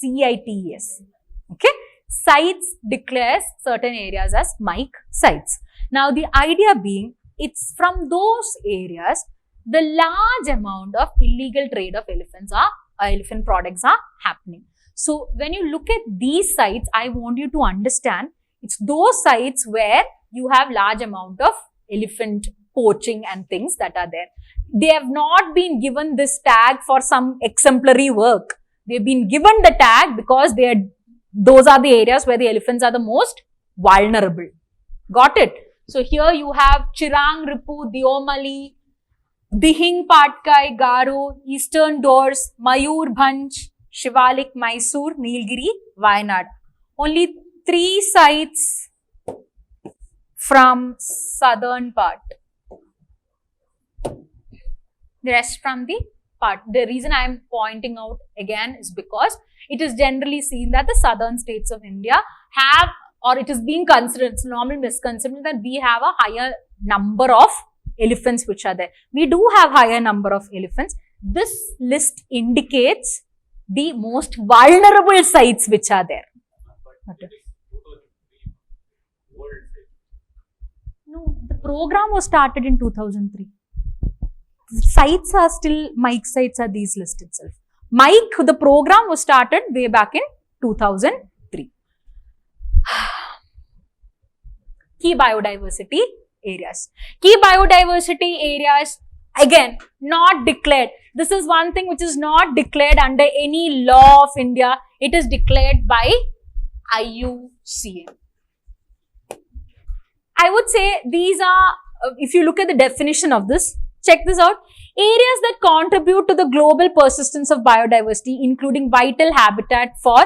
CITES. Okay, sites declares certain areas as MIC sites. Now, the idea being, it's from those areas the large amount of illegal trade of elephants are elephant products are happening. So when you look at these sites, I want you to understand it's those sites where you have large amount of elephant poaching and things that are there. They have not been given this tag for some exemplary work. They've been given the tag because those are the areas where the elephants are the most vulnerable. Got it? So here you have Chirang Ripu, Diomali, Dihing Patkai, Garo, Eastern Doors, Mayurbhanj, Shivalik, Mysore, Nilgiri, Wayanad. Only 3 sites from southern part. The rest from the part. The reason I am pointing out again is because it is generally seen that the southern states of India have, or it is being considered, it's normally misconceived that we have a higher number of elephants which are there. We do have higher number of elephants. This list indicates the most vulnerable sites which are there. Okay. No, the program was started in 2003. Sites are still, Mike sites are these lists itself. Mike, the program was started way back in 2003. Key biodiversity areas. Key biodiversity areas, again, not declared. This is one thing which is not declared under any law of India. It is declared by IUCN. I would say these are, if you look at the definition of this, check this out. Areas that contribute to the global persistence of biodiversity, including vital habitat for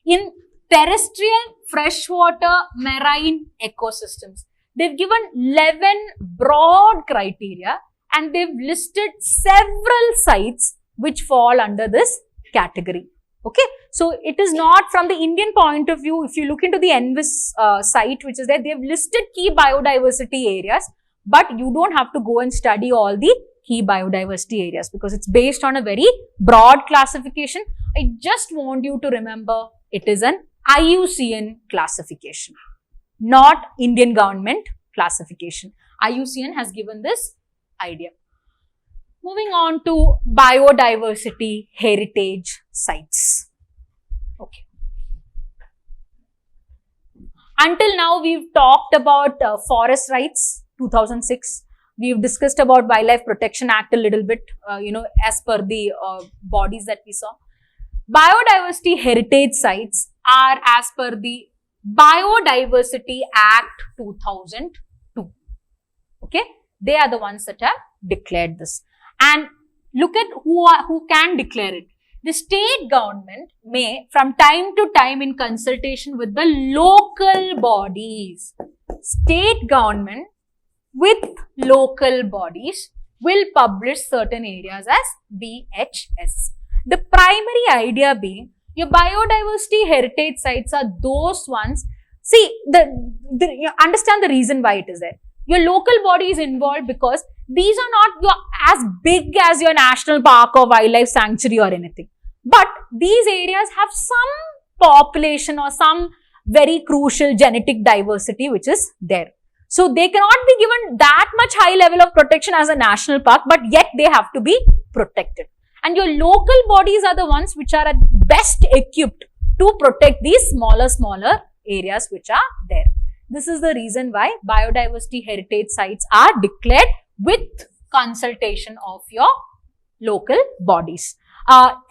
in terrestrial, freshwater, marine ecosystems. They've given 11 broad criteria and they've listed several sites which fall under this category. Okay, so it is not from the Indian point of view. If you look into the NVIS site which is there, they've listed key biodiversity areas, but you don't have to go and study all the key biodiversity areas because it's based on a very broad classification. I just want you to remember it is an IUCN classification, not Indian government classification. IUCN has given this idea. Moving on to biodiversity heritage sites. Okay. Until now, we've talked about forest rights, 2006. We've discussed about Wildlife Protection Act a little bit, as per the bodies that we saw. Biodiversity heritage sites are as per the Biodiversity Act 2002. Okay, they are the ones that have declared this. And look at who can declare it. The state government may, from time to time, in consultation with the local bodies, state government with local bodies will publish certain areas as BHS. The primary idea being, your biodiversity heritage sites are those ones. See, you understand the reason why it is there. Your local body is involved because these are not as big as your national park or wildlife sanctuary or anything. But these areas have some population or some very crucial genetic diversity which is there. So they cannot be given that much high level of protection as a national park, but yet they have to be protected. And your local bodies are the ones which are at best equipped to protect these smaller areas which are there. This is the reason why biodiversity heritage sites are declared with consultation of your local bodies.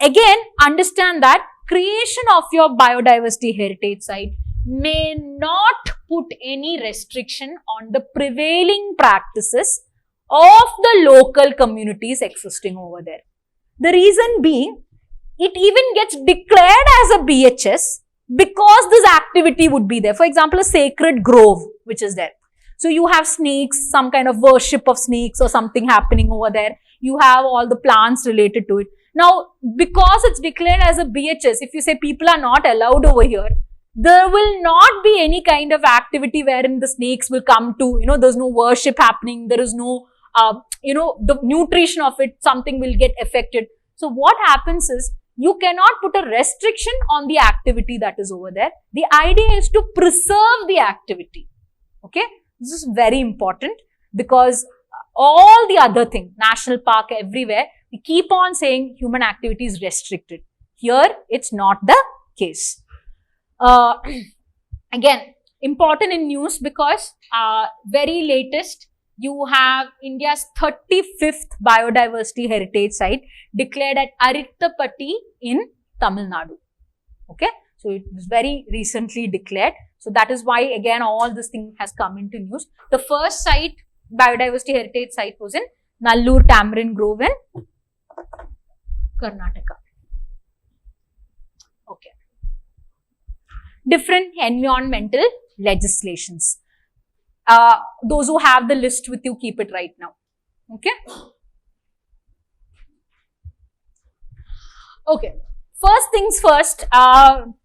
Again, understand that creation of your biodiversity heritage site may not put any restriction on the prevailing practices of the local communities existing over there. The reason being, it even gets declared as a BHS because this activity would be there. For example, a sacred grove which is there. So you have snakes, some kind of worship of snakes or something happening over there. You have all the plants related to it. Now, because it's declared as a BHS, if you say people are not allowed over here, there will not be any kind of activity wherein the snakes will come to, there's no worship happening, there is no, the nutrition of it, something will get affected. So what happens is, you cannot put a restriction on the activity that is over there. The idea is to preserve the activity. Okay, this is very important because all the other things, national park everywhere, We keep on saying human activity is restricted. Here, it's not the case. Again, important in news because very latest, you have India's 35th Biodiversity Heritage Site declared at Arittapatti in Tamil Nadu. Okay, so it was very recently declared. So that is why again all this thing has come into news. The first site, Biodiversity Heritage Site, was in Nallur Tamarind Grove in Karnataka. Okay. Different environmental legislations. Those who have the list with you, keep it right now. Okay. Okay. First things first,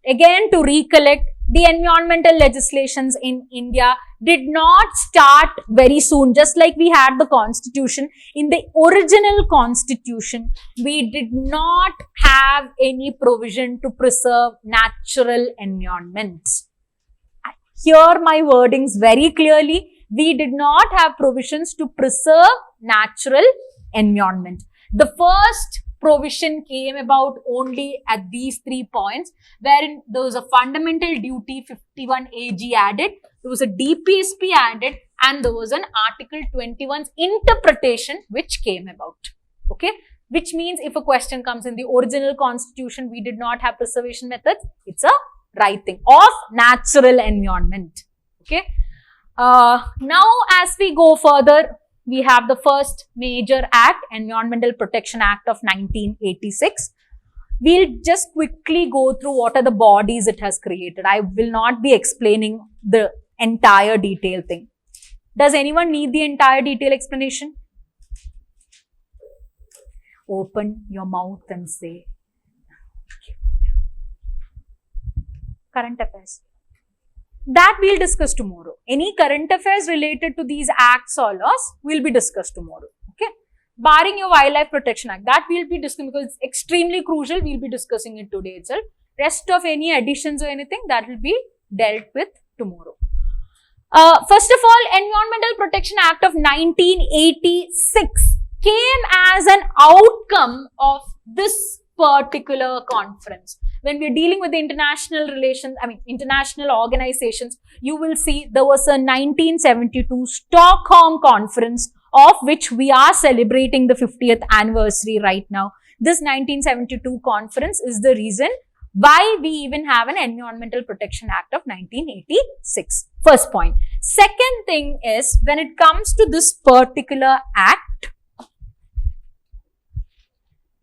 again to recollect, the environmental legislations in India did not start very soon. Just like we had the constitution, in the original constitution, we did not have any provision to preserve natural environments. Hear my wordings very clearly. We did not have provisions to preserve natural environment. The first provision came about only at these 3 points, wherein there was a fundamental duty 51 AG added, there was a DPSP added, and there was an Article 21's interpretation which came about. Okay, which means if a question comes in the original constitution, we did not have preservation methods, it's a right thing of natural environment. Okay. Now, as we go further, we have the first major act, Environmental Protection Act of 1986. We'll just quickly go through what are the bodies it has created. I will not be explaining the entire detail thing. Does anyone need the entire detail explanation? Open your mouth and say. Current affairs. That we'll discuss tomorrow. Any current affairs related to these acts or laws will be discussed tomorrow. Okay. Barring your Wildlife Protection Act, that we'll be discussing because it's extremely crucial. We'll be discussing it today itself. Rest of any additions or anything that will be dealt with tomorrow. First of all, Environmental Protection Act of 1986 came as an outcome of this particular conference. When we are dealing with the international relations, international organizations, you will see there was a 1972 Stockholm conference of which we are celebrating the 50th anniversary right now. This 1972 conference is the reason why we even have an Environmental Protection Act of 1986. First point. Second thing is, when it comes to this particular act,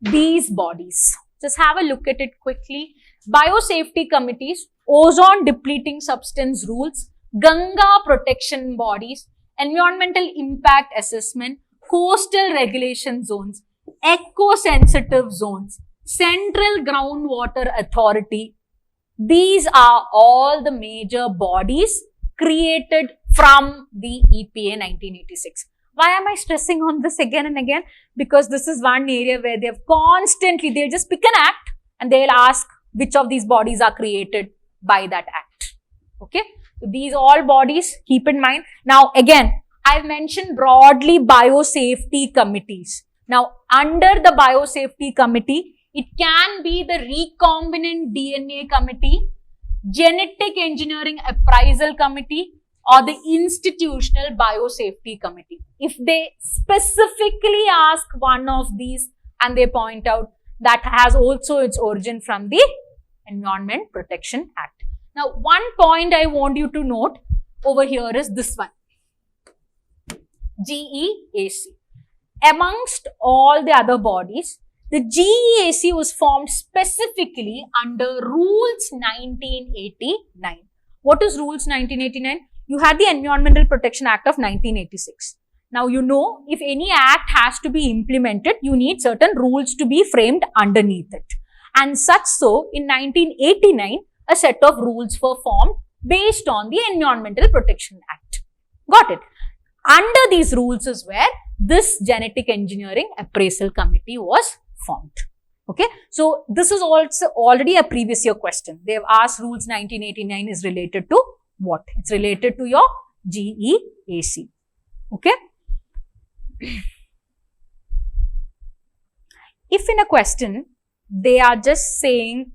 these bodies, just have a look at it quickly. Biosafety committees, ozone depleting substance rules, Ganga protection bodies, environmental impact assessment, coastal regulation zones, eco-sensitive zones, central groundwater authority. These are all the major bodies created from the EPA 1986. Why am I stressing on this again and again? Because this is one area where they have constantly, they'll just pick an act and they'll ask which of these bodies are created by that act. Okay. So these all bodies, keep in mind. Now again, I've mentioned broadly biosafety committees. Now under the biosafety committee, it can be the recombinant DNA committee, genetic engineering appraisal committee, or the institutional biosafety committee. If they specifically ask one of these and they point out, that has also its origin from the Environment Protection Act. Now, one point I want you to note over here is this one. GEAC. Amongst all the other bodies, the GEAC was formed specifically under Rules 1989. What is Rules 1989? You had the Environmental Protection Act of 1986. Now, you know, if any act has to be implemented, you need certain rules to be framed underneath it. And such so, in 1989, a set of rules were formed based on the Environmental Protection Act. Got it? Under these rules is where this Genetic Engineering Appraisal Committee was formed. Okay, so this is also already a previous year question. They have asked Rules 1989 is related to what? It's related to your GEAC. Okay. if in a question, they are just saying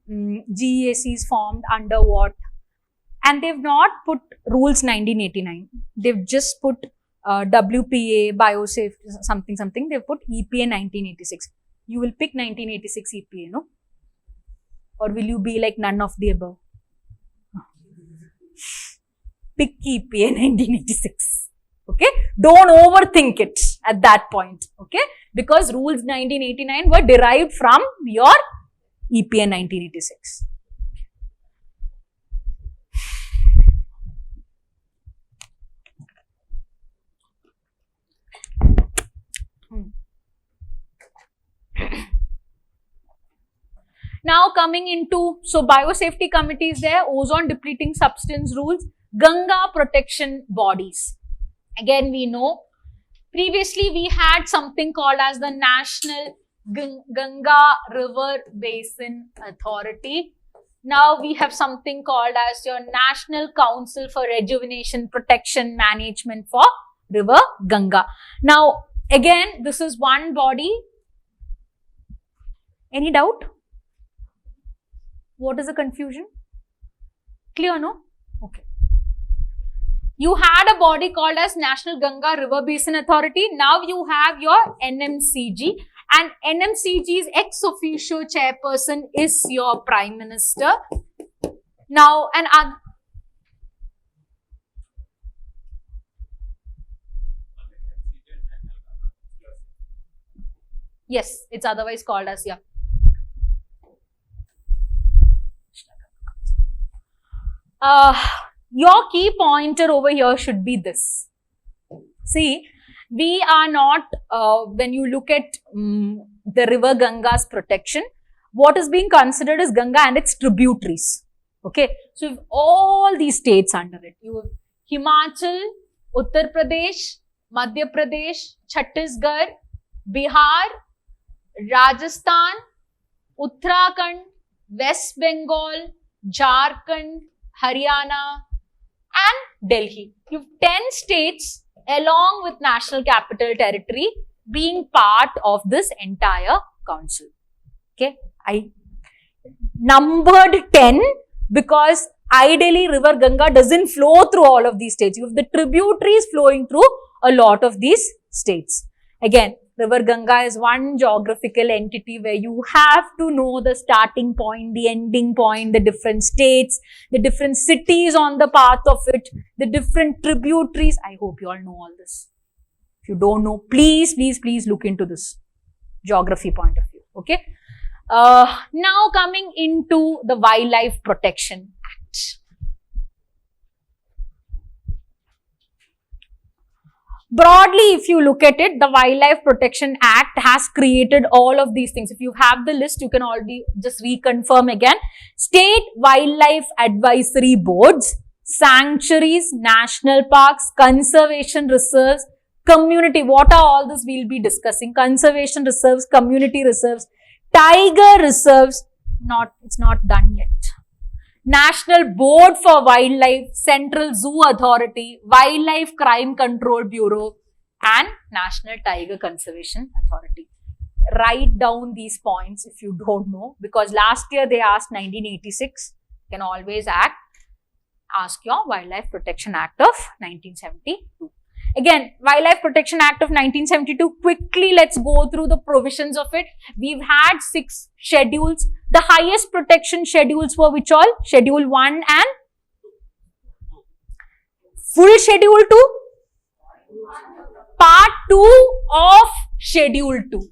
GEAC is formed under what, and they've not put rules 1989, they've just put WPA, Biosphere, something, they've put EPA 1986. You will pick 1986 EPA, no? Or will you be like none of the above? Pick EPA 1986. Okay? Don't overthink it at that point. Okay? Because rules 1989 were derived from your EPA 1986. Now coming into, so biosafety committees there, ozone depleting substance rules, Ganga protection bodies. Again, we know previously we had something called as the National Ganga River Basin Authority. Now we have something called as your National Council for Rejuvenation, Protection, Management for River Ganga. Now again, this is one body. Any doubt? What is the confusion? Clear, no? Okay. You had a body called as National Ganga River Basin Authority. Now you have your NMCG, and NMCG's ex officio chairperson is your Prime Minister. Now, yes, it's otherwise called as, yeah. Your key pointer over here should be this. See, we are not, when you look at the river Ganga's protection, what is being considered is Ganga and its tributaries. Okay, so you have all these states under it. You have Himachal, Uttar Pradesh, Madhya Pradesh, Chhattisgarh, Bihar, Rajasthan, Uttarakhand, West Bengal, Jharkhand, Haryana, and Delhi. You have 10 states along with National Capital Territory being part of this entire council. Okay, I numbered 10 because ideally river Ganga doesn't flow through all of these states. You have the tributaries flowing through a lot of these states. Again, river Ganga is one geographical entity where you have to know the starting point, the ending point, the different states, the different cities on the path of it, the different tributaries. I hope you all know all this. If you don't know, please look into this geography point of view. Okay. Now coming into the Wildlife Protection Act. Broadly, if you look at it, the Wildlife Protection Act has created all of these things. If you have the list, you can already just reconfirm again. State Wildlife Advisory Boards, sanctuaries, national parks, conservation reserves, community. What are all this we'll be discussing? Conservation reserves, community reserves, tiger reserves. It's not done yet. National Board for Wildlife, Central Zoo Authority, Wildlife Crime Control Bureau, and National Tiger Conservation Authority. Write down these points if you don't know, because last year they asked 1986. You can always ask your Wildlife Protection Act of 1972. Again, Wildlife Protection Act of 1972, quickly let's go through the provisions of it. We've had 6 schedules. The highest protection schedules were which all? Schedule 1 and full Schedule 2? Part 2 of Schedule 2.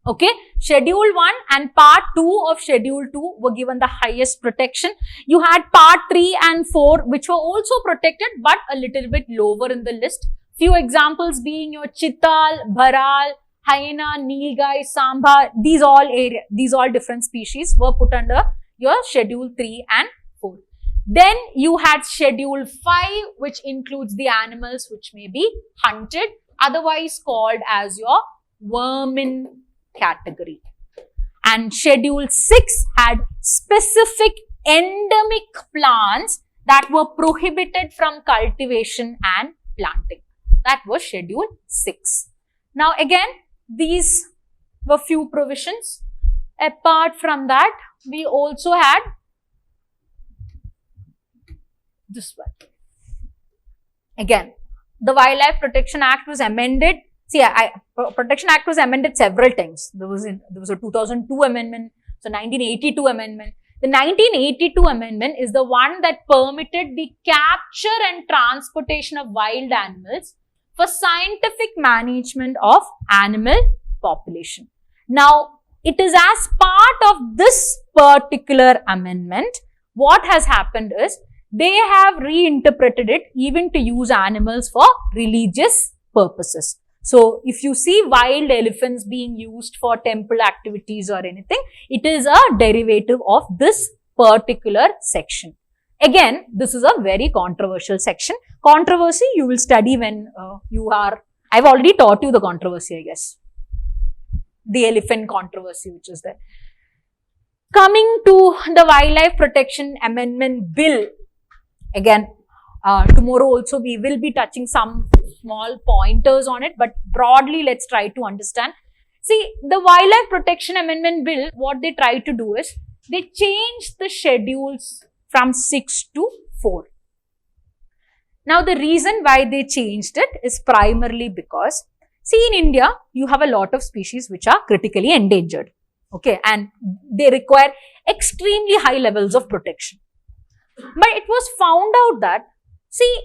Okay, Schedule 1 and Part 2 of Schedule 2 were given the highest protection. You had Part 3 and 4 which were also protected but a little bit lower in the list. Few examples being your Chital, Bharal, Hyena, Nilgai, Samba, these all different species were put under your Schedule 3 and 4. Then you had Schedule 5 which includes the animals which may be hunted, otherwise called as your Vermin category. And Schedule 6 had specific endemic plants that were prohibited from cultivation and planting. That was Schedule 6. Now again, these were few provisions. Apart from that, we also had this one. Again, the Wildlife Protection Act was amended. See, Protection Act was amended several times. There was a 2002 amendment, so 1982 amendment. The 1982 amendment is the one that permitted the capture and transportation of wild animals for scientific management of animal population. Now, it is as part of this particular amendment, what has happened is, they have reinterpreted it even to use animals for religious purposes. So, if you see wild elephants being used for temple activities or anything, it is a derivative of this particular section. Again, this is a very controversial section. Controversy you will study when I've already taught you the controversy, I guess. The elephant controversy which is there. Coming to the Wildlife Protection Amendment Bill, again, tomorrow also we will be touching some small pointers on it, but broadly let's try to understand. See, the Wildlife Protection Amendment Bill, what they try to do is, they change the schedules from 6 to 4. Now, the reason why they changed it is primarily because, see, in India, you have a lot of species which are critically endangered, okay, and they require extremely high levels of protection. But it was found out that, see,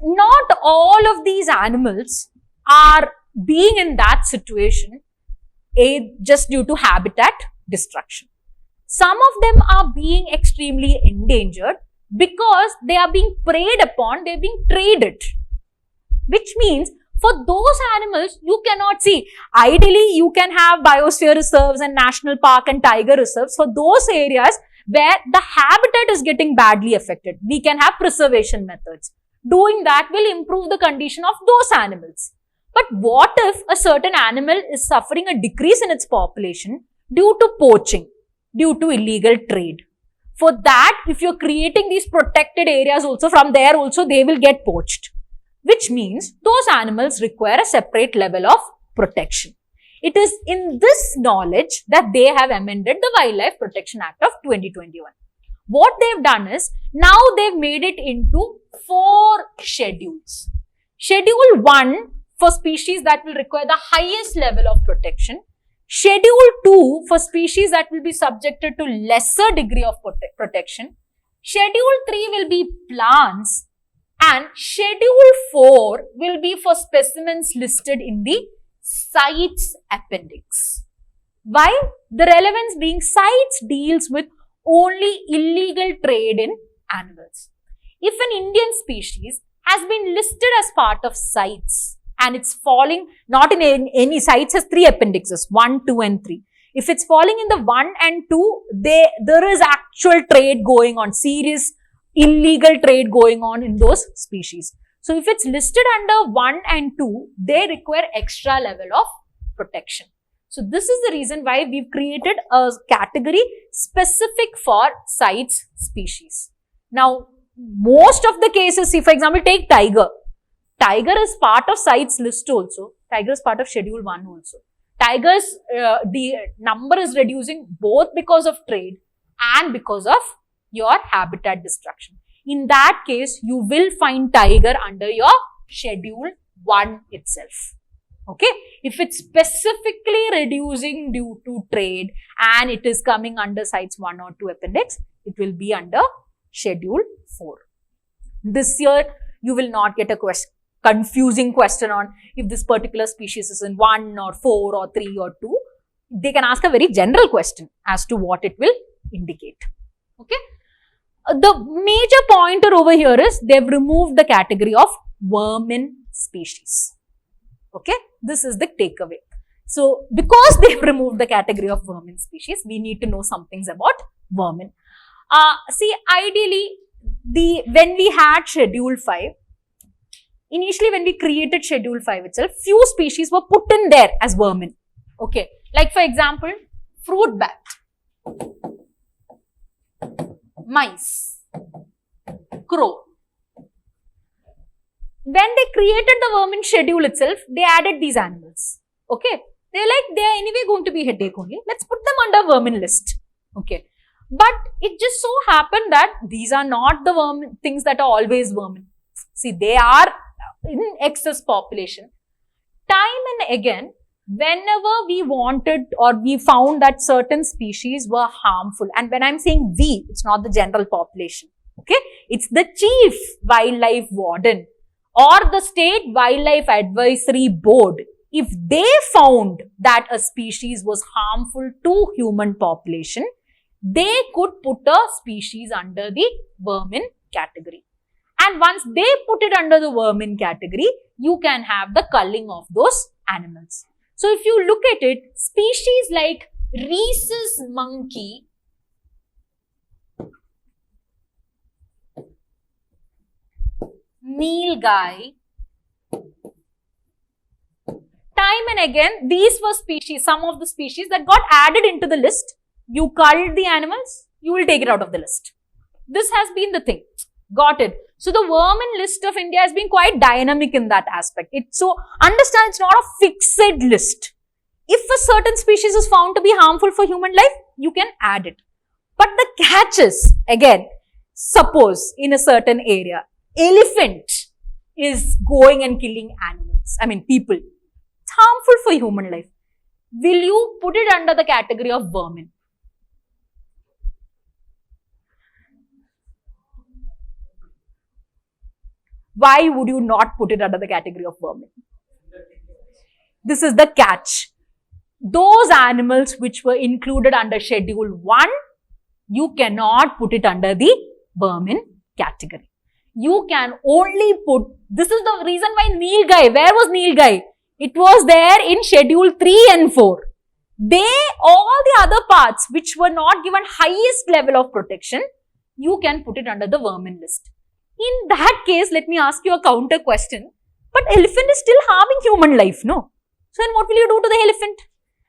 not all of these animals are being in that situation just due to habitat destruction. Some of them are being extremely endangered because they are being preyed upon, they are being traded. Which means, for those animals, you cannot see. Ideally, you can have biosphere reserves and national park and tiger reserves for those areas where the habitat is getting badly affected. We can have preservation methods. Doing that will improve the condition of those animals. But what if a certain animal is suffering a decrease in its population due to poaching, due to illegal trade? For that, if you're creating these protected areas also, from there also they will get poached. Which means those animals require a separate level of protection. It is in this knowledge that they have amended the Wildlife Protection Act of 2021. What they've done is, now they've made it into 4 schedules. Schedule 1 for species that will require the highest level of protection. Schedule 2 for species that will be subjected to lesser degree of protection. Schedule 3 will be plants. And Schedule 4 will be for specimens listed in the CITES appendix. Why? The relevance being CITES deals with only illegal trade in animals. If an Indian species has been listed as part of CITES and it's falling not in any CITES has 3 appendixes, 1, 2 and 3. If it's falling in the 1 and 2, there is actual trade going on, serious illegal trade going on in those species. So, if it's listed under 1 and 2, they require extra level of protection. So, this is the reason why we've created a category specific for CITES species. Now, most of the cases, see, for example, take tiger. Tiger is part of CITES list also. Tiger is part of Schedule 1 also. Tigers, the number is reducing both because of trade and because of your habitat destruction. In that case, you will find tiger under your Schedule 1 itself. Okay. If it's specifically reducing due to trade and it is coming under CITES 1 or 2 appendix, it will be under Schedule 4. This year, you will not get a confusing question on if this particular species is in 1 or 4 or 3 or 2. They can ask a very general question as to what it will indicate. Okay. The major pointer over here is they've removed the category of vermin species. Okay. This is the takeaway. So, because they've removed the category of vermin species, we need to know some things about vermin. See, ideally, when we had Schedule 5, initially when we created Schedule 5 itself, few species were put in there as vermin. Okay. Like for example, fruit bat, mice, crow. When they created the vermin schedule itself, they added these animals. Okay. They're like, they're anyway going to be headache only. Let's put them under vermin list. Okay. But it just so happened that these are not the vermin, things that are always vermin. See, they are in excess population. Time and again, whenever we wanted or we found that certain species were harmful, and when I'm saying we, it's not the general population. Okay. It's the chief wildlife warden or the state wildlife advisory board. If they found that a species was harmful to human population, they could put a species under the vermin category. And once they put it under the vermin category, you can have the culling of those animals. So if you look at it, species like rhesus monkey, nilgai, time and again, these were species, some of the species that got added into the list. You culled the animals, you will take it out of the list. This has been the thing. Got it. So the vermin list of India has been quite dynamic in that aspect. So understand, it's not a fixed list. If a certain species is found to be harmful for human life, you can add it. But the catch is, again, suppose in a certain area, elephant is going and killing animals, people. It's harmful for human life. Will you put it under the category of vermin? Why would you not put it under the category of vermin? This is the catch. Those animals which were included under Schedule 1, you cannot put it under the vermin category. You can only put, this is the reason why nilgai, where was nilgai? It was there in Schedule 3 and 4. All the other parts which were not given highest level of protection, you can put it under the vermin list. In that case, let me ask you a counter question. But elephant is still harming human life, no? So then what will you do to the elephant?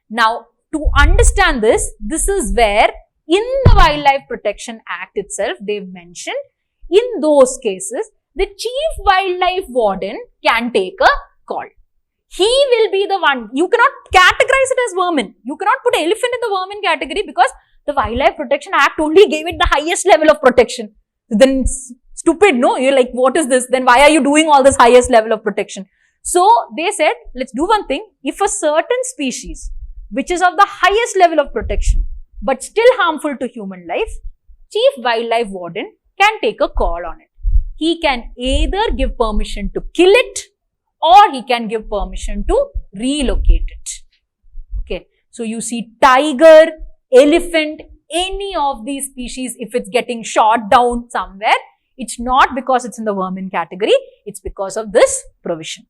Now, to understand this, this is where in the Wildlife Protection Act itself, they've mentioned in those cases, the chief wildlife warden can take a call. He will be the one. You cannot categorize it as vermin. You cannot put elephant in the vermin category because the Wildlife Protection Act only gave it the highest level of protection. Then it's stupid, no? You're like, what is this? Then why are you doing all this highest level of protection? So they said, let's do one thing. If a certain species, which is of the highest level of protection, but still harmful to human life, chief wildlife warden can take a call on it. He can either give permission to kill it or he can give permission to relocate it. Okay. So you see tiger, elephant, any of these species, if it's getting shot down somewhere, it's not because it's in the vermin category, it's because of this provision.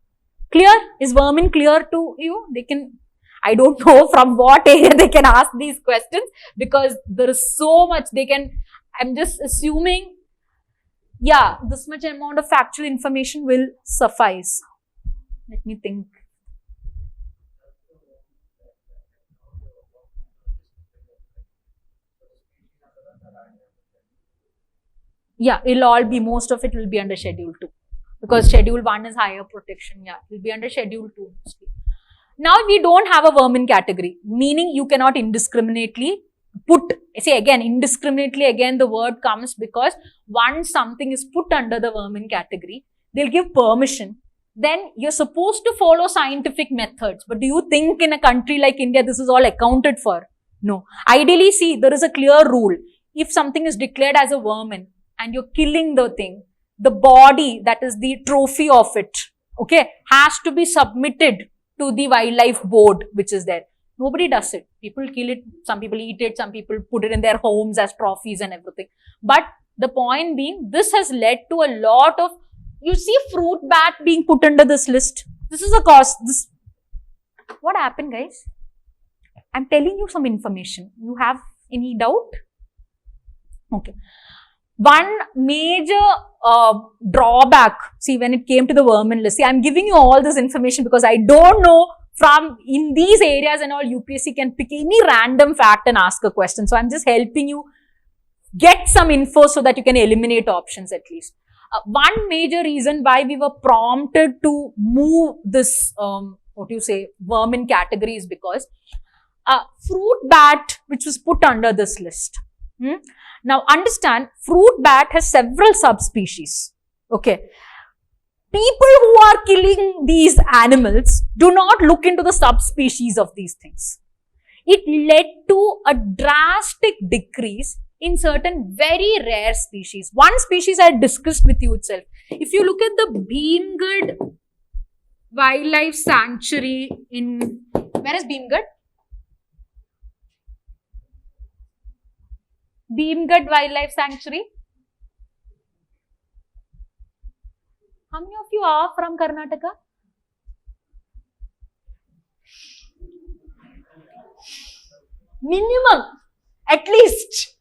Clear? Is vermin clear to you? They can, I don't know from what area they can ask these questions because there is so much they can, I'm just assuming, yeah, this much amount of factual information will suffice. Let me think. Yeah, it'll all be, most of it will be under Schedule 2. Because Schedule 1 is higher protection. Yeah, it will be under Schedule 2 mostly. Now, we don't have a vermin category, meaning you cannot indiscriminately put, say again, indiscriminately again the word comes because once something is put under the vermin category, they'll give permission. Then you're supposed to follow scientific methods. But do you think in a country like India, this is all accounted for? No. Ideally, see, there is a clear rule. If something is declared as a vermin and you're killing the thing, the body, that is the trophy of it, okay, has to be submitted to the wildlife board, which is there. Nobody does it. People kill it. Some people eat it. Some people put it in their homes as trophies and everything. But the point being, this has led to a lot of, you see fruit bat being put under this list. This is a cause. This, what happened, guys? I'm telling you some information. You have any doubt? Okay. One major drawback, see, when it came to the vermin list, see, I'm giving you all this information because I don't know from in these areas and all UPSC can pick any random fact and ask a question. So I'm just helping you get some info so that you can eliminate options at least. One major reason why we were prompted to move this vermin categories, because fruit bat, which was put under this list. Now understand, fruit bat has several subspecies. Okay. People who are killing these animals do not look into the subspecies of these things. It led to a drastic decrease in certain very rare species. One species I discussed with you itself. If you look at the Bhimgad Wildlife Sanctuary in, where is Bhimgad? Bhimgad Wildlife Sanctuary. How many of you are from Karnataka? Minimum, at least.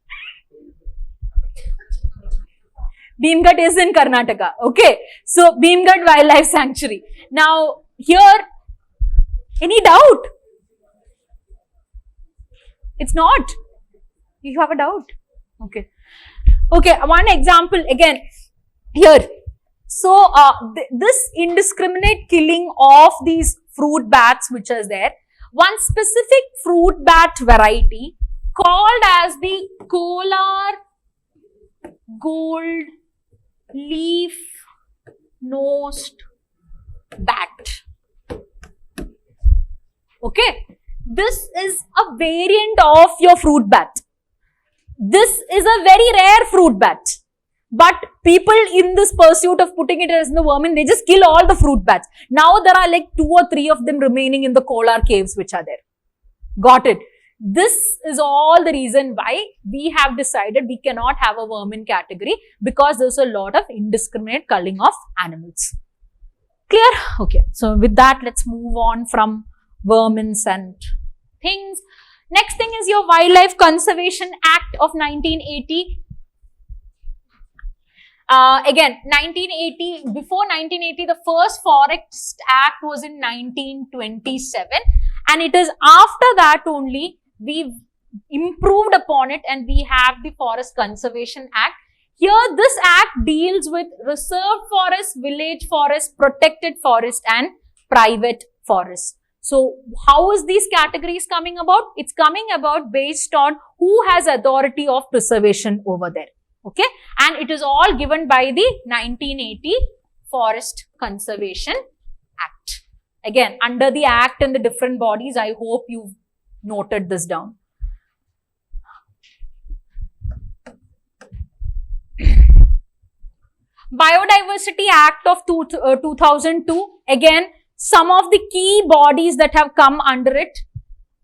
Bhimgad is in Karnataka. Okay. So, Bhimgad Wildlife Sanctuary. Now, here, any doubt? It's not. You have a doubt? Okay. Okay, one example again here. So, this indiscriminate killing of these fruit bats which is there, one specific fruit bat variety called as the Kolar gold leaf nosed bat. Okay, this is a variant of your fruit bat. This is a very rare fruit bat. But people in this pursuit of putting it as the vermin, they just kill all the fruit bats. Now there are like 2 or 3 of them remaining in the Kolar caves which are there. Got it? This is all the reason why we have decided we cannot have a vermin category, because there's a lot of indiscriminate culling of animals. Clear? Okay. So with that, let's move on from vermins and things. Next thing is your Wildlife Conservation Act of 1980. Again, 1980, before 1980, the first Forest Act was in 1927, and it is after that only we've improved upon it and we have the Forest Conservation Act. Here, this act deals with reserved forest, village forest, protected forest and private forest. So, how is these categories coming about? It's coming about based on who has authority of preservation over there. Okay, and it is all given by the 1980 Forest Conservation Act. Again, under the act and the different bodies, I hope you've noted this down. Biodiversity Act of 2002. Again, some of the key bodies that have come under it.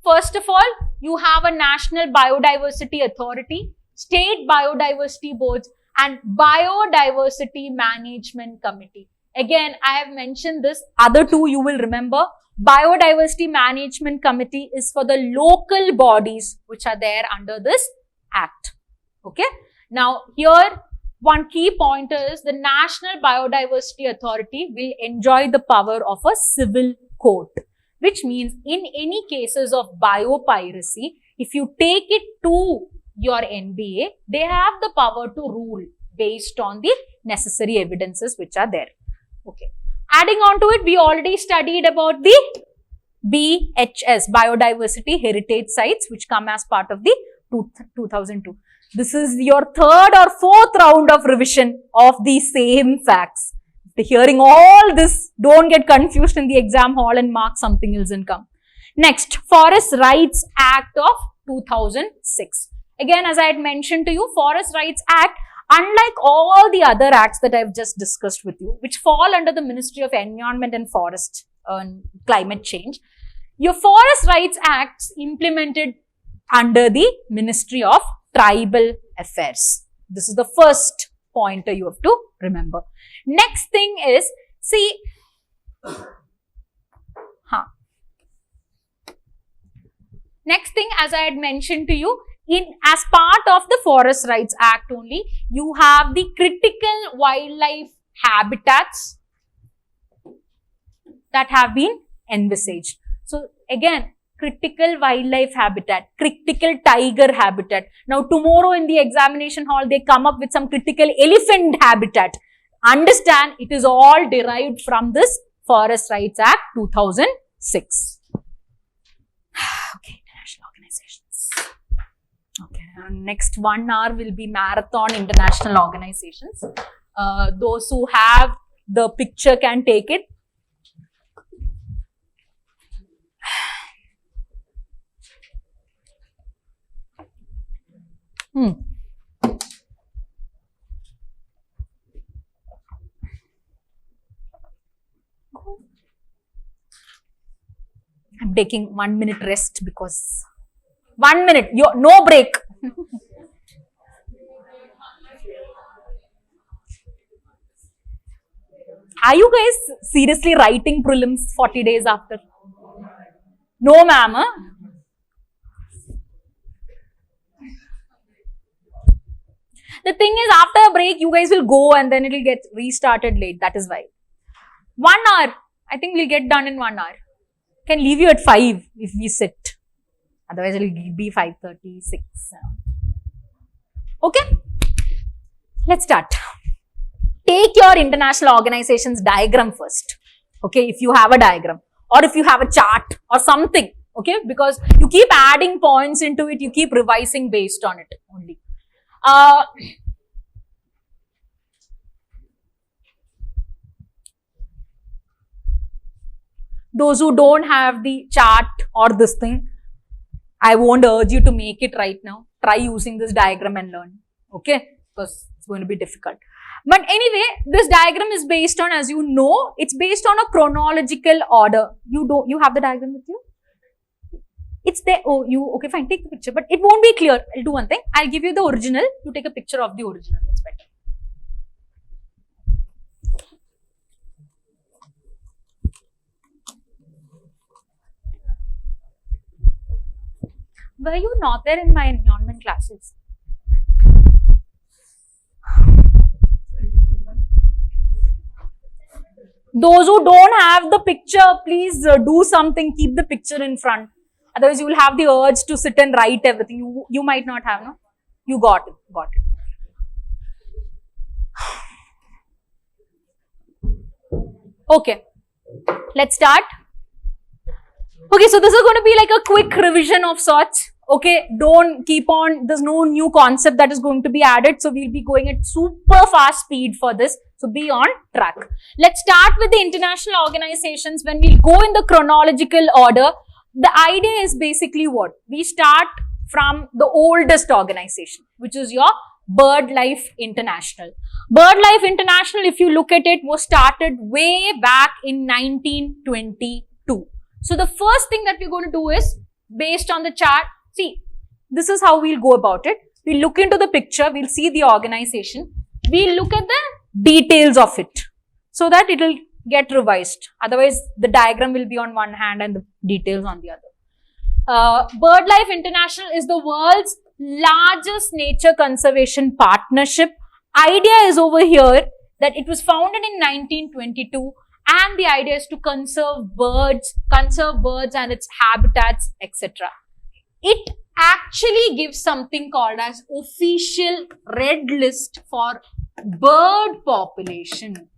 First of all, you have a National Biodiversity Authority, State Biodiversity Boards and Biodiversity Management Committee. Again, I have mentioned this, other two you will remember. Biodiversity Management Committee is for the local bodies which are there under this act. Okay. Now, here one key pointer is the National Biodiversity Authority will enjoy the power of a civil court, which means in any cases of biopiracy, if you take it to your NBA, they have the power to rule based on the necessary evidences which are there. Okay. Adding on to it, we already studied about the BHS, Biodiversity Heritage Sites, which come as part of the 2002. This is your third or fourth round of revision of the same facts. After hearing all this, don't get confused in the exam hall and mark something else and come. Next, Forest Rights Act of 2006. Again, as I had mentioned to you, Forest Rights Act, unlike all the other acts that I've just discussed with you, which fall under the Ministry of Environment and Forest and Climate Change, your Forest Rights Acts implemented under the Ministry of Tribal Affairs. This is the first pointer you have to remember. Next thing is, see, next thing, as I had mentioned to you, as part of the Forest Rights Act only, you have the critical wildlife habitats that have been envisaged. So, again, critical wildlife habitat, critical tiger habitat. Now, tomorrow in the examination hall, they come up with some critical elephant habitat. Understand, it is all derived from this Forest Rights Act 2006. 6. Okay, international organizations. Okay, next 1 hour will be marathon international organizations. Those who have the picture can take it. I'm taking 1 minute rest because 1 minute, no break. Are you guys seriously writing prelims 40 days after? No, ma'am. Huh? The thing is, after a break, you guys will go and then it will get restarted late. That is why. 1 hour. I think we'll get done in 1 hour. Can leave you at 5 if we sit. Otherwise, it will be 5:30, 6. Okay? Let's start. Take your international organization's diagram first. Okay? If you have a diagram or if you have a chart or something. Okay? Because you keep adding points into it, you keep revising based on it only. Those who don't have the chart or this thing, I won't urge you to make it right now. Try using this diagram and learn. Okay? Because it's going to be difficult. But anyway, this diagram is based on, as you know, it's based on a chronological order. You have the diagram with you? It's there. Oh, okay, fine, take the picture. But it won't be clear. I'll do one thing. I'll give you the original. You take a picture of the original. That's better. Were you not there in my environment classes? Those who don't have the picture, please do something. Keep the picture in front. Otherwise, you will have the urge to sit and write everything. You might not have, no? You got it. Got it. Okay. Let's start. Okay, so this is going to be like a quick revision of sorts. Okay, don't keep on, there's no new concept that is going to be added. So we'll be going at super fast speed for this. So be on track. Let's start with the international organizations. When we go in the chronological order, the idea is basically what? We start from the oldest organization, which is your BirdLife International. BirdLife International, if you look at it, was started way back in 1922. So the first thing that we're going to do is, based on the chart, see, this is how we'll go about it. We'll look into the picture, we'll see the organization, we'll look at the details of it, so that it will get revised. Otherwise, the diagram will be on one hand and the details on the other. BirdLife International is the world's largest nature conservation partnership. Idea is over here that it was founded in 1922. And the idea is to conserve birds and its habitats, etc. It actually gives something called as official red list for bird population.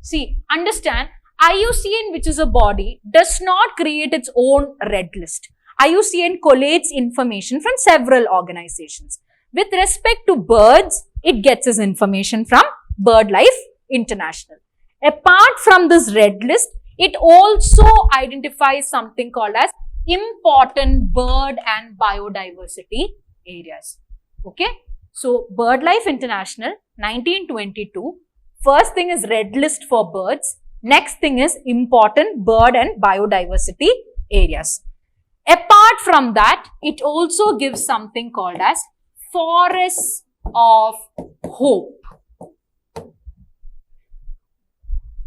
See, understand, IUCN, which is a body, does not create its own red list. IUCN collates information from several organizations. With respect to birds, it gets its information from BirdLife International. Apart from this red list, it also identifies something called as important bird and biodiversity areas. Okay. So, BirdLife International, 1922. First thing is red list for birds. Next thing is important bird and biodiversity areas. Apart from that, it also gives something called as Forests of Hope.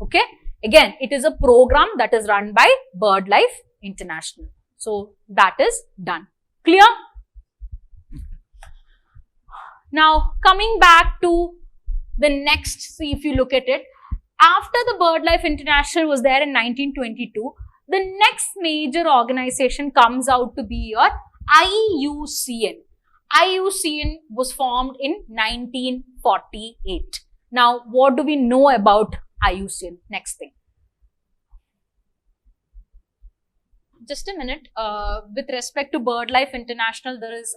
Okay. Again, it is a program that is run by BirdLife International. So, that is done. Clear? Now, coming back to the next, see if you look at it, after the BirdLife International was there in 1922, the next major organization comes out to be your IUCN. IUCN was formed in 1948. Now, what do we know about IUCN? Next thing. just a minute. With respect to BirdLife International, there is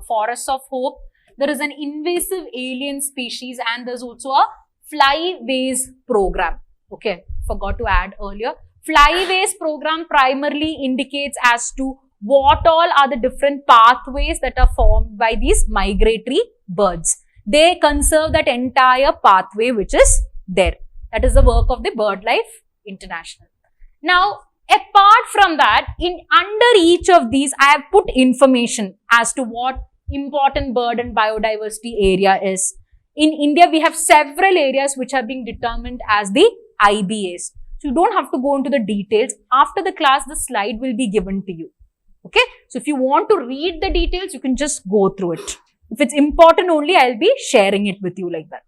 Forests of Hope. There is an invasive alien species, and there's also a flyways program. Okay, forgot to add earlier. Flyways program primarily indicates as to what all are the different pathways that are formed by these migratory birds. They conserve that entire pathway which is there. That is the work of the BirdLife International. Now, apart from that, under each of these, I have put information as to what important bird and biodiversity area is. In India, we have several areas which are being determined as the IBAs. So, you don't have to go into the details. After the class, the slide will be given to you. Okay. So, if you want to read the details, you can just go through it. If it's important only, I'll be sharing it with you like that.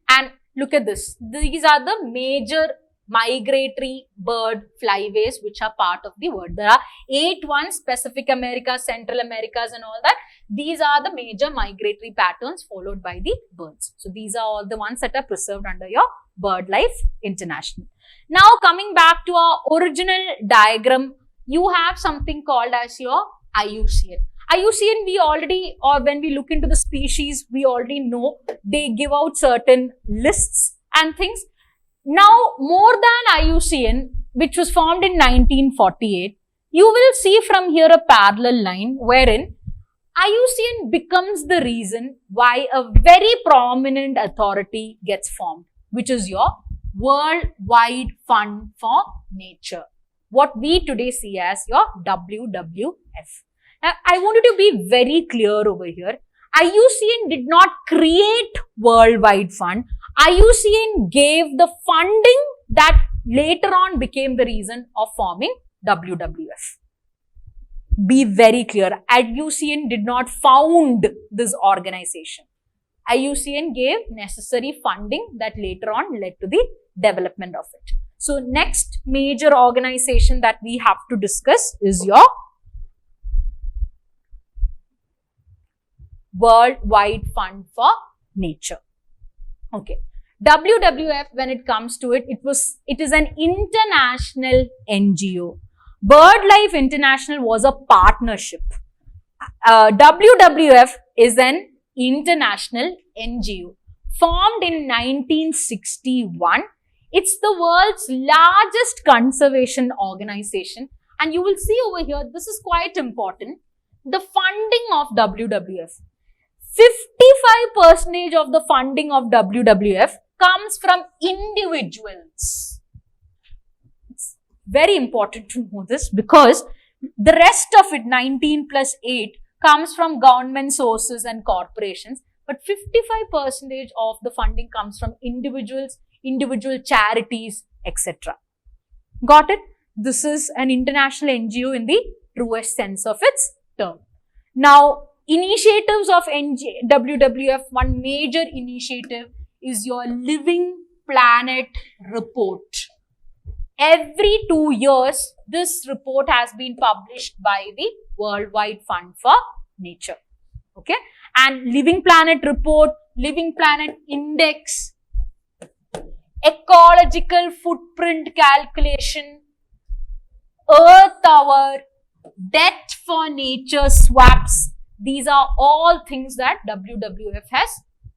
And look at this. These are the major migratory bird flyways which are part of the world. There are 8 ones, Pacific America, Central Americas and all that. These are the major migratory patterns followed by the birds. So, these are all the ones that are preserved under your BirdLife International. Now, coming back to our original diagram, you have something called as your IUCN. IUCN, we already, or when we look into the species, we already know they give out certain lists and things. Now, more than IUCN, which was formed in 1948, you will see from here a parallel line wherein IUCN becomes the reason why a very prominent authority gets formed, which is your Worldwide Fund for Nature, what we today see as your WWF. Now, I want you to be very clear over here. IUCN did not create Worldwide Fund. IUCN gave the funding that later on became the reason of forming WWF. Be very clear. IUCN did not found this organization. IUCN gave necessary funding that later on led to the development of it. So, next major organization that we have to discuss is your Worldwide Fund for Nature. Okay. WWF, when it comes to it, it is an international NGO. BirdLife International was a partnership. WWF is an international NGO formed in 1961. It's the world's largest conservation organization, and you will see over here, this is quite important, the funding of WWF. 55% of the funding of WWF comes from individuals. It's very important to know this because the rest of it, 19 plus 8, comes from government sources and corporations, but 55% of the funding comes from individuals, individual charities, etc. Got it? This is an international NGO in the truest sense of its term. Now, initiatives of WWF, one major initiative is your Living Planet report. Every 2 years, this report has been published by the Worldwide Fund for Nature. Okay. And Living Planet report, Living Planet index, ecological footprint calculation, Earth hour, debt for nature swaps. These are all things that WWF has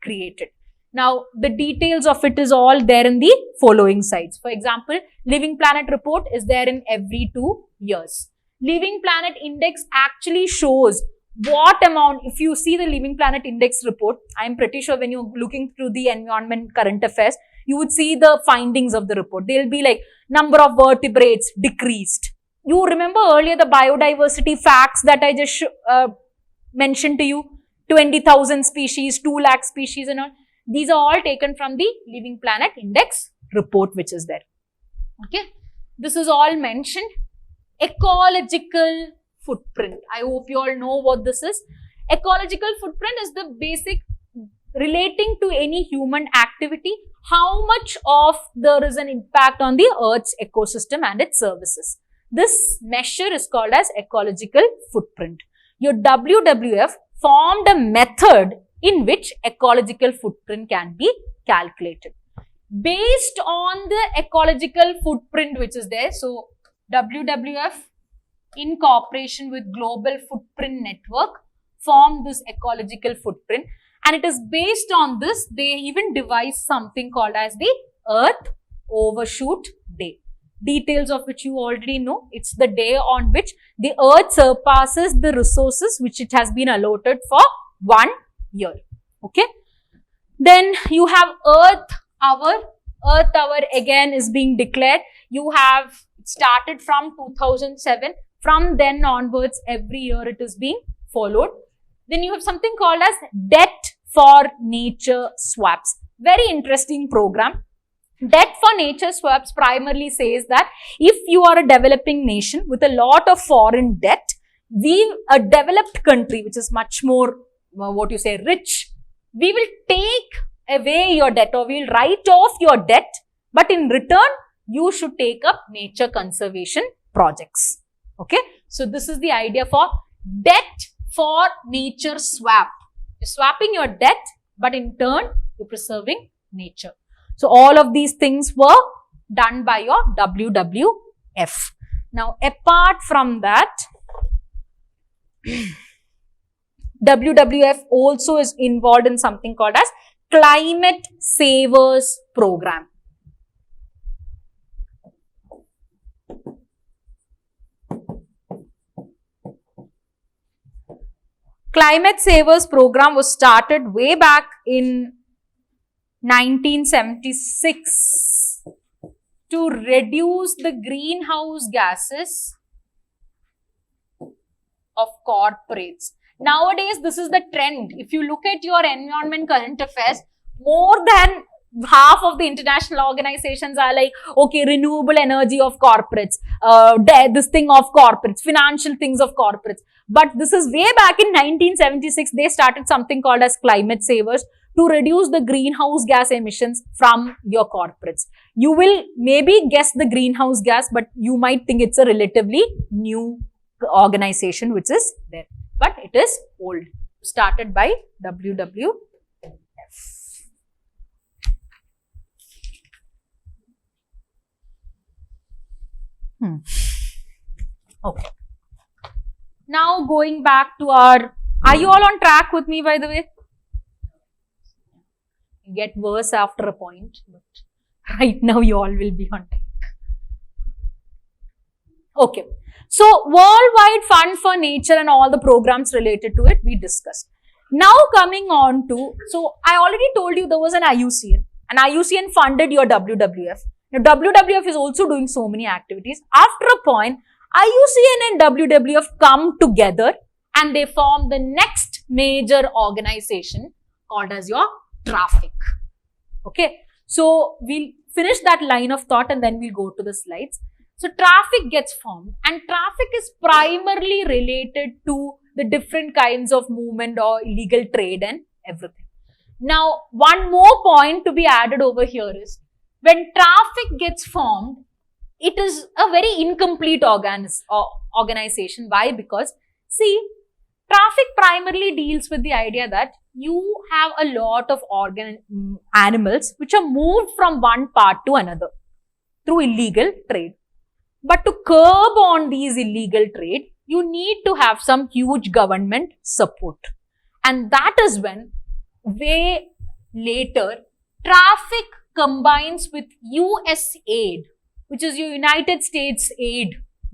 created. Now, the details of it is all there in the following sites. For example, Living Planet report is there in every 2 years. Living Planet index actually shows what amount, if you see the Living Planet index report, I am pretty sure when you're looking through the environment current affairs, you would see the findings of the report. They'll be like, number of vertebrates decreased. You remember earlier the biodiversity facts that I just mentioned to you, 20,000 species, 2 lakh species and all. These are all taken from the Living Planet Index report which is there. Okay. This is all mentioned. Ecological footprint. I hope you all know what this is. Ecological footprint is the basic relating to any human activity, how much of there is an impact on the Earth's ecosystem and its services. This measure is called as ecological footprint. Your WWF formed a method in which ecological footprint can be calculated. based on the ecological footprint which is there. So, WWF in cooperation with Global Footprint Network formed this ecological footprint, and it is based on this they even devised something called as the Earth Overshoot Day. Details of which you already know. It's the day on which the Earth surpasses the resources which it has been allotted for 1 year. Okay. Then you have Earth Hour. Earth Hour again is being declared. You have started from 2007. From then onwards, every year it is being followed. Then you have something called as Debt for Nature Swaps. Very interesting program. Debt for Nature Swaps primarily says that if you are a developing nation with a lot of foreign debt, a developed country which is much more, rich, we will take away your debt, or we will write off your debt, but in return, you should take up nature conservation projects. Okay, so this is the idea for Debt for Nature Swap. You're swapping your debt, but in turn, you're preserving nature. So all of these things were done by your WWF. Now, apart from that, WWF also is involved in something called as Climate Savers Program. Climate Savers Program was started way back in 1976 to reduce the greenhouse gases of corporates. Nowadays, this is the trend. If you look at your environment current affairs, more than half of the international organizations are like, okay, renewable energy of corporates, this thing of corporates, financial things of corporates. But this is way back in 1976, they started something called as Climate Savers to reduce the greenhouse gas emissions from your corporates. You will maybe guess the greenhouse gas, but you might think it's a relatively new organization which is there. But it is old, started by WWF. Okay. Now going back to are you all on track with me, by the way? Get worse after a point, but right now you all will be on track. Okay. So, Worldwide Fund for Nature and all the programs related to it, we discussed. Now coming on to, so I already told you there was an IUCN. An IUCN funded your WWF. Now, WWF is also doing so many activities. After a point, IUCN and WWF come together and they form the next major organization called as your traffic. Okay. So, we'll finish that line of thought and then we'll go to the slides. So, traffic gets formed and traffic is primarily related to the different kinds of movement or illegal trade and everything. Now, one more point to be added over here is when traffic gets formed, it is a very incomplete organization. Why? Because, see, traffic primarily deals with the idea that you have a lot of animals which are moved from one part to another through illegal trade. But to curb on these illegal trade, you need to have some huge government support. And that is when, way later, traffic combines with USAID, which is your United States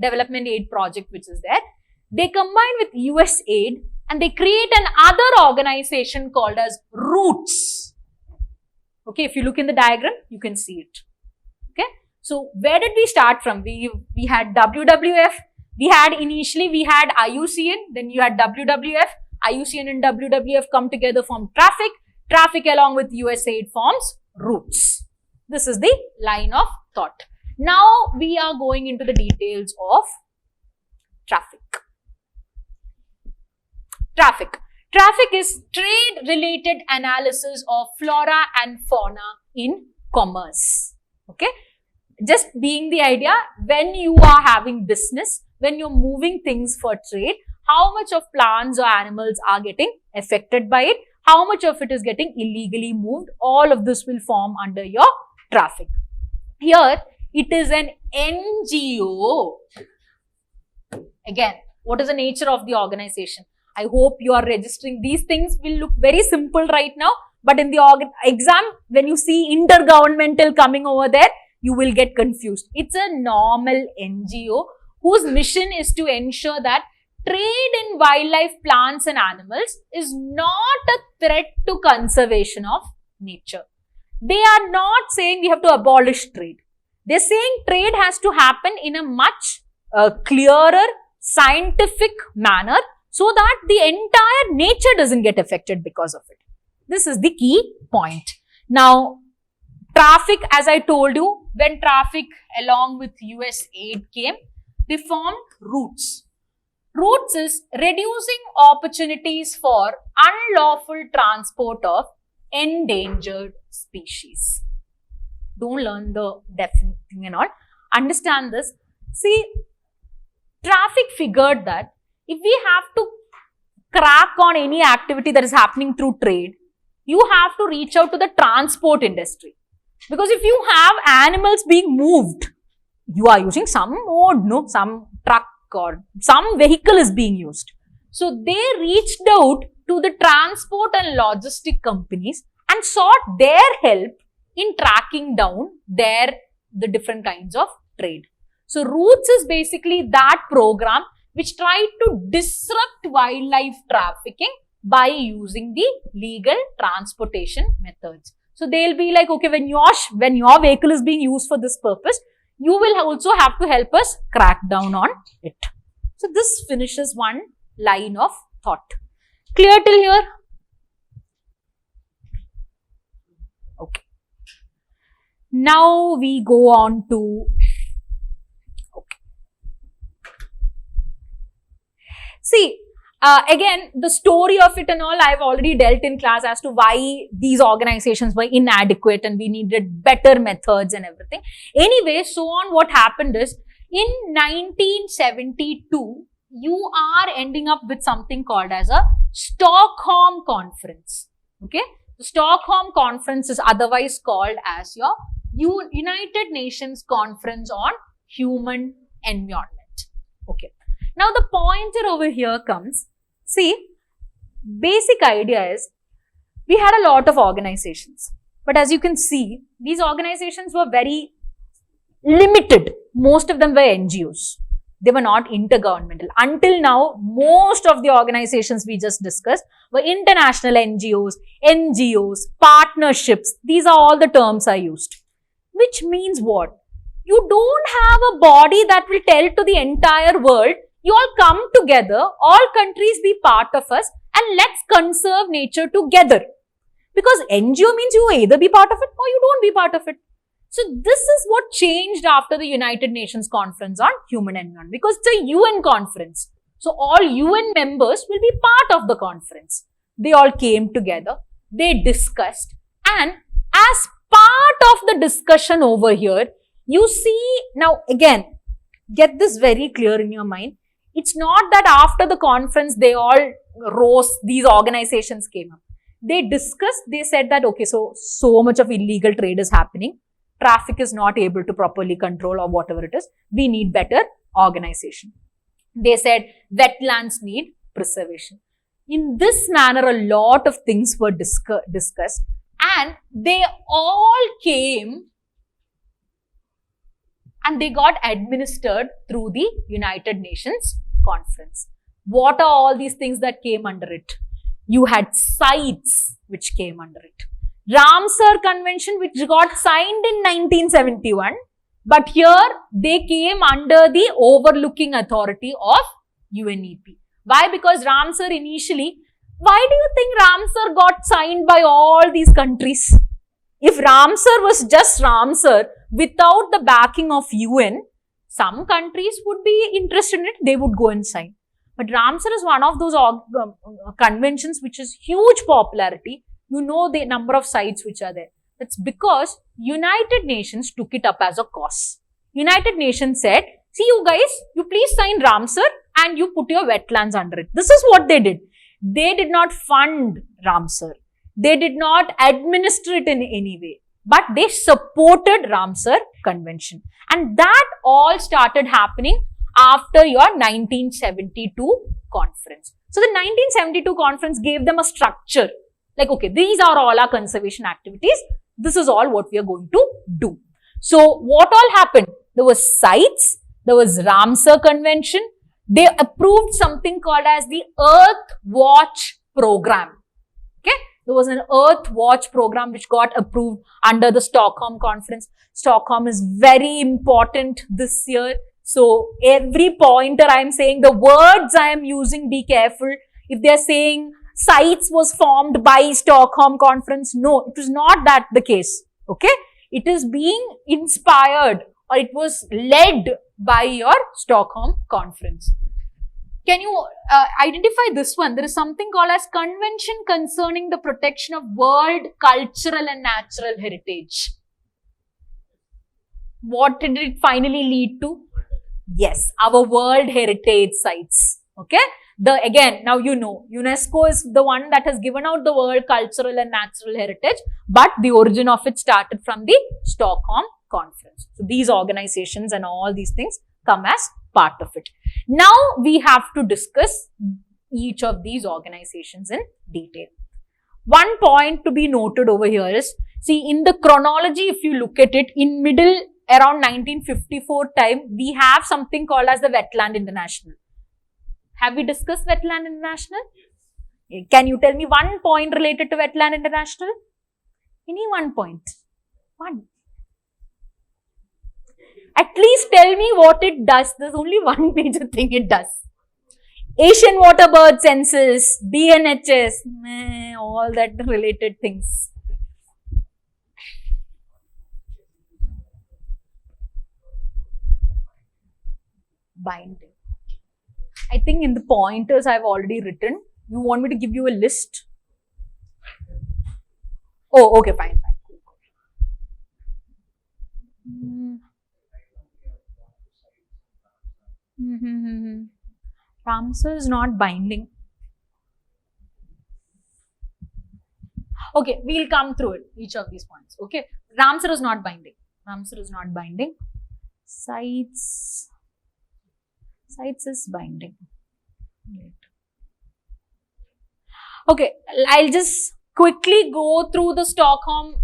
Development Aid Project, which is there. They combine with USAID and they create another organization called as Roots. Okay, if you look in the diagram, you can see it. Okay. So, where did we start from? We had WWF, we had IUCN, then you had WWF, IUCN and WWF come together form traffic, traffic along with USAID forms Roots. This is the line of thought. Now, we are going into the details of traffic. Traffic is trade-related analysis of flora and fauna in commerce. Okay. Just being the idea, when you are having business, when you're moving things for trade, how much of plants or animals are getting affected by it, how much of it is getting illegally moved, all of this will form under your traffic. Here, it is an NGO. Again, what is the nature of the organization? I hope you are registering. These things will look very simple right now, but in the exam, when you see intergovernmental coming over there, you will get confused. It's a normal NGO whose mission is to ensure that trade in wildlife, plants and animals is not a threat to conservation of nature. They are not saying we have to abolish trade. They're saying trade has to happen in a much clearer, scientific manner so that the entire nature doesn't get affected because of it. This is the key point. Now, traffic, as I told you, when traffic along with US aid came, they formed routes. Routes is reducing opportunities for unlawful transport of endangered species. Don't learn the definite thing and all. Understand this. See, traffic figured that if we have to crack on any activity that is happening through trade, you have to reach out to the transport industry. Because if you have animals being moved, you are using some mode, no, some truck or some vehicle is being used. So they reached out to the transport and logistic companies and sought their help in tracking down the different kinds of trade. So Roots is basically that program which tried to disrupt wildlife trafficking by using the legal transportation methods. So they'll be like, okay, when your vehicle is being used for this purpose, you will also have to help us crack down on it. So this finishes one line of thought. Clear till here? Okay. Now we go on to, okay. See, again, the story of it and all I've already dealt in class as to why these organizations were inadequate and we needed better methods and everything. Anyway, so on, what happened is, in 1972, you are ending up with something called as a Stockholm Conference. Okay? The Stockholm Conference is otherwise called as your United Nations Conference on Human Environment. Okay. Now, the pointer over here comes. See, basic idea is, we had a lot of organizations. But as you can see, these organizations were very limited. Most of them were NGOs. They were not intergovernmental. Until now, most of the organizations we just discussed were international NGOs, partnerships. These are all the terms I used. Which means what? You don't have a body that will tell to the entire world, you all come together, all countries be part of us and let's conserve nature together. Because NGO means you either be part of it or you don't be part of it. So this is what changed after the United Nations Conference on Human Environment, because it's a UN conference. So all UN members will be part of the conference. They all came together, they discussed, and as part of the discussion over here, you see, now again, get this very clear in your mind. It's not that after the conference, they all rose, these organizations came up. They discussed, they said that, okay, so much of illegal trade is happening. Traffic is not able to properly control or whatever it is. We need better organization. They said wetlands need preservation. In this manner, a lot of things were discussed and they all came and they got administered through the United Nations Conference. What are all these things that came under it? You had sites which came under it. Ramsar Convention, which got signed in 1971, but here they came under the overlooking authority of UNEP. Why? Because Ramsar initially, why do you think Ramsar got signed by all these countries? If Ramsar was just Ramsar without the backing of UN, some countries would be interested in it, they would go and sign. But Ramsar is one of those conventions which is huge popularity. You know the number of sites which are there. That's because United Nations took it up as a cause. United Nations said, see you guys, you please sign Ramsar and you put your wetlands under it. This is what they did. They did not fund Ramsar. They did not administer it in any way. but they supported Ramsar Convention. And that all started happening after your 1972 conference. So the 1972 conference gave them a structure. Like, okay, these are all our conservation activities. This is all what we are going to do. So what all happened? There was CITES, there was Ramsar Convention. They approved something called as the Earth Watch Program. Okay, there was an Earth Watch program which got approved under the Stockholm Conference. Stockholm is very important this year. So every pointer I am saying, the words I am using, be careful. If they are saying CITES was formed by Stockholm Conference, no, it was not that the case. Okay, it is being inspired or it was led by your Stockholm Conference. Can you identify this one? There is something called as Convention Concerning the Protection of World Cultural and Natural Heritage. What did it finally lead to? Yes, our World Heritage Sites. Okay. Again, now you know, UNESCO is the one that has given out the World Cultural and Natural Heritage, but the origin of it started from the Stockholm Conference. So these organizations and all these things come as part of it. Now we have to discuss each of these organizations in detail. One point to be noted over here is, see, in the chronology, if you look at it, in middle around 1954 time, we have something called as the Wetland International. Have we discussed Wetland International? Yes. Can you tell me one point related to Wetland International? Any one point? One. At least tell me what it does. There's only one major thing it does. Asian water bird census, BNHS, all that related things. Binding. I think in the pointers I've already written. You want me to give you a list? Oh, okay, fine. Ramsar is not binding. Okay, we'll come through it, each of these points. Okay, Ramsar is not binding. Ramsar is not binding. CITES is binding. Okay, I'll just quickly go through the Stockholm.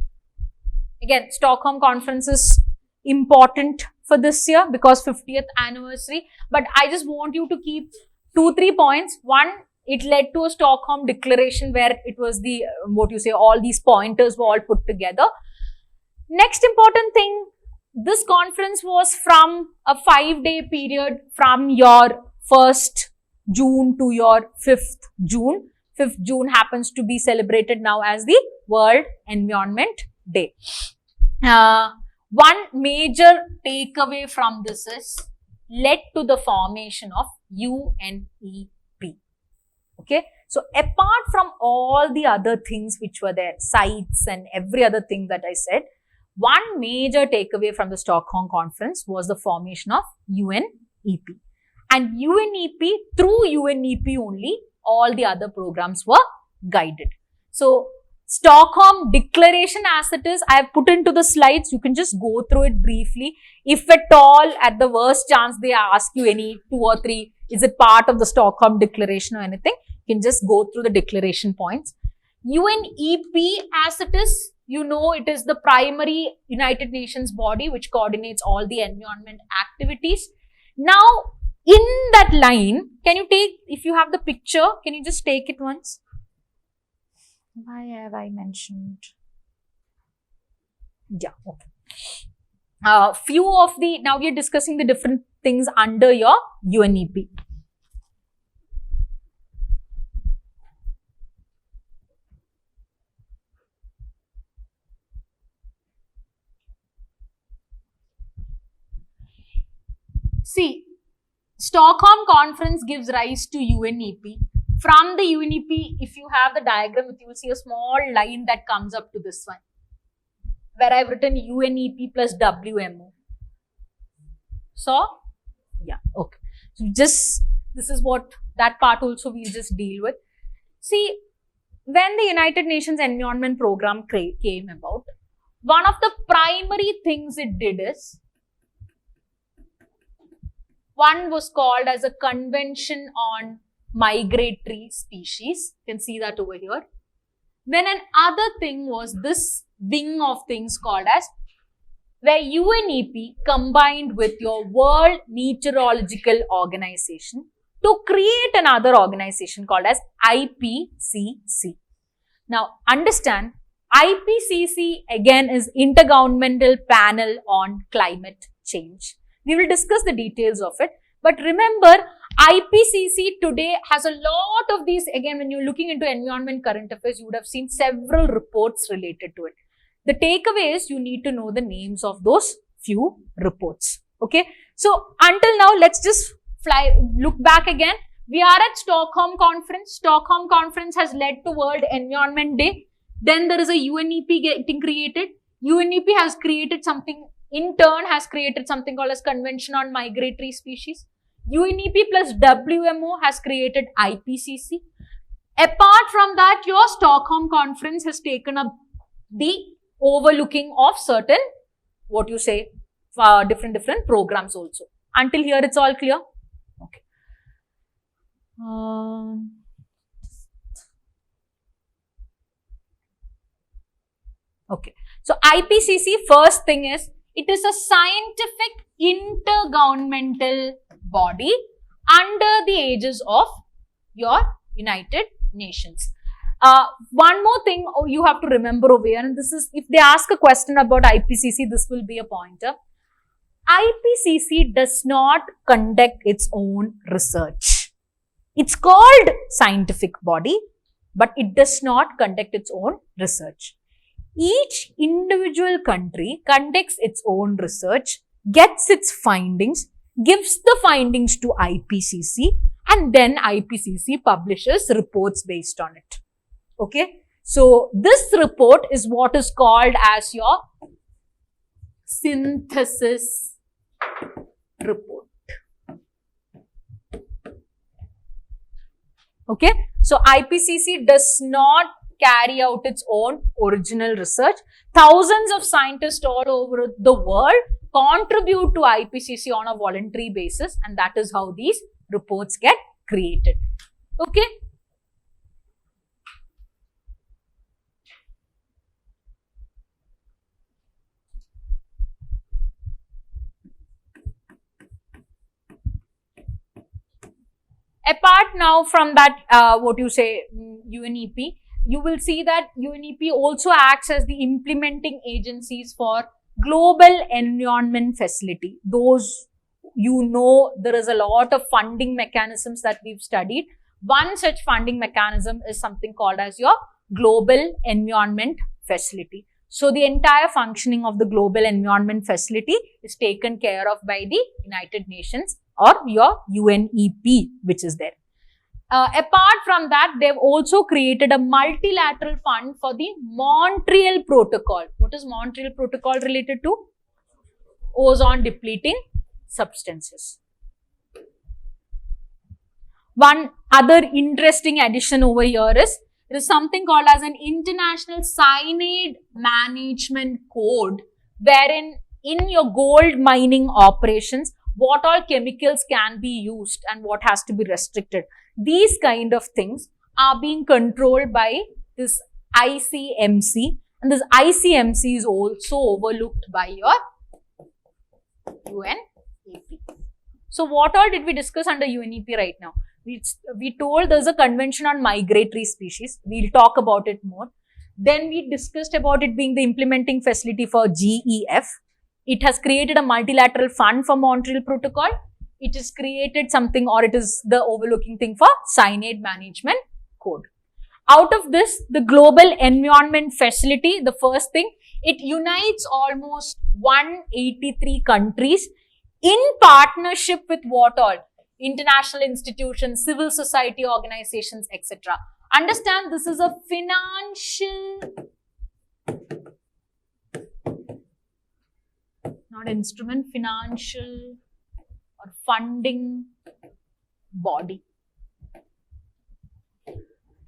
Again, Stockholm Conference is important for this year because 50th anniversary. But I just want you to keep 2-3 points. One, it led to a Stockholm Declaration where it was the, all these pointers were all put together. Next important thing, this conference was from a 5-day period from your 1st June to your 5th June. 5th June happens to be celebrated now as the World Environment Day. One major takeaway from this is led to the formation of UNEP. Okay. So apart from all the other things which were there, CITES and every other thing that I said, one major takeaway from the Stockholm Conference was the formation of UNEP. And UNEP, through UNEP only, all the other programs were guided. So Stockholm Declaration as it is, I have put into the slides. You can just go through it briefly. If at all, at the worst chance, they ask you any 2 or 3, is it part of the Stockholm Declaration or anything? You can just go through the declaration points. UNEP as it is, you know, it is the primary United Nations body which coordinates all the environment activities. Now, in that line, can you take, if you have the picture, can you just take it once? Why have I mentioned? Yeah, okay. Few of the, now we are discussing the different things under your UNEP. See, Stockholm Conference gives rise to UNEP. From the UNEP, if you have the diagram, you will see a small line that comes up to this one, where I've written UNEP plus WMO. So, yeah, okay. So, just, this is what, that part also we'll just deal with. See, when the United Nations Environment Program came about, one of the primary things it did is, one was called as a Convention on Migratory Species. You can see that over here. Then another thing was this wing of things called as, where UNEP combined with your World Meteorological Organization to create another organization called as IPCC. Now understand, IPCC again is Intergovernmental Panel on Climate Change. We will discuss the details of it. But remember, IPCC today has a lot of these, again when you're looking into environment current affairs, you would have seen several reports related to it. The takeaway is you need to know the names of those few reports. Okay. So until now, let's just look back again. We are at Stockholm Conference. Stockholm Conference has led to World Environment Day. Then there is a UNEP getting created. UNEP has created something, in turn has created something called as Convention on Migratory Species. UNEP plus WMO has created IPCC. Apart from that, your Stockholm Conference has taken up the overlooking of certain, different programs also. Until here, it's all clear? Okay. Okay. So, IPCC, first thing is, it is a scientific intergovernmental body under the aegis of your United Nations. One more thing you have to remember over here, and this is, if they ask a question about IPCC, this will be a pointer. IPCC does not conduct its own research. It's called scientific body, but it does not conduct its own research. Each individual country conducts its own research, gets its findings, gives the findings to IPCC, and then IPCC publishes reports based on it. Okay. So, this report is what is called as your synthesis report. Okay. So, IPCC does not carry out its own original research. Thousands of scientists all over the world contribute to IPCC on a voluntary basis, and that is how these reports get created. Okay. Apart now from that, UNEP, you will see that UNEP also acts as the implementing agencies for Global Environment Facility. Those, there is a lot of funding mechanisms that we've studied. One such funding mechanism is something called as your Global Environment Facility. So, the entire functioning of the Global Environment Facility is taken care of by the United Nations or your UNEP, which is there. Apart from that, they've also created a multilateral fund for the Montreal Protocol. What is Montreal Protocol related to? Ozone depleting substances. One other interesting addition over here is, there is something called as an International Cyanide Management Code, wherein in your gold mining operations, what all chemicals can be used and what has to be restricted. These kind of things are being controlled by this ICMC, and this ICMC is also overlooked by your UNEP. So, what all did we discuss under UNEP right now? We told there's a Convention on Migratory Species. We'll talk about it more. Then we discussed about it being the implementing facility for GEF. It has created a multilateral fund for Montreal Protocol. It has created something, or it is the overlooking thing for Cyanide Management Code. Out of this, the Global Environment Facility, the first thing, it unites almost 183 countries in partnership with what all? International institutions, civil society organizations, etc. Understand, this is a financial, not instrument, financial or funding body.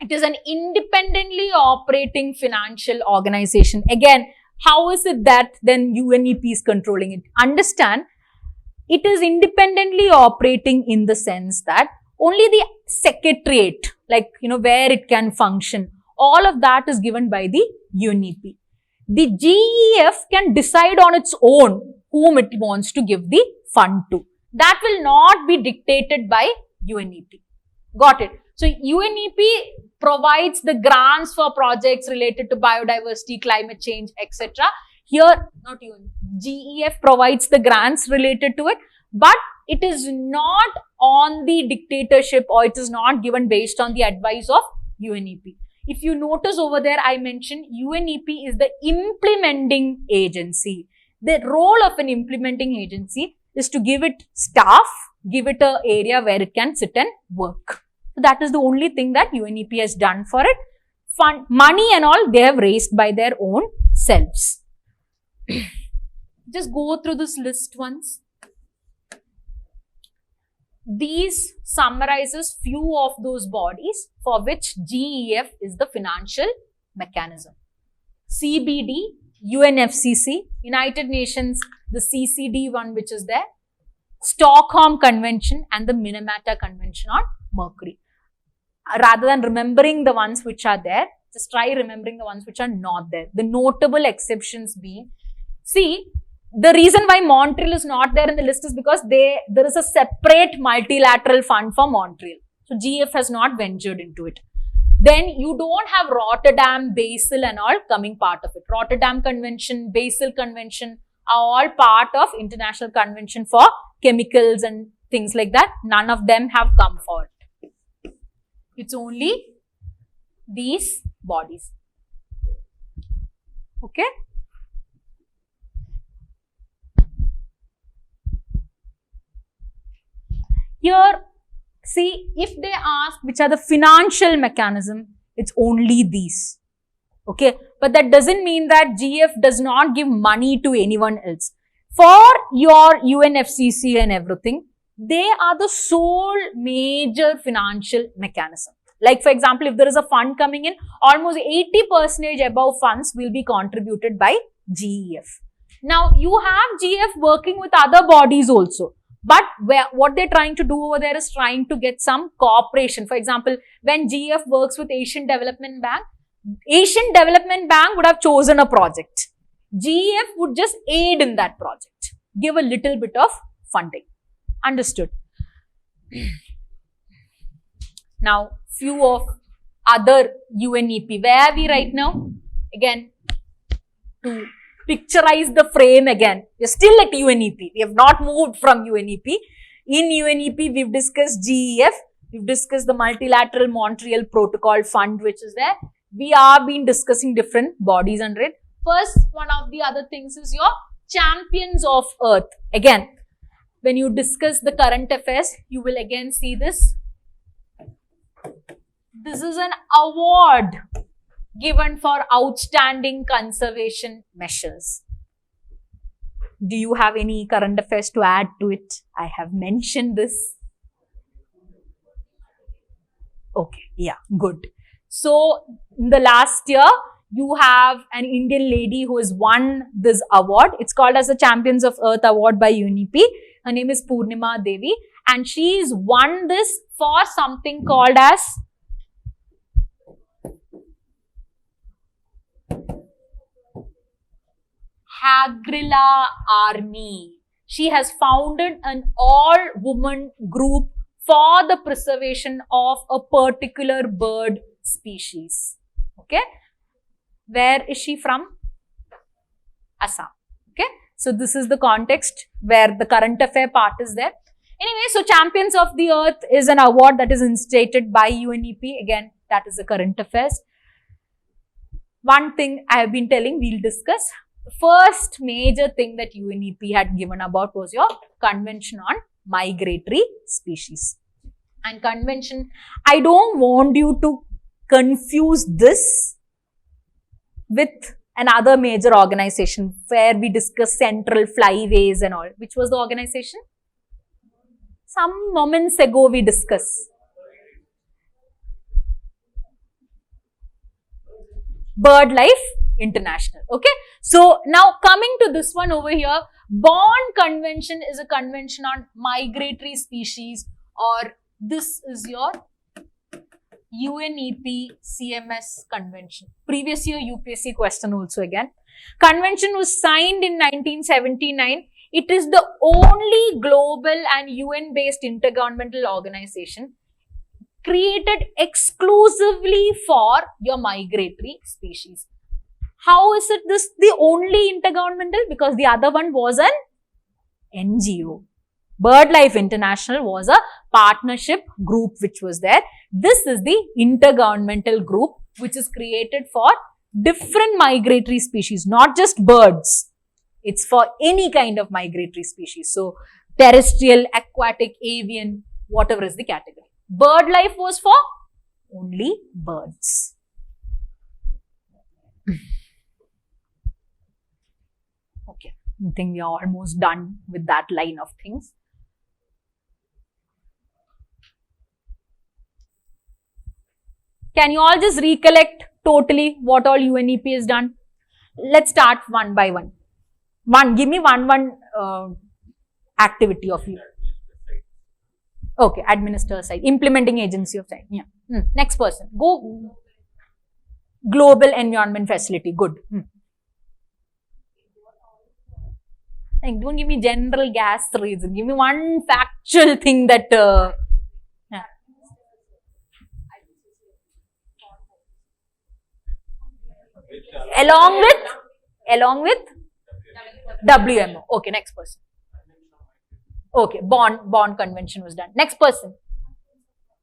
It is an independently operating financial organization. Again, How is it that then UNEP is controlling it? Understand, it is independently operating in the sense that only the secretariat, like, where it can function, all of that is given by the UNEP. The GEF can decide on its own whom it wants to give the fund to. That will not be dictated by UNEP. Got it? So, UNEP provides the grants for projects related to biodiversity, climate change, etc. Here, not UNEP, GEF provides the grants related to it, but it is not on the dictatorship, or it is not given based on the advice of UNEP. If you notice over there, I mentioned UNEP is the implementing agency. The role of an implementing agency is to give it staff, give it an area where it can sit and work. So that is the only thing that UNEP has done for it. Fund, money and all, they have raised by their own selves. Just go through this list once. These summarizes few of those bodies for which GEF is the financial mechanism. CBD, UNFCCC, United Nations, the CCD one which is there, Stockholm Convention and the Minamata Convention on Mercury. Rather than remembering the ones which are there, just try remembering the ones which are not there. The notable exceptions being, see, the reason why Montreal is not there in the list is because there is a separate multilateral fund for Montreal. So, GF has not ventured into it. Then you don't have Rotterdam, Basel and all coming part of it. Rotterdam Convention, Basel Convention are all part of International Convention for Chemicals and things like that. None of them have come forward. It's only these bodies. Okay. Here, see, if they ask which are the financial mechanism, it's only these. Okay. But that doesn't mean that GF does not give money to anyone else. For your UNFCCC and everything, they are the sole major financial mechanism. Like, for example, if there is a fund coming in, almost 80% above funds will be contributed by GEF. Now, you have GF working with other bodies also. But what they're trying to do over there is trying to get some cooperation. For example, when GF works with Asian Development Bank would have chosen a project. GF would just aid in that project, give a little bit of funding. Understood? Now, few of other UNEP. Where are we right now? Again, to picturize the frame again. We are still at UNEP. We have not moved from UNEP. In UNEP, we've discussed GEF. We've discussed the Multilateral Montreal Protocol Fund, which is there. We are been discussing different bodies under it. First, one of the other things is your Champions of Earth. Again, when you discuss the current affairs, you will again see this. This is an award given for outstanding conservation measures. Do you have any current affairs to add to it? I have mentioned this. Okay, yeah, good. So, in the last year, you have an Indian lady who has won this award. It's called as the Champions of Earth Award by UNEP. Her name is Purnima Devi, and she's won this for something called as Hagrila Army. She has founded an all-woman group for the preservation of a particular bird species. Okay. Where is she from? Assam. Okay. So, this is the context where the current affair part is there. Anyway, so Champions of the Earth is an award that is instated by UNEP. Again, that is the current affairs. One thing I have been telling, we'll discuss. The first major thing that UNEP had given about was your Convention on Migratory Species. And convention, I don't want you to confuse this with another major organization where we discuss central flyways and all. Which was the organization? Some moments ago we discussed. BirdLife international. Okay. So now coming to this one over here, Bond Convention is a convention on migratory species, or this is your UNEP CMS convention. Previous year UPSC question also again. Convention was signed in 1979. It is the only global and UN based intergovernmental organization created exclusively for your migratory species. How is it this the only intergovernmental? Because the other one was an NGO. BirdLife International was a partnership group which was there. This is the intergovernmental group which is created for different migratory species, not just birds. It's for any kind of migratory species. So, terrestrial, aquatic, avian, whatever is the category. BirdLife was for only birds. Okay, I think we are almost done with that line of things. Can you all just recollect totally what all UNEP has done? Let's start one by one. Give me one activity of you. Okay, administer side, implementing agency of side. Yeah. Next person. Go. Global Environment Facility. Good. Don't give me general gas reason. Give me one factual thing that. Yeah. Along with WMO. Okay, next person. Okay, Bond Convention was done. Next person.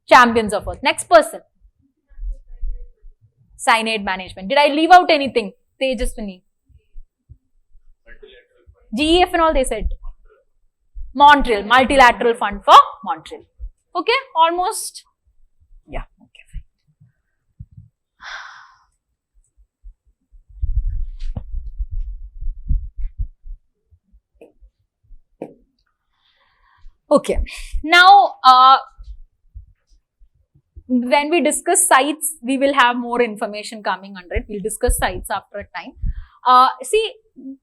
Champions of Earth. Next person. Cyanide management. Did I leave out anything? Tejaswini. GEF and all they said. Montreal. Multilateral Fund for Montreal. Okay, almost. Yeah, okay. Okay, now when we discuss sites, we will have more information coming under it. We'll discuss sites after a time. See,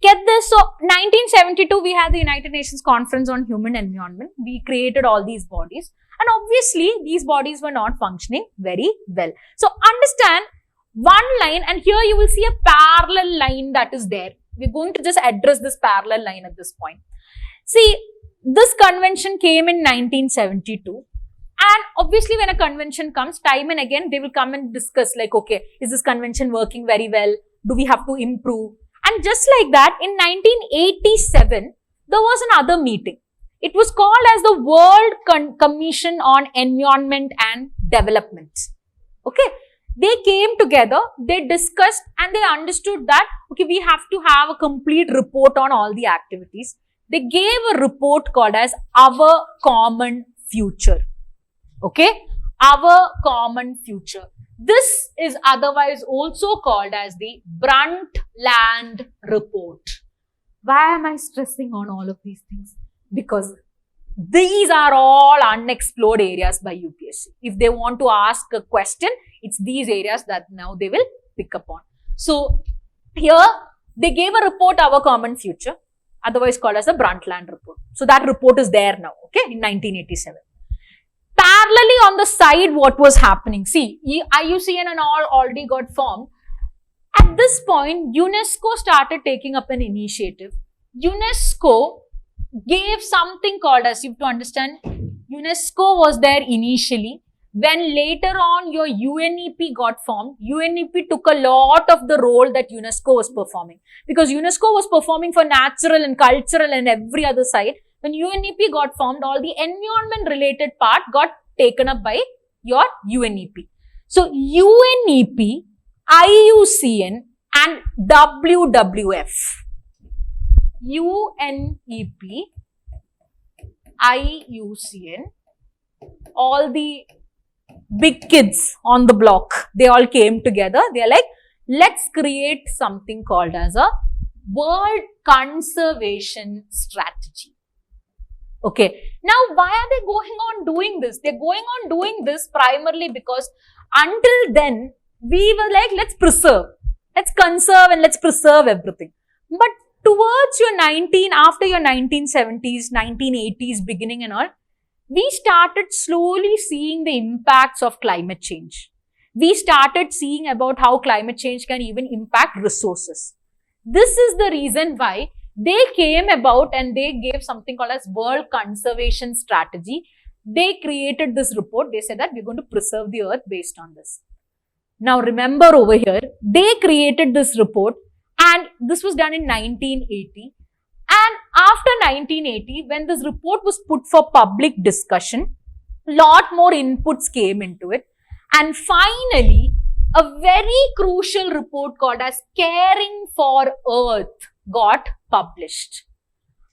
get this. So, 1972, we had the United Nations Conference on Human Environment. We created all these bodies. And obviously, these bodies were not functioning very well. So, understand one line, and here you will see a parallel line that is there. We're going to just address this parallel line at this point. See, this convention came in 1972. And obviously, when a convention comes, time and again, they will come and discuss like, okay, is this convention working very well? Do we have to improve? And just like that, in 1987, there was another meeting. It was called as the World Commission on Environment and Development. Okay. They came together, they discussed, and they understood that, okay, we have to have a complete report on all the activities. They gave a report called as Our Common Future. Okay. Our Common Future. This is otherwise also called as the Brundtland Report. Why am I stressing on all of these things? Because these are all unexplored areas by UPSC. If they want to ask a question, it's these areas that now they will pick up on. So, here they gave a report, Our Common Future, otherwise called as the Brundtland Report. So, that report is there now, okay, in 1987. Parallelly on the side, what was happening? See, IUCN and all already got formed. At this point, UNESCO started taking up an initiative. UNESCO gave something called as, you have to understand, UNESCO was there initially. When later on your UNEP got formed, UNEP took a lot of the role that UNESCO was performing. Because UNESCO was performing for natural and cultural and every other side. When UNEP got formed, all the environment related part got taken up by your UNEP. So, UNEP, IUCN and WWF. UNEP, IUCN, all the big kids on the block, they all came together. They are like, let's create something called as a World Conservation Strategy. Okay. Now, why are they going on doing this? They're going on doing this primarily because until then, we were like, let's preserve. Let's conserve and let's preserve everything. But towards after your 1970s, 1980s beginning and all, we started slowly seeing the impacts of climate change. We started seeing about how climate change can even impact resources. This is the reason why they came about and they gave something called as World Conservation Strategy. They created this report. They said that we're going to preserve the earth based on this. Now remember over here, they created this report and this was done in 1980. And after 1980, when this report was put for public discussion, lot more inputs came into it. And finally, a very crucial report called as Caring for Earth got published.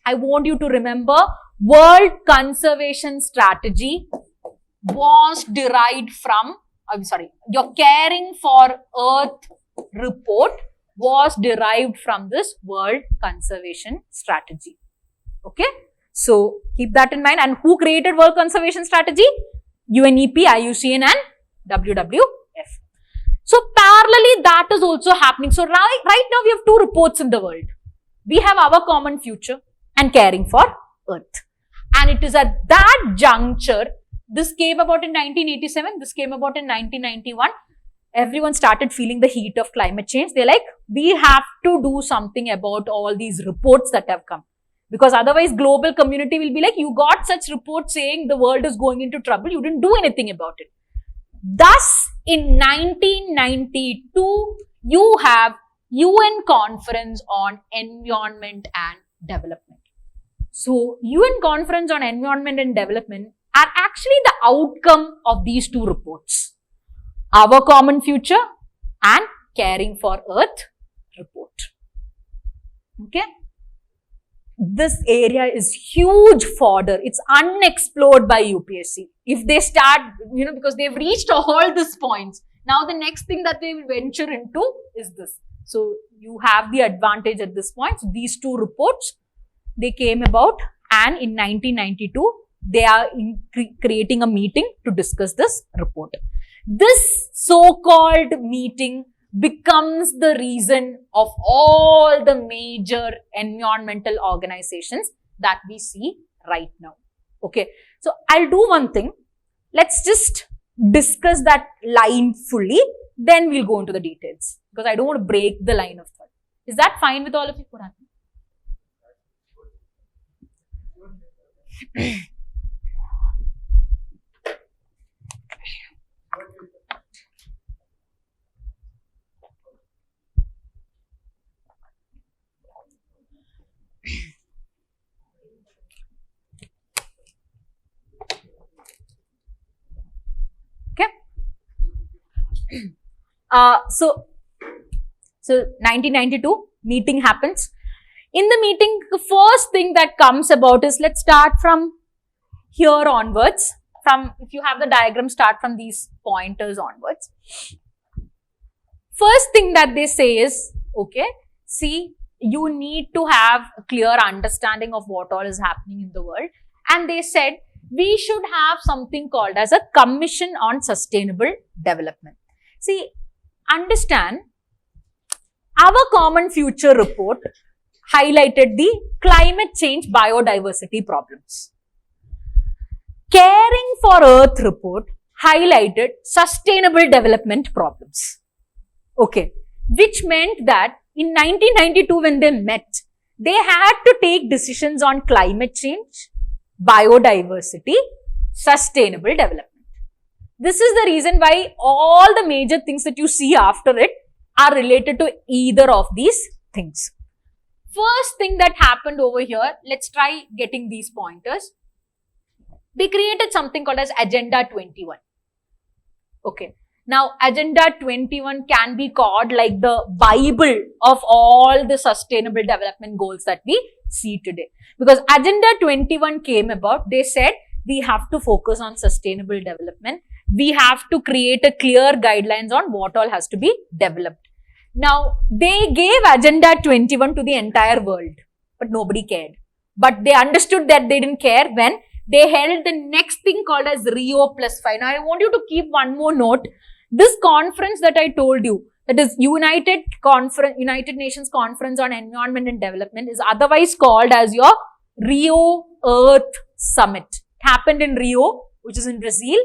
I want you to remember, World Conservation Strategy was derived from, your Caring for Earth report was derived from this World Conservation Strategy. Okay, so keep that in mind. And who created World Conservation Strategy? UNEP, IUCN and WWF. So parallelly, that is also happening. So right now we have two reports in the world. We have Our Common Future and Caring for Earth. And it is at that juncture, this came about in 1987, this came about in 1991. Everyone started feeling the heat of climate change. They're like, we have to do something about all these reports that have come. Because otherwise, global community will be like, you got such reports saying the world is going into trouble. You didn't do anything about it. Thus, in 1992, you have UN Conference on Environment and Development. So, UN Conference on Environment and Development are actually the outcome of these two reports. Our Common Future and Caring for Earth report. Okay. This area is huge fodder. It's unexplored by UPSC. If they start, because they've reached all these points. Now the next thing that they will venture into is this. So you have the advantage at this point. So these two reports, they came about, and in 1992, they are creating a meeting to discuss this report. This so-called meeting becomes the reason of all the major environmental organizations that we see right now. Okay, so I'll do one thing. Let's just discuss that line fully, then we'll go into the details, because I don't want to break the line of thought. Is that fine with all of you? What happened? So 1992 meeting happens. In the meeting, the first thing that comes about is, let's start from here onwards. If you have the diagram, start from these pointers onwards. First thing that they say is, okay, see, you need to have a clear understanding of what all is happening in the world. And they said, we should have something called as a Commission on Sustainable Development. See, understand, Our Common Future report highlighted the climate change biodiversity problems. Caring for Earth report highlighted sustainable development problems. Okay, which meant that in 1992 when they met, they had to take decisions on climate change, biodiversity, sustainable development. This is the reason why all the major things that you see after it are related to either of these things. First thing that happened over here, let's try getting these pointers. They created something called as Agenda 21. Okay. Now, Agenda 21 can be called like the Bible of all the sustainable development goals that we see today. Because Agenda 21 came about, they said we have to focus on sustainable development. We have to create a clear guidelines on what all has to be developed. Now, they gave Agenda 21 to the entire world, but nobody cared. But they understood that they didn't care when they held the next thing called as Rio +5. Now, I want you to keep one more note. This conference that I told you, that is United Nations Conference on Environment and Development, is otherwise called as your Rio Earth Summit. It happened in Rio, which is in Brazil.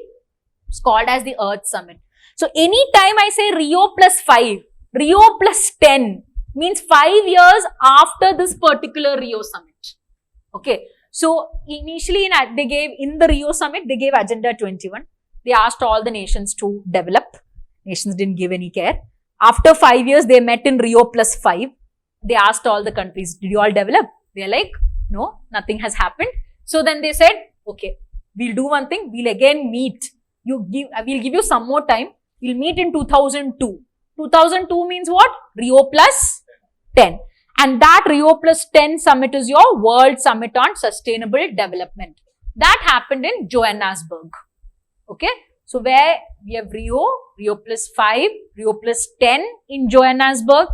It's called as the Earth Summit. So anytime I say Rio plus 5, Rio plus 10 means 5 years after this particular Rio Summit. Okay. So initially in the Rio Summit, they gave Agenda 21. They asked all the nations to develop. Nations didn't give any care. After 5 years, they met in Rio plus 5. They asked all the countries, did you all develop? They're like, no, nothing has happened. So then they said, okay, we'll do one thing. We'll again meet. We'll give you some more time. We'll meet in 2002. 2002 means what? Rio plus 10. And that Rio plus 10 summit is your World Summit on Sustainable Development. That happened in Johannesburg. Okay. So where we have Rio plus 5, Rio plus 10 in Johannesburg.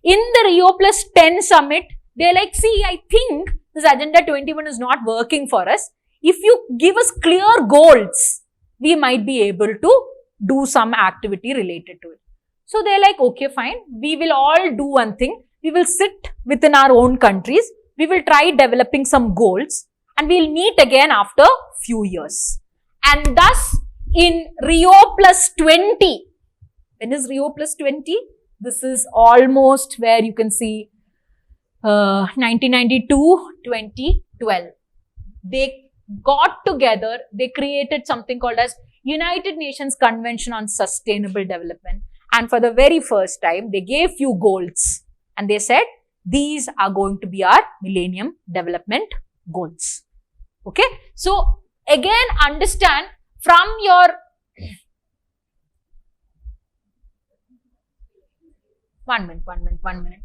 In the Rio plus 10 summit, they're like, see, I think this Agenda 21 is not working for us. If you give us clear goals, we might be able to do some activity related to it. So they're like, okay, fine. We will all do one thing. We will sit within our own countries. We will try developing some goals and we'll meet again after few years. And thus in Rio plus 20, when is Rio plus 20? This is almost where you can see 1992, 2012. They got together, they created something called as United Nations Convention on Sustainable Development. And for the very first time, they gave few goals. And they said, these are going to be our Millennium Development Goals. Okay. So, again, understand from your... One minute.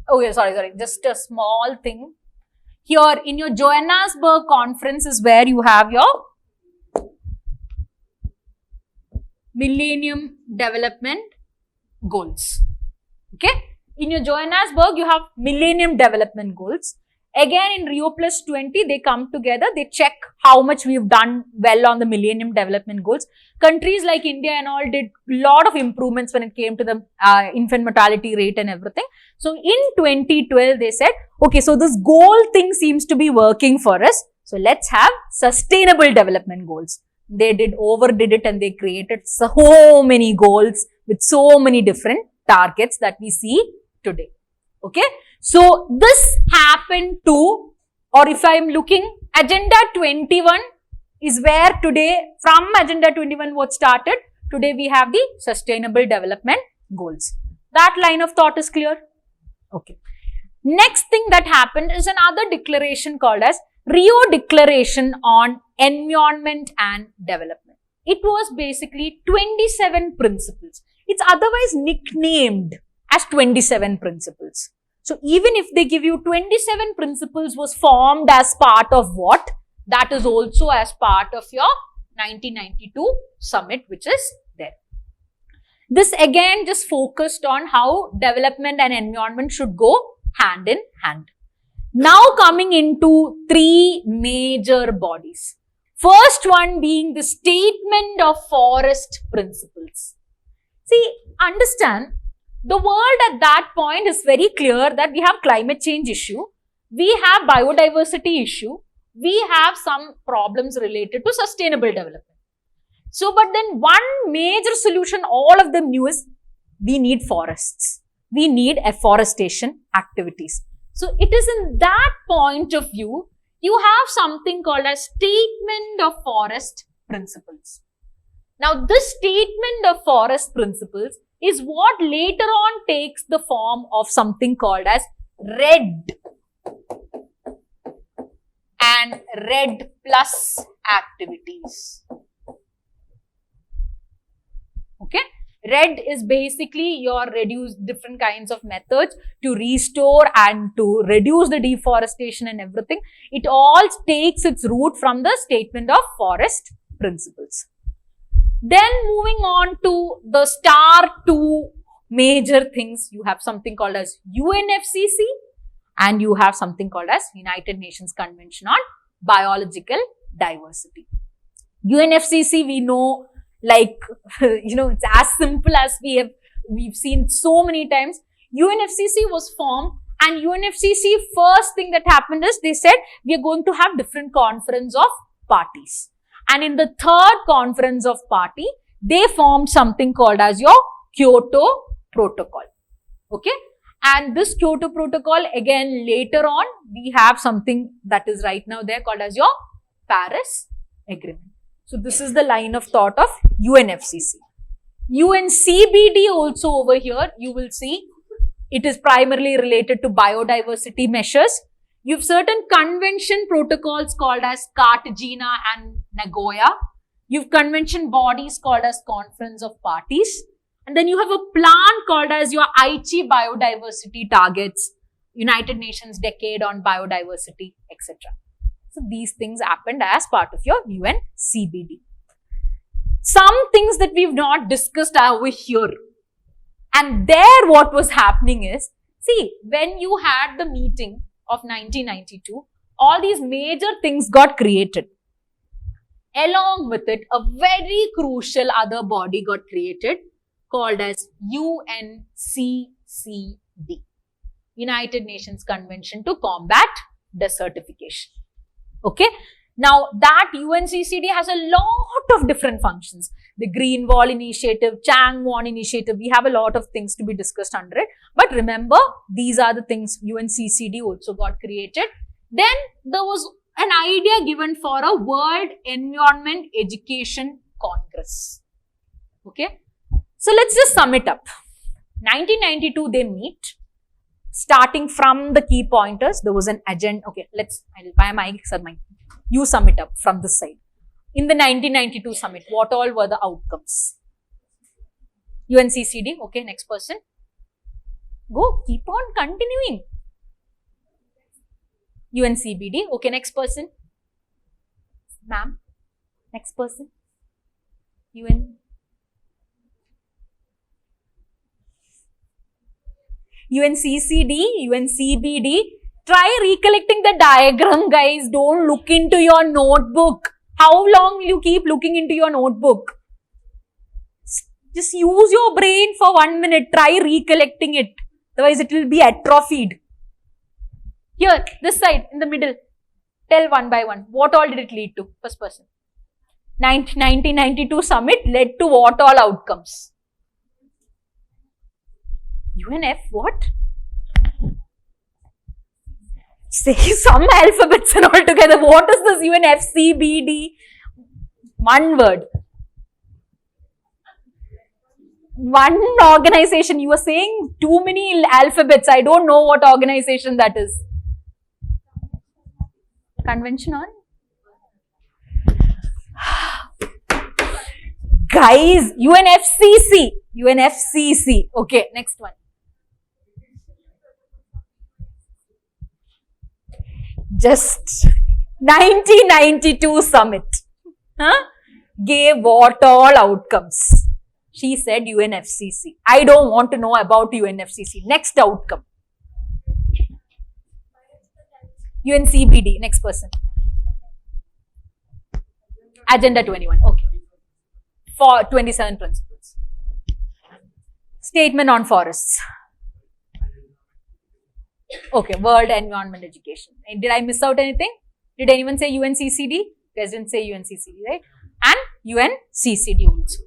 Okay, sorry. Just a small thing. Here, in your Johannesburg conference is where you have your Millennium Development Goals. Okay. In your Johannesburg, you have Millennium Development Goals. Again, in Rio plus 20, they come together, they check how much we've done well on the Millennium Development Goals. Countries like India and all did a lot of improvements when it came to the infant mortality rate and everything. So, in 2012, they said, okay, so this goal thing seems to be working for us. So, let's have Sustainable Development Goals. They overdid it and they created so many goals with so many different targets that we see today. Okay. So, this happened to, or if I am looking, Agenda 21 is where today, from Agenda 21 what started, today we have the Sustainable Development Goals. That line of thought is clear? Okay. Next thing that happened is another declaration called as Rio Declaration on Environment and Development. It was basically 27 principles. It's otherwise nicknamed as 27 principles. So, even if they give you 27 principles was formed as part of what? That is also as part of your 1992 summit, which is there. This again just focused on how development and environment should go hand in hand. Now coming into three major bodies. First one being the Statement of Forest Principles. See, understand, the world at that point is very clear that we have climate change issue, we have biodiversity issue, we have some problems related to sustainable development. So, but then one major solution all of them knew is we need forests. We need afforestation activities. So, it is in that point of view, you have something called as Statement of Forest Principles. Now, this Statement of Forest Principles is what later on takes the form of something called as RED and RED plus activities. Okay. RED is basically your different kinds of methods to restore and to reduce the deforestation and everything. It all takes its root from the Statement of Forest Principles. Then moving on to the star two major things, you have something called as UNFCCC and you have something called as United Nations Convention on Biological Diversity. UNFCCC, we know Like, it's as simple as we've seen so many times. UNFCCC was formed, and UNFCCC first thing that happened is they said we are going to have different conference of parties. And in the third conference of party, they formed something called as your Kyoto Protocol. Okay. And this Kyoto Protocol, again, later on, we have something that is right now there called as your Paris Agreement. So this is the line of thought of UNFCCC. UNCBD also over here, you will see, it is primarily related to biodiversity measures. You have certain convention protocols called as Cartagena and Nagoya. You have convention bodies called as Conference of Parties. And then you have a plan called as your Aichi Biodiversity Targets, United Nations Decade on Biodiversity, etc. So these things happened as part of your UNCBD. Some things that we've not discussed are over here. And there what was happening is, see, when you had the meeting of 1992, all these major things got created. Along with it, a very crucial other body got created called as UNCCD, United Nations Convention to Combat Desertification. Okay. Now, that UNCCD has a lot of different functions. The Green Wall Initiative, Changwon Initiative, we have a lot of things to be discussed under it. But remember, these are the things UNCCD also got created. Then there was an idea given for a World Environment Education Congress. Okay. So let's just sum it up. 1992, they meet. Starting from the key pointers, there was an agenda. Okay, you sum it up from this side. In the 1992 summit, what all were the outcomes? UNCCD, okay, next person. Go, keep on continuing. UNCBD, okay, next person. Ma'am, next person. UNCCD, UNCBD. Try recollecting the diagram, guys. Don't look into your notebook. How long will you keep looking into your notebook? Just use your brain for 1 minute. Try recollecting it. Otherwise, it will be atrophied. Here, this side, in the middle. Tell one by one. What all did it lead to? First person. 1992 summit led to what all outcomes? UNF, what? Say some alphabets and all together. What is this UNFCBD? One word. One organization. You were saying too many alphabets. I don't know what organization that is. Convention on? Guys, UNFCCC. UNFCCC. Okay, next one. Just 1992 summit. Gave what all outcomes? She said UNFCCC. I don't want to know about UNFCCC. Next outcome. UNCBD. Next person. Agenda 21. Okay. For 27 principles. Statement on forests. Okay, World Environment Education. Did I miss out anything? Did anyone say UNCCD? You guys didn't say UNCCD, right? And UNCCD also.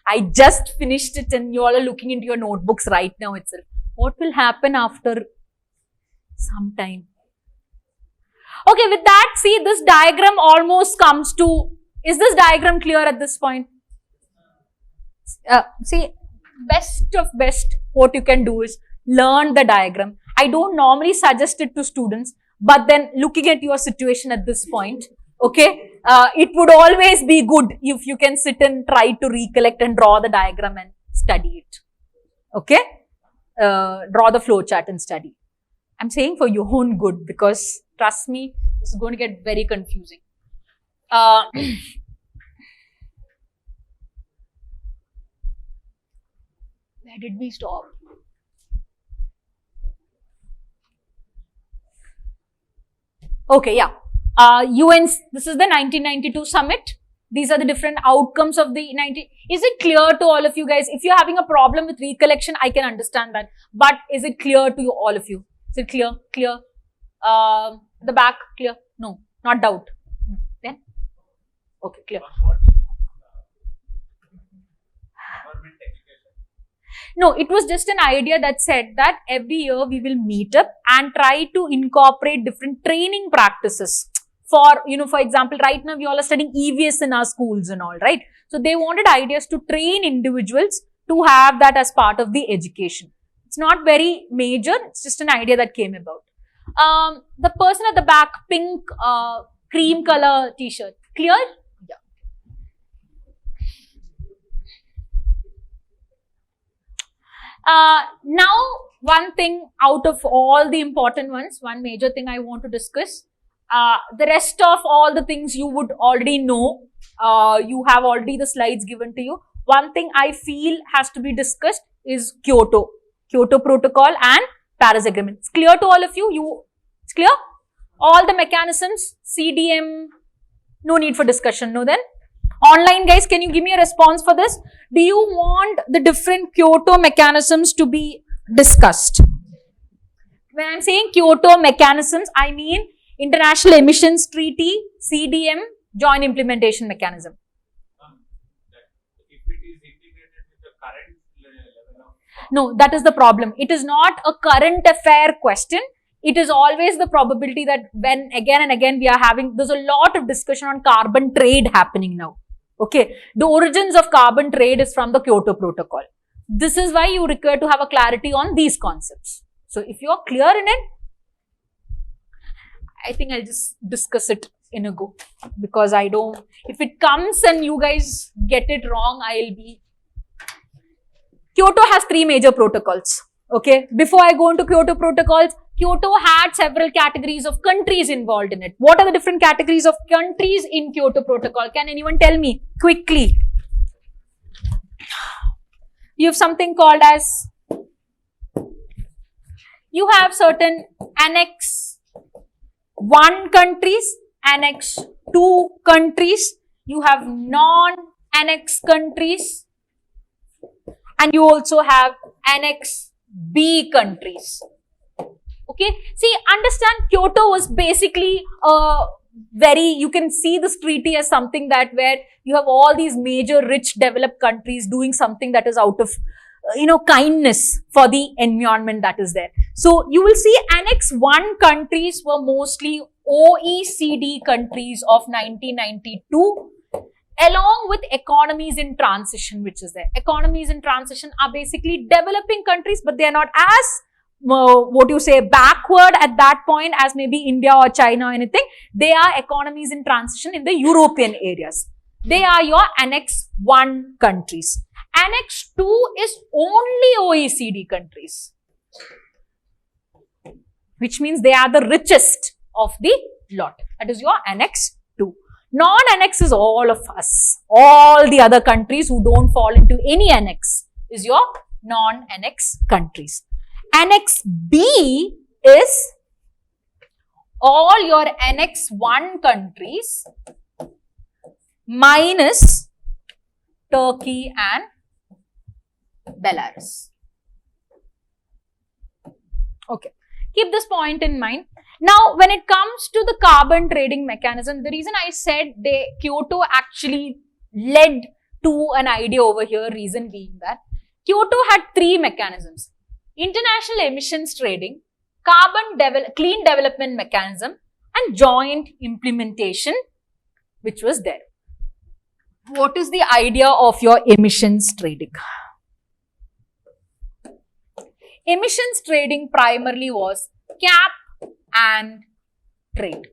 I just finished it and you all are looking into your notebooks right now itself. What will happen after some time? Okay, with that, see, this diagram almost comes to, is this diagram clear at this point? See, best of best, what you can do is learn the diagram. I don't normally suggest it to students, but then looking at your situation at this point, okay, it would always be good if you can sit and try to recollect and draw the diagram and study it. Okay, draw the flow chart and study. I'm saying for your own good, because trust me, this is going to get very confusing. Where did we stop? Okay, yeah. This is the 1992 summit. These are the different outcomes of the 90. Is it clear to all of you guys? If you're having a problem with recollection, I can understand that. But is it clear to you, all of you? Is it clear? Clear? The back, clear? No, not doubt. Then? Okay, clear. No, it was just an idea that said that every year we will meet up and try to incorporate different training practices. For, for example, right now we all are studying EVS in our schools and all, right? So they wanted ideas to train individuals to have that as part of the education. It's not very major, it's just an idea that came about. The person at the back, pink, cream color t-shirt, clear? Yeah. Now, one thing out of all the important ones, one major thing I want to discuss. The rest of all the things you would already know. You have already the slides given to you. One thing I feel has to be discussed is Kyoto Protocol and Paris Agreement. It's clear to all of you? It's clear? All the mechanisms, CDM, no need for discussion, no then? Online guys, can you give me a response for this? Do you want the different Kyoto mechanisms to be discussed? When I'm saying Kyoto mechanisms, I mean International Emissions Treaty, CDM, Joint Implementation Mechanism. If it is integrated with the current level of... No, that is the problem. It is not a current affair question. It is always the probability that when again and again we are having, there's a lot of discussion on carbon trade happening now. Okay, the origins of carbon trade is from the Kyoto Protocol. This is why you require to have a clarity on these concepts. So if you are clear in it, I think I'll just discuss it in a go, because I don't, if it comes and you guys get it wrong, I'll be... Kyoto has 3 major protocols. Okay, before I go into Kyoto protocols, Kyoto had several categories of countries involved in it. What are the different categories of countries in Kyoto Protocol? Can anyone tell me quickly? You have something called as, you have certain Annex 1 countries, Annex 2 countries, you have non-Annex countries, and you also have Annex B countries. Okay, see, understand Kyoto was basically you can see this treaty as something that where you have all these major rich developed countries doing something that is out of, kindness for the environment that is there. So you will see Annex 1 countries were mostly OECD countries of 1992, along with economies in transition, which is there. Economies in transition are basically developing countries, but they are not as backward at that point as maybe India or China or anything. They are economies in transition in the European areas. They are your Annex 1 countries. Annex 2 is only OECD countries, which means they are the richest of the lot. That is your Annex 2. Non-Annex is all of us. All the other countries who don't fall into any Annex is your non-Annex countries. Annex B is all your Annex 1 countries minus Turkey and Belarus. Okay, keep this point in mind. Now, when it comes to the carbon trading mechanism, the reason I said Kyoto actually led to an idea over here, reason being that Kyoto had 3 mechanisms: international emissions trading, clean development mechanism, and joint implementation, which was there. What is the idea of your emissions trading? Emissions trading primarily was cap and trade.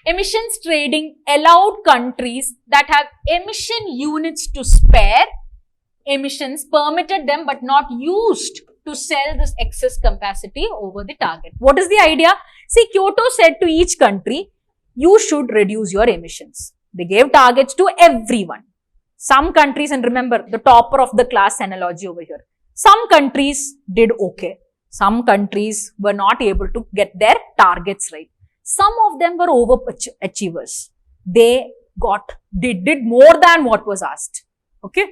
Emissions trading allowed countries that have emission units to spare emissions, permitted them but not used to sell this excess capacity over the target. What is the idea? See, Kyoto said to each country, you should reduce your emissions. They gave targets to everyone. Some countries, and remember the topper of the class analogy over here, some countries did okay. Some countries were not able to get their targets right. Some of them were overachievers. They did more than what was asked. Okay.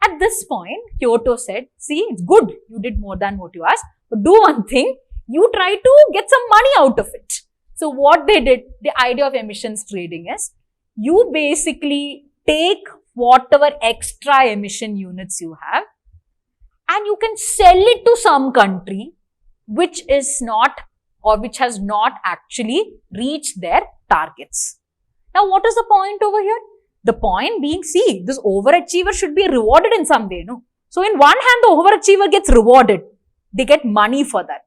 At this point, Kyoto said, see, it's good. You did more than what you asked, but do one thing. You try to get some money out of it. So what they did, the idea of emissions trading is, you basically take whatever extra emission units you have and you can sell it to some country which is not or which has not actually reached their targets. Now, what is the point over here? The point being, see, this overachiever should be rewarded in some way, no? So, in one hand, the overachiever gets rewarded. They get money for that.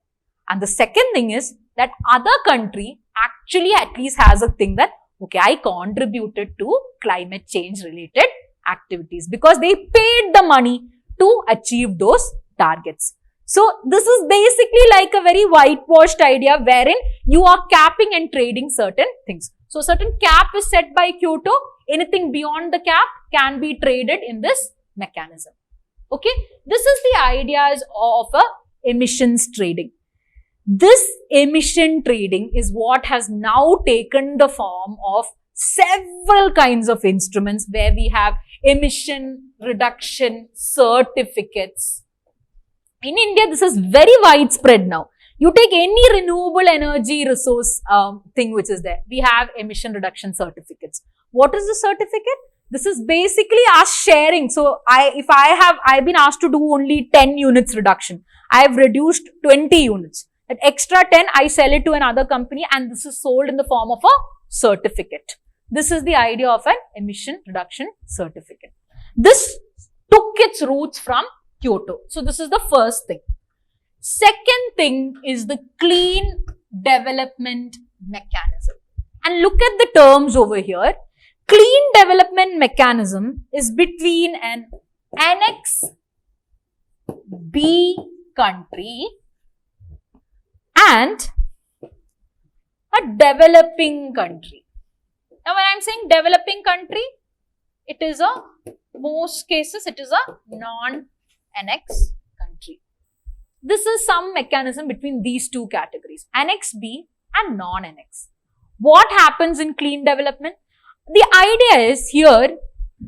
And the second thing is that other country actually at least has a thing that, okay, I contributed to climate change related activities because they paid the money to achieve those targets. So, this is basically like a very whitewashed idea wherein you are capping and trading certain things. So, certain cap is set by Kyoto. Anything beyond the cap can be traded in this mechanism. Okay. This is the ideas of emissions trading. This emission trading is what has now taken the form of several kinds of instruments where we have emission reduction certificates. In India, this is very widespread now. You take any renewable energy resource thing which is there. We have emission reduction certificates. What is the certificate? This is basically us sharing. So, I've been asked to do only 10 units reduction. I have reduced 20 units. That extra 10, I sell it to another company and this is sold in the form of a certificate. This is the idea of an emission reduction certificate. This took its roots from Kyoto. So, this is the first thing. Second thing is the clean development mechanism. And look at the terms over here. Clean development mechanism is between an Annex B country and a developing country. Now, when I am saying developing country, it is most cases, it is a non-Annex country. This is some mechanism between these two categories, Annex B and non-Annex. What happens in clean development? The idea is here,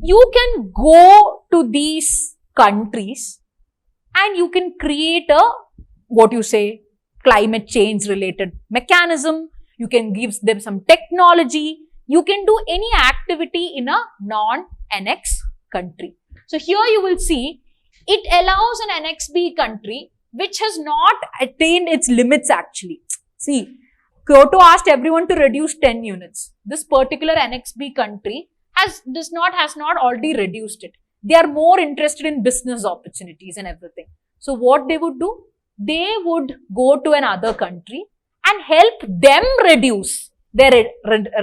you can go to these countries and you can create climate change related mechanism. You can give them some technology. You can do any activity in a non-Annex country. So, here you will see it allows an Annex B country which has not attained its limits actually. See, Kyoto asked everyone to reduce 10 units. This particular Annex B country has not already reduced it. They are more interested in business opportunities and everything. So, what they would do? They would go to another country and help them reduce their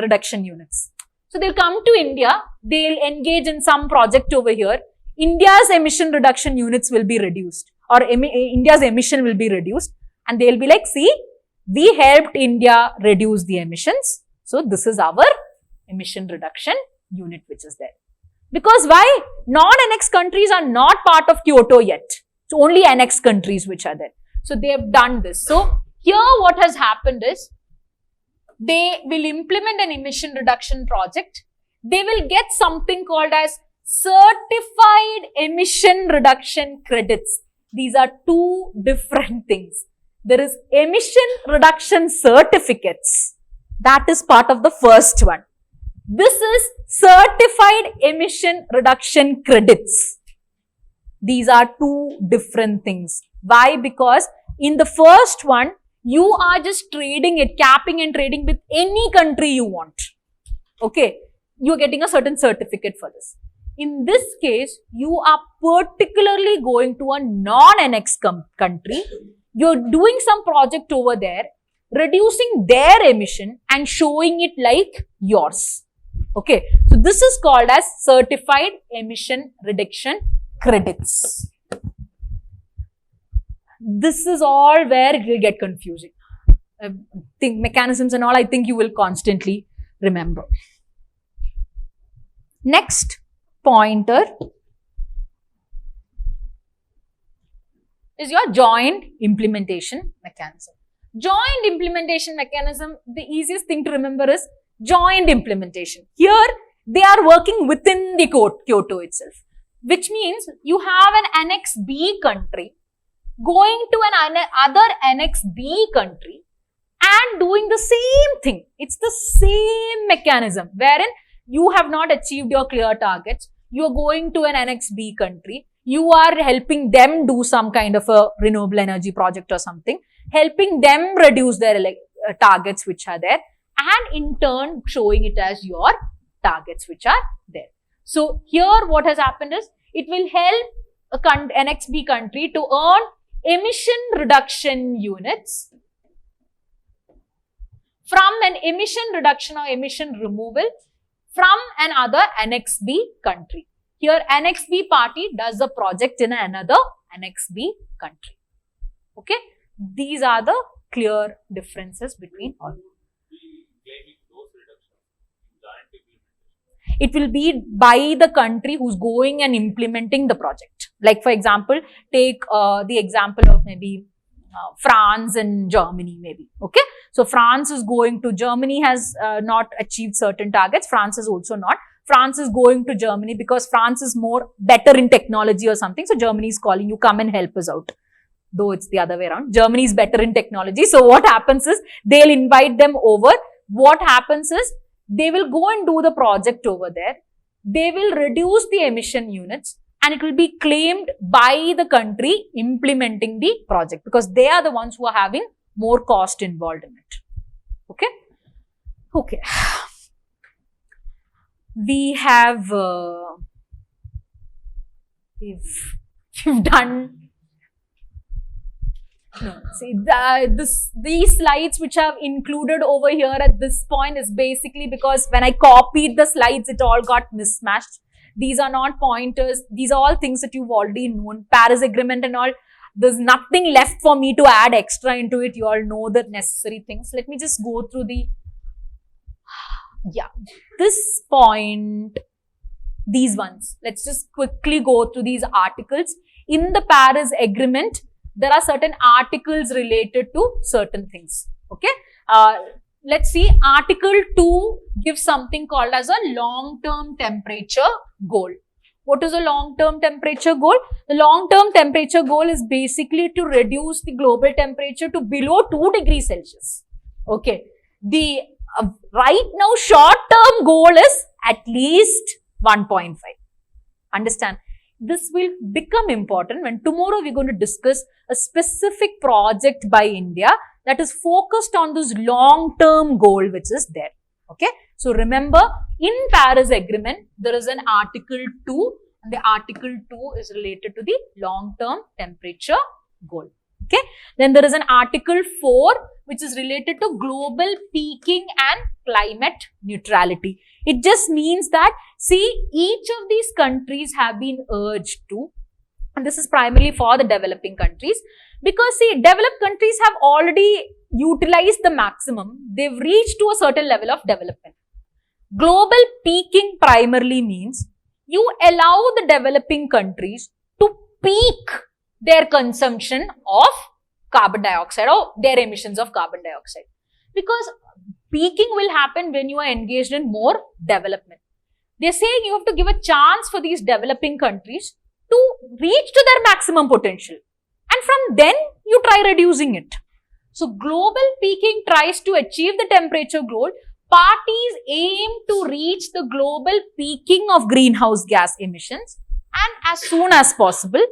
reduction units. So, they'll come to India, they'll engage in some project over here. India's emission reduction units will be reduced or India's emission will be reduced and they'll be like, see, we helped India reduce the emissions. So, this is our emission reduction unit which is there. Because why? Non-Annex countries are not part of Kyoto yet. It's only Annex countries which are there. So, they have done this. So, here what has happened is, they will implement an emission reduction project. They will get something called as certified emission reduction credits. These are two different things. There is emission reduction certificates. That is part of the first one. This is certified emission reduction credits. These are two different things. Why? Because in the first one, you are just trading it, capping and trading with any country you want. Okay. You are getting a certain certificate for this. In this case, you are particularly going to a non-Annex country. You're doing some project over there, reducing their emission and showing it like yours. Okay. So, this is called as certified emission reduction credits. This is all where it will get confusing. Mechanisms and all, I think you will constantly remember. Next pointer is your joint implementation mechanism. Joint implementation mechanism, the easiest thing to remember is joint implementation. Here, they are working within the Kyoto itself, which means you have an Annex B country going to another Annex B country and doing the same thing. It's the same mechanism wherein you have not achieved your clear targets. You are going to an Annex B country. You are helping them do some kind of a renewable energy project or something, helping them reduce their targets which are there, and in turn showing it as your targets which are there. So here what has happened is, it will help an XB country to earn emission reduction units from an emission reduction or emission removal from another Annex B country. Here Annex B party does the project in another Annex B country. Okay. These are the clear differences between all. It will be by the country who's going and implementing the project. Like for example, take the example of maybe France and Germany maybe. Okay. So France is going to, Germany has not achieved certain targets. France is also not. France is going to Germany because France is more better in technology or something. So Germany is calling you, come and help us out. Though it's the other way around. Germany is better in technology. So what happens is, they'll invite them over. What happens is, they will go and do the project over there. They will reduce the emission units and it will be claimed by the country implementing the project, because they are the ones who are having more cost involved in it. Okay. Okay. We have, we've done. No, see, these slides which I've included over here at this point is basically because when I copied the slides, it all got mismatched. These are not pointers. These are all things that you've already known. Paris Agreement and all. There's nothing left for me to add extra into it. You all know the necessary things. Let me just go through the, this point, these ones. Let's just quickly go through these articles. In the Paris Agreement, there are certain articles related to certain things. Okay. Let's see. Article 2 gives something called as a long-term temperature goal. What is a long-term temperature goal? The long-term temperature goal is basically to reduce the global temperature to below 2 degrees Celsius. Okay. The right now short-term goal is at least 1.5. Understand? This will become important when tomorrow we're going to discuss a specific project by India that is focused on this long-term goal which is there. Okay. So remember, in Paris Agreement, there is an Article 2 and the Article 2 is related to the long-term temperature goal. Okay. Then there is an Article 4 which is related to global peaking and climate neutrality. It just means that, see, each of these countries have been urged to, and this is primarily for the developing countries, because see, developed countries have already utilized the maximum. They've reached to a certain level of development. Global peaking primarily means you allow the developing countries to peak their consumption of carbon dioxide or their emissions of carbon dioxide. Because peaking will happen when you are engaged in more development. They're saying you have to give a chance for these developing countries to reach to their maximum potential. And from then, you try reducing it. So, global peaking tries to achieve the temperature goal. Parties aim to reach the global peaking of greenhouse gas emissions and as soon as possible.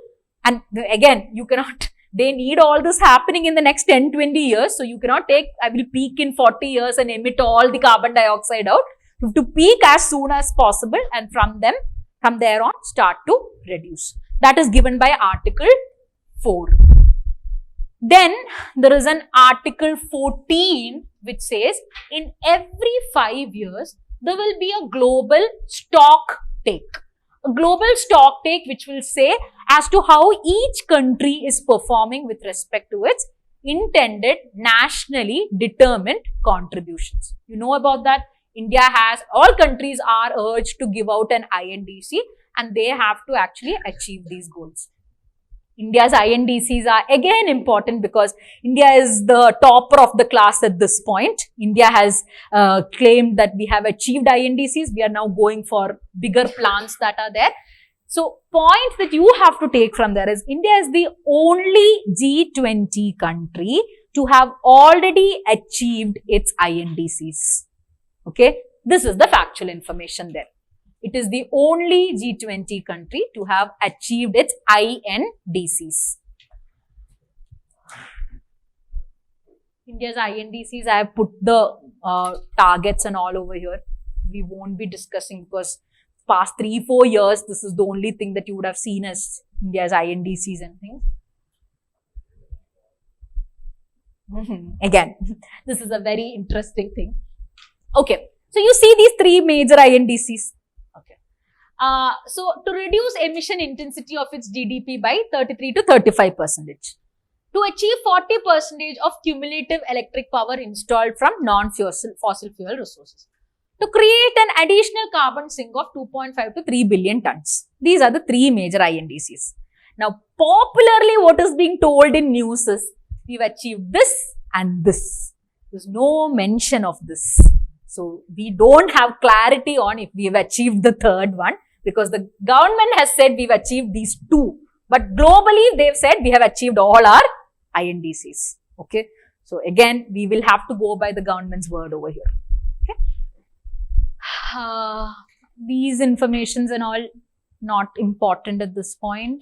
And again, you cannot, they need all this happening in the next 10-20 years. So, you cannot take, I will peak in 40 years and emit all the carbon dioxide out. You have to peak as soon as possible and from there on, start to reduce. That is given by Article 4. Then, there is an Article 14 which says, in every 5 years, there will be a global stock take. A global stock take which will say as to how each country is performing with respect to its intended nationally determined contributions. You know about that? India has, all countries are urged to give out an INDC and they have to actually achieve these goals. India's INDCs are again important because India is the topper of the class at this point. India has claimed that we have achieved INDCs. We are now going for bigger plans that are there. So, point that you have to take from there is India is the only G20 country to have already achieved its INDCs. Okay, this is the factual information there. It is the only G20 country to have achieved its INDCs. India's INDCs, I have put the targets and all over here. We won't be discussing because past 3-4 years, this is the only thing that you would have seen as India's INDCs and things. Again, this is a very interesting thing. Okay, so you see these 3 major INDCs. Okay, so to reduce emission intensity of its GDP by 33 to 35%, to achieve 40% of cumulative electric power installed from non-fossil fuel resources, to create an additional carbon sink of 2.5 to 3 billion tons. These are the 3 major INDCs. Now, popularly what is being told in news is, we've achieved this and this. There's no mention of this. So, we don't have clarity on if we've achieved the third one because the government has said we've achieved these 2. But globally, they've said we have achieved all our INDCs. Okay. So, again, we will have to go by the government's word over here. Okay. These informations and all not important at this point.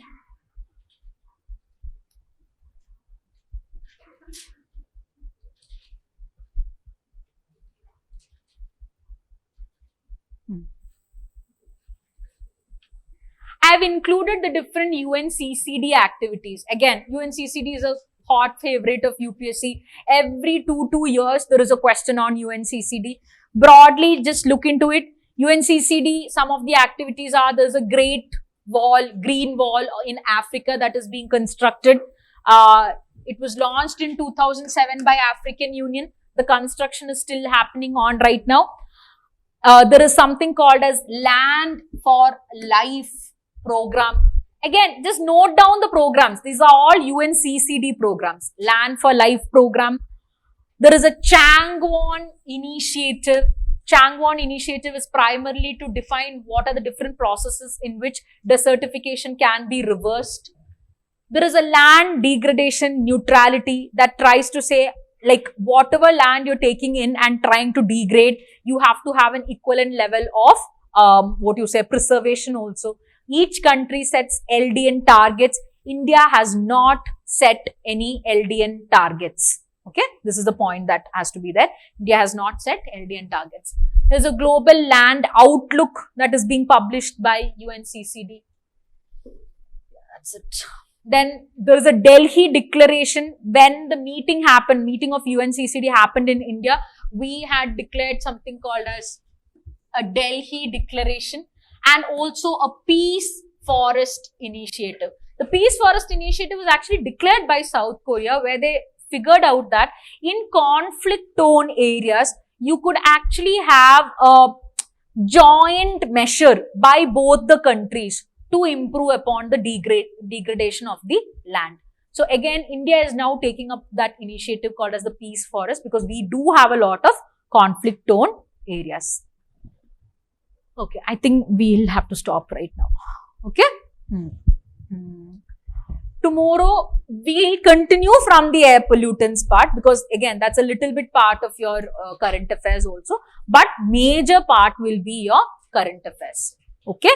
I have included the different UNCCD activities. Again, UNCCD is a hot favorite of UPSC. Every 2 years, there is a question on UNCCD. Broadly, just look into it. UNCCD, some of the activities are, there's a great wall, green wall in Africa that is being constructed. It was launched in 2007 by African Union. The construction is still happening on right now. There is something called as Land for Life program. Again, just note down the programs. These are all UNCCD programs. Land for Life program. There is a Changwon initiative. Changwon initiative is primarily to define what are the different processes in which desertification can be reversed. There is a land degradation neutrality that tries to say, like, whatever land you're taking in and trying to degrade, you have to have an equivalent level of preservation also. Each country sets LDN targets. India has not set any LDN targets. Okay, this is the point that has to be there. India has not set LDN targets. There's a global land outlook that is being published by UNCCD. That's it. Then there is a Delhi declaration. When the meeting of UNCCD happened in India, we had declared something called as a Delhi declaration and also a peace forest initiative. The peace forest initiative was actually declared by South Korea, where they figured out that in conflict-torn areas, you could actually have a joint measure by both the countries to improve upon the degradation of the land. So again, India is now taking up that initiative called as the peace forest because we do have a lot of conflict-torn areas. Okay, I think we'll have to stop right now. Okay? Tomorrow, we'll continue from the air pollutants part because again, that's a little bit part of your current affairs also. But major part will be your current affairs. Okay?